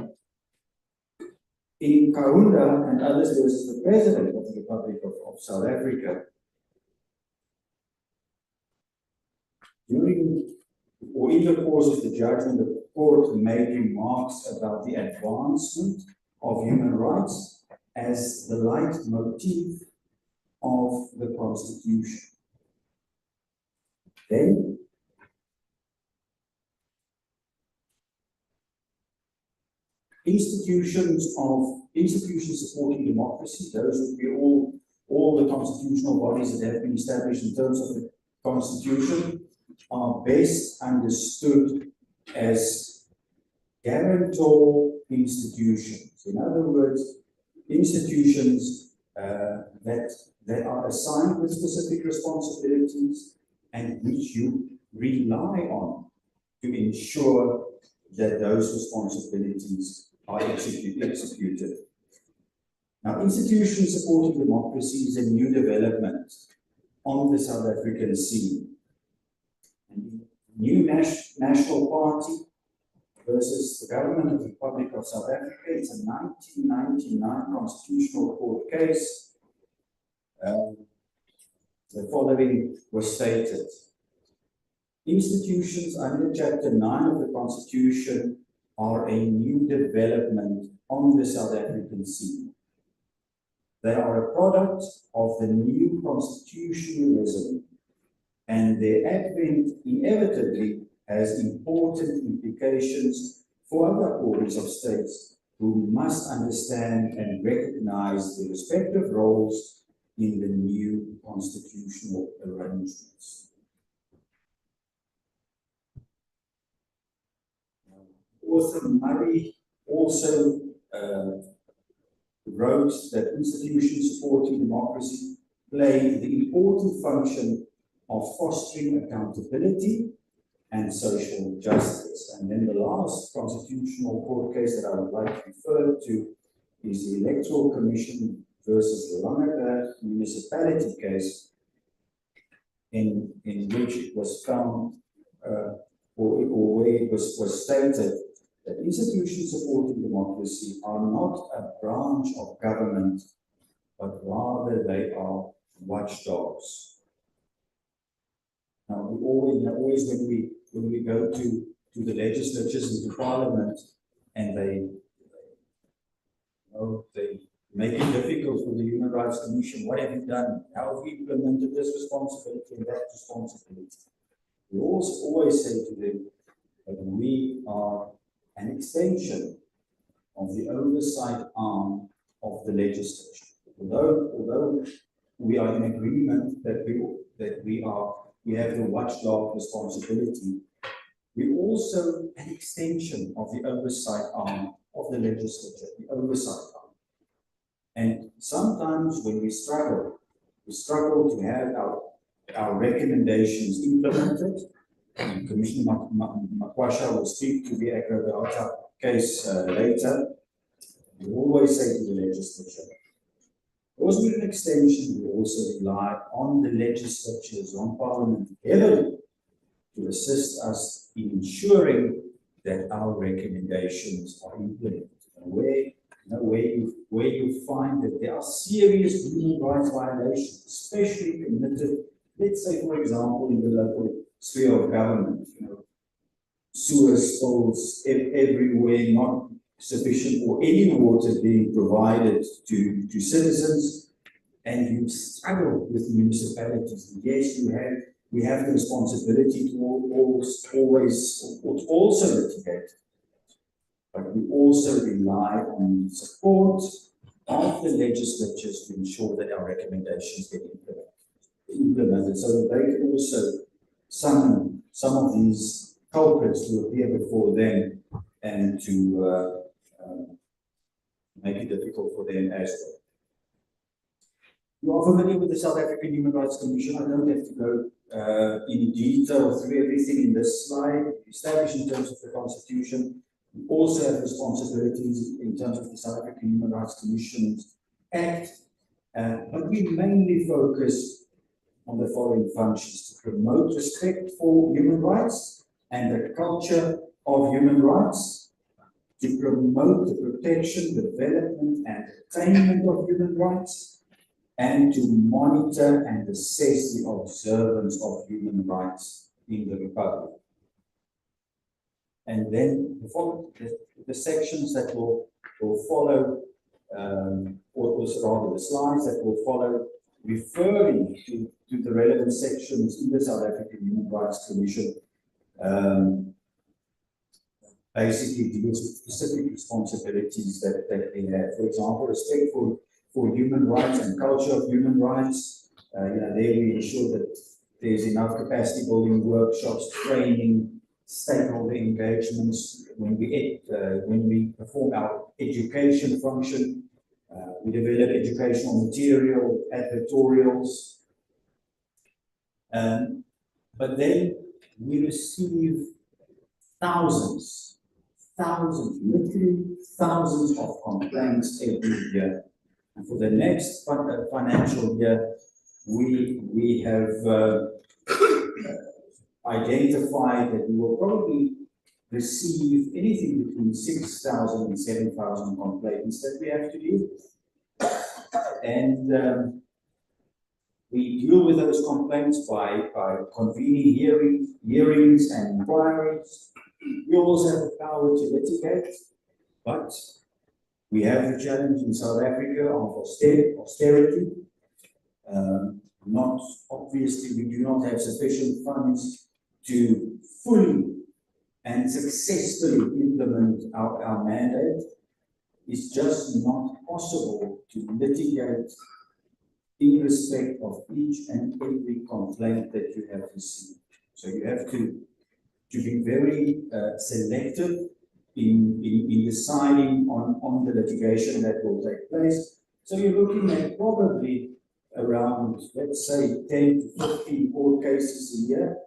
in Kaunda and others versus the President of the Republic of South Africa, during or in the course of the judgment, the court made remarks about the advancement of human rights as the leitmotif of the Constitution. Then, institutions supporting democracy, those would be all the constitutional bodies that have been established in terms of the Constitution, are best understood as guarantor institutions. In other words, institutions that are assigned with specific responsibilities and which you rely on to ensure that those responsibilities are executed. Now, institutions supporting democracy is a new development on the South African scene. And the new National Party versus the Government of the Republic of South Africa, it's a 1999 Constitutional Court case. The following was stated. Institutions under Chapter 9 of the Constitution are a new development on the South African scene. They are a product of the new constitutionalism, and their advent inevitably has important implications for other bodies of states who must understand and recognize their respective roles in the new constitutional arrangements. Author Murray also wrote that institutions supporting democracy play the important function of fostering accountability and social justice. And then the last constitutional court case that I would like to refer to is the Electoral Commission versus the Langeberg municipality case, in which it was found, or where it was stated that institutions supporting democracy are not a branch of government, but rather they are watchdogs. Now, we always when we go to the legislatures and to Parliament, and they make it difficult for the Human Rights Commission. What have you done? How have you implemented this responsibility and that responsibility? We also always say to them that we are an extension of the oversight arm of the legislature. Although we are in agreement that we have the watchdog responsibility, we also an extension of the oversight arm of the legislature, the oversight arm. And sometimes when we struggle to have our recommendations implemented. And Commissioner Makwasha will speak to the Agro-Data case later. We always say to the legislature, because we're an extension, we also rely on the legislatures, on Parliament together to assist us in ensuring that our recommendations are implemented. And where you find that there are serious human rights violations, especially committed, let's say, for example, in the local sphere of government, sewer spills everywhere, not sufficient or any water being provided to citizens, and you struggle with municipalities. Yes, we have the responsibility to also litigate, but we also rely on support of the legislatures to ensure that our recommendations get implemented, so that they can also summon some of these culprits to appear before them and to make it difficult for them as well. You are familiar with the South African Human Rights Commission. I don't have to go in detail through everything in this slide. Established in terms of the Constitution. We also have responsibilities in terms of the South African Human Rights Commission's Act, but we mainly focus on the following functions: to promote respect for human rights and the culture of human rights, to promote the protection, development, and attainment of human rights, and to monitor and assess the observance of human rights in the Republic. And then the sections that will follow, or rather the slides that will follow, referring to the relevant sections in the South African Human Rights Commission, basically deals with specific responsibilities that they have. For example, respect for human rights and culture of human rights. There we ensure that there's enough capacity building workshops, training, stakeholder engagements. When we perform our education function, we develop educational material, advertorials. But then we receive thousands, literally thousands of complaints every year. And for the next financial year, we have identified that we will probably receive anything between 6,000 and 7,000 complaints that we have to deal with. And we deal with those complaints by convening hearings and inquiries. We also have the power to litigate, but we have the challenge in South Africa of austerity. Not obviously, we do not have sufficient funds to fully and successfully implement our mandate. It's just not possible to litigate in respect of each and every complaint that you have received. So you have to be very selective in deciding on the litigation that will take place. So you're looking at probably around, let's say, 10 to 15 court cases a year,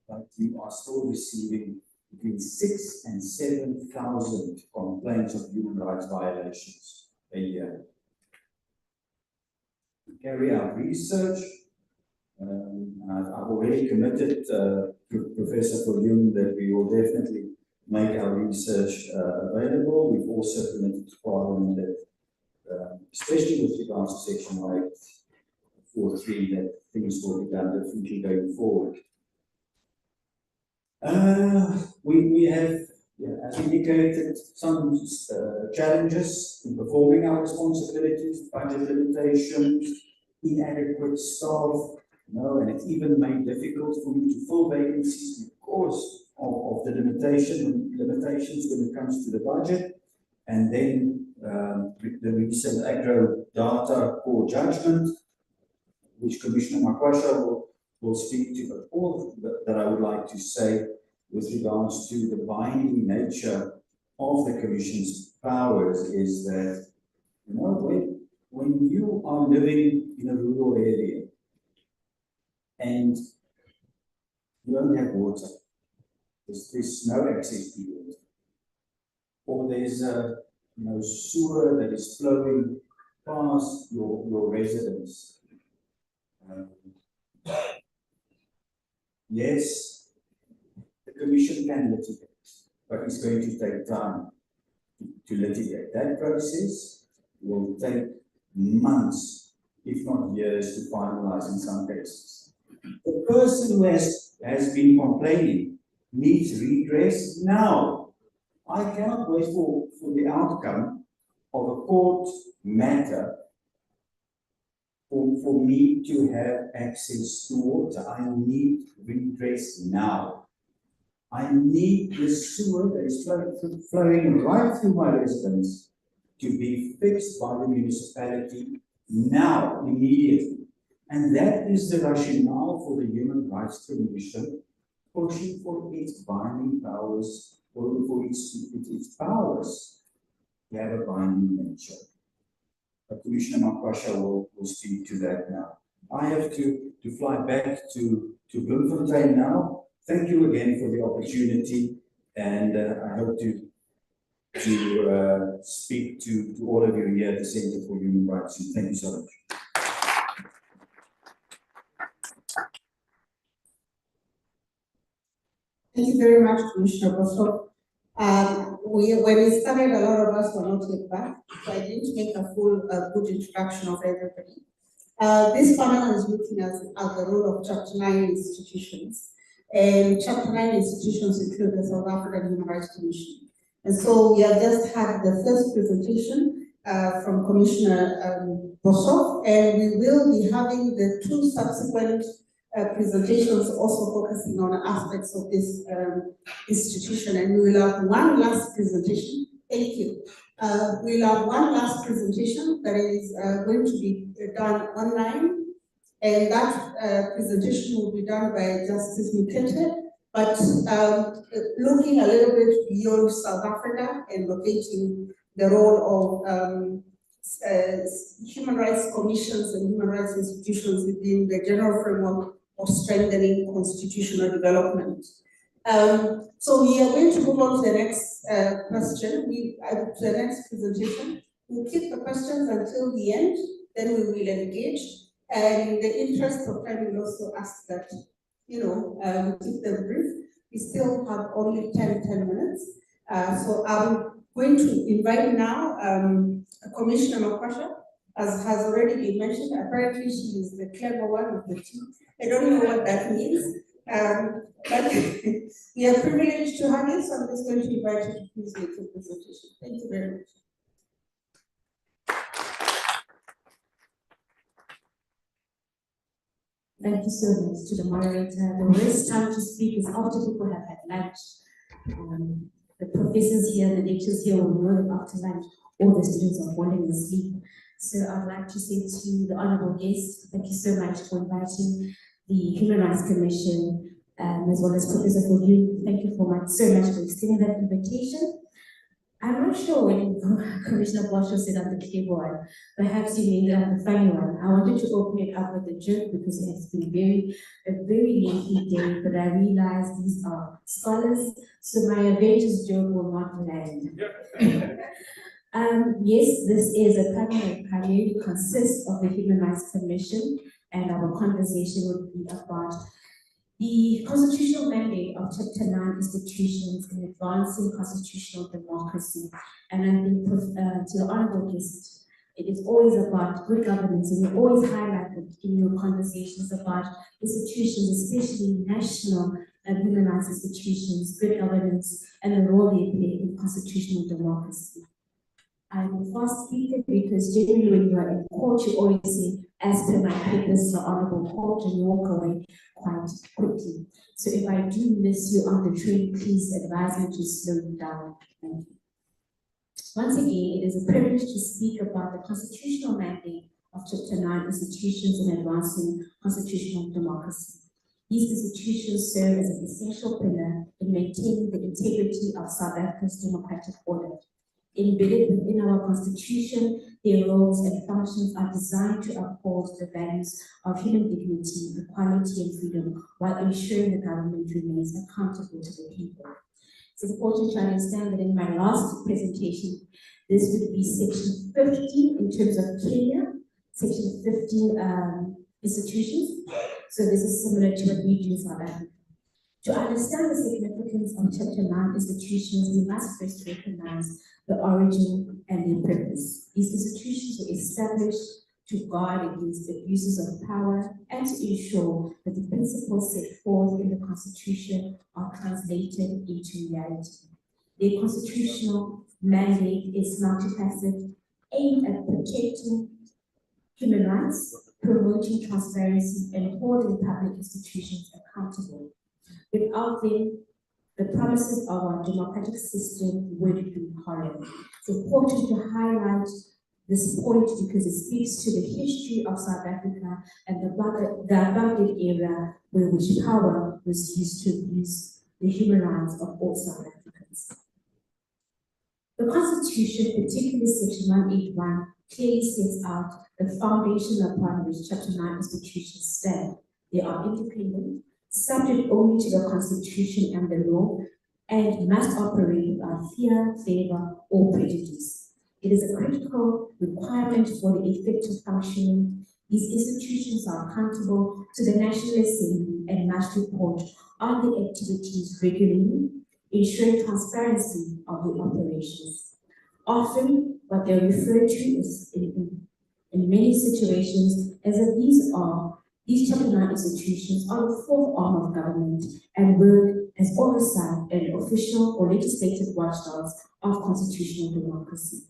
but you are still receiving between 6,000 and 7,000 complaints of human rights violations a year. We carry out research. I've already committed to Professor Fombad that we will definitely make our research available. We've also committed to Parliament that, especially with regards to Section 843, that things will be done differently going forward. We have, as indicated, some challenges in performing our responsibilities, budget limitations, inadequate staff, and it's even made difficult for me to fill vacancies because of the limitations when it comes to the budget, and then the recent agro data core judgment, which Commissioner Makwasha will speak to, but all that I would like to say with regards to the binding nature of the Commission's powers is that, when you are living in a rural area and you don't have water, there's no access to water, or there's a sewer that is flowing past your residence. Yes, the Commission can litigate, but it's going to take time to litigate. That process will take months, if not years, to finalize in some cases. The person who has been complaining needs redress now. I cannot wait for the outcome of a court matter for me to have access to water. I need redress now. I need the sewer that is flowing right through my residence to be fixed by the municipality now, immediately. And that is the rationale for the Human Rights Commission pushing for its binding powers, or for its powers to have a binding nature. Commissioner Makwasha will speak to that now. I have to fly back to Bloemfontein now. Thank you again for the opportunity, and I hope to speak to all of you here at the Center for Human Rights. And thank you so much. Thank you very much, Commissioner Bosho. When we started, a lot of us were not yet back, so I didn't make a full, good introduction of everybody. This panel is looking at the role of Chapter 9 institutions. And Chapter 9 institutions include the South African Human Rights Commission. And so we have just had the first presentation from Commissioner Bosho, and we will be having the two subsequent presentations also focusing on aspects of this institution, and we will have one last presentation. Thank you. We'll have one last presentation that is going to be done online, and that presentation will be done by Justice Mukete, but looking a little bit beyond South Africa and locating the role of human rights commissions and human rights institutions within the general framework of strengthening constitutional development. So we are going to move on to the next question, to the next presentation. We'll keep the questions until the end, then we will engage. And in the interest of time, we'll also ask that, we keep them brief. We still have only 10 minutes. So I'm going to invite now Commissioner Makwasha, as has already been mentioned. Apparently she is the clever one of the two. I don't know what that means, but we are privileged to have you, so I'm just going to invite you to please make your presentation. Thank you very much. Thank you so much to the moderator. The worst time to speak is after people have had lunch. The professors here, the lecturers here will know that after lunch, all the students are falling asleep. So I'd like to say to the honorable guests, thank you so much for inviting the Human Rights Commission, as well as Professor Fombad. Thank you so much for extending that invitation. I'm not sure when Commissioner Bosho said on the keyboard, perhaps you made a funny one. I wanted to open it up with a joke because it has been a very lengthy day, but I realized these are scholars, so my Avengers joke will not land. Yes, this is a panel that primarily consists of the Human Rights Commission, and our conversation will be about the constitutional mandate of Chapter 9 institutions in advancing constitutional democracy. And I think to the honorable guest, it is always about good governance, and you always highlight it in your conversations about institutions, especially national and human rights institutions, good governance, and the role they play in constitutional democracy. I'm a fast speaker because generally when you are in court, you always say, as per my papers, the honorable court, and you walk away quite quickly. So if I do miss you on the train, please advise me to slow down. Thank you. Once again, it is a privilege to speak about the constitutional mandate of Chapter 9 institutions in advancing constitutional democracy. These institutions serve as an essential pillar in maintaining the integrity of South Africa's democratic order. Embedded within our constitution, their roles and functions are designed to uphold the values of human dignity, equality, and freedom, while ensuring the government remains accountable to the people. It's important to understand that in my last presentation, this would be section 15 in terms of Kenya, section 15 institutions. So this is similar to what we do in South Africa. To understand the significance of Chapter 9 institutions, we must first recognize the origin and their purpose. These institutions were established to guard against abuses of power and to ensure that the principles set forth in the Constitution are translated into reality. Their constitutional mandate is multifaceted, aimed at protecting human rights, promoting transparency, and holding public institutions accountable. Without them, the promises of our democratic system would be hollow. It's important to highlight this point because it speaks to the history of South Africa and the rugged era where which power was used to abuse the human rights of all South Africans. The Constitution, particularly Section 181, clearly sets out the foundation upon which Chapter 9 institutions stand. They are independent, subject only to the Constitution and the law, and must operate without fear, favor, or prejudice. It is a critical requirement for the effective functioning. These institutions are accountable to the National Assembly and must report on the activities regularly, ensuring transparency of the operations. Often, what they refer to is in many situations as that these Chapter 9 institutions are the fourth arm of government and work as oversight and official or legislative watchdogs of constitutional democracy.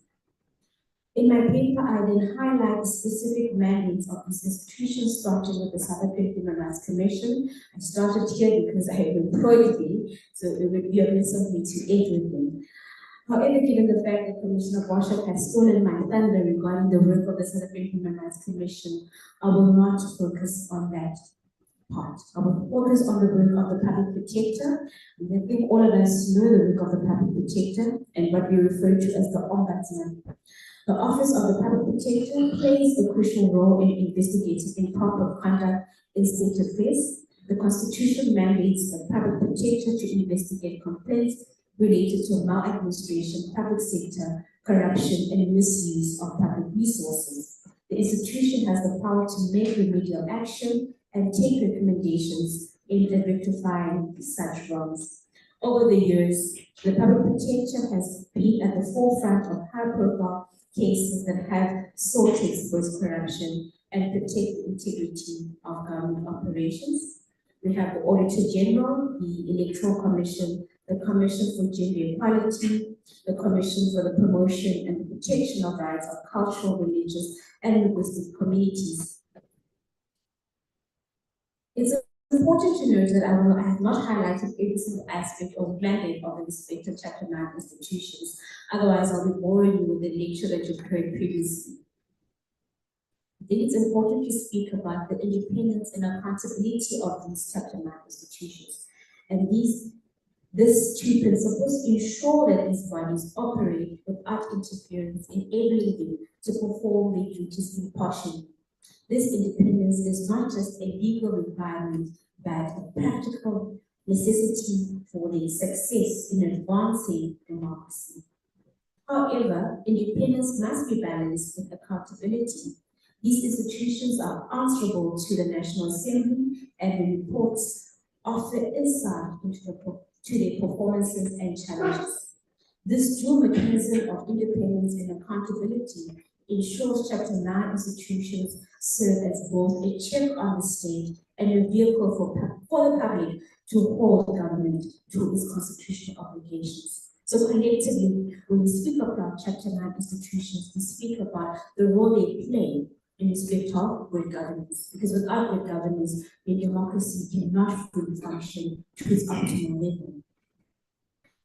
In my paper, I then highlight the specific mandates of these institutions, starting with the South African Human Rights Commission. I started here because I have employed me, so it would be amiss of me to end with them. However, given the fact that Commissioner Boshoff has stolen my thunder regarding the work of the South African Human Rights Commission, I will not focus on that part. I will focus on the work of the Public Protector. And I think all of us know the work of the Public Protector and what we refer to as the Ombudsman. The Office of the Public Protector plays a crucial role in investigating improper conduct in state affairs. The Constitution mandates the Public Protector to investigate complaints related to maladministration, public sector, corruption, and misuse of public resources. The institution has the power to make remedial action and take recommendations aimed at rectifying such wrongs. Over the years, the Public Protector has been at the forefront of high-profile cases that have sought to expose corruption and protect the integrity of government operations. We have the Auditor General, the Electoral Commission, the Commission for Gender Equality, the Commission for the Promotion and the Protection of Rights of Cultural, Religious, and Linguistic Communities. It's important to note that I have not highlighted every single aspect or mandate of the respective Chapter 9 institutions. Otherwise, I'll be boring you with the lecture that you've heard previously. I think it's important to speak about the independence and accountability of these Chapter 9 institutions. And these two principles ensure that these bodies operate without interference, enabling them to perform their duties impartially. This independence is not just a legal requirement, but a practical necessity for their success in advancing democracy. However, independence must be balanced with accountability. These institutions are answerable to the National Assembly, and the reports offer insight into their performances and challenges. This dual mechanism of independence and accountability ensures Chapter 9 institutions serve as both a check on the state and a vehicle for the public to hold government to its constitutional obligations. So collectively, when we speak about Chapter 9 institutions, we speak about the role they play in respect of good governance, because without good governance, a democracy cannot fully function to its optimal level.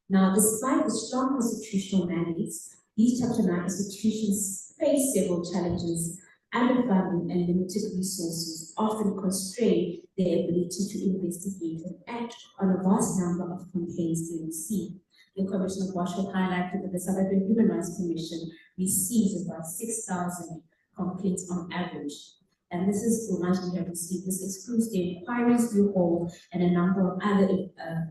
Now, despite the strong constitutional mandates, these Chapter 9 institutions face several challenges. Underfunding and limited resources often constrain their ability to investigate and act on a vast number of complaints they receive. The Commissioner Boshoff highlighted that the South African Human Rights Commission receives about 6,000 complaints on average. And this is the ones we have received. This excludes the inquiries we hold and a number of other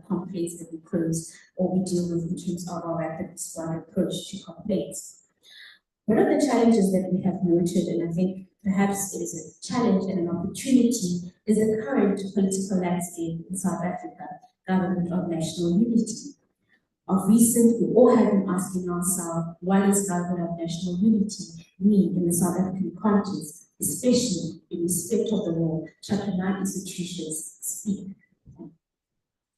complaints that we close or we deal with in terms of our rapid response approach to complaints. One of the challenges that we have noted, and I think perhaps it is a challenge and an opportunity, is the current political landscape in South Africa, government of national unity. Of recent, we all have been asking ourselves, what does government of national unity mean in the South African context, especially in respect of the role Chapter 9 institutions speak.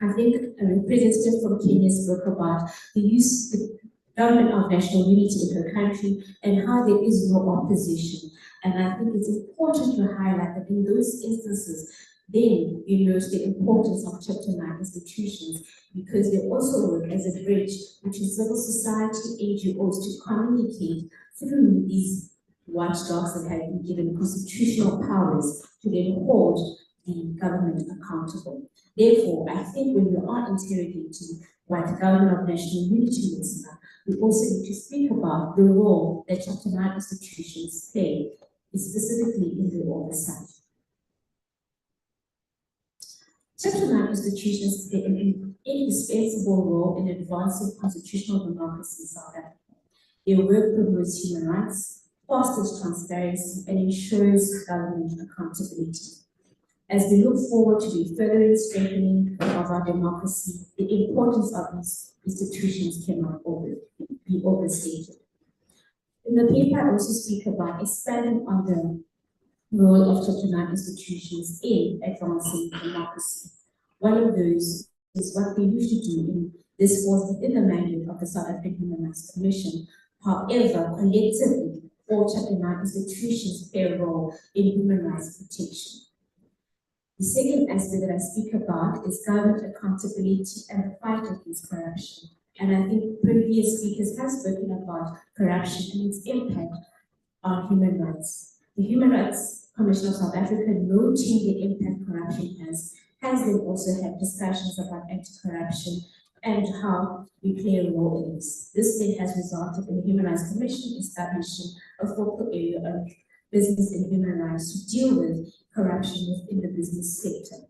I think a representative from Kenya spoke about the government of national unity in her country and how there is no opposition. And I think it's important to highlight that in those instances, then you note the importance of Chapter 9 institutions, because they also work as a bridge between civil society NGOs to communicate through these watchdogs that have been given constitutional powers to then hold the government accountable. Therefore, I think when we are interrogating what the government of national unity looks like, we also need to speak about the role that Chapter 9 institutions play, specifically in the oversight. Chapter 9 institutions play an indispensable role in advancing constitutional democracy in South Africa. Their work promotes human rights, fosters transparency, and ensures government accountability. As we look forward to the further strengthening of our democracy, the importance of these institutions cannot be overstated. In the paper, I also speak about expanding on the role of Chapter 9 institutions in advancing democracy. One of those is what we usually do, and this was within the mandate of the South African Human Rights Commission. However, collectively, all Chapter 9 institutions play a role in human rights protection. The second aspect that I speak about is government accountability and the fight against corruption. And I think previous speakers have spoken about corruption and its impact on human rights. The Human Rights Commission of South Africa, noting the impact corruption has then also had discussions about anti-corruption and how we play a role in this. This then has resulted in the Human Rights Commission establishing a focal area of business and human rights to deal with corruption within the business sector.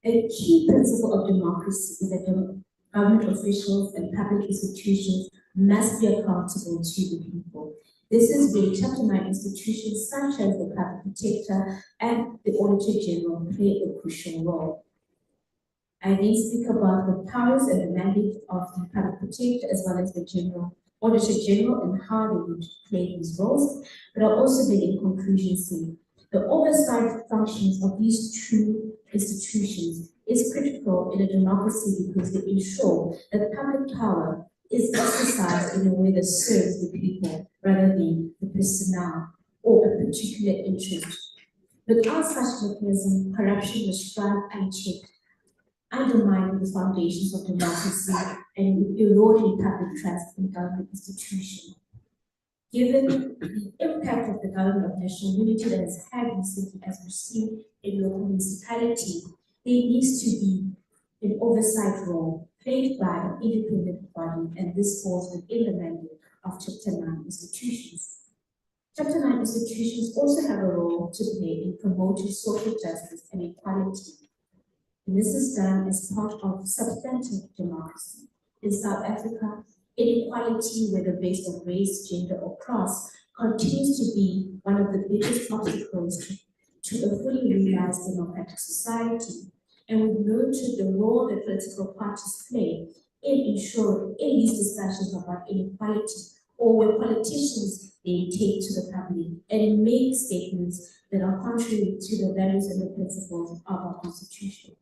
A key principle of democracy is that government officials and public institutions must be accountable to the people. This is where Chapter 9 institutions such as the Public Protector and the Auditor General play a crucial role. I then speak about the powers and the mandate of the Public Protector as well as the Auditor General and how they would play these roles, but I'll also then in conclusion say the oversight functions of these two institutions is critical in a democracy because they ensure that public power is exercised in a way that serves the people rather than the personnel or a particular interest. Without such mechanism, corruption will strive unchecked, undermining the foundations of democracy and eroding public trust in government institutions. Given the impact of the government of national unity that has had recently, as we've seen in local municipality, there needs to be an oversight role played by an independent body, and this falls within the mandate of Chapter 9 institutions. Chapter 9 institutions also have a role to play in promoting social justice and equality. And this is done as part of substantive democracy. In South Africa, inequality, whether based on race, gender, or class, continues to be one of the biggest obstacles to a fully realized democratic society. And we've noted the role that political parties play in ensuring in these discussions about inequality, or where politicians they take to the public and make statements that are contrary to the values and the principles of our Constitution.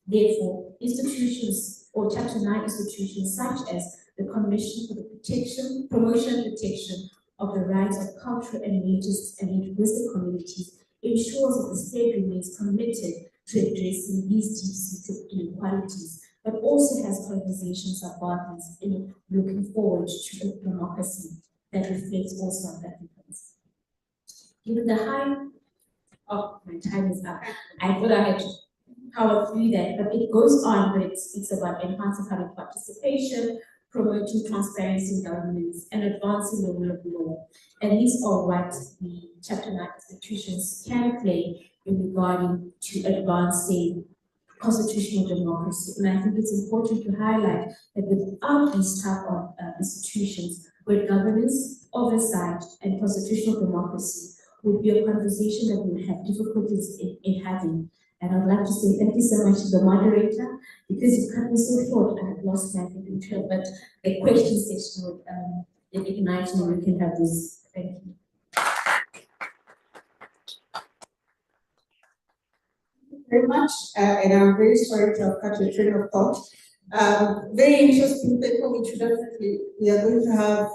Therefore, institutions or Chapter 9 institutions such as the Commission for the Promotion and Protection of the Rights of Cultural and Religious and Linguistic Communities ensures that the state remains committed to addressing these deep-seated inequalities, but also has conversations about this in looking forward to a democracy that reflects all South Africans. Given the my time is up. I thought I had to power through that, but it goes on, but it speaks about enhancing public participation, promoting transparency in governance, and advancing the rule of law. And these are what the Chapter 9 institutions can play in regarding to advancing constitutional democracy. And I think it's important to highlight that without these type of institutions, where governance, oversight, and constitutional democracy would be a conversation that we would have difficulties in having. And I'd like to say thank you so much to the moderator, because you've cut me so short, I have lost my control, but the question session would ignite me, we can have this. Thank you. very much, and I'm very sorry to have cut your train of thought. Very interesting paper, which we are going to have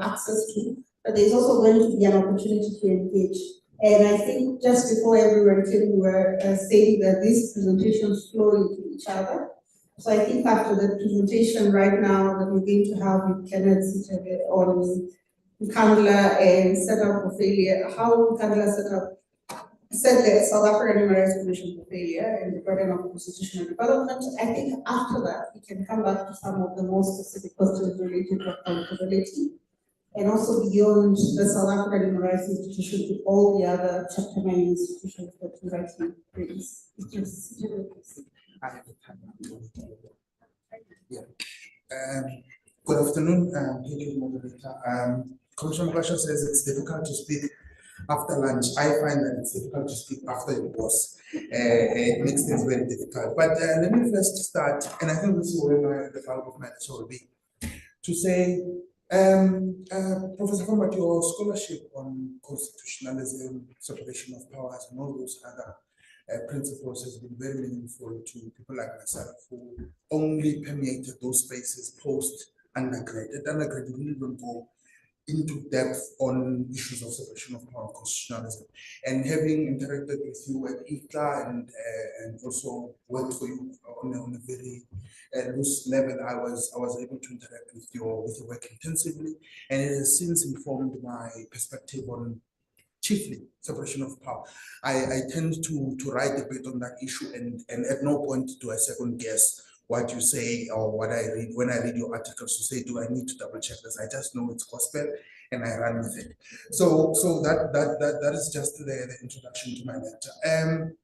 access to, but there's also going to be an opportunity to engage. And I think just before everyone came, we were saying that these presentations flow into each other. So I think after the presentation right now that we're going to have with Kenneth on Nkandla and set up for failure, how Nkandla set the South African Human Rights Commission for failure and the burden of constitutional development. I think after that, we can come back to some of the more specific questions related to accountability and also beyond the South African Human Rights Institution to all the other Chapter 9 institutions that you rightly raised. Good afternoon, moderator. Commissioner Basha says it's difficult to speak after lunch. I find that it's difficult to speak after your boss. It makes things very difficult. But let me first start, and I think this is where the bulk of my lecture will be, to say, Professor Fombad, your scholarship on constitutionalism, separation of powers, and all those other principles has been very meaningful to people like myself who only permeated those spaces post-undergrad. At undergrad, you really don't go into depth on issues of separation of power and constitutionalism. And having interacted with you at ICA and also worked for you on a very loose level, I was able to interact with your work intensively, and it has since informed my perspective on chiefly separation of power. I tend to write a bit on that issue, and at no point do I second guess what you say or what I read. When I read your articles, to say, do I need to double check this? I just know it's gospel and I run with it. So that is just the introduction to my lecture.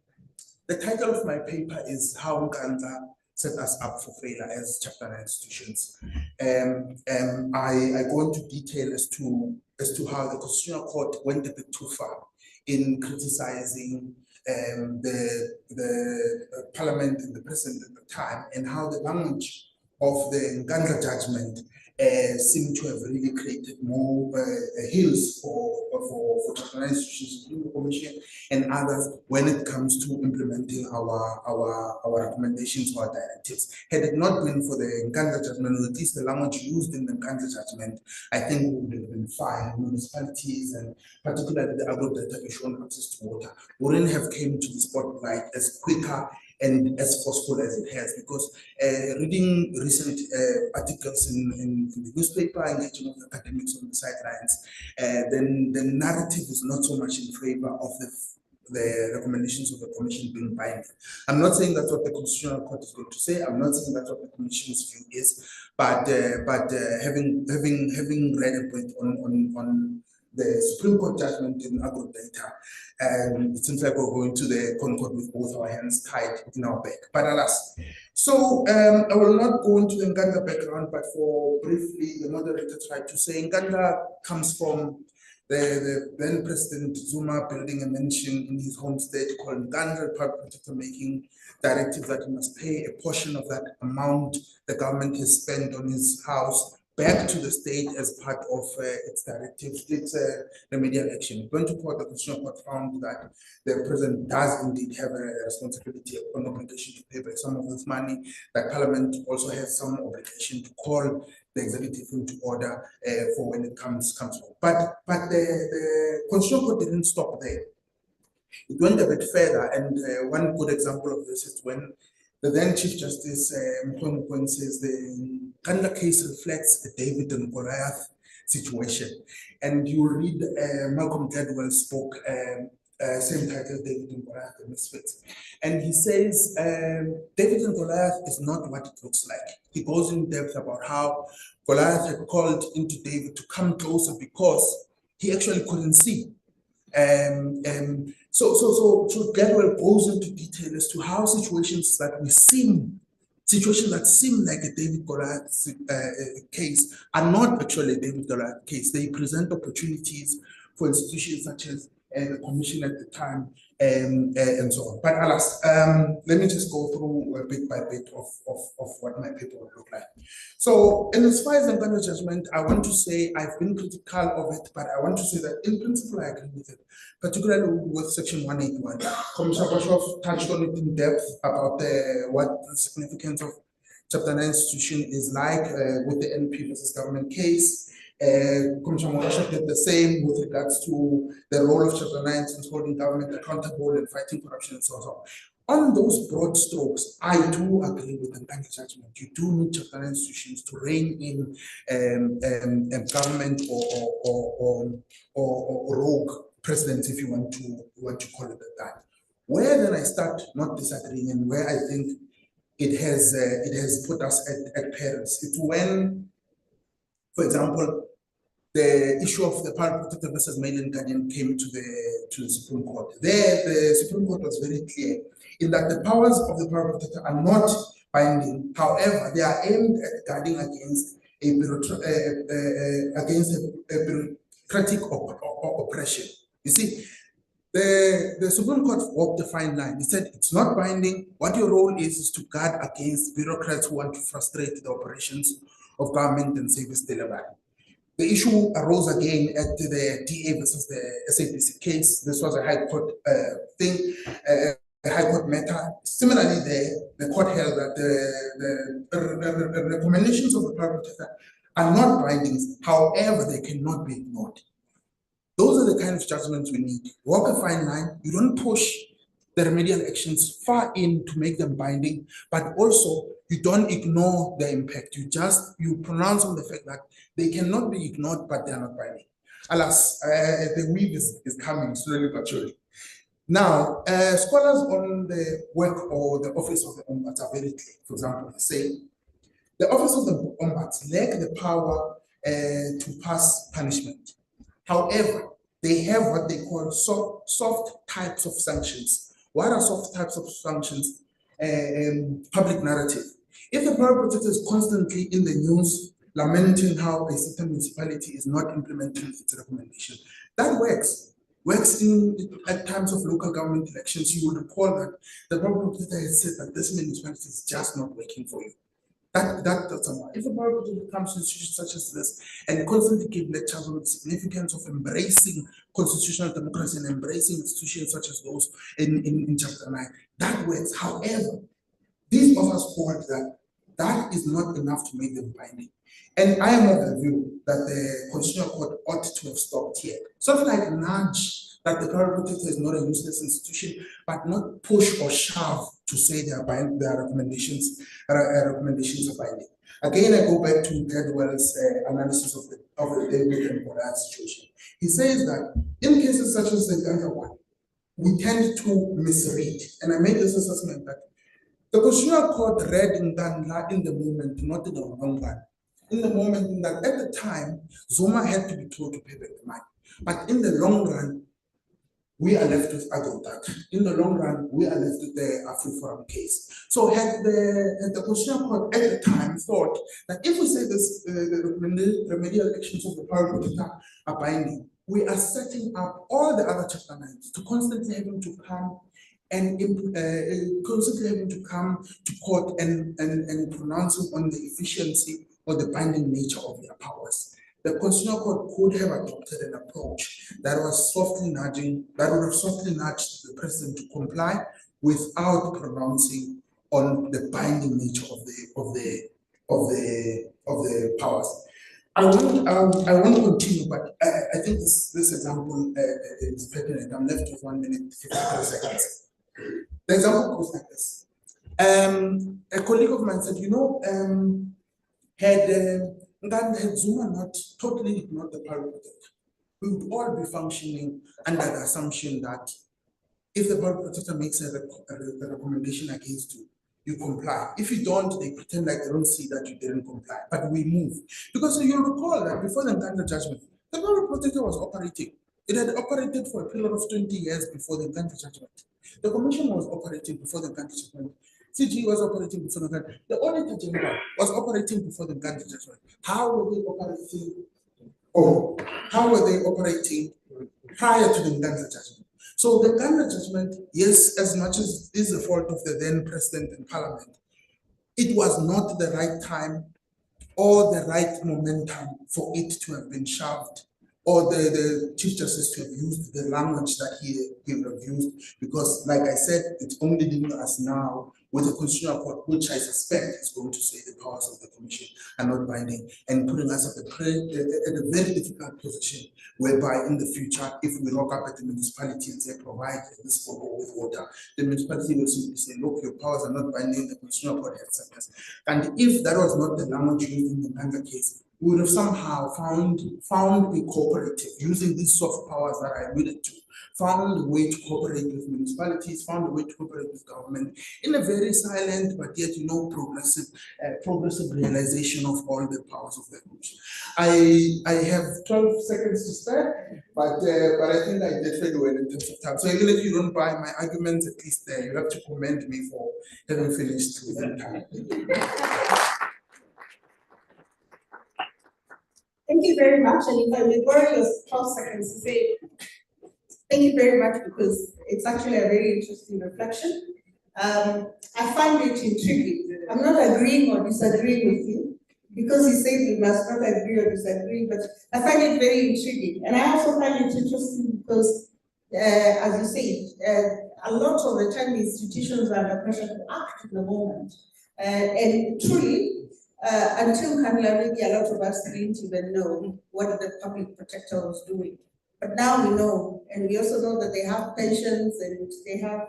The title of my paper is How Nkandla Set Us Up for Failure as Chapter 9 Institutions. I go into detail as to how the Constitutional Court went a bit too far in criticizing the Parliament and the President at the time, and how the language of the Nkandla judgment seemed to have really created more hills for Chapter 9 institutions, including the Commission and others, when it comes to implementing our recommendations or directives. Had it not been for the Nkandla judgment, or at least the language used in the Nkandla judgment, I think we would have been fine. Municipalities, and particularly the agro-data issue on access to water, wouldn't have came to the spotlight as quicker and as forceful as it has, because reading recent articles in the newspaper, engaging with academics on the sidelines, then the narrative is not so much in favor of the recommendations of the Commission being binding. I'm not saying that's what the Constitutional Court is going to say. I'm not saying that's what the Commission's view is, but having read a bit on the Supreme Court judgment in agro-data, it seems like we're going to the Concord with both our hands tied in our back. But alas, so I will not go into the Nkandla background, but for briefly, the moderator tried to say Nkandla comes from the then President Zuma building a mansion in his home state called Nkandla, Pretoria, making directives that he must pay a portion of that amount the government has spent on his house back to the state as part of its directives, its remedial action. Going to court, the Constitutional Court found that the president does indeed have a responsibility, an obligation to pay back some of this money, that Parliament also has some obligation to call the executive into order for when it comes home. But the Constitutional Court didn't stop there. It went a bit further, and one good example of this is when the then Chief Justice Mkhwembe says the Nkandla case reflects a David and Goliath situation. And you read Malcolm Gladwell's book, same title, David and Goliath, the Misfits. And he says David and Goliath is not what it looks like. He goes in depth about how Goliath had called into David to come closer because he actually couldn't see. So Gladwell goes into detail as to how situations that seem like a David Goliath case are not actually a David Goliath case. They present opportunities for institutions such as the Commission at the time and so on. But alas, let me just go through bit by bit of what my paper would look like. So, in as far as the Nkandla judgment, I want to say I've been critical of it, but I want to say that in principle I agree with it, particularly with section 181. Commissioner Bashov touched on it in depth about what the significance of Chapter 9 institution is like with the NP versus government case. Commissioner Morashak did the same with regards to the role of Chapter 9 in holding government accountable and fighting corruption and so on. On those broad strokes, I do agree with the Nkandla judgment. You do need Chapter 9 institutions to rein in government or rogue presidents, if you want to call it that. Where then I start not disagreeing and where I think it has put us at perils. It's when, for example, the issue of the power protector versus mail-in guardian came to the Supreme Court. There, the Supreme Court was very clear in that the powers of the power protector are not binding. However, they are aimed at guarding against a bureaucratic oppression. You see, the Supreme Court walked the fine line. They said it's not binding. What your role is to guard against bureaucrats who want to frustrate the operations of government and service delivery. The issue arose again at the DA versus the SAPC case. This was a High Court thing, a High Court matter. Similarly, the court held that the recommendations of the power protector are not binding. However, they cannot be ignored. Those are the kind of judgments we need. Walk a fine line. You don't push the remedial actions far in to make them binding, but also you don't ignore the impact. You pronounce on the fact that they cannot be ignored, but they are not binding. Alas, the weave is coming slowly but surely. Now, scholars on the work or the office of the ombuds are very clear. For example, they say the office of the ombuds lack the power to pass punishment. However, they have what they call soft types of sanctions. What are soft types of sanctions? Public narrative. If the power protector is constantly in the news lamenting how a certain municipality is not implementing its recommendation, that works. Works at times of local government elections. You will recall that the power protector has said that this municipality is just not working for you. That's someone. If a power protector comes to institutions such as this and constantly give lectures on the significance of embracing constitutional democracy and embracing institutions such as those in Chapter 9, that works. However, these authors hold that is not enough to make them binding. And I am of the view that the Constitutional Court ought to have stopped here. Something like nudge that the power protector is not a useless institution, but not push or shove to say their recommendations are binding. Again, I go back to Gladwell's analysis of the David and Goliath situation. He says that in cases such as the Nkandla one, we tend to misread. And I made this assessment that the Constitutional Court read Nkandla in the moment, not in the long run. In the moment that at the time, Zuma had to be told to pay back the money. But in the long run, we are left with Agotak. In the long run, we are left with the AfriForum case. So had the Constitutional Court at the time thought that if we say this, the remedial actions of the power protector are binding, we are setting up all the other Chapter 9s to constantly having to come and constantly having to come to court and pronouncing on the efficiency or the binding nature of their powers. The Constitutional Court could have adopted an approach that was softly nudging, that would have softly nudged the president to comply without pronouncing on the binding nature of the powers. I want to continue, but I think this example is pertinent. I'm left with 1 minute, 53 seconds. The example goes like this. A colleague of mine said, had Zuma not totally ignored the power protector, we would all be functioning under the assumption that if the power protector makes a recommendation against you, you comply. If you don't, they pretend like they don't see that you didn't comply, but we move. Because you'll recall that before the Nkandla judgment, the power protector was operating. It had operated for a period of 20 years before the Nkandla judgment. The commission was operating before the Nkandla judgment. CG was operating before the Nkandla. The Auditor General was operating before the Nkandla judgment. How were they operating, or how were they operating prior to the Nkandla judgment? So the Gandhi judgment, yes, as much as is the fault of the then president and parliament, it was not the right time or the right momentum for it to have been shoved, or the Chief Justice to have used the language that he would have used, because like I said, it's only leaving us now with a constitutional court, which I suspect is going to say the powers of the commission are not binding, and putting us at a very difficult position, whereby in the future, if we rock up at the municipality and say, provide this for with water, the municipality will simply say, look, your powers are not binding, the constitutional court has said this. And if that was not the language used in the Ganga case, we would have somehow found a cooperative, using these soft powers that I alluded to, found a way to cooperate with municipalities, found a way to cooperate with government in a very silent but yet, progressive realization of all the powers of the commission. I have 12 seconds to spare, but I think I did very well in terms of time. So even if you don't buy my arguments, at least you have to commend me for having finished within time. Thank you very much. And if I may borrow your 12 seconds to say thank you very much, because it's actually a very interesting reflection. I find it intriguing. I'm not agreeing or disagreeing with you, because you said we must not agree or disagree, but I find it very intriguing. And I also find it interesting because, as you say, a lot of the time institutions are under pressure to act in the moment. And truly, until Kanlavi, a lot of us didn't even know what the public protector was doing. But now we know, and we also know that they have pensions and they have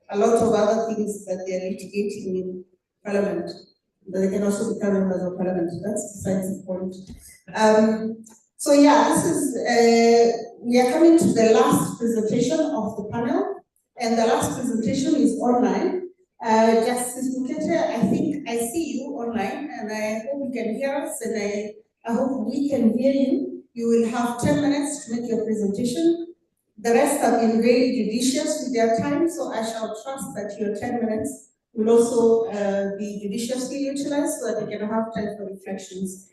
a lot of other things that they're litigating in Parliament. But they can also become members of Parliament. That's besides the point. So yeah, this is, we are coming to the last presentation of the panel, and the last presentation is online. Justice Mukete, I think I see you online, and I hope you can hear us, and I hope we can hear you. You will have 10 minutes to make your presentation. The rest have been very judicious with their time, so I shall trust that your 10 minutes will also be judiciously utilized so that you can have time for reflections.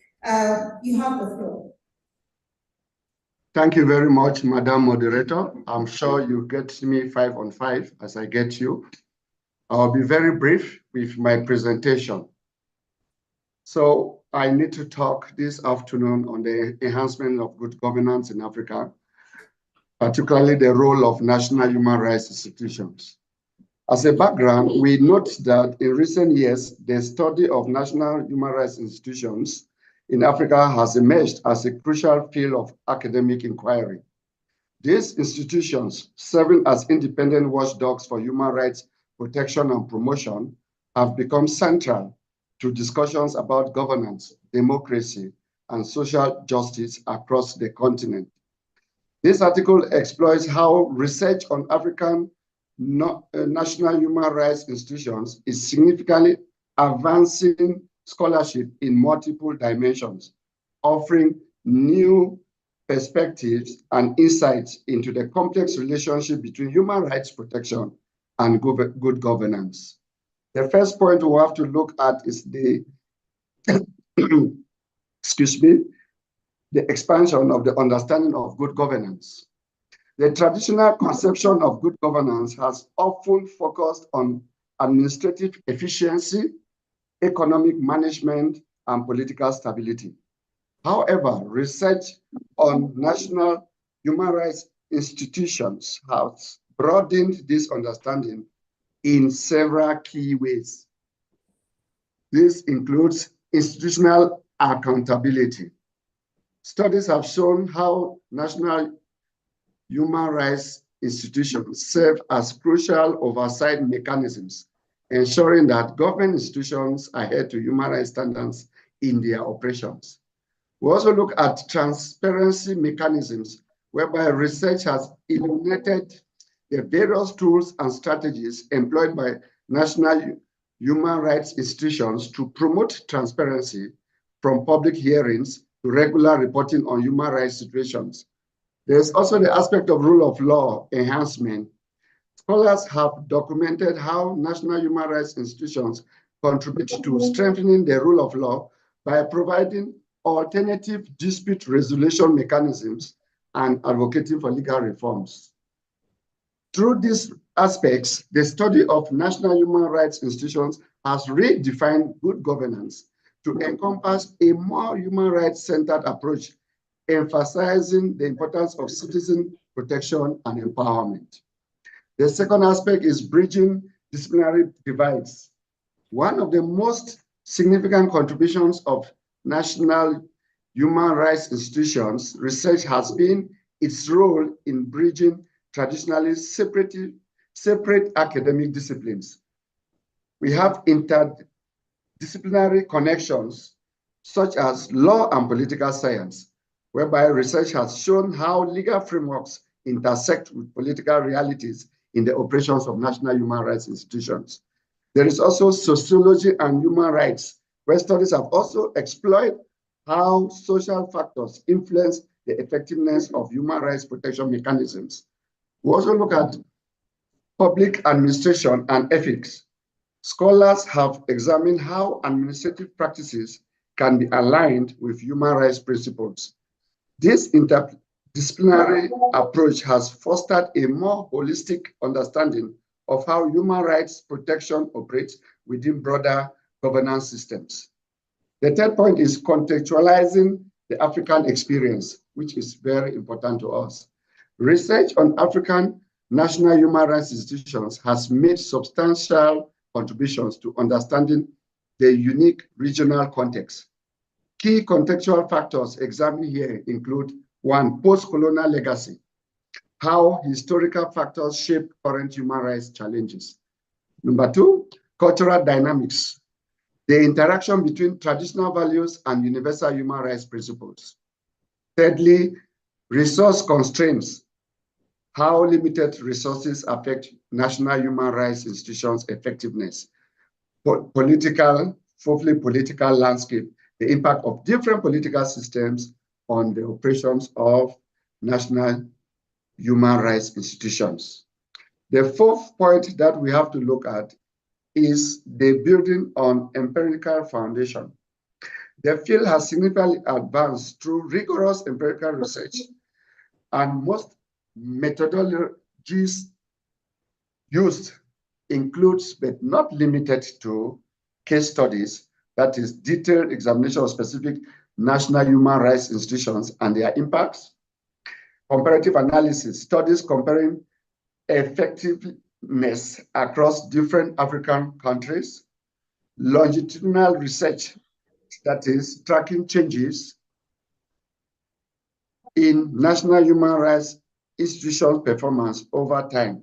You have the floor. Thank you very much, Madam Moderator. I'm sure you get me 5 on 5 as I get you. I'll be very brief with my presentation. So I need to talk this afternoon on the enhancement of good governance in Africa, particularly the role of national human rights institutions. As a background, we note that in recent years, the study of national human rights institutions in Africa has emerged as a crucial field of academic inquiry. These institutions, serving as independent watchdogs for human rights protection and promotion, have become central to discussions about governance, democracy, and social justice across the continent. This article explores how research on African national human rights institutions is significantly advancing scholarship in multiple dimensions, offering new perspectives and insights into the complex relationship between human rights protection and good governance. The first point we have to look at is the, excuse me, the expansion of the understanding of good governance. The traditional conception of good governance has often focused on administrative efficiency, economic management, and political stability. However, research on national human rights institutions has broadened this understanding in several key ways. This includes institutional accountability. Studies have shown how national human rights institutions serve as crucial oversight mechanisms, ensuring that government institutions adhere to human rights standards in their operations. We also look at transparency mechanisms, whereby research has illuminated the various tools and strategies employed by national human rights institutions to promote transparency, from public hearings to regular reporting on human rights situations. There's also the aspect of rule of law enhancement. Scholars have documented how national human rights institutions contribute to strengthening the rule of law by providing alternative dispute resolution mechanisms and advocating for legal reforms. Through these aspects, the study of national human rights institutions has redefined good governance to encompass a more human rights-centered approach, emphasizing the importance of citizen protection and empowerment. The second aspect is bridging disciplinary divides. One of the most significant contributions of national human rights institutions research has been its role in bridging traditionally separate academic disciplines. We have interdisciplinary connections such as law and political science, whereby research has shown how legal frameworks intersect with political realities in the operations of national human rights institutions. There is also sociology and human rights, where studies have also explored how social factors influence the effectiveness of human rights protection mechanisms. We also look at public administration and ethics. Scholars have examined how administrative practices can be aligned with human rights principles. This interdisciplinary approach has fostered a more holistic understanding of how human rights protection operates within broader governance systems. The third point is contextualizing the African experience, which is very important to us. Research on African national human rights institutions has made substantial contributions to understanding the unique regional context. Key contextual factors examined here include: one, post-colonial legacy, how historical factors shape current human rights challenges. Number two, cultural dynamics, the interaction between traditional values and universal human rights principles. Thirdly, resource constraints, how limited resources affect national human rights institutions' effectiveness. Fourthly, political landscape, the impact of different political systems on the operations of national human rights institutions. The fourth point that we have to look at is the building on empirical foundation. The field has significantly advanced through rigorous empirical research, and most methodologies used includes, but not limited to, case studies, that is detailed examination of specific national human rights institutions and their impacts, comparative analysis, studies comparing effectiveness across different African countries, longitudinal research, that is tracking changes in national human rights institutions' performance over time.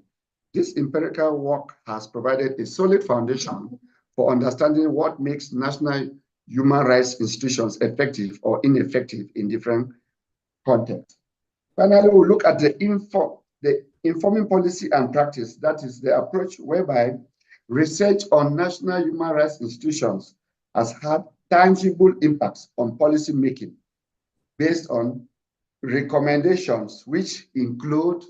This empirical work has provided a solid foundation for understanding what makes national human rights institutions effective or ineffective in different contexts. Finally, we'll look at the informing policy and practice. That is the approach whereby research on national human rights institutions has had tangible impacts on policy making based on recommendations which include,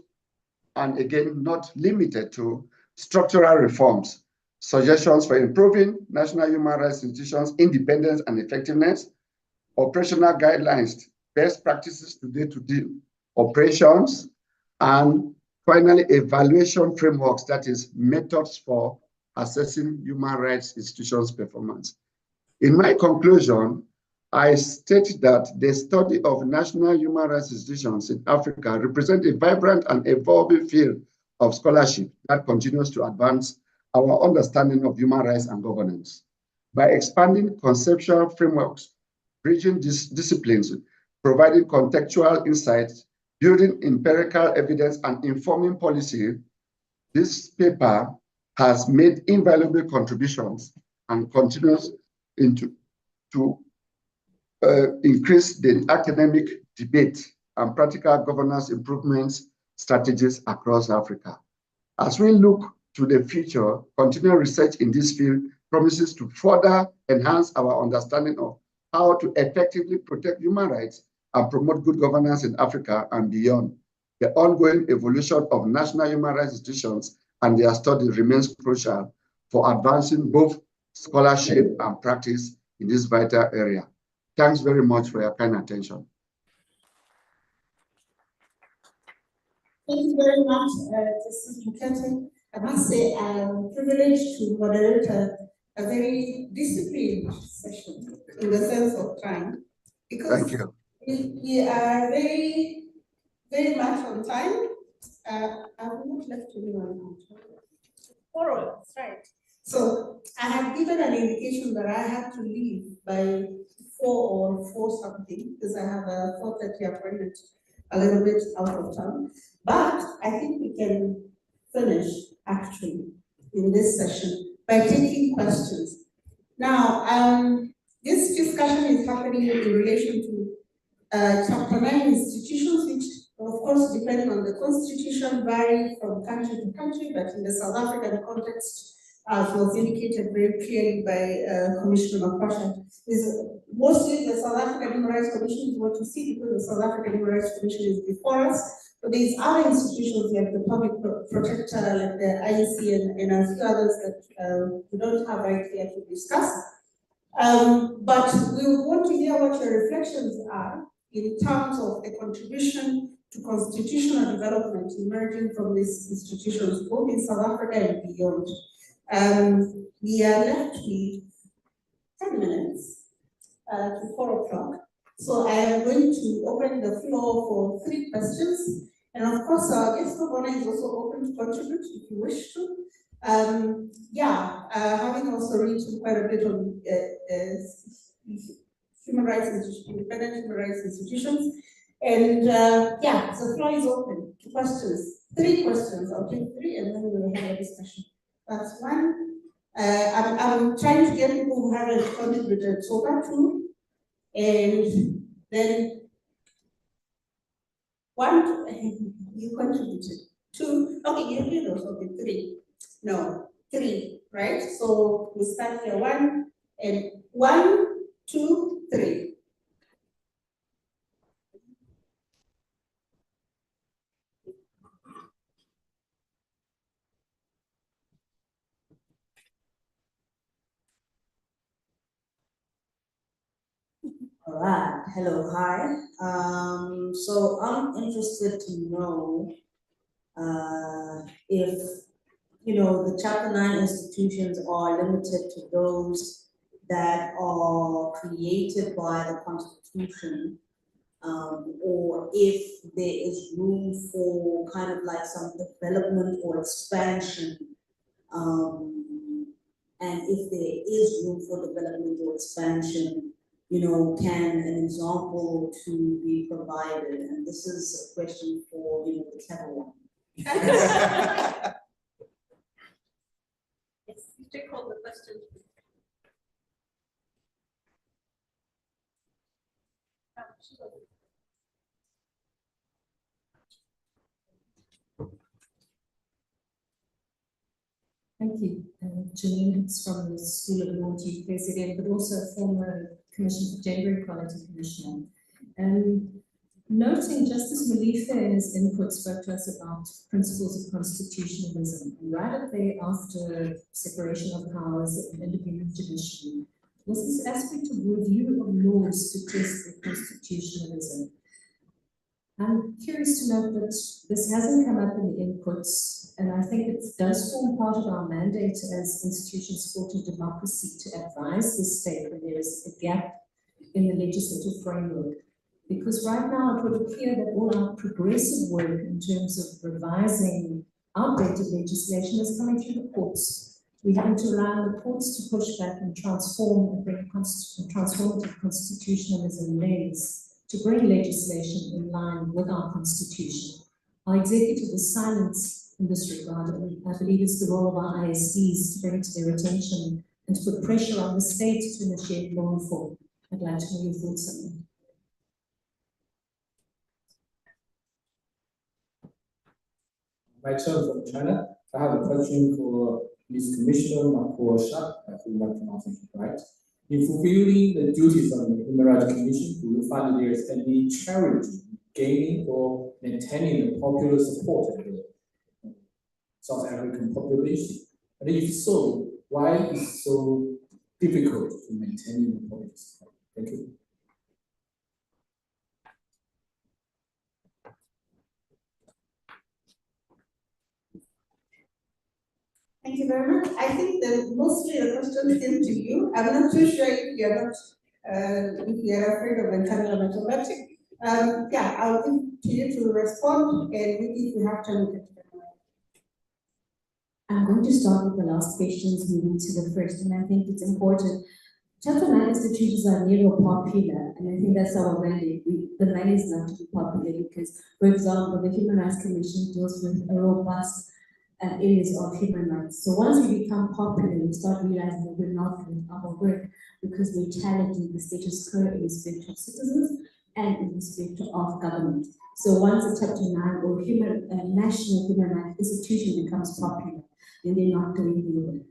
and again, not limited to, structural reforms, suggestions for improving national human rights institutions' independence and effectiveness, operational guidelines, best practices to day-to-day operations, and finally, evaluation frameworks, that is, methods for assessing human rights institutions' performance. In my conclusion, I state that the study of national human rights institutions in Africa represents a vibrant and evolving field of scholarship that continues to advance our understanding of human rights and governance. By expanding conceptual frameworks, bridging disciplines, providing contextual insights, building empirical evidence, and informing policy, this paper has made invaluable contributions and continues to increase the academic debate and practical governance improvements strategies across Africa. As we look to the future, continual research in this field promises to further enhance our understanding of how to effectively protect human rights and promote good governance in Africa and beyond. The ongoing evolution of national human rights institutions and their study remains crucial for advancing both scholarship and practice in this vital area. Thanks very much for your kind attention. Thank you very much, Justice Mukete. I must say I'm privileged to moderate a very disciplined session in the sense of time, because Thank you. we are very, very much on time. I will not left anyone out. All right, that's right. So I had given an indication that I had to leave by 4 or 4 something, because I have a 4:30 appointment a little bit out of town. But I think we can finish actually in this session by taking questions. Now, this discussion is happening in relation to Chapter 9 institutions, which of course, depending on the constitution, vary from country to country, but in the South African context, as was indicated very clearly by Commissioner Makasha, is mostly the South African Human Rights Commission is what you see, because the South African Human Rights Commission is before us. But there's other institutions like the Public Protector, like the IEC, and a few others that we don't have right here to discuss. But we want to hear what your reflections are in terms of the contribution to constitutional development emerging from these institutions, both in South Africa and beyond. We are left with 10 minutes to 4 o'clock. So I am going to open the floor for 3 questions. And of course, our guest of honor is also open to contribute if you wish to. Having also written quite a bit on human rights institutions, independent human rights institutions. And the floor is open to questions. 3 questions, I'll take 3 and then we will have a discussion. That's 1. I'm trying to get people who haven't contributed so far 2. And then 1, you contributed. 2, okay, you did also okay, 3. No, 3, right? So we start here 1 and 1, 2, 3. All right, hello, hi. So I'm interested to know if, the Chapter 9 institutions are limited to those that are created by the Constitution, or if there is room for kind of like some development or expansion, and if there is room for development or expansion, can an example to be provided? And this is a question for, the clever one. Yes, you take all the questions. Thank you. Janine Hicks from the School of Law, President, but also a former Commission for Gender Equality Commissioner. Noting Justice Malife in his input spoke to us about principles of constitutionalism. And right up there after separation of powers and independent judiciary was this aspect of review of laws to test the constitutionalism. I'm curious to note that this hasn't come up in the inputs, and I think it does form part of our mandate as institutions supporting democracy to advise the state when there is a gap in the legislative framework. Because right now it would appear that all our progressive work in terms of revising outdated legislation is coming through the courts. We having to rely on the courts to push back and transform and bring transformative constitutionalism lens to bring legislation in line with our constitution. Our executive is silent in this regard, and I believe it's the role of our ISDs to bring it to their attention and to put pressure on the state to initiate law reform. I'd like to know your thoughts on that. Myself from China. I have a question for Ms. Commissioner Makosha, I think I'm pronouncing it right. In fulfilling the duties of the Human Rights Commission, do you find that there is any charity gaining or maintaining the popular support of the South African population? And if so, why is it so difficult to maintain the popular support? Thank you. Thank you very much. I think that mostly the questions came to you. I'm not too sure if you're not, if you're afraid of entanglement automatic. Yeah, I'll give to you to respond, and maybe if you have time, we can take it. I'm going to start with the last questions, moving to the first, and I think it's important. Chapter 9 institutions are never popular, and I think that's our mandate. The mandate is not to be popular because, for example, the Human Rights Commission deals with a robust areas of human rights. So once we become popular, we start realizing that we're not doing our work because we're challenging the status quo in respect of citizens and in respect of government. So once a Chapter 9 or national human rights institution becomes popular, then they're not doing the work.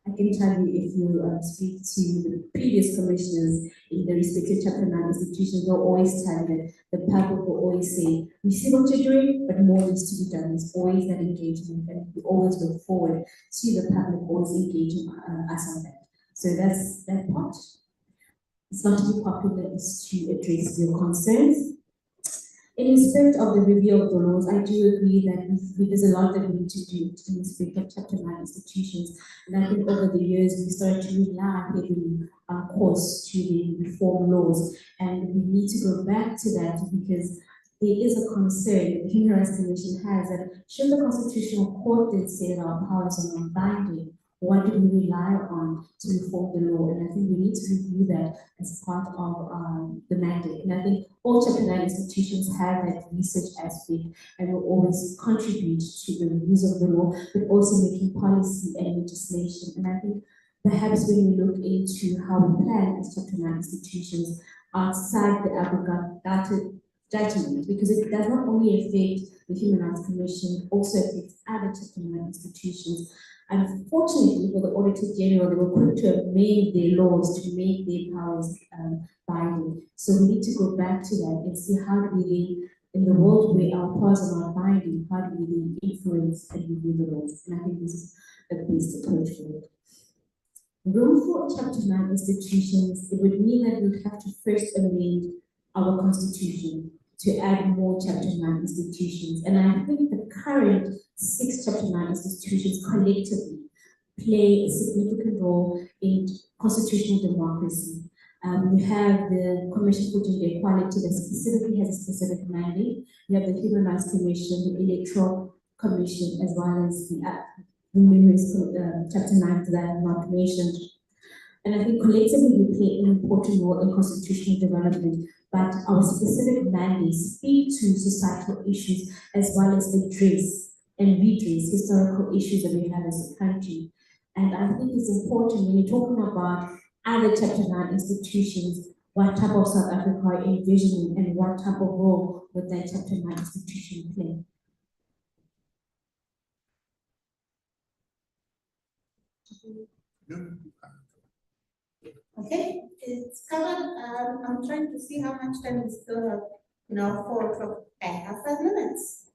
I can tell you, if you speak to the previous commissioners in the respective Chapter 9 institutions, they'll always tell you that the public will always say, we see what you're doing, but more needs to be done. There's always that engagement, and we always look forward to the public always engaging us on that. So that's that part. It's not to be popular, it's to address your concerns. In respect of the review of the laws, I do agree that there's a lot that we need to do in respect of Chapter 9 institutions. And I think over the years, we started to rely heavily on course to the reform laws. And we need to go back to that because there is a concern that the Human Rights Commission has that should the Constitutional Court then say that our powers are not binding, what do we rely on to reform the law? And I think we need to review that as part of the mandate. And I think all Chapter 9 institutions have that research aspect and will always contribute to the reviews of the law, but also making policy and legislation. And I think perhaps when we look into how we plan as Chapter 9 institutions outside the aggregated judgment, because it does not only affect the Human Rights Commission, it also affects other Chapter 9 institutions. Unfortunately, for the Auditor General, they were quick to amend their laws to make their powers binding. So we need to go back to that and see how do we, in the world where our powers are not binding, how do we influence and review the laws? And I think this is the best approach for it. Room for Chapter 9 institutions, it would mean that we'd have to first amend our constitution to add more Chapter 9 institutions. And I think the current 6 Chapter 9 institutions collectively play a significant role in constitutional democracy. We have the Commission for Gender Equality that specifically has a specific mandate. We have the Human Rights Commission, the Electoral Commission, as well as the numerous Chapter 9s that I have not mentioned. And I think collectively we play an important role in constitutional development, but our specific mandates speak to societal issues as well as address and redress historical issues that we have as a country. And I think it's important when you're talking about other Chapter 9 institutions, what type of South Africa are you envisioning and what type of role would that Chapter 9 institution play? Okay, it's covered. I'm trying to see how much time we still have. Now, 4 o'clock. I have 5 minutes.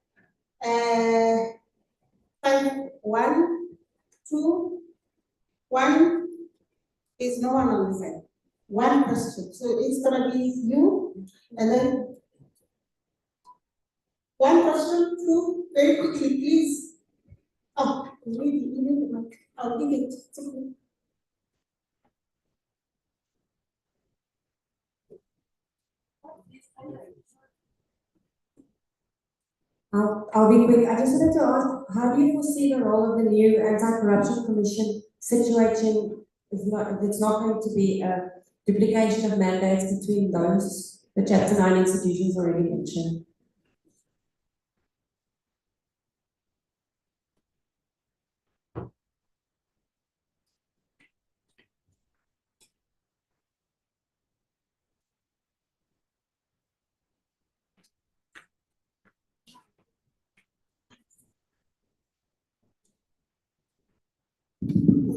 5, 1, 2, 1. There's no one on the side. 1 question. So it's gonna be you, and then 1 question, 2, very quickly, please. Oh, really, you need the mic. I'll give it. It's okay. I'll be quick. I just wanted to ask, how do you foresee the role of the new Anti-Corruption Commission situation if it's not going to be a duplication of mandates between those the Chapter 9 institutions already mentioned?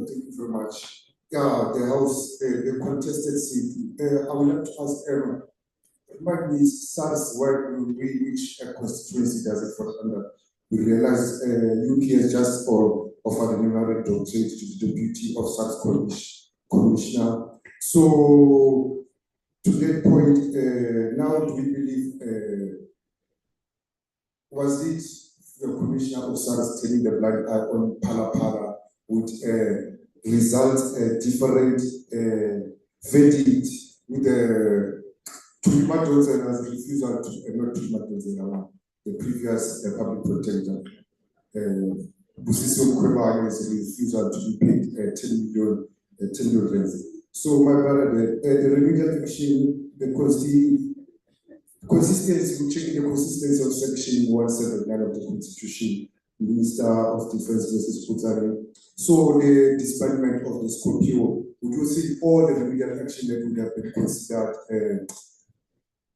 Thank you very much. Yeah, the House, the contested seat. I would like to ask Aaron, remind me, SARS, which constituency does it fall under? We realize UK has just offered an honorary doctorate to the deputy of SARS commissioner. So, to that point, now do we believe, was it the commissioner of SARS turning the blind eye on Pala would result different verdict with the Tulimadonzena's refusal to not Tulimadonzena, the previous public protector. Busiso Kwebaga's refusal to be paid 10 million rands. So my brother, the remedial action, the consistency, we check the consistency of section 179 of the Constitution, Minister of Defense Justice Putari. So the disbandment of the Scorpio, would you see all the remedial action that would have been considered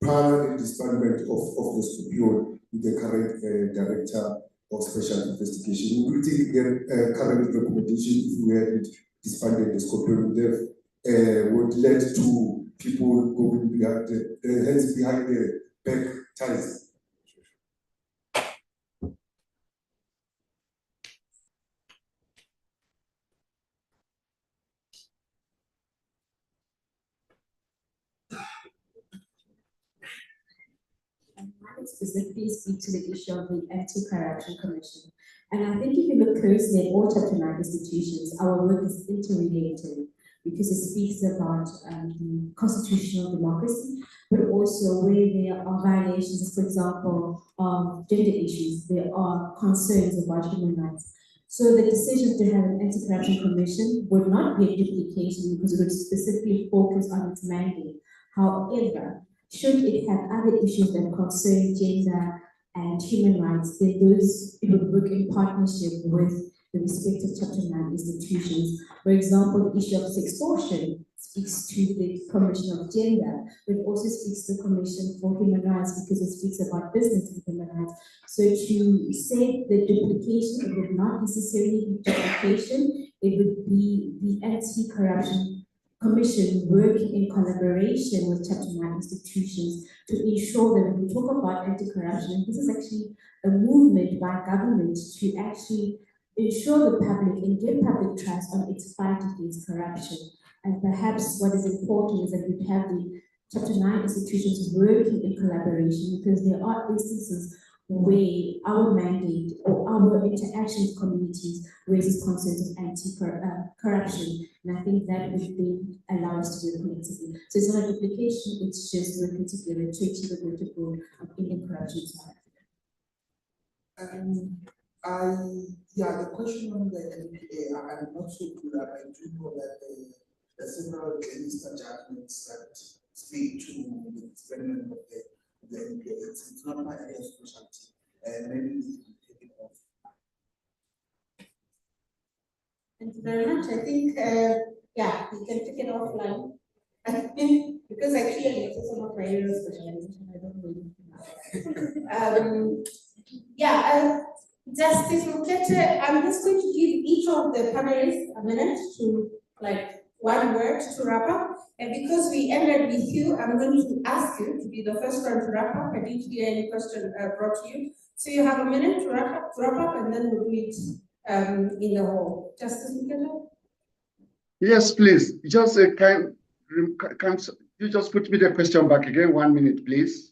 prior to the disbandment of the Scorpio with the current director of special investigation? Would you think the current recommendation, if we had disbanded the Scorpio, would lead to people going behind the heads behind the back ties? I specifically speak to the issue of the Anti-Corruption Commission. And I think if you look closely at all Chapter 9 institutions, our work is interrelated because it speaks about the constitutional democracy, but also where there are violations, for example, of gender issues, there are concerns about human rights. So the decision to have an Anti-Corruption Commission would not be a duplication because it would specifically focus on its mandate. However, should it have other issues that concern gender and human rights, then it would work in partnership with the respective Chapter 9 institutions. For example, the issue of sextortion speaks to the Commission of Gender, but it also speaks to the Commission for Human Rights because it speaks about business and human rights. So to say the duplication, it would not necessarily be duplication, it would be the Anti-Corruption Commission working in collaboration with Chapter 9 institutions to ensure that when we talk about anti-corruption, and this is actually a movement by government to actually ensure the public and give public trust on its fight against corruption. And perhaps what is important is that we have the Chapter 9 institutions working in collaboration because there are instances where our mandate or our interaction with communities raises concerns of anti-corruption. And I think that would then allow us to work collectively. So it's not a duplication, it's just working together to achieve the greater goal of ending corruption in South Africa. The question on the NPA, I'm not so good at. I do know that there are several minister judgments that speak to the experiment of the NPA. It's not my area of specialty, and maybe we can take it off. Thank you very much. I think, we can take it offline. Because actually, it's also not my area of specialization. I don't really know. Justice Mukete, I'm just going to give each of the panelists a minute to, one word to wrap up. And because we ended with you, I'm going to ask you to be the first one to wrap up. I didn't hear any question brought to you. So you have a minute to wrap up, and then we'll do it in the hall. Justice Mukete? Yes, please. Just can you just put me the question back again? 1 minute, please.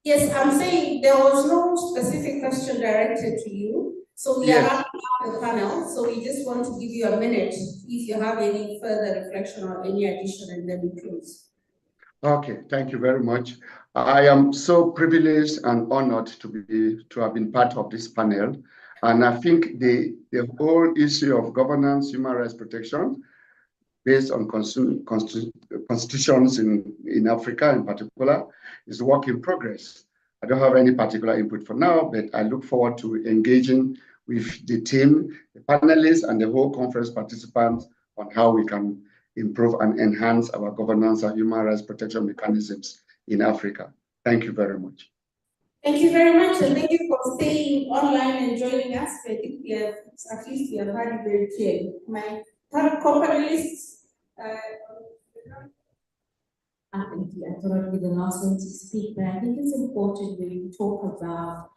Yes, I'm saying there was no specific question directed to you. So we are wrapping up the panel. So we just want to give you a minute if you have any further reflection or any addition, and then we close. Okay, thank you very much. I am so privileged and honored to have been part of this panel. And I think the whole issue of governance, human rights protection, based on constitutions in Africa in particular, is a work in progress. I don't have any particular input for now, but I look forward to engaging with the team, the panelists, and the whole conference participants on how we can improve and enhance our governance and human rights protection mechanisms in Africa. Thank you very much. Thank you very much, and thank you for staying online and joining us. I think at least we have heard it very clearly. My third co-panelists. Thank you. I thought I'd be the last one to speak, but I think it's important when we talk about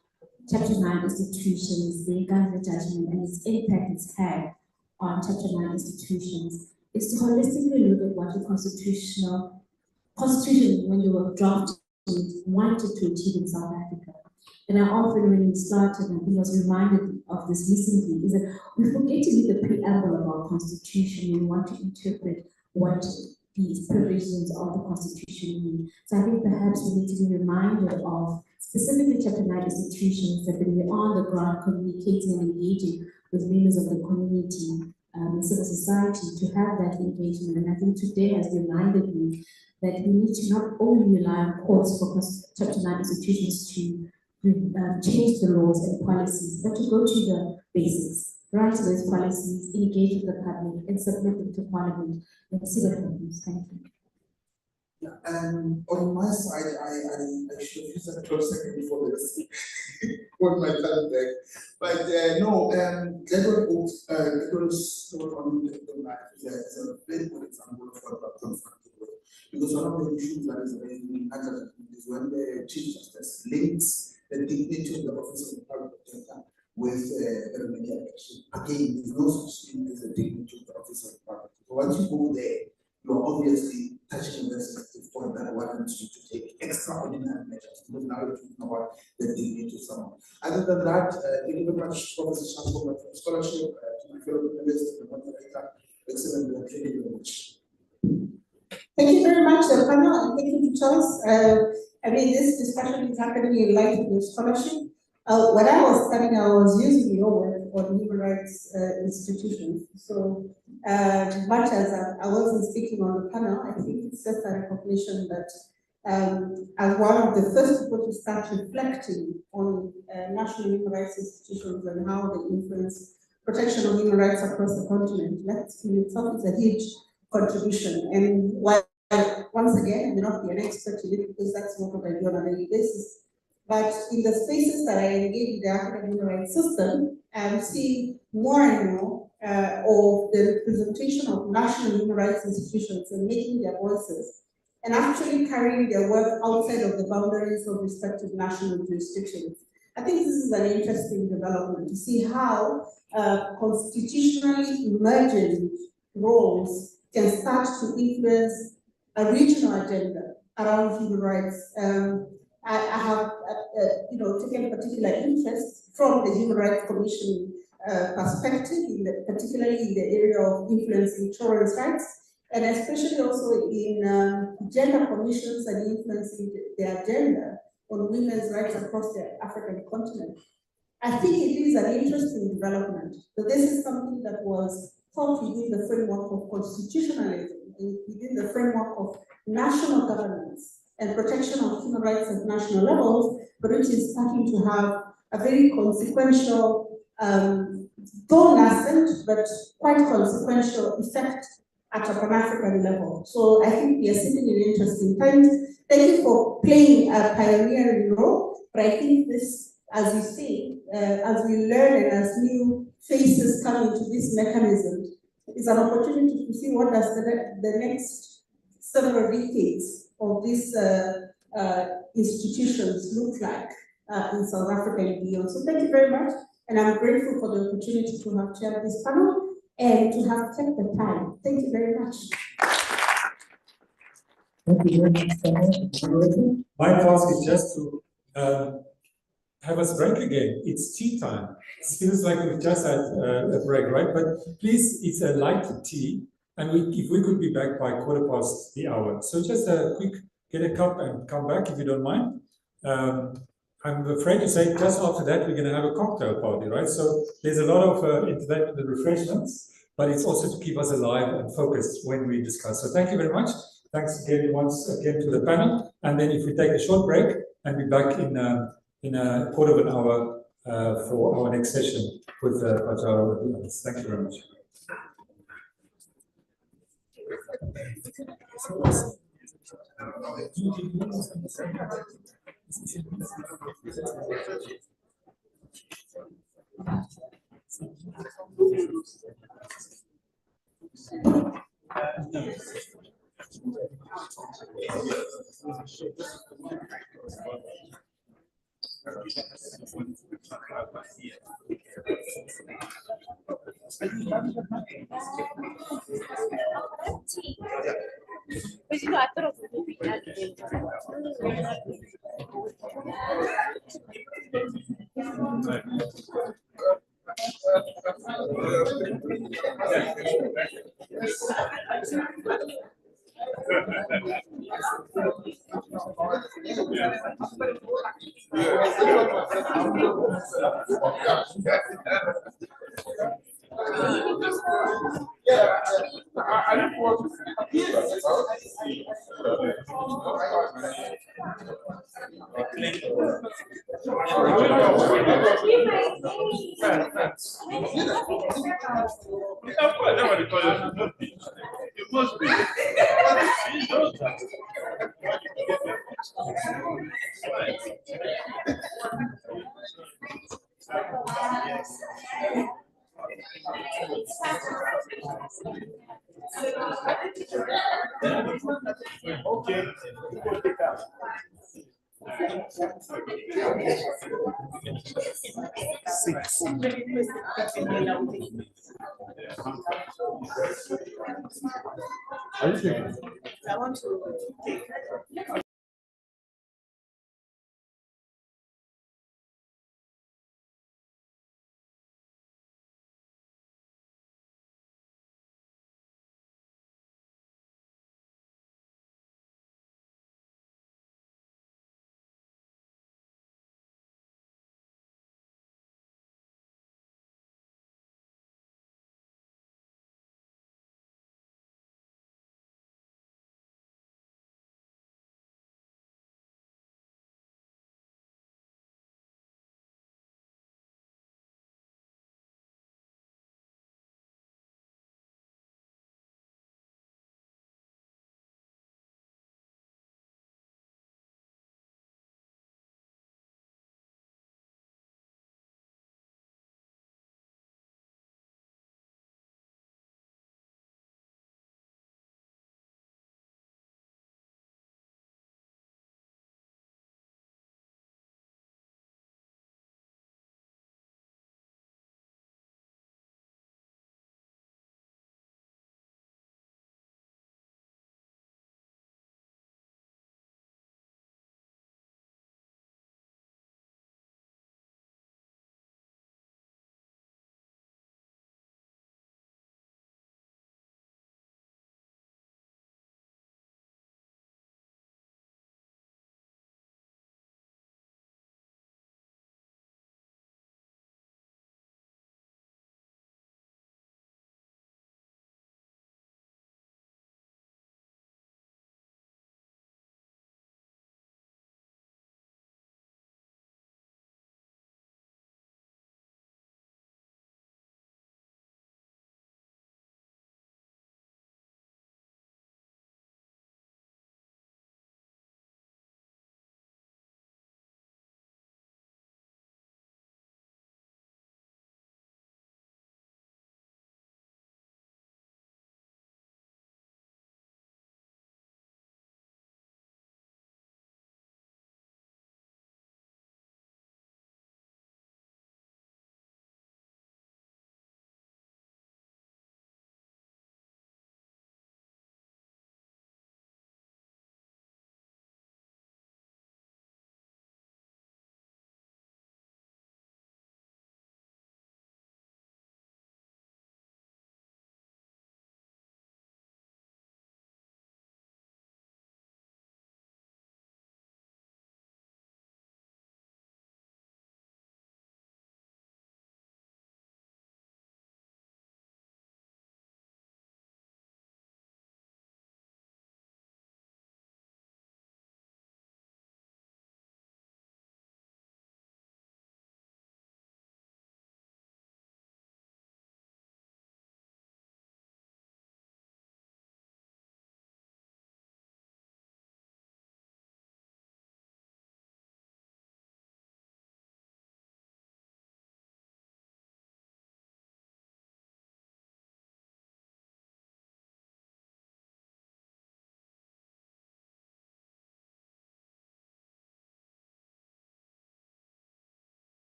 Chapter 9 institutions, the Uganda judgment, and its impact it's had on Chapter 9 institutions, is to holistically look at what the constitution, when they were drafted, wanted to achieve in South Africa. And I often, when we started, I think I was reminded of this recently is that we forget to read the preamble of our constitution. We want to interpret what these provisions of the constitution mean. So I think perhaps we need to be reminded of specifically Chapter 9 institutions that when we're on the ground communicating and engaging with members of the community and civil society, to have that engagement. And I think today has reminded me that we need to not only rely on courts for Chapter 9 institutions to change the laws and policies, but to go to the basics, write those policies, engage with the public, and submit them to Parliament and see what happens. Thank you. Yeah, on my side, I should use that 12 seconds before this. Hold my time back. But no, that was stored on the map is a very good example of what we're confronted with. Because one of the issues that is raised in Canada is when the Chief Justice links the dignity of the Office of the Public Protector with the remedial action. Again, there's no such thing as the dignity of the Office of the Public Protector. So once you go there, you're obviously touching the sensitive point that warrants you to take extraordinary measures, because now you're talking about the dignity of someone. Other than that, thank you very much, Professor Steytler, for my scholarship, to my fellow panelists, the moderator. Excellent, thank you very much. Thank you very much, panel, and thank you to Charles. I mean, this discussion is happening in light of your scholarship. When I was studying, I was using your work on human rights institutions. So much as I wasn't speaking on the panel, I think it's just a recognition that as one of the first people to start reflecting on national human rights institutions and how they influence protection of human rights across the continent, that in itself is a huge contribution. And while, once again, I may not be an expert in it because that's not what I do on a daily basis, but in the spaces that I engage in the African human rights system, I'm seeing more and more of the representation of national human rights institutions and making their voices and actually carrying their work outside of the boundaries of respective national jurisdictions. I think this is an interesting development to see how constitutionally emergent roles can start to influence a regional agenda around human rights. I have, taken particular interest from the Human Rights Commission perspective, particularly in the area of influencing children's rights, and especially also in gender commissions and influencing the agenda on women's rights across the African continent. I think it is an interesting development. So this is something that was thought within the framework of constitutionalism, within the framework of national governance and protection of human rights at national levels, but which is starting to have a very consequential, though nascent, but quite consequential effect at a Pan-African level. So I think we are sitting in interesting times. Thank you for playing a pioneering role, but I think this, as you say, as we learn and as new faces come into this mechanism, is an opportunity to see what does the next several decades of these institutions look like in South Africa and beyond. So thank you very much, and I'm grateful for the opportunity to have chaired this panel and to have taken the time. Thank you very much. Thank you very much. My task is just to have us break again. It's tea time. It feels like we've just had a break, right? But please, it's a light tea, and if we could be back by 1/4 the hour. So just a quick, get a cup and come back if you don't mind. I'm afraid to say just after that, we're going to have a cocktail party, right? So there's a lot of internet with refreshments, but it's also to keep us alive and focused when we discuss. So thank you very much. Thanks again, once again, to the panel. And then if we take a short break and be back in a 1/4 hour for our next session with Pajaro. Thank you very much. I want to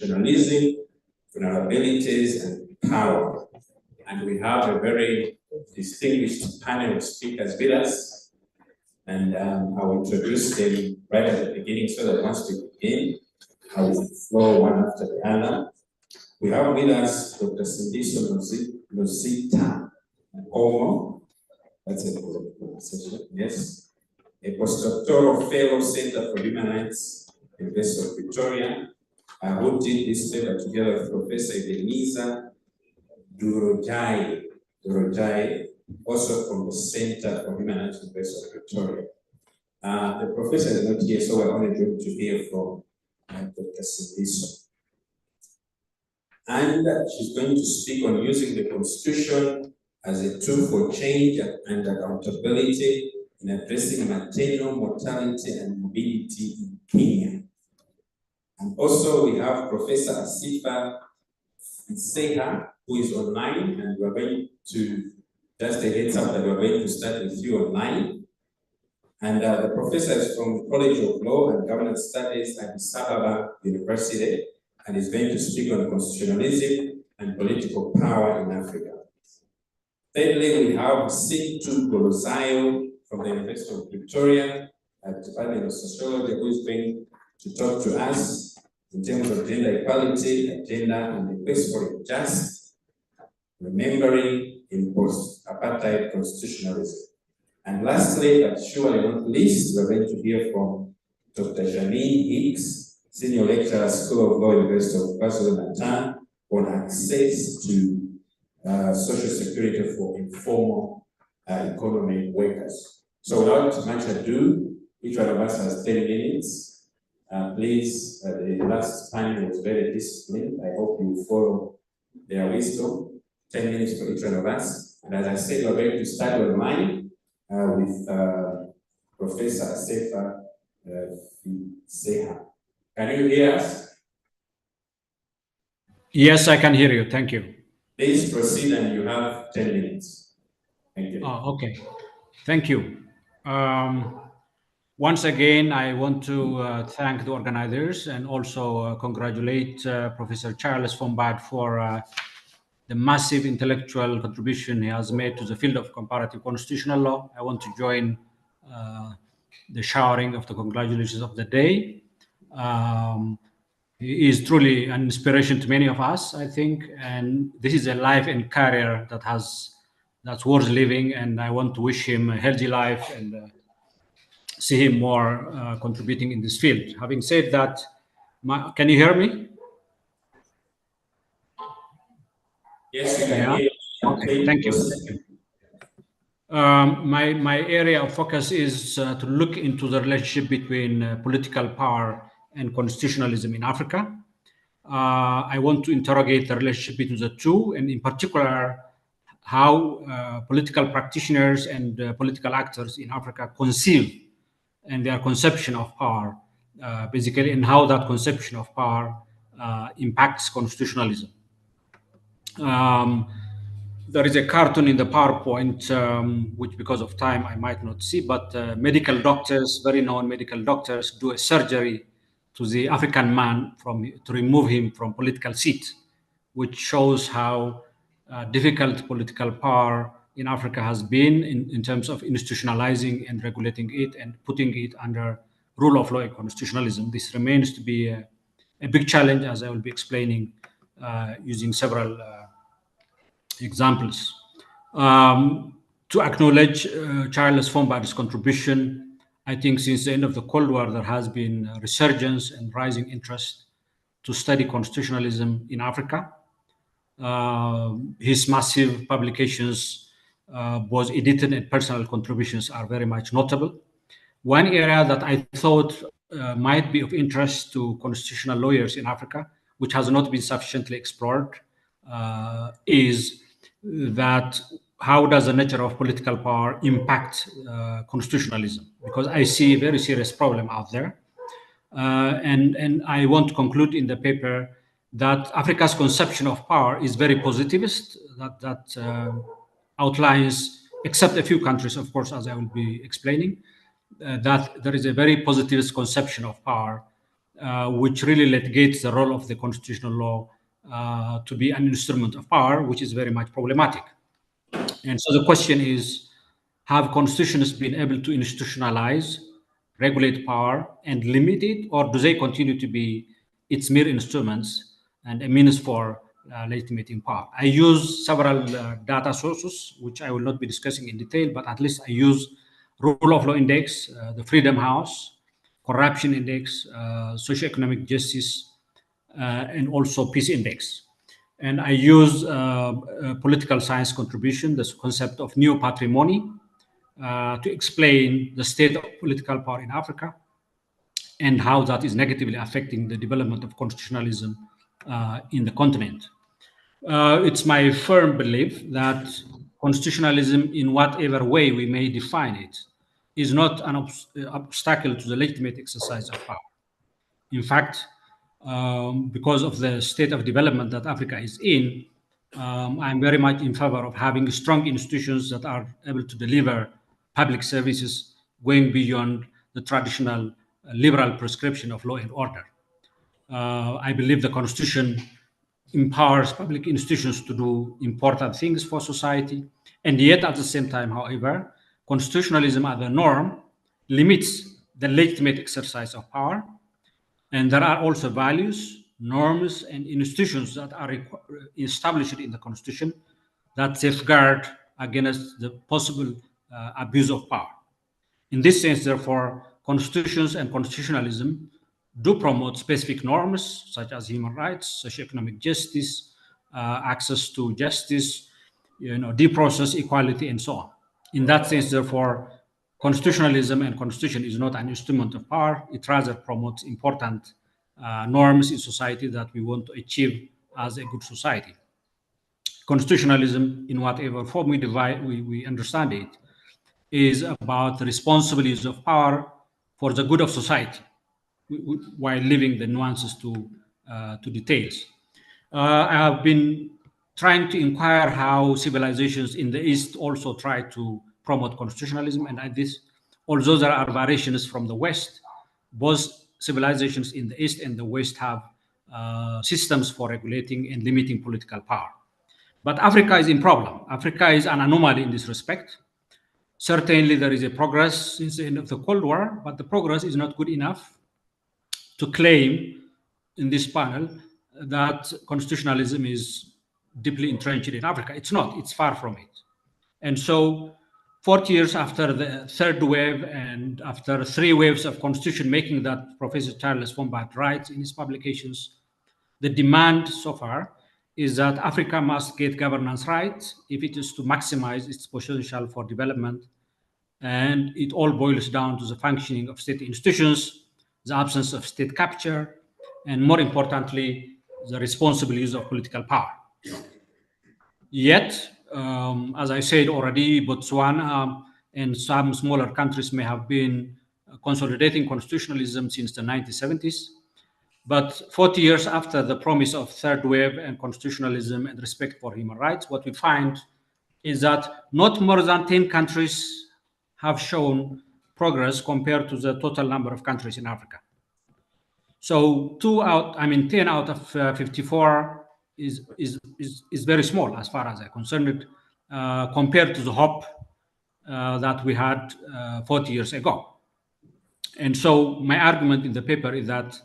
constitutionalism, vulnerabilities, and power. And we have a very distinguished panel of speakers with us. And I will introduce them right at the beginning so that once we begin, I will flow one after the other. We have with us Dr. Sindiso Nosita Omo. That's a pronunciation, yes. A postdoctoral fellow, Center for Human Rights, University of Pretoria, who did this paper together with Professor Ebenezer Durojai, also from the Center for Human Rights, University of Pretoria. The professor is not here, so we're only going to hear from Dr. Sindiso. And she's going to speak on using the Constitution as a tool for change and accountability in addressing maternal mortality and morbidity in Kenya. And also we have Professor Asifa Seha, who is online, and we're going to, just a heads up that we're going to start with you online. And the professor is from College of Law and Governance Studies at Addis Ababa University, and is going to speak on constitutionalism and political power in Africa. Thirdly, we have Sintu Golozayo from the University of Pretoria at the Department of Sociology, who is going to talk to us in terms of gender equality, agenda, and the quest for a just, remembering in post-apartheid constitutionalism. And lastly, but surely not least, we're going to hear from Dr. Janine Hicks, Senior Lecturer, School of Law, University of KwaZulu-Natal, on access to social security for informal economy workers. So without much ado, each one of us has 10 minutes. Please, the last panel was very disciplined. I hope you follow their wisdom. 10 minutes for each one of us. And as I said, we're going to start online with Professor Asifa Seha. Can you hear us? Yes, I can hear you. Thank you. Please proceed, and you have 10 minutes. Thank you. Oh, okay. Thank you. Once again, I want to thank the organizers and also congratulate Professor Charles Fombad for the massive intellectual contribution he has made to the field of comparative constitutional law. I want to join the showering of the congratulations of the day. He is truly an inspiration to many of us, I think, and this is a life and career that's worth living, and I want to wish him a healthy life and see him more contributing in this field. Having said that, can you hear me? Yes, we can hear you. Okay, thank you. My area of focus is to look into the relationship between political power and constitutionalism in Africa. I want to interrogate the relationship between the two, and in particular, how political practitioners and political actors in Africa conceive and their conception of power, basically, and how that conception of power impacts constitutionalism. There is a cartoon in the PowerPoint, which because of time I might not see, but medical doctors, very known medical doctors, do a surgery to the African man to remove him from political seat, which shows how difficult political power in Africa has been in terms of institutionalizing and regulating it and putting it under rule of law and constitutionalism. This remains to be a big challenge, as I will be explaining using several examples. To acknowledge Charles Fombad's contribution, I think since the end of the Cold War, there has been a resurgence and rising interest to study constitutionalism in Africa. His massive publications, both edited and personal contributions, are very much notable. One area that I thought might be of interest to constitutional lawyers in Africa, which has not been sufficiently explored, is that how does the nature of political power impact constitutionalism? Because I see a very serious problem out there. And I want to conclude in the paper that Africa's conception of power is very positivist, that outlines, except a few countries, of course, as I will be explaining, that there is a very positivist conception of power which really litigates the role of the constitutional law to be an instrument of power, which is very much problematic. And so the question is, have constitutions been able to institutionalize, regulate power, and limit it, or do they continue to be its mere instruments and a means for legitimating power? I use several data sources, which I will not be discussing in detail, but at least I use Rule of Law Index, the Freedom House, Corruption Index, Socioeconomic Justice, and also Peace Index. And I use political science contribution, this concept of neo-patrimony, to explain the state of political power in Africa and how that is negatively affecting the development of constitutionalism in the continent. It's my firm belief that constitutionalism, in whatever way we may define it, is not an obstacle to the legitimate exercise of power. In fact, because of the state of development that Africa is in, I'm very much in favor of having strong institutions that are able to deliver public services going beyond the traditional liberal prescription of law and order. I believe the Constitution empowers public institutions to do important things for society, and yet at the same time, however, constitutionalism as a norm limits the legitimate exercise of power, and there are also values, norms, and institutions that are established in the Constitution that safeguard against the possible abuse of power. In this sense, therefore, constitutions and constitutionalism do promote specific norms such as human rights, socioeconomic justice, access to justice, due process, equality, and so on. In that sense, therefore, constitutionalism and constitution is not an instrument of power. It rather promotes important norms in society that we want to achieve as a good society. Constitutionalism, in whatever form we understand it, is about the responsible use of power for the good of society, while leaving the nuances to details. I have been trying to inquire how civilizations in the East also try to promote constitutionalism, and although there are variations from the West, both civilizations in the East and the West have systems for regulating and limiting political power. But Africa is in problem. Africa is an anomaly in this respect. Certainly there is a progress since the end of the Cold War, but the progress is not good enough to claim in this panel that constitutionalism is deeply entrenched in Africa. It's not, it's far from it. And so 40 years after the third wave and after 3 waves of constitution making that Professor Fombad writes in his publications, the demand so far is that Africa must get governance right if it is to maximize its potential for development. And it all boils down to the functioning of state institutions, the absence of state capture, and more importantly, the responsible use of political power. Yet, as I said already, Botswana and some smaller countries may have been consolidating constitutionalism since the 1970s. But 40 years after the promise of third wave and constitutionalism and respect for human rights, what we find is that not more than 10 countries have shown progress compared to the total number of countries in Africa. So 10 out of 54 is very small as far as I'm concerned, compared to the hope that we had 40 years ago. And so my argument in the paper is that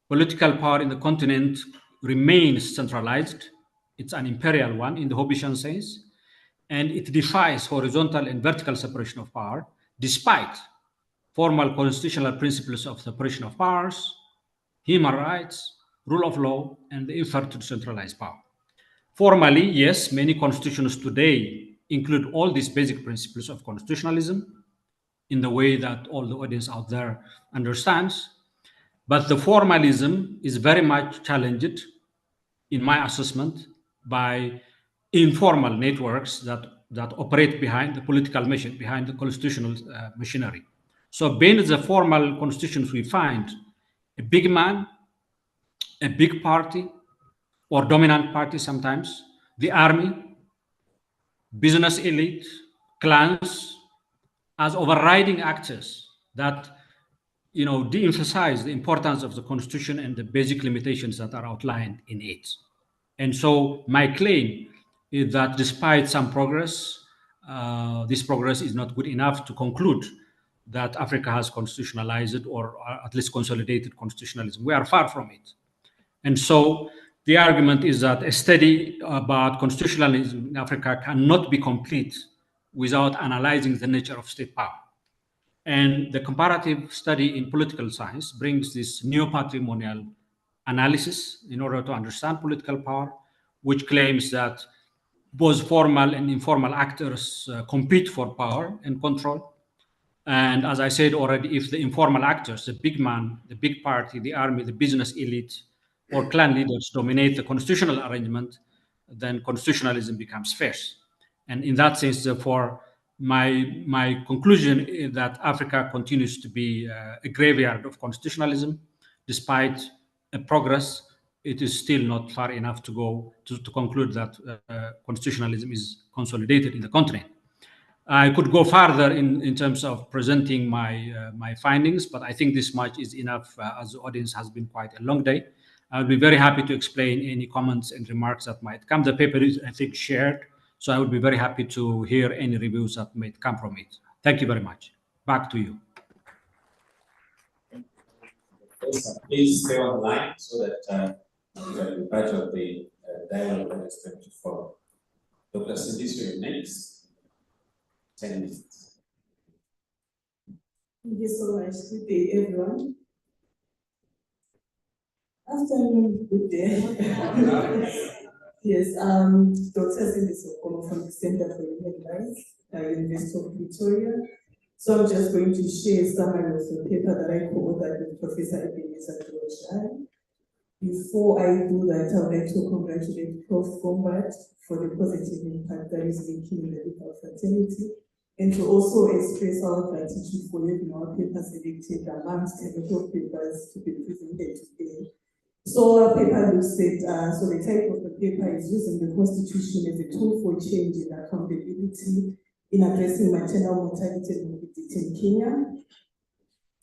political power in the continent remains centralized. It's an imperial one in the Hobbesian sense, and it defies horizontal and vertical separation of power, despite formal constitutional principles of separation of powers, human rights, rule of law, and the effort to decentralize power. Formally, yes, many constitutions today include all these basic principles of constitutionalism in the way that all the audience out there understands. But the formalism is very much challenged, in my assessment, by informal networks that operate behind the political mission, behind the constitutional machinery. So beneath the formal constitutions, we find a big man, a big party, or dominant party sometimes, the army, business elite, clans, as overriding actors that de-emphasize the importance of the Constitution and the basic limitations that are outlined in it. And so my claim is that despite some progress, this progress is not good enough to conclude that Africa has constitutionalized or at least consolidated constitutionalism. We are far from it. And so the argument is that a study about constitutionalism in Africa cannot be complete without analyzing the nature of state power. And the comparative study in political science brings this neo-patrimonial analysis in order to understand political power, which claims that both formal and informal actors compete for power and control. And as I said already, if the informal actors, the big man, the big party, the army, the business elite, or clan leaders dominate the constitutional arrangement, then constitutionalism becomes fierce. And in that sense, therefore, my conclusion is that Africa continues to be a graveyard of constitutionalism. Despite progress, it is still not far enough to go to conclude that constitutionalism is consolidated in the continent. I could go further in terms of presenting my findings, but I think this much is enough as the audience has been quite a long day. I'll be very happy to explain any comments and remarks that might come. The paper is, I think, shared, so I would be very happy to hear any reviews that might come from it. Thank you very much. Back to you. Please stay online so that you can be part of the dialogue that is going to follow. Dr. Steytler, next. 10 minutes. Thank you so much. Good day, everyone. Afternoon, good day. Yes, Dr. Steytler from the Center for Human Rights, University of Pretoria. So I'm just going to share a summary of the paper that I co-authored with Professor Fombad. Before I do that, I would like to congratulate Prof. Fombad for the positive impact that is making in the legal fraternity, and to also express our gratitude for having our paper selected amongst a lot of papers to be presented today. So our paper looks at, so the title of the paper is Using the Constitution as a Tool for Change and Accountability in Addressing Maternal Mortality and Morbidity in Kenya.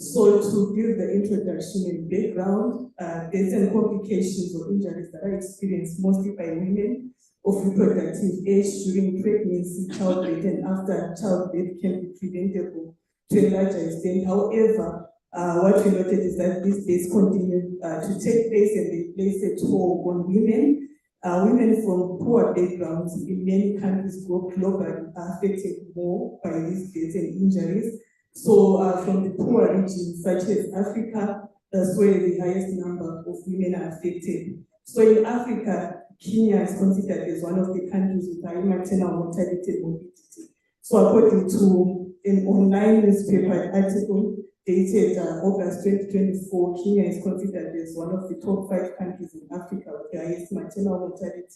So to give the introduction and background, deaths and complications or injuries that are experienced mostly by women of reproductive age during pregnancy, childbirth, and after childbirth can be preventable to a larger extent. However, what we noted is that these days continue to take place and they place a toll on women. Women from poor backgrounds in many countries globally are affected more by these deaths and injuries. So from the poor regions such as Africa, that's where the highest number of women are affected. So in Africa, Kenya is considered as one of the countries with high maternal mortality and morbidity. So according to an online newspaper article dated August 2024, Kenya is considered as one of the top 5 countries in Africa with the highest maternal mortality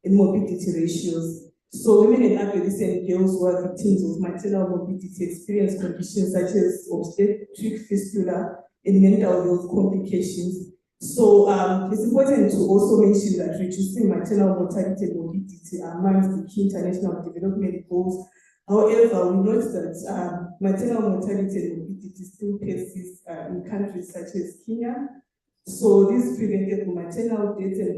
and morbidity ratios. So women and adolescent girls who are victims of maternal morbidity experience conditions such as obstetric fistula and mental health complications. So it's important to also mention that reducing maternal mortality and morbidity are amongst the key international development goals. However, we note that maternal mortality and morbidity still persists in countries such as Kenya. So this preventable maternal deaths and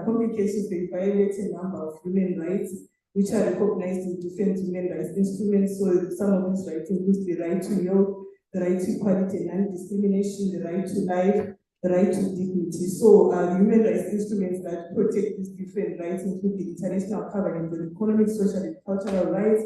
complications may violate a number of human rights, which are recognized in different human rights instruments. So some of these rights include the right to health, the right to equality and non-discrimination, the right to life, the right to dignity. So the human rights instruments that protect these different rights include the International Covenant on Economic, Social and Cultural Rights,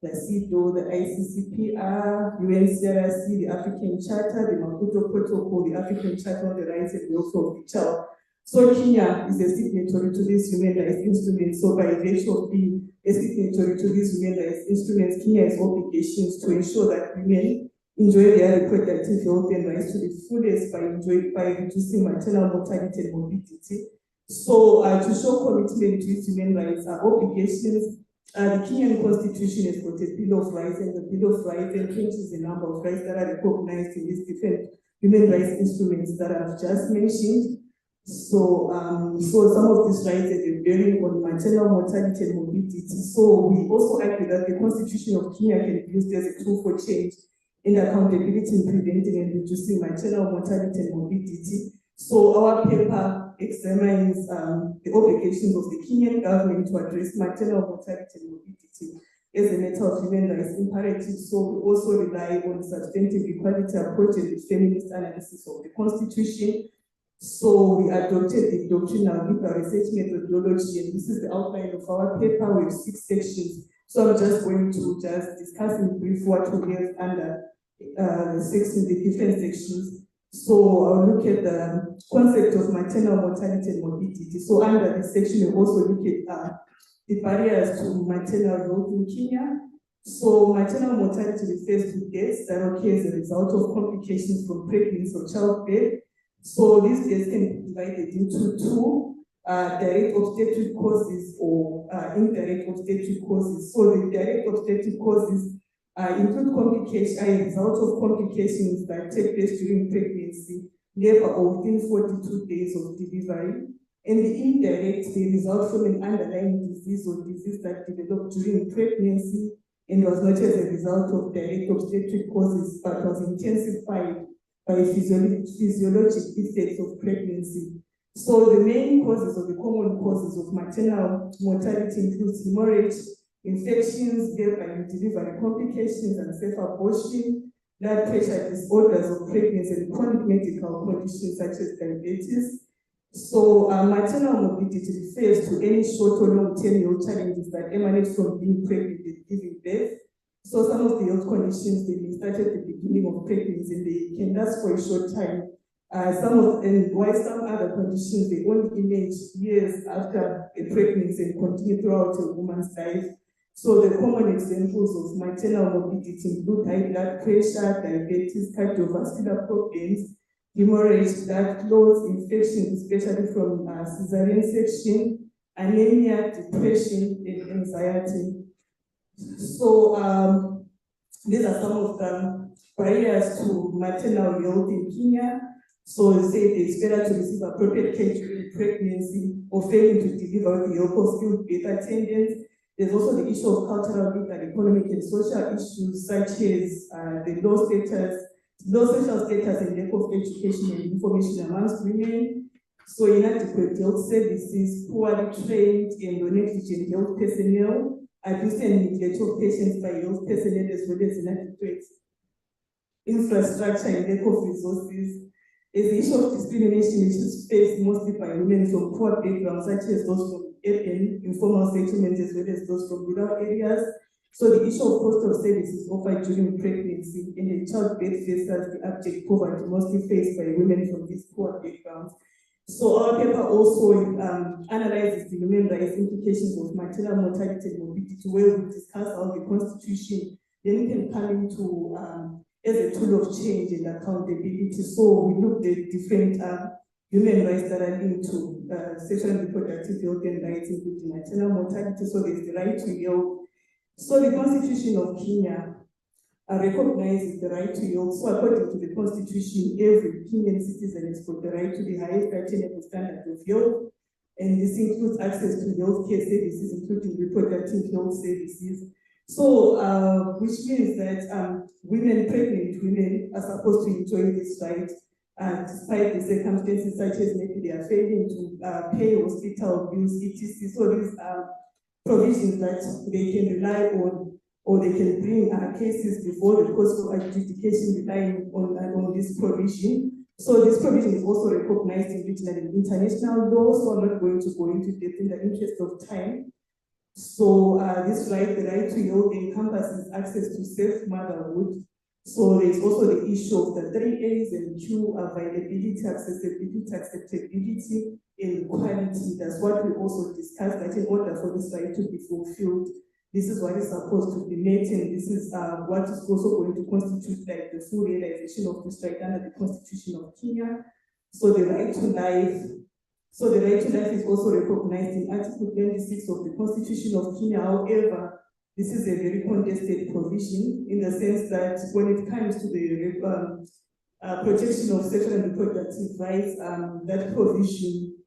the CEDAW, the ICCPR, UNCRC, the African Charter, the Maputo Protocol, the African Charter on the Rights and Welfare of the Child. So Kenya is a signatory to these human rights instruments. So by virtue of being a signatory to these human rights instruments, Kenya has obligations to ensure that women enjoy their reproductive health and rights to the fullest by reducing maternal mortality and morbidity. So to show commitment to these human rights are obligations. The Kenyan Constitution has got a Bill of Rights, and the Bill of Rights encompasses a number of rights that are recognized in these different human rights instruments that I've just mentioned. So, some of these rights have a bearing on maternal mortality and morbidity. So we also argue that the Constitution of Kenya can be used as a tool for change and accountability in preventing and reducing maternal mortality and morbidity. So our paper examines the obligations of the Kenyan government to address maternal mortality and morbidity as a matter of human rights imperative. So we also rely on substantive equality approach and the feminist analysis of the Constitution. So we adopted the doctrinal liberal research methodology, and this is the outline of our paper with 6 sections. So I'm just going to discuss in brief what we have under the different sections. So I'll look at the concept of maternal mortality and morbidity. So under this section, we also look at the barriers to maternal health in Kenya. So maternal mortality refers to deaths that occur as a result of complications from pregnancy or childbirth. So these deaths can be divided into 2, direct obstetric causes or indirect obstetric causes. So the direct obstetric causes include complications as a result of complications that take place during pregnancy, labor, or within 42 days of delivery. And the indirect, they result from an underlying disease or disease that developed during pregnancy and was not as a result of direct obstetric causes, but was intensified by physiologic effects of pregnancy. So the main causes or the common causes of maternal mortality includes hemorrhage, infections, labor and delivery complications, and safe abortion, blood pressure disorders of pregnancy, and chronic medical conditions such as diabetes. So maternal morbidity refers to any short or long-term health challenges that emanate from being pregnant and giving birth. So some of the health conditions, they may start at the beginning of pregnancy and they can last for a short time. While some other conditions, they only emerge years after a pregnancy and continue throughout a woman's life. So the common examples of maternal morbidity include high blood pressure, diabetes, cardiovascular problems, hemorrhage, blood clots, infections, especially from cesarean section, anemia, depression, and anxiety. So these are some of the barriers to maternal health in Kenya. So they say it's better to receive appropriate care during pregnancy or failing to deliver with the help of skilled birth attendants. There's also the issue of cultural, legal, economic, and social issues such as the low social status and lack of education and information amongst women. So inadequate health services, poorly trained and negligent health personnel, abuse and neglect of patients by health personnel, as well as inadequate infrastructure and lack of resources. There's the issue of discrimination, which is faced mostly by women from poor backgrounds, such as those from urban, informal settlements, as well as those from rural areas. So the issue of cost of services offered during pregnancy and the childbirth phase as the abject poverty mostly faced by women from these poor backgrounds. So our paper also analyzes the human rights implications of maternal mortality and morbidity, where we discuss how the Constitution then can come into as a tool of change and accountability. So we looked at different human rights that are linked to sexual and reproductive health and rights, including maternal mortality. So there's the right to health. So the Constitution of Kenya recognizes the right to health. So according to the Constitution, every Kenyan citizen has got the right to the highest attainable standard of health. And this includes access to healthcare services, including reproductive health services. So, which means that pregnant women are supposed to enjoy this right, despite the circumstances such as maybe they are failing to pay hospital bills, etc. So these are provisions that they can rely on, or they can bring cases before the courts of adjudication relying on this provision. So this provision is also recognized in regional and international law, so I'm not going to go into depth in the interest of time. So this right, the right to health, encompasses access to safe motherhood. So there's also the issue of the 3 A's and Q: availability, accessibility, acceptability, and quality. That's what we also discussed, that in order for this right to be fulfilled, this is what is supposed to be met, and this is what is also going to constitute like the full realization of this right under the Constitution of Kenya. So the right to life. So the right to life is also recognized in Article 26 of the Constitution of Kenya. However, this is a very contested provision in the sense that when it comes to the protection of sexual and reproductive rights, that provision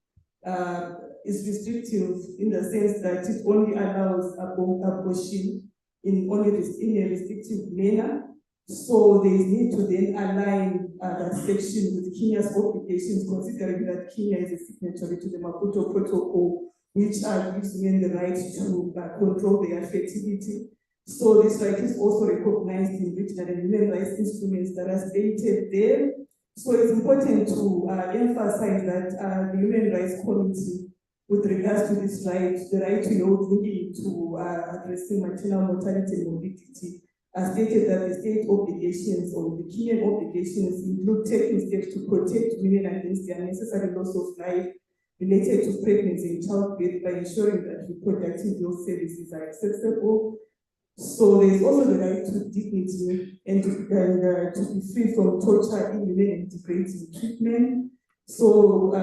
is restrictive in the sense that it only allows abortion in a restrictive manner. So there is need to then align that section with Kenya's obligations, considering that Kenya is a signatory to the Maputo Protocol, which gives women the right to control their fertility. So this right is also recognized in regional and human rights instruments that are stated there. So it's important to emphasize that the Human Rights Committee, with regards to this right, the right to health linking to addressing maternal mortality and morbidity, stated that the state obligations or the Kenyan obligations include taking steps to protect women against the unnecessary loss of life related to pregnancy and childbirth by ensuring that reproductive health services are accessible. So there is also the right to dignity and to be free from torture, inhuman and degrading treatment. So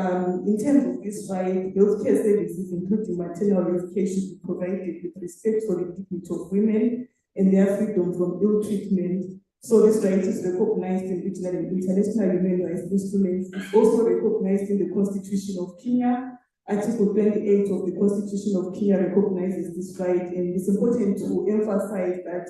in terms of this right, healthcare services, including maternal health care, should be provided with respect for the dignity of women and their freedom from ill treatment. So this right is recognized in regional and international human rights instruments. It's also recognized in the Constitution of Kenya. Article 28 of the Constitution of Kenya recognizes this right, and it's important to emphasize that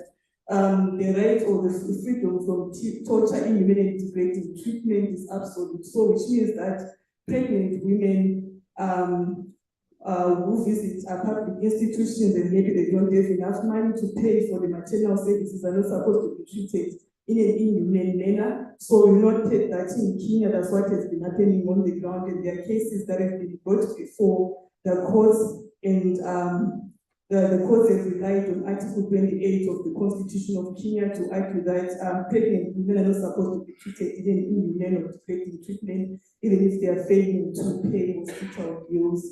the right or the freedom from torture, inhuman and degrading treatment is absolute. So which means that pregnant women who visit public institutions and maybe they don't have enough money to pay for the maternal services are not supposed to be treated in an inhumane manner. So we noted that in Kenya, that's what has been happening on the ground, and there are cases that have been brought before the courts, and the courts have relied on Article 28 of the Constitution of Kenya to argue that pregnant women are not supposed to be treated in an inhumane or degrading treatment, even if they are failing to pay hospital bills.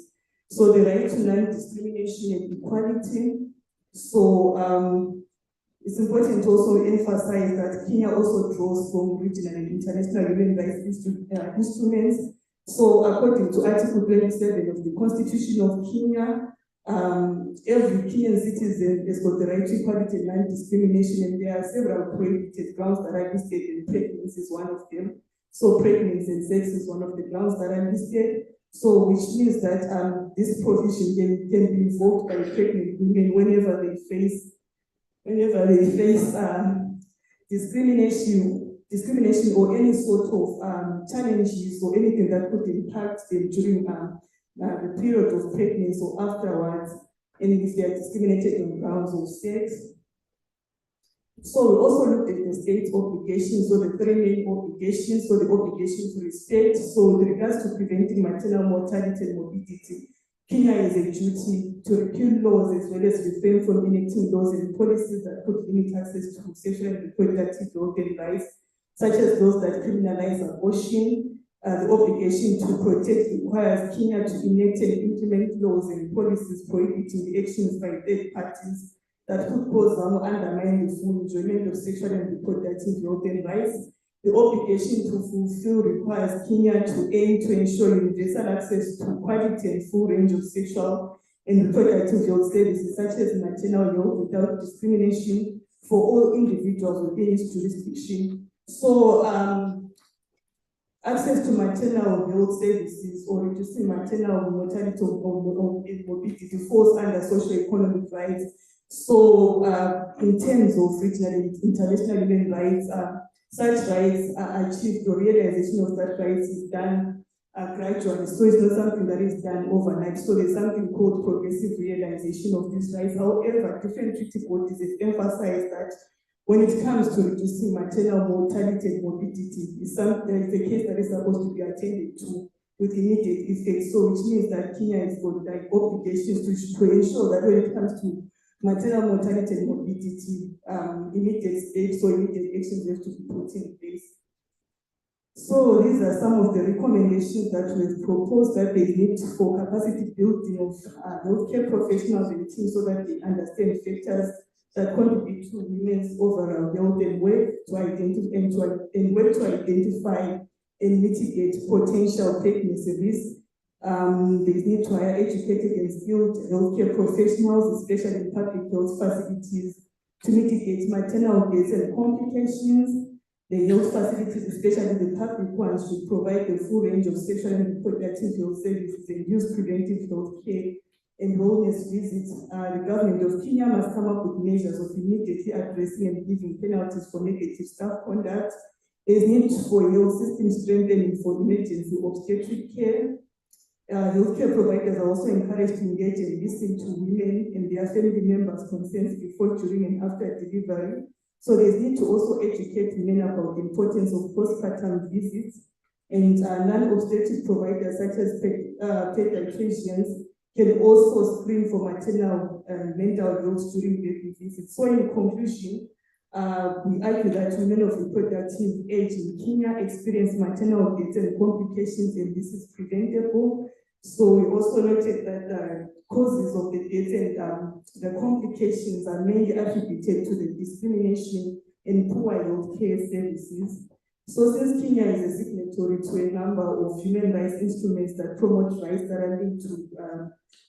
So the right to non-discrimination and equality. So it's important to also emphasize that Kenya also draws from regional and international human rights instruments. So according to Article 27 of the Constitution of Kenya, every Kenyan citizen has got the right to equality and non-discrimination, and there are several prohibited grounds that are listed, and pregnancy is one of them. So pregnancy and sex is one of the grounds that are listed. So which means that this provision can be invoked by pregnant women whenever they face discrimination or any sort of challenges or anything that could impact them during the period of pregnancy or afterwards, and if they are discriminated on grounds of sex. So we also looked at the state obligations, so the three main obligations, so the obligation to respect. So with regards to preventing maternal mortality and morbidity, Kenya has a duty to repeal laws as well as refrain from enacting laws and policies that could limit access to sexual and reproductive health and rights, such as those that criminalize abortion. The obligation to protect requires Kenya to enact and implement laws and policies prohibiting the actions by third parties that could cause harm or undermine the full enjoyment of sexual and reproductive health and rights. The obligation to fulfill requires Kenya to aim to ensure universal access to quality and full range of sexual and reproductive health services, such as maternal health without discrimination for all individuals within its jurisdiction. So, access to maternal health services or reducing maternal mortality or morbidity falls under socio-economic rights. So, in terms of regional and international human rights, such rights are achieved, the realization of such rights is done gradually. So it's not something that is done overnight. So there's something called progressive realization of these rights. However, different treaty bodies have emphasized that when it comes to reducing maternal mortality and morbidity, it's a case that is supposed to be attended to with immediate effect. So which means that Kenya has got like obligations to ensure that when it comes to maternal mortality and morbidity, immediate steps or immediate actions have to be put in place. So these are some of the recommendations that we've proposed, that they need for capacity building of healthcare professionals and teams so that they understand factors that contribute to women's overall health and work to identify and mitigate potential pregnancy risks. They need to hire educated and skilled healthcare professionals, especially in public health facilities, to mitigate maternal deaths and complications. The health facilities, especially the public ones, should provide the full range of sexual and reproductive health services and use preventive health care and wellness visits, the government of Kenya must come up with measures of immediately addressing and giving penalties for negative staff conduct. There's need for health system strengthening for emergency obstetric care. Healthcare providers are also encouraged to engage and listen to women and their family members' concerns before, during, and after delivery. So there's need to also educate women about the importance of postpartum visits, and non-obstetric providers such as pediatricians can also screen for maternal and mental health during baby visits. So in conclusion, we argue that women of reproductive age in Kenya experience maternal death and complications, and this is preventable. So we also noted that the causes of the death and the complications are mainly attributed to the discrimination and poor healthcare services. So since Kenya is a signatory to a number of human rights instruments that promote rights that are linked to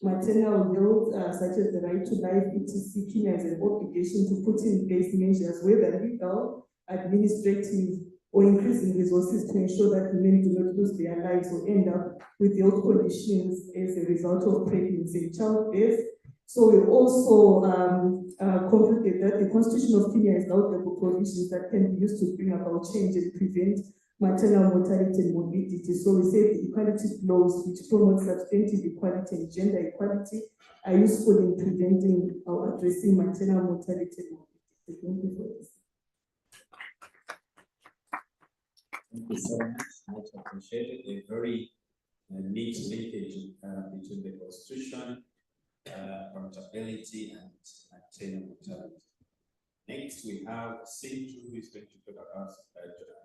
maternal health, such as the right to life, etc., Kenya has an obligation to put in place measures, whether legal, administrative, or increasing resources to ensure that women do not lose their lives or end up with health conditions as a result of pregnancy and childbirth. So we also concluded that the Constitution of Kenya has laudable provisions that can be used to bring about change and prevent maternal mortality and morbidity. So we say the equality laws which promote substantive equality and gender equality are useful in preventing or addressing maternal mortality and morbidity. Thank you for this. Thank you so much appreciated. A very neat linkage between the Constitution, accountability, and maternal mortality. Next, we have Sintu, who is going to talk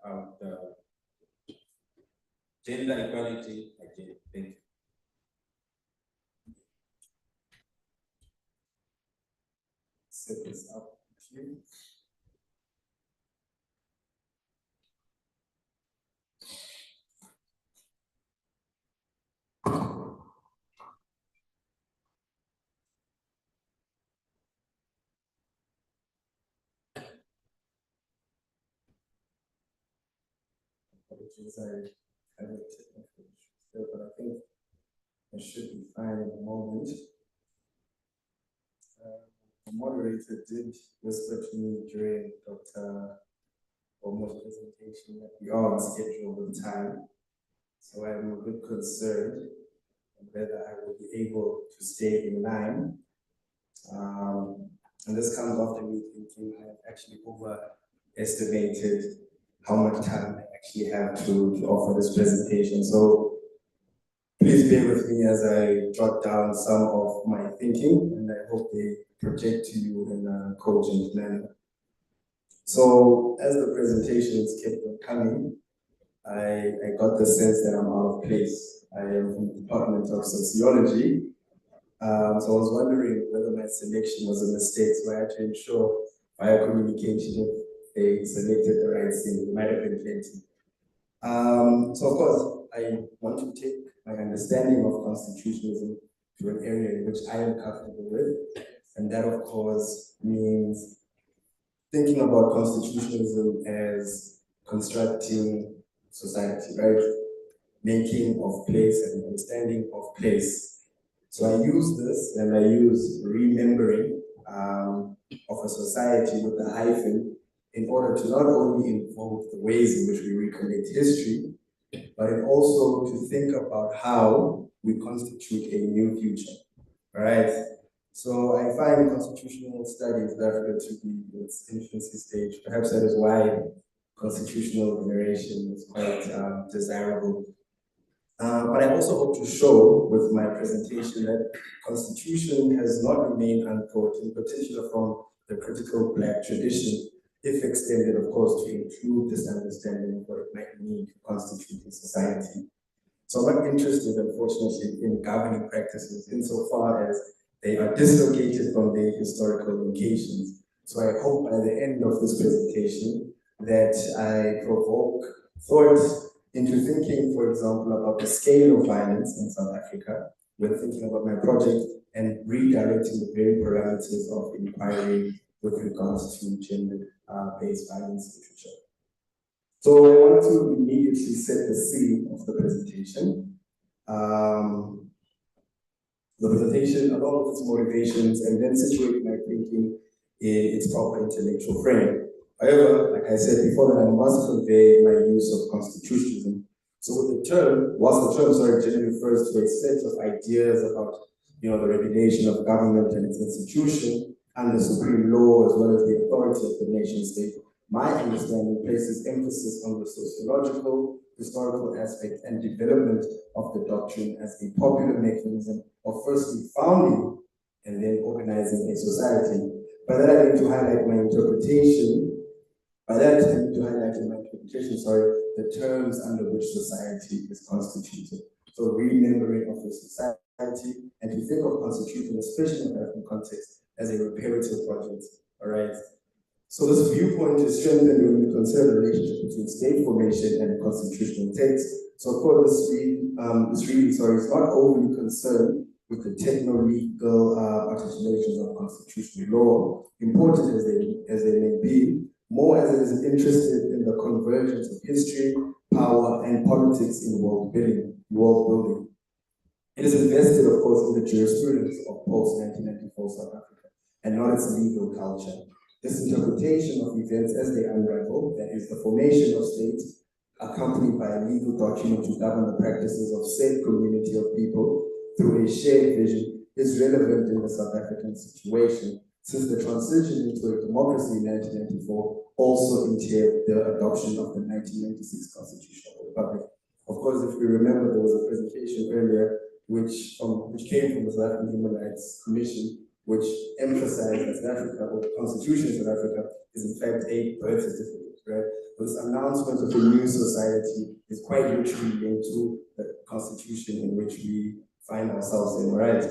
about gender equality again. Thank you. Set this up here. Apologies, I have a technical issue still, but I think I should be fine in a moment. The moderator did whisper to me during Dr. Fombad's presentation that we are on schedule with time. So I'm a bit concerned whether I will be able to stay in line. And this comes after me thinking I've actually overestimated how much time I actually have to offer this presentation. So please bear with me as I jot down some of my thinking, and I hope they project to you in a cogent manner. So as the presentations kept on coming, I got the sense that I'm out of place. I am from the Department of Sociology. So I was wondering whether my selection was a mistake, so I had to ensure via communication if they selected the right thing. It might have been plenty. So of course, I want to take my understanding of constitutionalism to an area in which I am comfortable with. And that of course means thinking about constitutionalism as constructing society, right? Making of place and understanding of place. So I use this and I use remembering of a society with a hyphen in order to not only involve the ways in which we recollect history, but also to think about how we constitute a new future, right? So I find constitutional studies in Africa to be in its infancy stage. Perhaps that is why constitutional veneration is quite desirable. But I also hope to show with my presentation that constitution has not remained untaught, in particular from the critical Black tradition, if extended, of course, to include this understanding of what it might mean to constitute a society. So I'm not interested, unfortunately, in governing practices insofar as they are dislocated from their historical locations. So I hope by the end of this presentation that I provoke thought into thinking, for example, about the scale of violence in South Africa when thinking about my project and redirecting the very parameters of inquiry with regards to gender-based violence literature. So I want to immediately set the scene of the presentation. the presentation along with its motivations and then situate my thinking in its proper intellectual frame. However, like I said before, that I must convey my use of constitutionalism. So with the term, whilst the term generally refers to a set of ideas about the regulation of government and its institution and the supreme law as well as the authority of the nation state, my understanding places emphasis on the sociological, historical aspect and development of the doctrine as a popular mechanism of firstly founding and then organizing a society. By that I need to highlight my interpretation, the terms under which society is constituted. So remembering of the society and to think of constitution, especially in the African context, as a reparative project, all right? So this viewpoint is strengthened when we consider the relationship between state formation and constitutional text. So of course, this reading is not overly concerned with the techno-legal articulations of constitutional law, important as they may be, more as it is interested in the convergence of history, power, and politics in world building. It is invested, of course, in the jurisprudence of post-1994 South Africa, and not its legal culture. This interpretation of events as they unravel, that is the formation of states, accompanied by a legal document to govern the practices of said community of people through a shared vision, is relevant in the South African situation, since the transition into a democracy in 1994 also entailed the adoption of the 1996 Constitutional Republic. Of course, if we remember, there was a presentation earlier which came from the South African Human Rights Commission, which emphasized that South Africa, or the Constitution of South Africa, is in fact a birth certificate, right? This announcement of a new society is quite literally linked to the Constitution in which we find ourselves in, right?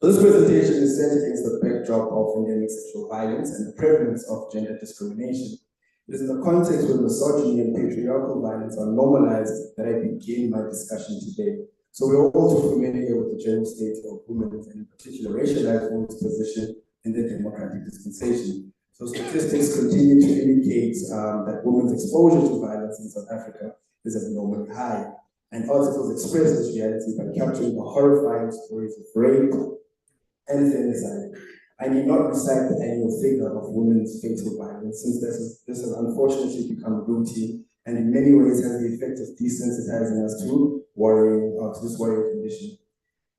This presentation is set against the backdrop of endemic sexual violence and the prevalence of gender discrimination. It is in the context where misogyny and patriarchal violence are normalized that I begin my discussion today. So we're all too familiar with the general state of women's and in particular racialized women's position in the democratic dispensation. So statistics continue to indicate that women's exposure to violence in South Africa is abnormally high. And articles express this reality by capturing the horrifying stories of rape and femicide. I need not recite the annual figure of women's fatal violence, since this has unfortunately become routine and in many ways has the effect of desensitizing us to this worrying condition.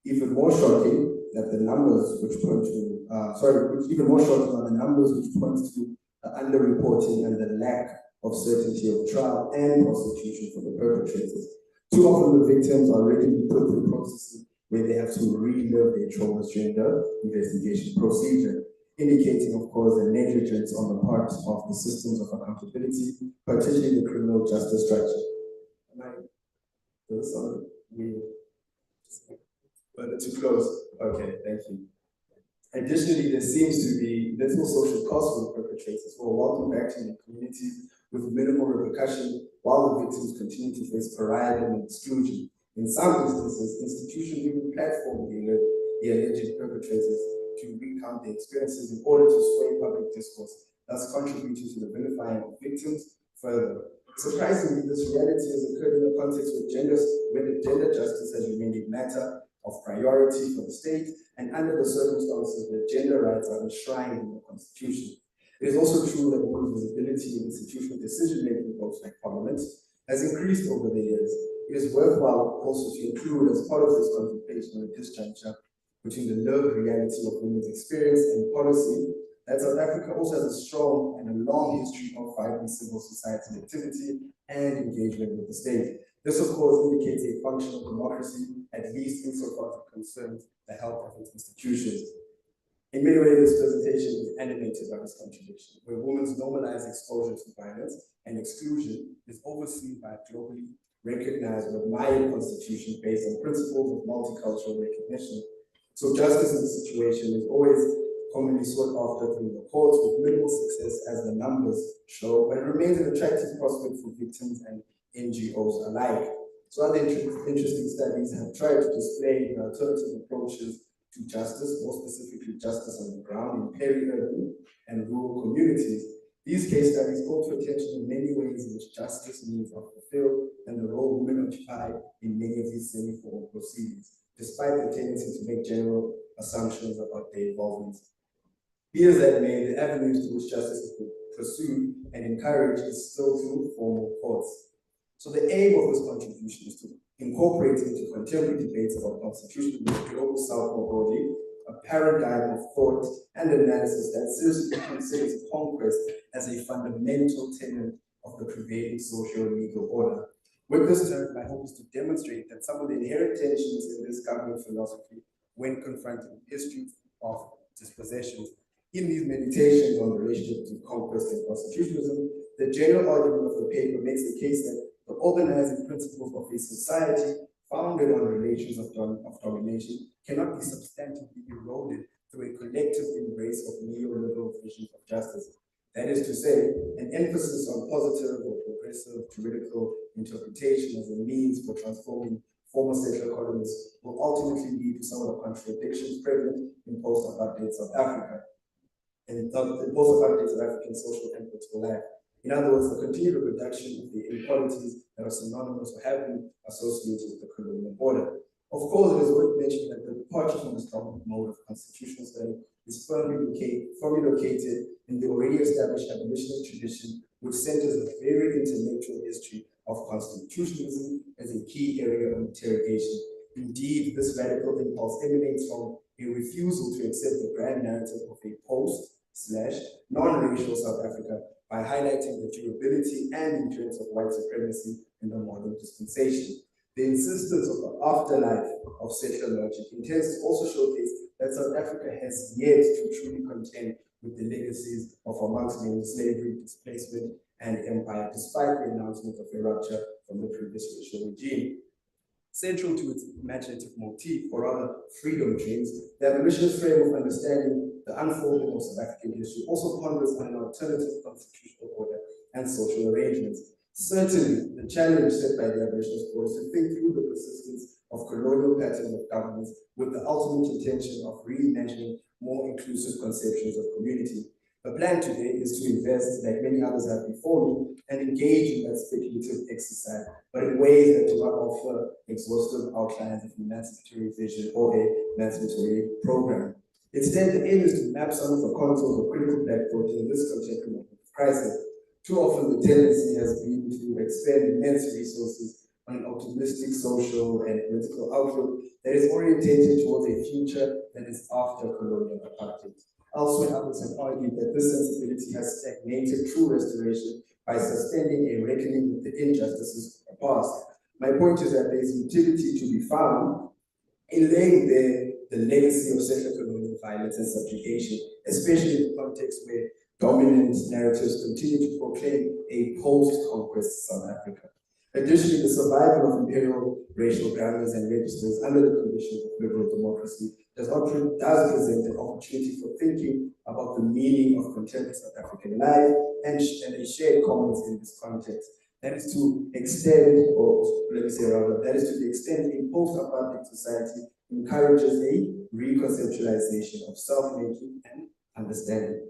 Even more shocking that the numbers which point to, even more shocking are the numbers which point to the underreporting and the lack of certainty of trial and prosecution for the perpetrators. Too often the victims are ready to put through processes where they have to relive their traumas during the investigation procedure, indicating, of course, the negligence on the part of the systems of accountability, particularly the criminal justice structure. Too close. Okay, thank you. Additionally, there seems to be little social cost for the perpetrators who are welcome back to their communities with minimal repercussion, while the victims continue to face pariah and exclusion. In some instances, institutions even platform the alleged perpetrators to recount their experiences in order to sway public discourse, thus contributing to the vilifying of victims further. Surprisingly, this reality has occurred in a context where the gender justice has remained a matter of priority for the state, and under the circumstances where gender rights are enshrined in the Constitution. It is also true that women's visibility in institutional decision-making, both like Parliament, has increased over the years. It is worthwhile also to include as part of this contemplation at this juncture between the lived reality of women's experience and policy that South Africa also has a strong and a long history of vibrant civil society activity and engagement with the state. This, of course, indicates a functional democracy, at least insofar as it concerns the health of its institutions. In many ways, this presentation is animated by this contradiction, where women's normalized exposure to violence and exclusion is overseen by a globally recognized or admired constitution based on principles of multicultural recognition. So justice in the situation is always commonly sought after through the courts with minimal success as the numbers show, but it remains an attractive prospect for victims and NGOs alike. So other interesting studies have tried to display the alternative approaches to justice, more specifically justice on the ground in peri-urban and rural communities. These case studies call to attention in many ways in which justice needs are fulfilled and the role women occupy in many of these semi-formal proceedings. despite the tendency to make general assumptions about their involvement. Be as that may, the avenues to which justice is pursued and encouraged is still through formal courts. So the aim of this contribution is to incorporate into contemporary debates about constitutional and global South more broadly, a paradigm of thought and analysis that seriously considers conquest as a fundamental tenet of the prevailing social and legal order. With this term, my hope is to demonstrate that some of the inherent tensions in this governing philosophy, when confronting history of dispossessions, in these meditations on the relationship to conquest and constitutionalism, the general argument of the paper makes the case that the organizing principles of a society founded on relations of domination cannot be substantively eroded through a collective embrace of neoliberal visions of justice. That is to say, an emphasis on positive or progressive juridical interpretation as a means for transforming former settler colonies will ultimately lead to some of the contradictions prevalent in post-apartheid South Africa, and the post-apartheid South African social inputs for life. In other words, the continued reduction of the inequalities that are synonymous or have been associated with the colonial order. Of course, it is worth mentioning that the departure from this dominant mode of constitutional study is firmly located in the already established abolitionist tradition, which centers a very intellectual history of constitutionalism as a key area of interrogation. Indeed, this radical impulse emanates from a refusal to accept the grand narrative of a post/non-racial South Africa by highlighting the durability and endurance of white supremacy in the modern dispensation. The insistence of the afterlife of settler logic intends to also showcase that South Africa has yet to truly contend with the legacies of amongst them slavery, displacement, and empire, despite the announcement of a rupture from the previous racial regime. Central to its imaginative motif, or rather freedom dreams, the abolitionist frame of understanding the unfolding of South African history also ponders on an alternative constitutional order and social arrangements. Certainly, the challenge set by the abolitionist core is to think through the persistence of colonial patterns of governance with the ultimate intention of reimagining more inclusive conceptions of community. The plan today is to invest, like many others have before me, and engage in that speculative exercise, but in ways that do not offer exhaustive outlines of an emancipatory vision or a emancipatory program. Instead, the aim is to map some of the contours of critical black thought in this contemporary moment of crisis. Too often, the tendency has been to expend immense resources on an optimistic social and political outlook that is oriented towards a future that is after colonial apartheid. Elsewhere, others have argued that this sensibility has stagnated true restoration by suspending a reckoning with the injustices of the past. My point is that there is utility to be found in laying bare the legacy of settler colonial violence and subjugation, especially in the context where dominant narratives continue to proclaim a post-conquest South Africa. Additionally, the survival of imperial racial grammars and registers under the conditions of liberal democracy does present an opportunity for thinking about the meaning of contemporary South African life and a shared commons in this context. That is to extend, or let me say rather, that is to the extent a post-apartheid society encourages a reconceptualization of self-making and understanding.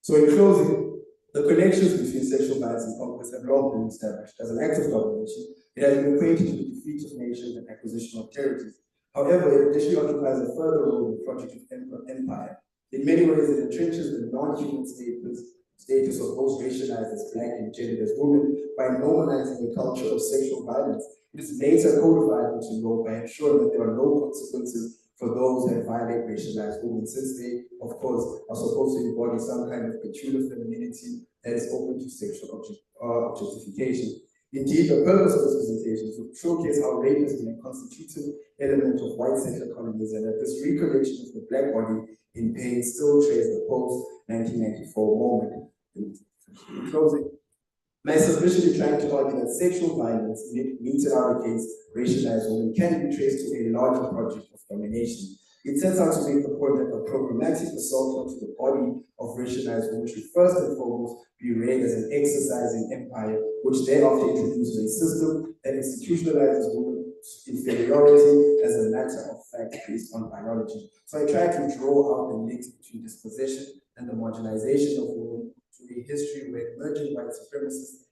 So in closing, the connections between sexual violence and conquest have long been established. As an act of domination, it has been equated to the defeat of nations and acquisition of territories. However, it additionally occupies a further role in the project of empire. In many ways, it entrenches the non-human status of those racialized as black and gendered as women by normalizing a culture of sexual violence. It is later codified into law by ensuring that there are no consequences for those that violate racialized women, since they, of course, are supposed to embody some kind of peculiar femininity that is open to sexual objectification. Indeed, the purpose of this presentation is to showcase how rape has been a constitutive element of white settler colonies, and that this recollection of the black body in pain still traces the post-1994 moment. In closing, my submission is trying to argue that sexual violence meted out against racialized women can be traced to a larger project of domination. It sets out to make the point that the programmatic assault onto the body of racialized women should first and foremost be read as an exercise in empire, which thereafter introduces a system that institutionalizes women's inferiority as a matter of fact based on biology. So I try to draw out the links between dispossession and the marginalization of women to a history where emerging white supremacists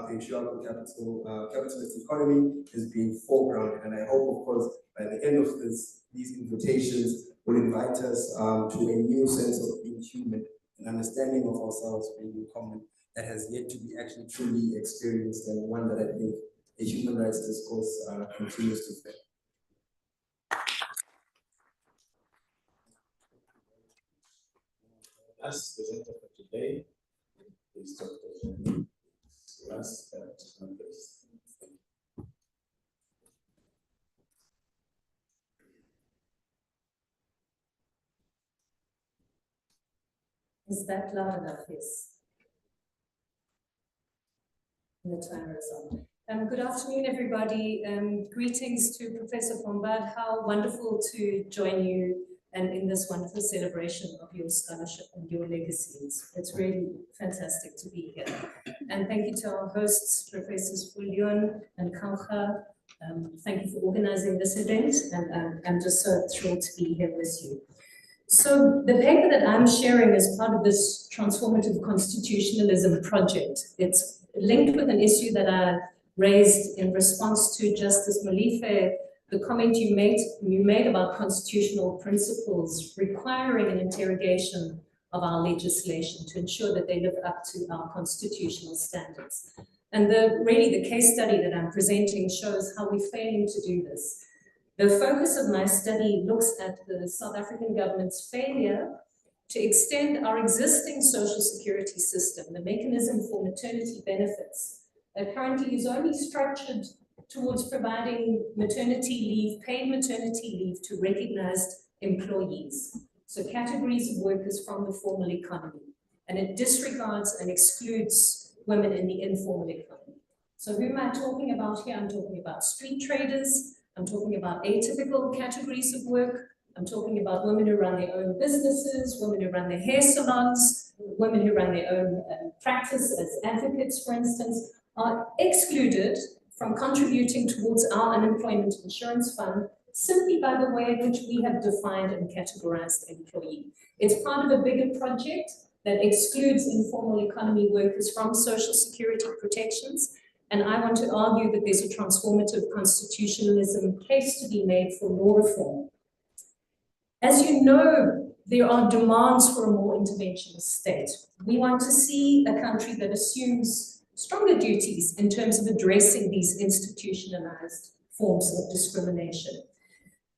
patriarchal capitalist economy has been foregrounded. And I hope, of course, by the end of these invitations will invite us to a new sense of being human, an understanding of ourselves being in common that has yet to be actually truly experienced, and one that I think a human rights discourse continues to fail. Last presenter for today is Dr. Last Is that loud enough? Yes. The timer is on. Good afternoon, everybody. Greetings to Professor Fombad. How wonderful to join you and in this wonderful celebration of your scholarship and your legacy. It's really fantastic to be here. And thank you to our hosts, Professors Fombad and Kaucha. Thank you for organizing this event, and I'm just so thrilled to be here with you. So the paper that I'm sharing is part of this transformative constitutionalism project. It's linked with an issue that I raised in response to Justice Molife, the comment you made about constitutional principles requiring an interrogation of our legislation to ensure that they live up to our constitutional standards. And really the case study that I'm presenting shows how we're failing to do this. The focus of my study looks at the South African government's failure to extend our existing social security system, the mechanism for maternity benefits, that currently is only structured towards providing maternity leave, paid maternity leave to recognized employees, so categories of workers from the formal economy, and it disregards and excludes women in the informal economy. So who am I talking about here? I'm talking about street traders, I'm talking about atypical categories of work, I'm talking about women who run their own businesses, women who run their hair salons, women who run their own practice as advocates, for instance, are excluded from contributing towards our unemployment insurance fund simply by the way in which we have defined and categorized employee. It's part of a bigger project that excludes informal economy workers from social security protections. And I want to argue that there's a transformative constitutionalism case to be made for law reform. As you know, there are demands for a more interventionist state. We want to see a country that assumes stronger duties in terms of addressing these institutionalized forms of discrimination.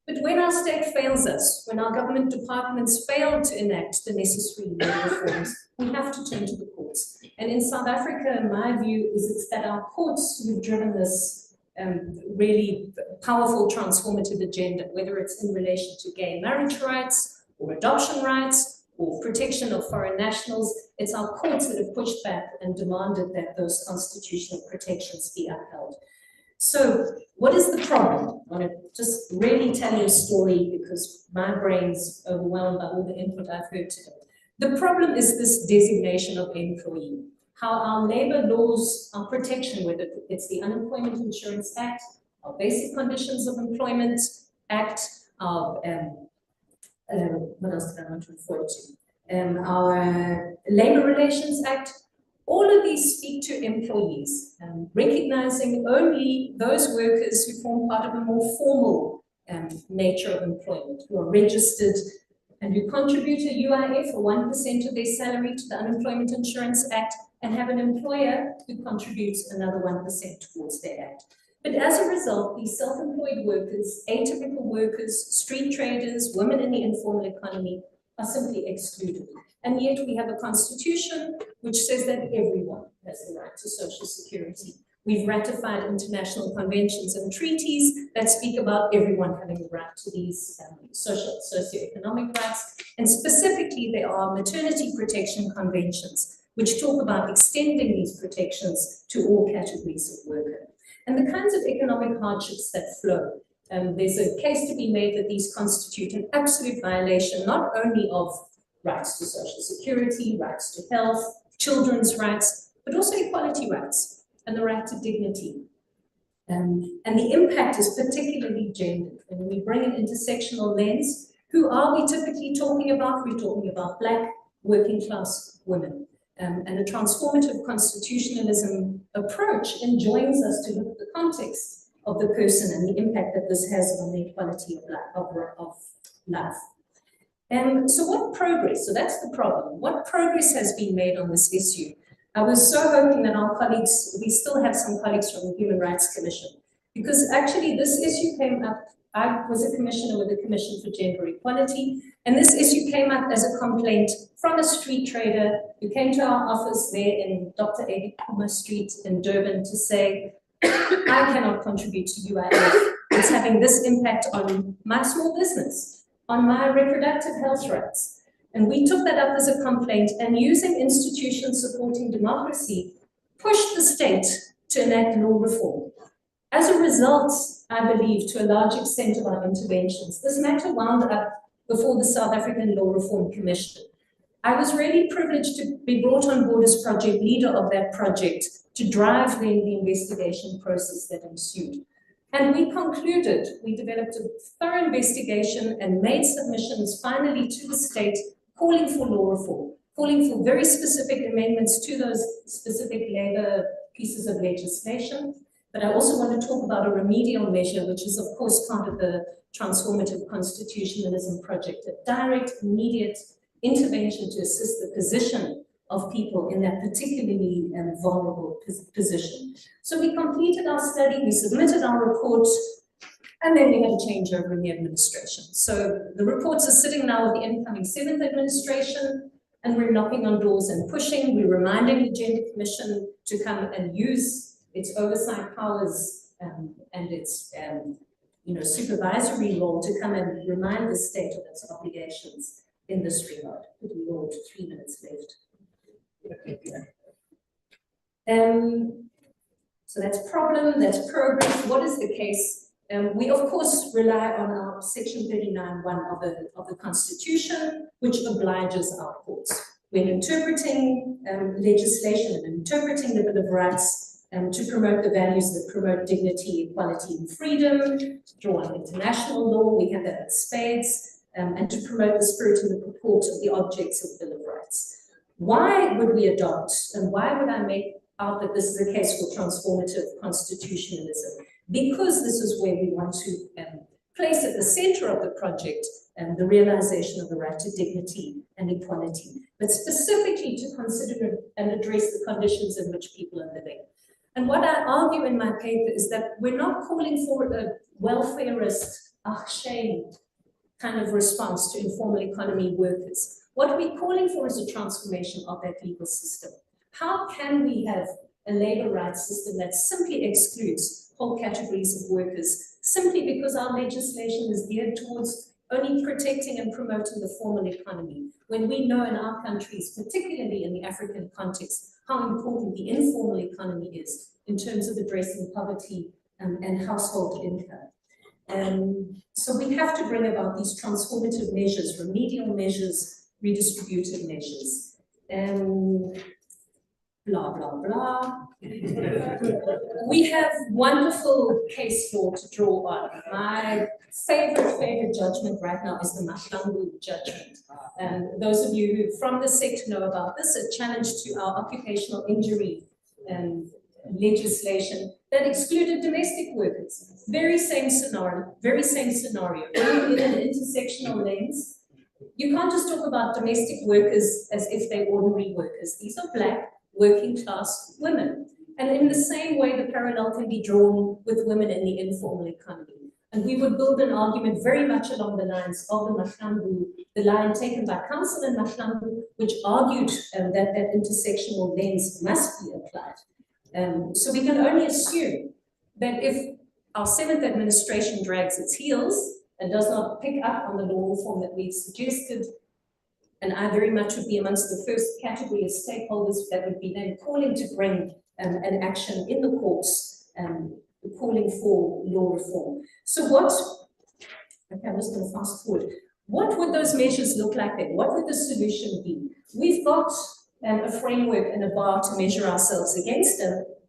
But when our state fails us, when our government departments fail to enact the necessary law reforms, we have to turn to the courts. And in South Africa, my view is it's that our courts who've driven this really powerful transformative agenda, whether it's in relation to gay marriage rights or adoption rights or protection of foreign nationals, it's our courts that have pushed back and demanded that those constitutional protections be upheld. So what is the problem? I want to just really tell you a story because my brain's overwhelmed by all the input I've heard today. The problem is this designation of employee, how our labor laws, our protection, whether it's the Unemployment Insurance Act, our Basic Conditions of Employment Act, our, what else did I want to refer to? Our Labor Relations Act, all of these speak to employees, recognizing only those workers who form part of a more formal nature of employment, who are registered and who contribute a UIF or 1% of their salary to the Unemployment Insurance Act and have an employer who contributes another 1% towards their act. But as a result, these self-employed workers, atypical workers, street traders, women in the informal economy are simply excluded. And yet we have a constitution which says that everyone has the right to social security. We've ratified international conventions and treaties that speak about everyone having the right to these socioeconomic rights. And specifically, there are maternity protection conventions which talk about extending these protections to all categories of worker. And the kinds of economic hardships that flow. There's a case to be made that these constitute an absolute violation, not only of rights to social security, rights to health, children's rights, but also equality rights and the right to dignity. And the impact is particularly gendered. When we bring an intersectional lens, who are we typically talking about? We're talking about Black working class women. And a transformative constitutionalism approach enjoins us to look at the context of the person and the impact that this has on the quality of life. So what progress, so that's the problem, what progress has been made on this issue? I was so hoping that our colleagues, we still have some colleagues from the Human Rights Commission, because actually this issue came up, I was a commissioner with the Commission for Gender Equality, and this issue came up as a complaint from a street trader who came to our office there in Dr. A. Kuma Street in Durban to say, I cannot contribute to UIF. It's having this impact on my small business, on my reproductive health rights. And we took that up as a complaint, and using institutions supporting democracy, pushed the state to enact law reform. As a result, I believe, to a large extent of our interventions, this matter wound up before the South African Law Reform Commission. I was really privileged to be brought on board as project leader of that project to drive the investigation process that ensued. And we concluded, we developed a thorough investigation and made submissions finally to the state calling for law reform, calling for very specific amendments to those specific labor pieces of legislation. But I also want to talk about a remedial measure, which is of course part of the transformative constitutionalism project, a direct, immediate intervention to assist the position of people in that particularly vulnerable position. So we completed our study, we submitted our report, and then we had a changeover in the administration. So the reports are sitting now with the incoming 7th administration, and we're knocking on doors and pushing. We're reminding the Gender Commission to come and use its oversight powers and its supervisory role to come and remind the state of its obligations in this regard. Could we go to 3 minutes left? So that's problem, that's progress. What is the case? We of course rely on our section 39(1) of the Constitution, which obliges our courts when interpreting legislation and interpreting the Bill of Rights to promote the values that promote dignity, equality, and freedom, to draw on international law, we have that in spades, and to promote the spirit and the purport of the objects of the Bill of Rights. Why would we adopt, and why would I make out that this is the case for transformative constitutionalism? Because this is where we want to place at the center of the project the realization of the right to dignity and equality, but specifically to consider and address the conditions in which people are living. And what I argue in my paper is that we're not calling for a welfarist, shame kind of response to informal economy workers. What we're calling for is a transformation of that legal system. How can we have a labor rights system that simply excludes whole categories of workers, simply because our legislation is geared towards only protecting and promoting the formal economy, when we know in our countries, particularly in the African context, how important the informal economy is in terms of addressing poverty and household income. So we have to bring about these transformative measures, remedial measures, redistributive measures. Blah, blah, blah. We have wonderful case law to draw on. My favorite judgment right now is the Mahlangu judgment. Those of you who from the sector know about this, a challenge to our occupational injury legislation that excluded domestic workers. Very same scenario. When you're in an intersectional lens, you can't just talk about domestic workers as if they're ordinary workers. These are Black, working class women. And in the same way, the parallel can be drawn with women in the informal economy. And we would build an argument very much along the lines of the Mahlangu, the line taken by counsel in Mahlangu, which argued that intersectional lens must be applied. So we can only assume that if our 7th administration drags its heels and does not pick up on the law reform that we've suggested, and I very much would be amongst the first category of stakeholders that would be then calling to bring an action in the courts, calling for law reform. So I'm just going to fast forward. What would those measures look like then? What would the solution be? We've got a framework and a bar to measure ourselves against.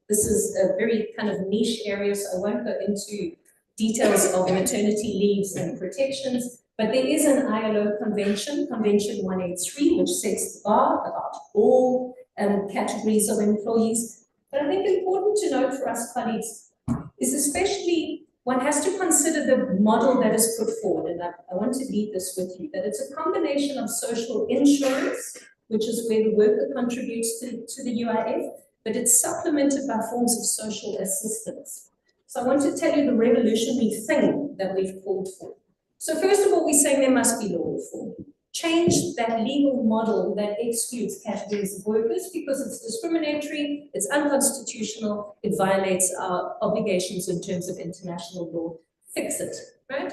This is a very kind of niche area, so I won't go into details of maternity leaves and protections. But there is an ILO convention, Convention 183, which sets the bar about all categories of employees. But I think important to note for us colleagues is especially one has to consider the model that is put forward, and I want to leave this with you, that it's a combination of social insurance, which is where the worker contributes to the UIF, but it's supplemented by forms of social assistance. So I want to tell you the revolutionary thing that we've called for. So first of all, we're saying there must be law reform. Change that legal model that excludes categories of workers because it's discriminatory, it's unconstitutional, it violates our obligations in terms of international law. Fix it, right?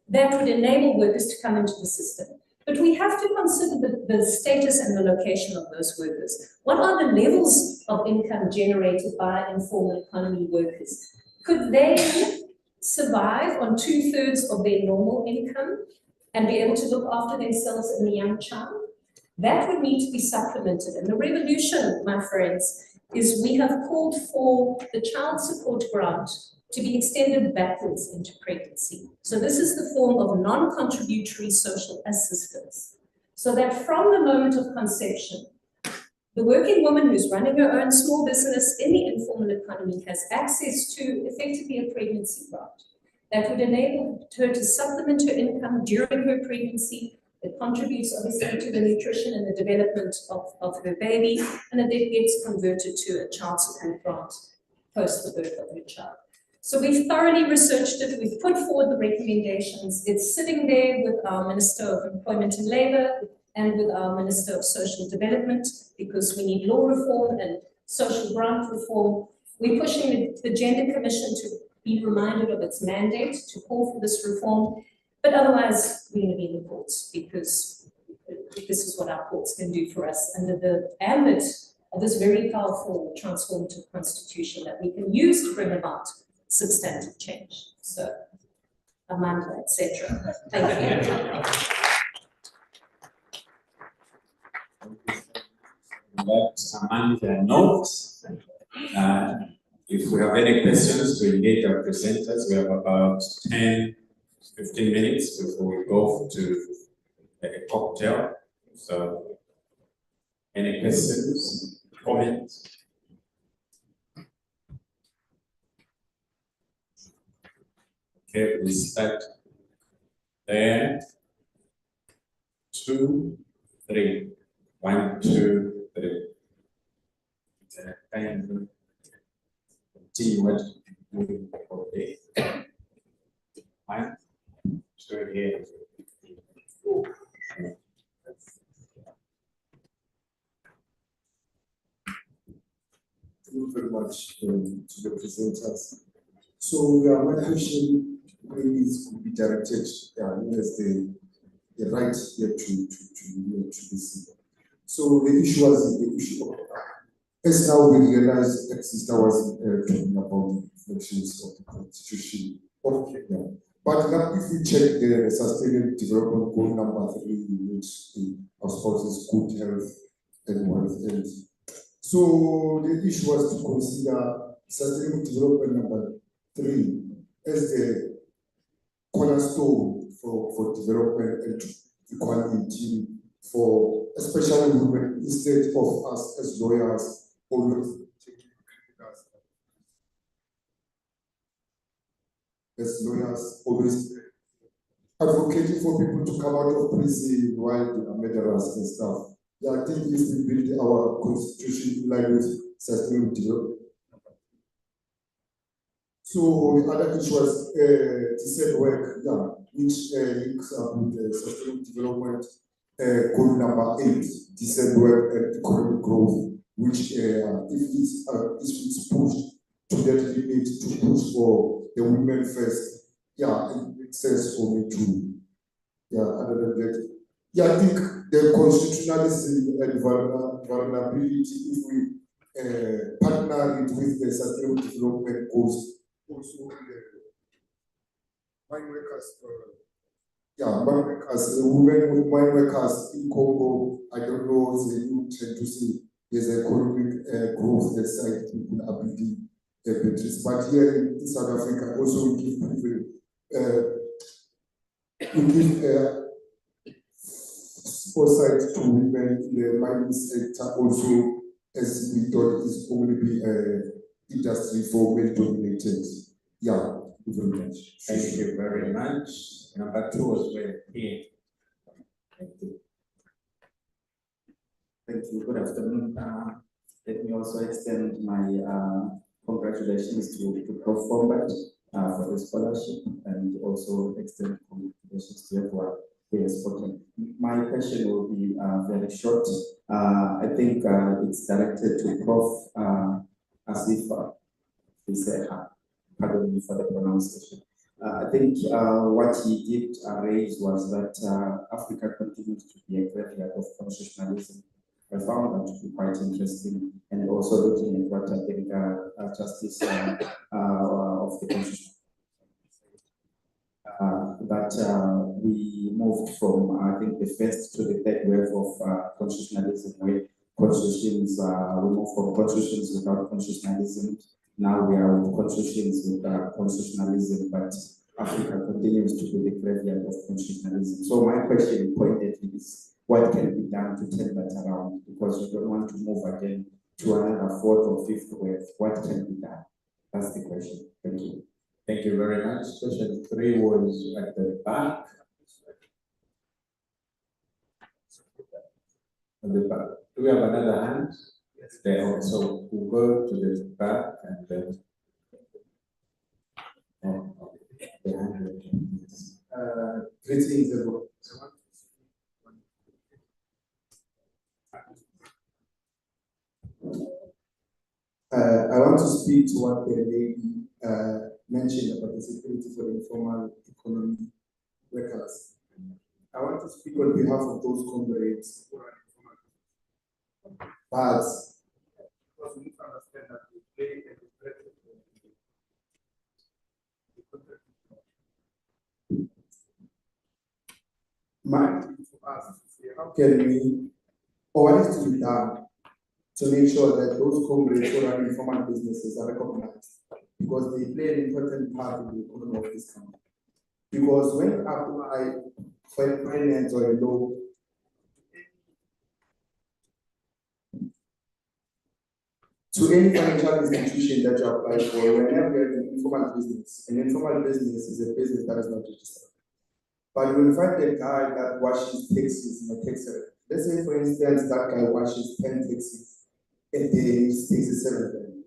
That would enable workers to come into the system. But we have to consider the status and the location of those workers. What are the levels of income generated by informal economy workers? Could they survive on 2/3 of their normal income and be able to look after themselves and the young child? That would need to be supplemented. And the revolution, my friends, is we have called for the child support grant to be extended backwards into pregnancy. So this is the form of non-contributory social assistance. So that from the moment of conception, the working woman who's running her own small business in the informal economy has access to effectively a pregnancy grant that would enable her to supplement her income during her pregnancy. It contributes obviously to the nutrition and the development of her baby, and it then gets converted to a child support grant post the birth of her child. So we've thoroughly researched it, we've put forward the recommendations. It's sitting there with our Minister of Employment and Labour and with our Minister of Social Development, because we need law reform and social grant reform. We're pushing the Gender Commission to be reminded of its mandate to call for this reform, but otherwise we're going to be in the courts because this is what our courts can do for us under the ambit of this very powerful transformative constitution that we can use to bring about substantive change. So, Amanda, etc. Thank you. Let Amanda know. If we have any questions to engage our presenters, we have about 10-15 minutes before we go to a cocktail. So, any questions, comments? Okay, we start there. 2, 3. 1, 2, 3. See what moving okay. 1, 2 here. Thank you very much to the presenters. So my question really could be directed as the right here to this. So the issue was the issue of as now we realize that Sister was talking about the reflections of the Constitution of Kenya. But now if we check the Sustainable Development Goal number 3, which our spouses good health and wealth. And so the issue was to consider Sustainable Development number 3 as the cornerstone for development and equality for especially women, instead of us as lawyers always taking us as lawyers always advocating for people to come out of prison while they are murderers and stuff. Yeah, I think if we build our constitution in line with sustainable development. So the other issue was decent work, which links up with the sustainable development goal number 8, decent work and economic growth, which if it's pushed to that limit to push for the women first, it makes sense for me to, other than that. I think the constitutionalism and vulnerability, if we partner it with the sustainable development goals, also mine workers, mine workers, women, mine workers in Congo, I don't know, they tend to see there's economic growth that side people are building batteries. But here in South Africa, also we give foresight to women in the mining sector, also as we thought it's only be industry for well-dominated. Yeah, thank you very much. Thank you very much. Number 2 was very here. Thank you. Thank you. Good afternoon. Let me also extend my congratulations to Prof. Fombad for the scholarship, and also extend congratulations to everyone who has spoken. My question will be very short. I think it's directed to Prof. Asifa. Pardon me for the pronunciation. I think what he did raise was that Africa continues to be a graveyard of constitutionalism. I found that to be quite interesting, and also looking at what I think Justice of the Constitution that we moved from, I think, the first to the third wave of constitutionalism, where constitutions, we moved from constitutions without constitutionalism. Now we are with constitutions with constitutionalism, but Africa continues to be the graveyard of constitutionalism. So my question pointedly is, what can be done to turn that around? Because we don't want to move again to another fourth or fifth wave. What can be done? That's the question. Thank you. Thank you very much. Question 3 was at the back. At the back. Do we have another hand? Yes. There. So we'll go to the back and then. The hand. Greetings, everyone. I want to speak to what the lady mentioned about the security for the informal economy workers. I want to speak on behalf of those comrades who are informal. But because we need to understand that we play a different my to us to say, how can we, or what is to be done to make sure that those comrades who run informal businesses are recognized, because they play an important part in the economy of this country. Because when you apply for finance or a law, to any financial institution that you apply for, whenever you have an informal business is a business that is not registered. But you will find a guy that washes taxis in a taxi. Let's say, for instance, that guy washes 10 taxis. And they takes a 7.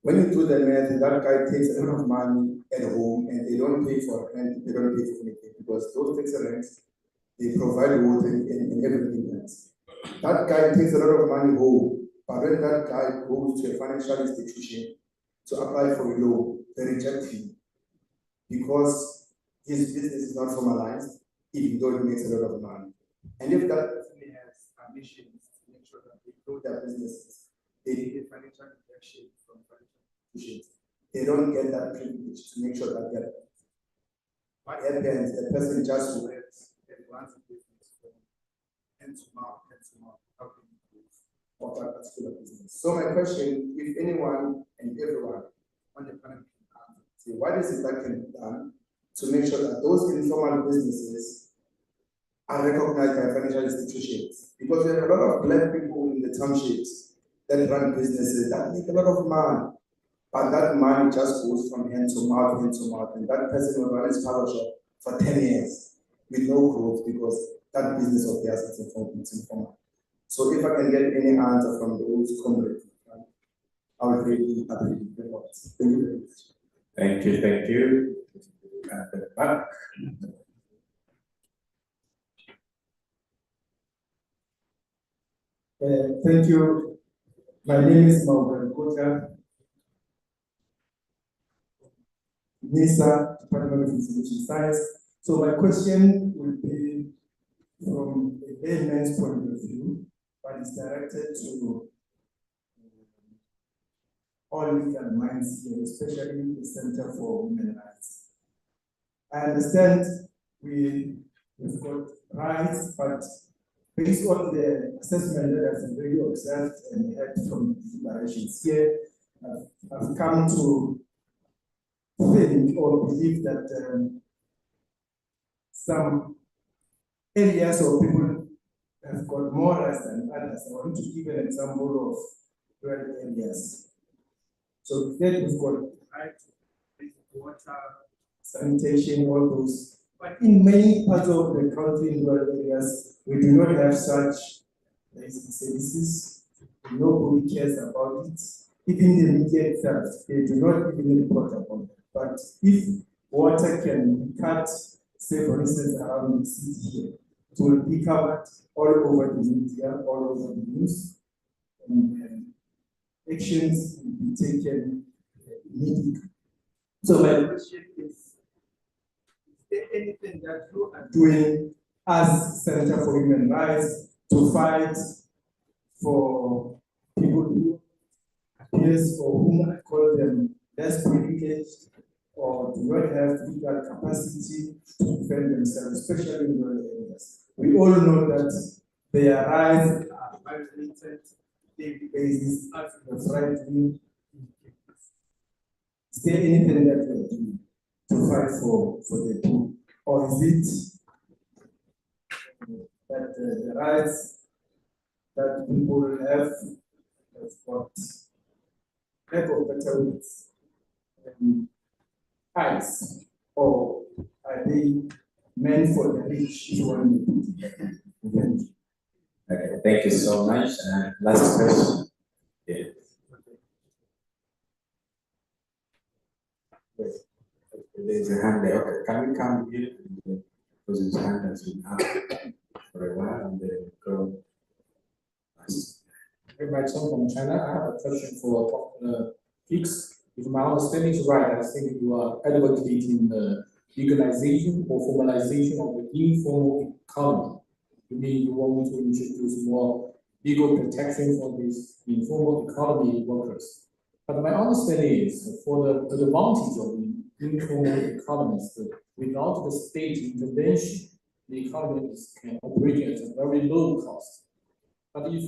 When you do the math, that guy takes a lot of money at home, and they don't pay for rent, they don't pay for anything, because those taxi rents, they provide water and everything else. That guy takes a lot of money home, but when that guy goes to a financial institution to apply for a loan, they reject him because his business is not formalized, even though he makes a lot of money. And if that person has ambitions to make sure that they grow their businesses, they need a financial injection from financial institutions. They don't get that privilege to make sure that they're. What happens, the person just works and runs a business from hand to mouth, how can you do of that particular business? So my question, if anyone and everyone on the planet can say, what is it that can be done to make sure that those informal businesses are recognized by financial institutions? Because we have a lot of black people in the townships that run businesses that make a lot of money, but that money just goes from hand to mouth, and that person will run his parlor shop for 10 years with no growth because that business of theirs is informal. So if I can get any answer from those comrades, I would really appreciate it. Thank you very much. Thank you, thank you. At the back. Thank you. My name is Maubel Kota, NISA, Department of Information Science. So my question will be from a layman's point of view, but it's directed to all legal minds here, especially the Center for Human Rights. I understand we've got rights, but based on the assessment that I've already observed and heard from deliberations here, I've come to think or believe that some areas or people have got more rights than others. I want to give an example rural areas. So then we've got right to water, sanitation, all those. But in many parts of the country, in rural areas, we do not have such basic services. Nobody cares about it. Even the media itself, they do not even report about it. But if water can be cut, say for instance around the city here, it will be covered all over the media, all over the news, and actions will be taken immediately. So my question is there anything that you are doing as Center for Human Rights to fight for people who appears or whom I call them less privileged or do not have legal capacity to defend themselves, especially in rural areas? We all know that their rights are violated daily basis as the right wing. Is there anything that we are doing to fight for the poor? Or is it that the rights that people have got lack of better words rights, or are they meant for the rich? Okay, thank you so much. Last question. Yeah. There's a hand there. Okay, can we come here? Because his hand has been up for a while and then go. Everybody from China. I have a question for Dr. Hicks. If my understanding is right, I think you are advocating the legalization or formalization of the informal economy. You mean you want to introduce more legal protection for these informal economy workers. But my understanding is for the advantage of the informal economies, without the state intervention, the economy can operate at a very low cost. But if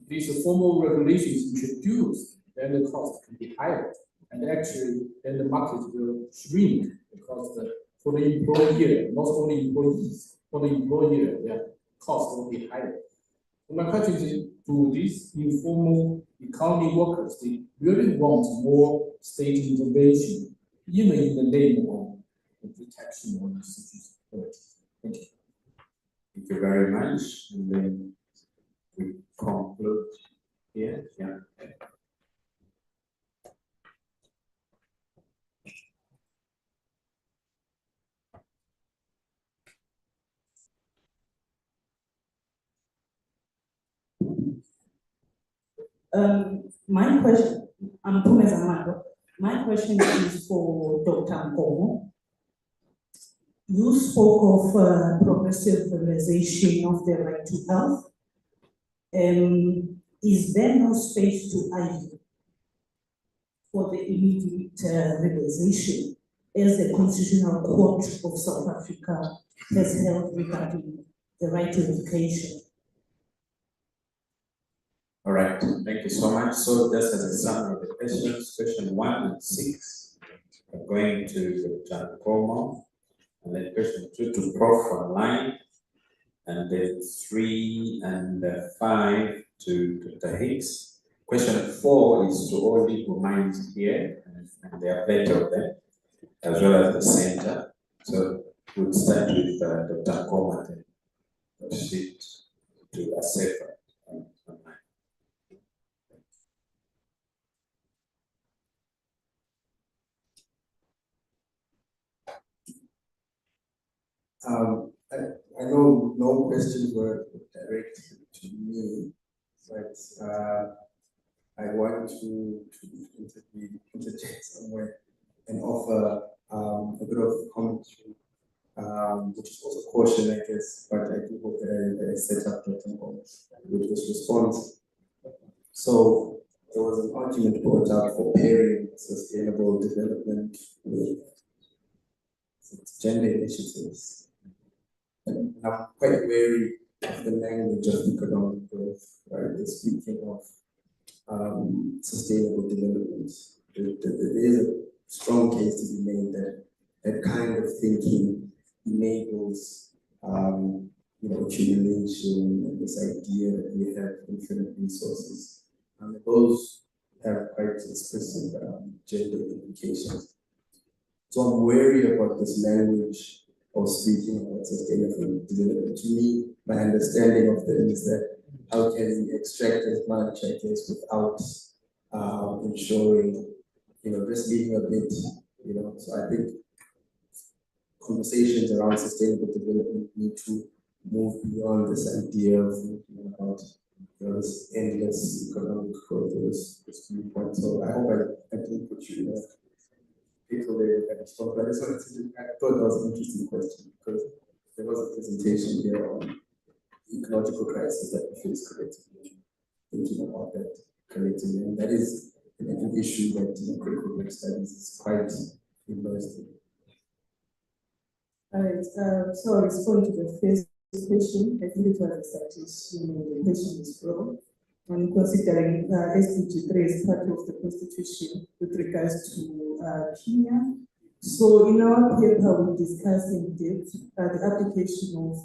these formal regulations introduced, then the cost can be higher. And actually, then the market will shrink because for the employer, not only employees, for the employer, their cost will be higher. So my question is, do these informal economy workers, they really want more state intervention, even in the name of the protection of institutions? Thank you. Thank you very much. And then we conclude here. Yeah. My question, I'm Pumes Amado. My question is for Dr. Nkomo. You spoke of progressive realization of the right to health. Is there no space to argue for the immediate realization as the Constitutional Court of South Africa has held regarding the right to education? All right, thank you so much. So just as a summary of the questions, question 1 and 6 are going to Dr. Nkomo, and then question 2 to Prof online, and then 3 and 5 to Dr. Hicks. Question 4 is to all legal minds here, and there are plenty of them, as well as the center. So we'll start with Dr. Nkomo and then proceed to Asefa. I know no questions were directed to me, but I want to interject somewhere and offer a bit of commentary, which is also caution, I guess, but I do hope that I set up Dr. Nkomo with this response. So there was an argument brought up for pairing sustainable development with gender initiatives. And I'm quite wary of the language of economic growth, right? They're speaking of sustainable development. There is a strong case to be made that that kind of thinking enables accumulation and this idea that we have infinite resources. Those have quite explicit gender implications. So I'm wary about this language of speaking about sustainable development. To me, my understanding of them is that how can we extract as much, I guess, without ensuring, just leaving a bit, So I think conversations around sustainable development need to move beyond this idea of thinking about this endless economic growth, this viewpoint. So I hope I didn't put you in a people there that spoke, but I just wanted to, I thought that was an interesting question because there was a presentation here on ecological crisis that we face collectively, thinking about that collectively, and that is an issue that critical group studies is quite immersed in. All right, so I'll respond to the first question. I think it was a citation, the question is from, and considering SDG 3 as part of the Constitution with regards to Kenya. So in our paper, we discussed in depth the application of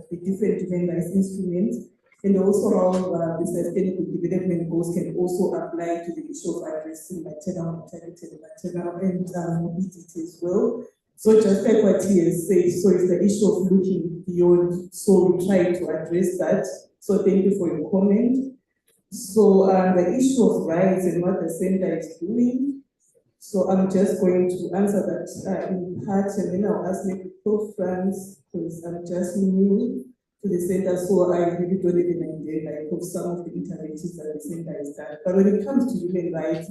the different human rights instruments, and also how the sustainable development goals can also apply to the issue of addressing maternal mortality and maternal morbidity as well. So just like what he has said, so it's the issue of looking beyond, so we try to address that. So thank you for your comment. So the issue of rights and what the center is doing, so I'm just going to answer that in part, and then I'll ask maybe Prof. Franz, because I'm just new to the center, so I really don't even idea like of some of the interventions that the center has done. But when it comes to human rights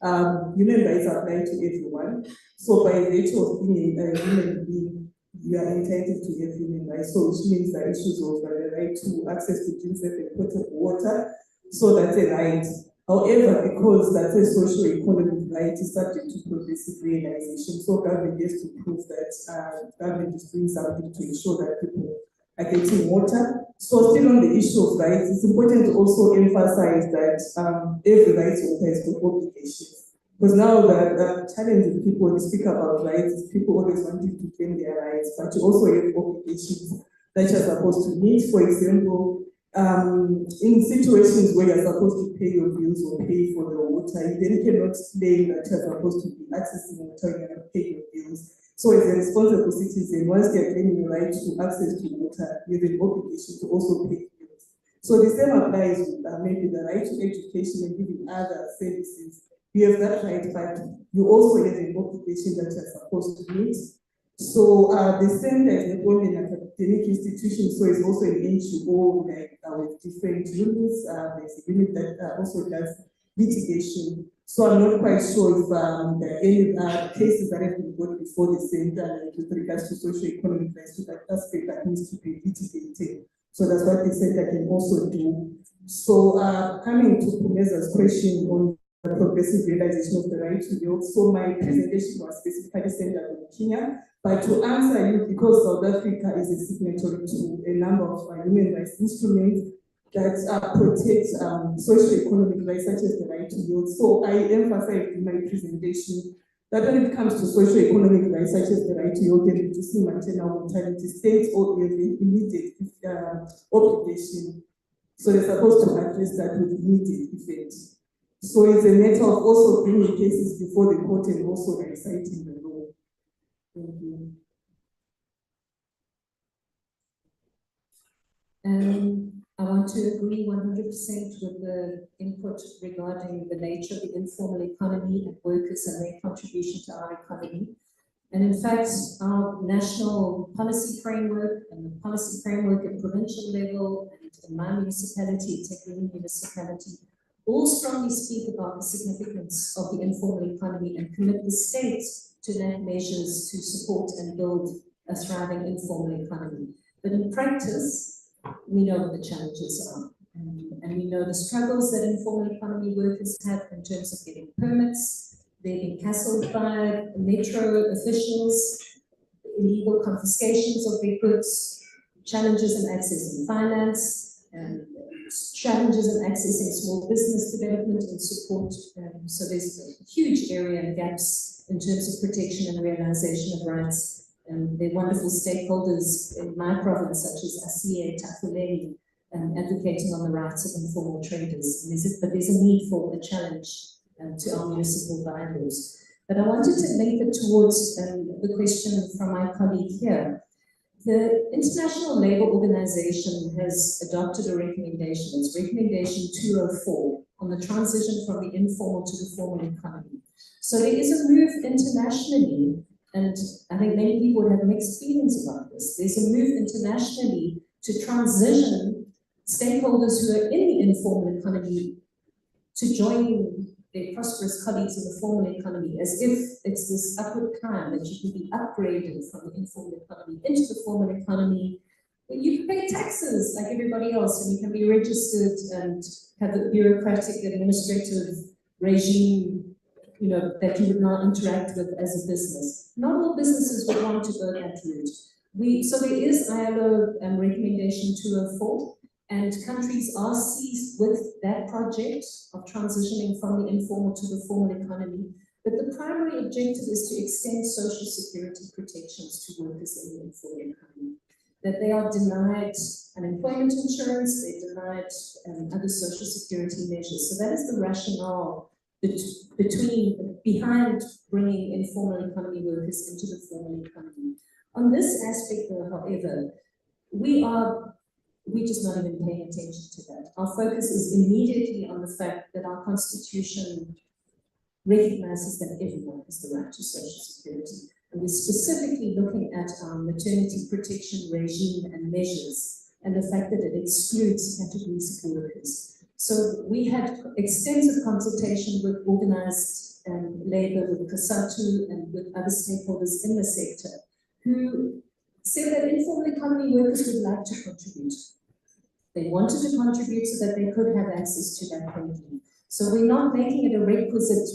apply to everyone. So by virtue of being a human being, you are entitled to have human rights. So which means the issues of the right to access to clean, safe, and potable water. So that's a right. However, because that's a socio-economic right, is subject to progressive realization. So government has to prove that government is doing something to ensure that people are getting water. So still on the issue of rights, it's important to also emphasize that every right has got obligations. Because now the challenge with people when speak about rights is people always wanting to claim their rights, but you also have obligations that you're supposed to meet. For example, in situations where you're supposed to pay your bills or pay for the water, you then cannot claim that you're supposed to be accessing water and you're not paying your bills. So as a responsible citizen, once they're claiming your right to access to water, you have an obligation to also pay bills. So the same applies with maybe the right to education and giving other services. You have that right, but you also have an obligation that you're supposed to meet. So the center is not only an academic institution, so it's also an NGO like with different units. There's a unit that also does litigation. So I'm not quite sure if there are any cases that have been brought before the center like, with regards to socio-economic rights to that aspect that needs to be litigated. So that's what the center can also do. So coming to Pumeza's question on the progressive realization of the right to yield. So my presentation was specifically centered on Kenya, but to answer you, because South Africa is a signatory to a number of human rights instruments that protect socio-economic rights such as the right to yield. So I emphasized in my presentation that when it comes to socio-economic rights such as the right to yield and reducing maternal mortality, states or immediate obligation. So they're supposed to address that with immediate effect. So it's a matter of also bringing cases before the court and also reciting the law. Thank you. I want to agree 100% with the input regarding the nature of the informal economy and workers and their contribution to our economy. And in fact, our national policy framework and the policy framework at provincial level and in my municipality, Teklini municipality, all strongly speak about the significance of the informal economy and commit the state to enact measures to support and build a thriving informal economy. But in practice, we know what the challenges are. And we know the struggles that informal economy workers have in terms of getting permits. They're being hassled by metro officials, illegal confiscations of their goods, challenges in accessing finance, and challenges in accessing small business development and support. So there's a huge area and gaps in terms of protection and realization of rights. There are wonderful stakeholders in my province, such as ASIE, Tafuleni, advocating on the rights of informal traders. But there's a need for a challenge to our municipal bylaws. But I wanted to link it towards the question from my colleague here. The International Labour Organization has adopted a recommendation, it's recommendation 204, on the transition from the informal to the formal economy. So there is a move internationally, and I think many people have mixed feelings about this. There's a move internationally to transition stakeholders who are in the informal economy to join their prosperous colleagues in the formal economy, as if it's this upward climb that you can be upgraded from the informal economy into the formal economy. But you can pay taxes like everybody else, and you can be registered and have the bureaucratic administrative regime, you know, that you would not interact with as a business. Not all businesses would want to go that route. So there is ILO recommendation 204. And countries are seized with that project of transitioning from the informal to the formal economy. But the primary objective is to extend social security protections to workers in the informal economy. That they are denied unemployment insurance, they're denied other social security measures. So that is the rationale behind bringing informal economy workers into the formal economy. On this aspect, though, however, we're just not even paying attention to that. Our focus is immediately on the fact that our Constitution recognizes that everyone has the right to social security. And we're specifically looking at our maternity protection regime and measures, and the fact that it excludes categories of workers. So we had extensive consultation with organized labor, with COSATU, and with other stakeholders in the sector, who said that informal economy workers would like to contribute. They wanted to contribute so that they could have access to that funding. So we're not making it a requisite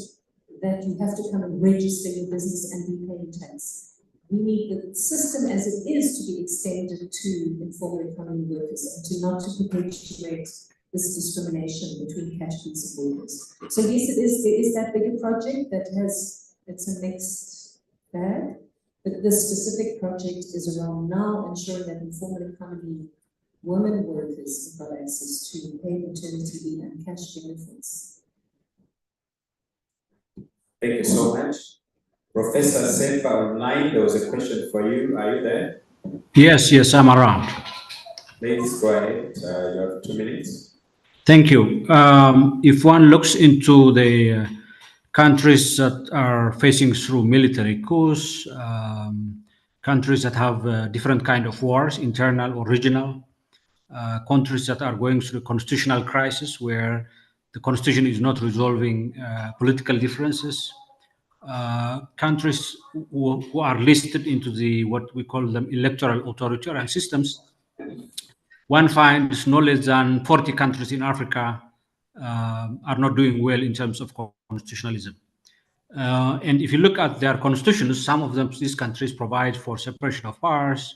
that you have to come and register your business and be paying tax. We need the system as it is to be extended to informal economy workers and to not to perpetuate this discrimination between categories of workers. So yes, there is that bigger project that it's a mixed bag, but this specific project is around now ensuring that informal economy women workers have got access to paid maternity leave and cash benefits. Thank you so much. Professor Steytler online, there was a question for you. Are you there? Yes, I'm around. Please go ahead. You have 2 minutes. Thank you. If one looks into the countries that are facing through military coups, countries that have different kind of wars, internal or regional, countries that are going through a constitutional crisis where the constitution is not resolving political differences, countries who are listed into the what we call them electoral authoritarian systems. One finds no less than 40 countries in Africa are not doing well in terms of constitutionalism. And if you look at their constitutions, some of them, these countries provide for separation of powers,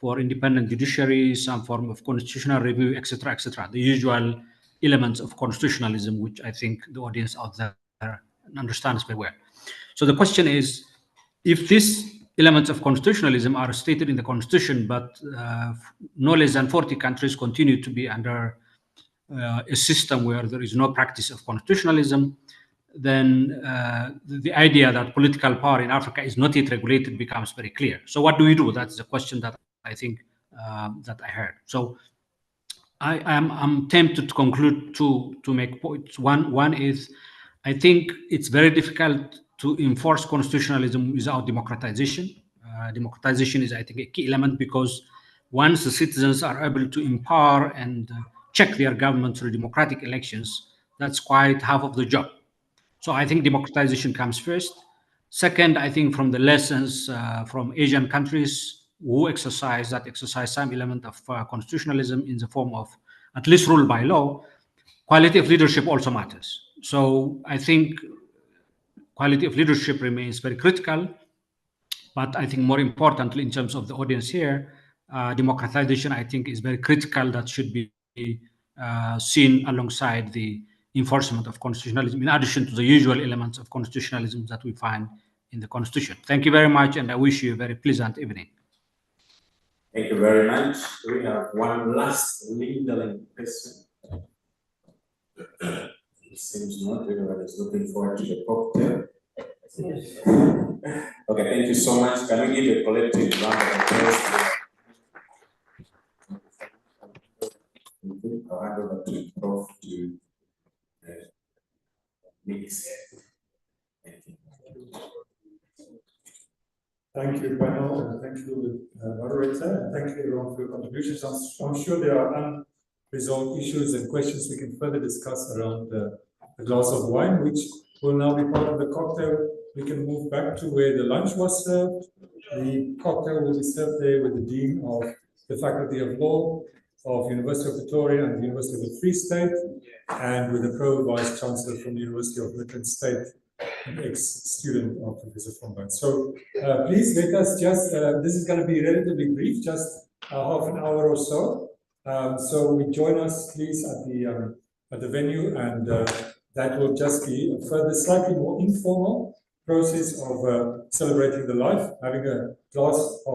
for independent judiciary, some form of constitutional review, etc., etc. The usual elements of constitutionalism, which I think the audience out there understands very well. So the question is, if these elements of constitutionalism are stated in the constitution, but no less than 40 countries continue to be under a system where there is no practice of constitutionalism, then the idea that political power in Africa is not yet regulated becomes very clear. So what do we do? That's the question that I think that I heard. So I'm tempted to conclude to make points. One is, I think it's very difficult to enforce constitutionalism without democratization. Democratization is, I think, a key element, because once the citizens are able to empower and check their government through democratic elections, that's quite half of the job. So I think democratization comes first. Second, I think from the lessons from Asian countries who exercise some element of constitutionalism in the form of at least rule by law, quality of leadership also matters. So I think quality of leadership remains very critical, but I think more importantly in terms of the audience here, democratization I think is very critical. That should be seen alongside the enforcement of constitutionalism, in addition to the usual elements of constitutionalism that we find in the Constitution. Thank you very much, and I wish you a very pleasant evening. Thank you very much. We have one last lingering question. It seems not everyone is looking forward to the cocktail. Okay, thank you so much. Can we give a collective round of applause? I'll hand over to Prof to mix. Thank you. Thank you, panel, and thank you, moderator, and thank you everyone for your contributions. I'm sure there are unresolved issues and questions we can further discuss around a glass of wine, which will now be part of the cocktail. We can move back to where the lunch was served. The cocktail will be served there with the Dean of the Faculty of Law of University of Pretoria and the University of the Free State, and with the Pro-Vice Chancellor from the University of Midrand State, an ex-student of Professor Fombad. So please let us just, this is going to be relatively brief, just half an hour or so. So we join us please at the venue, and that will just be a further slightly more informal process of celebrating the life, having a glass of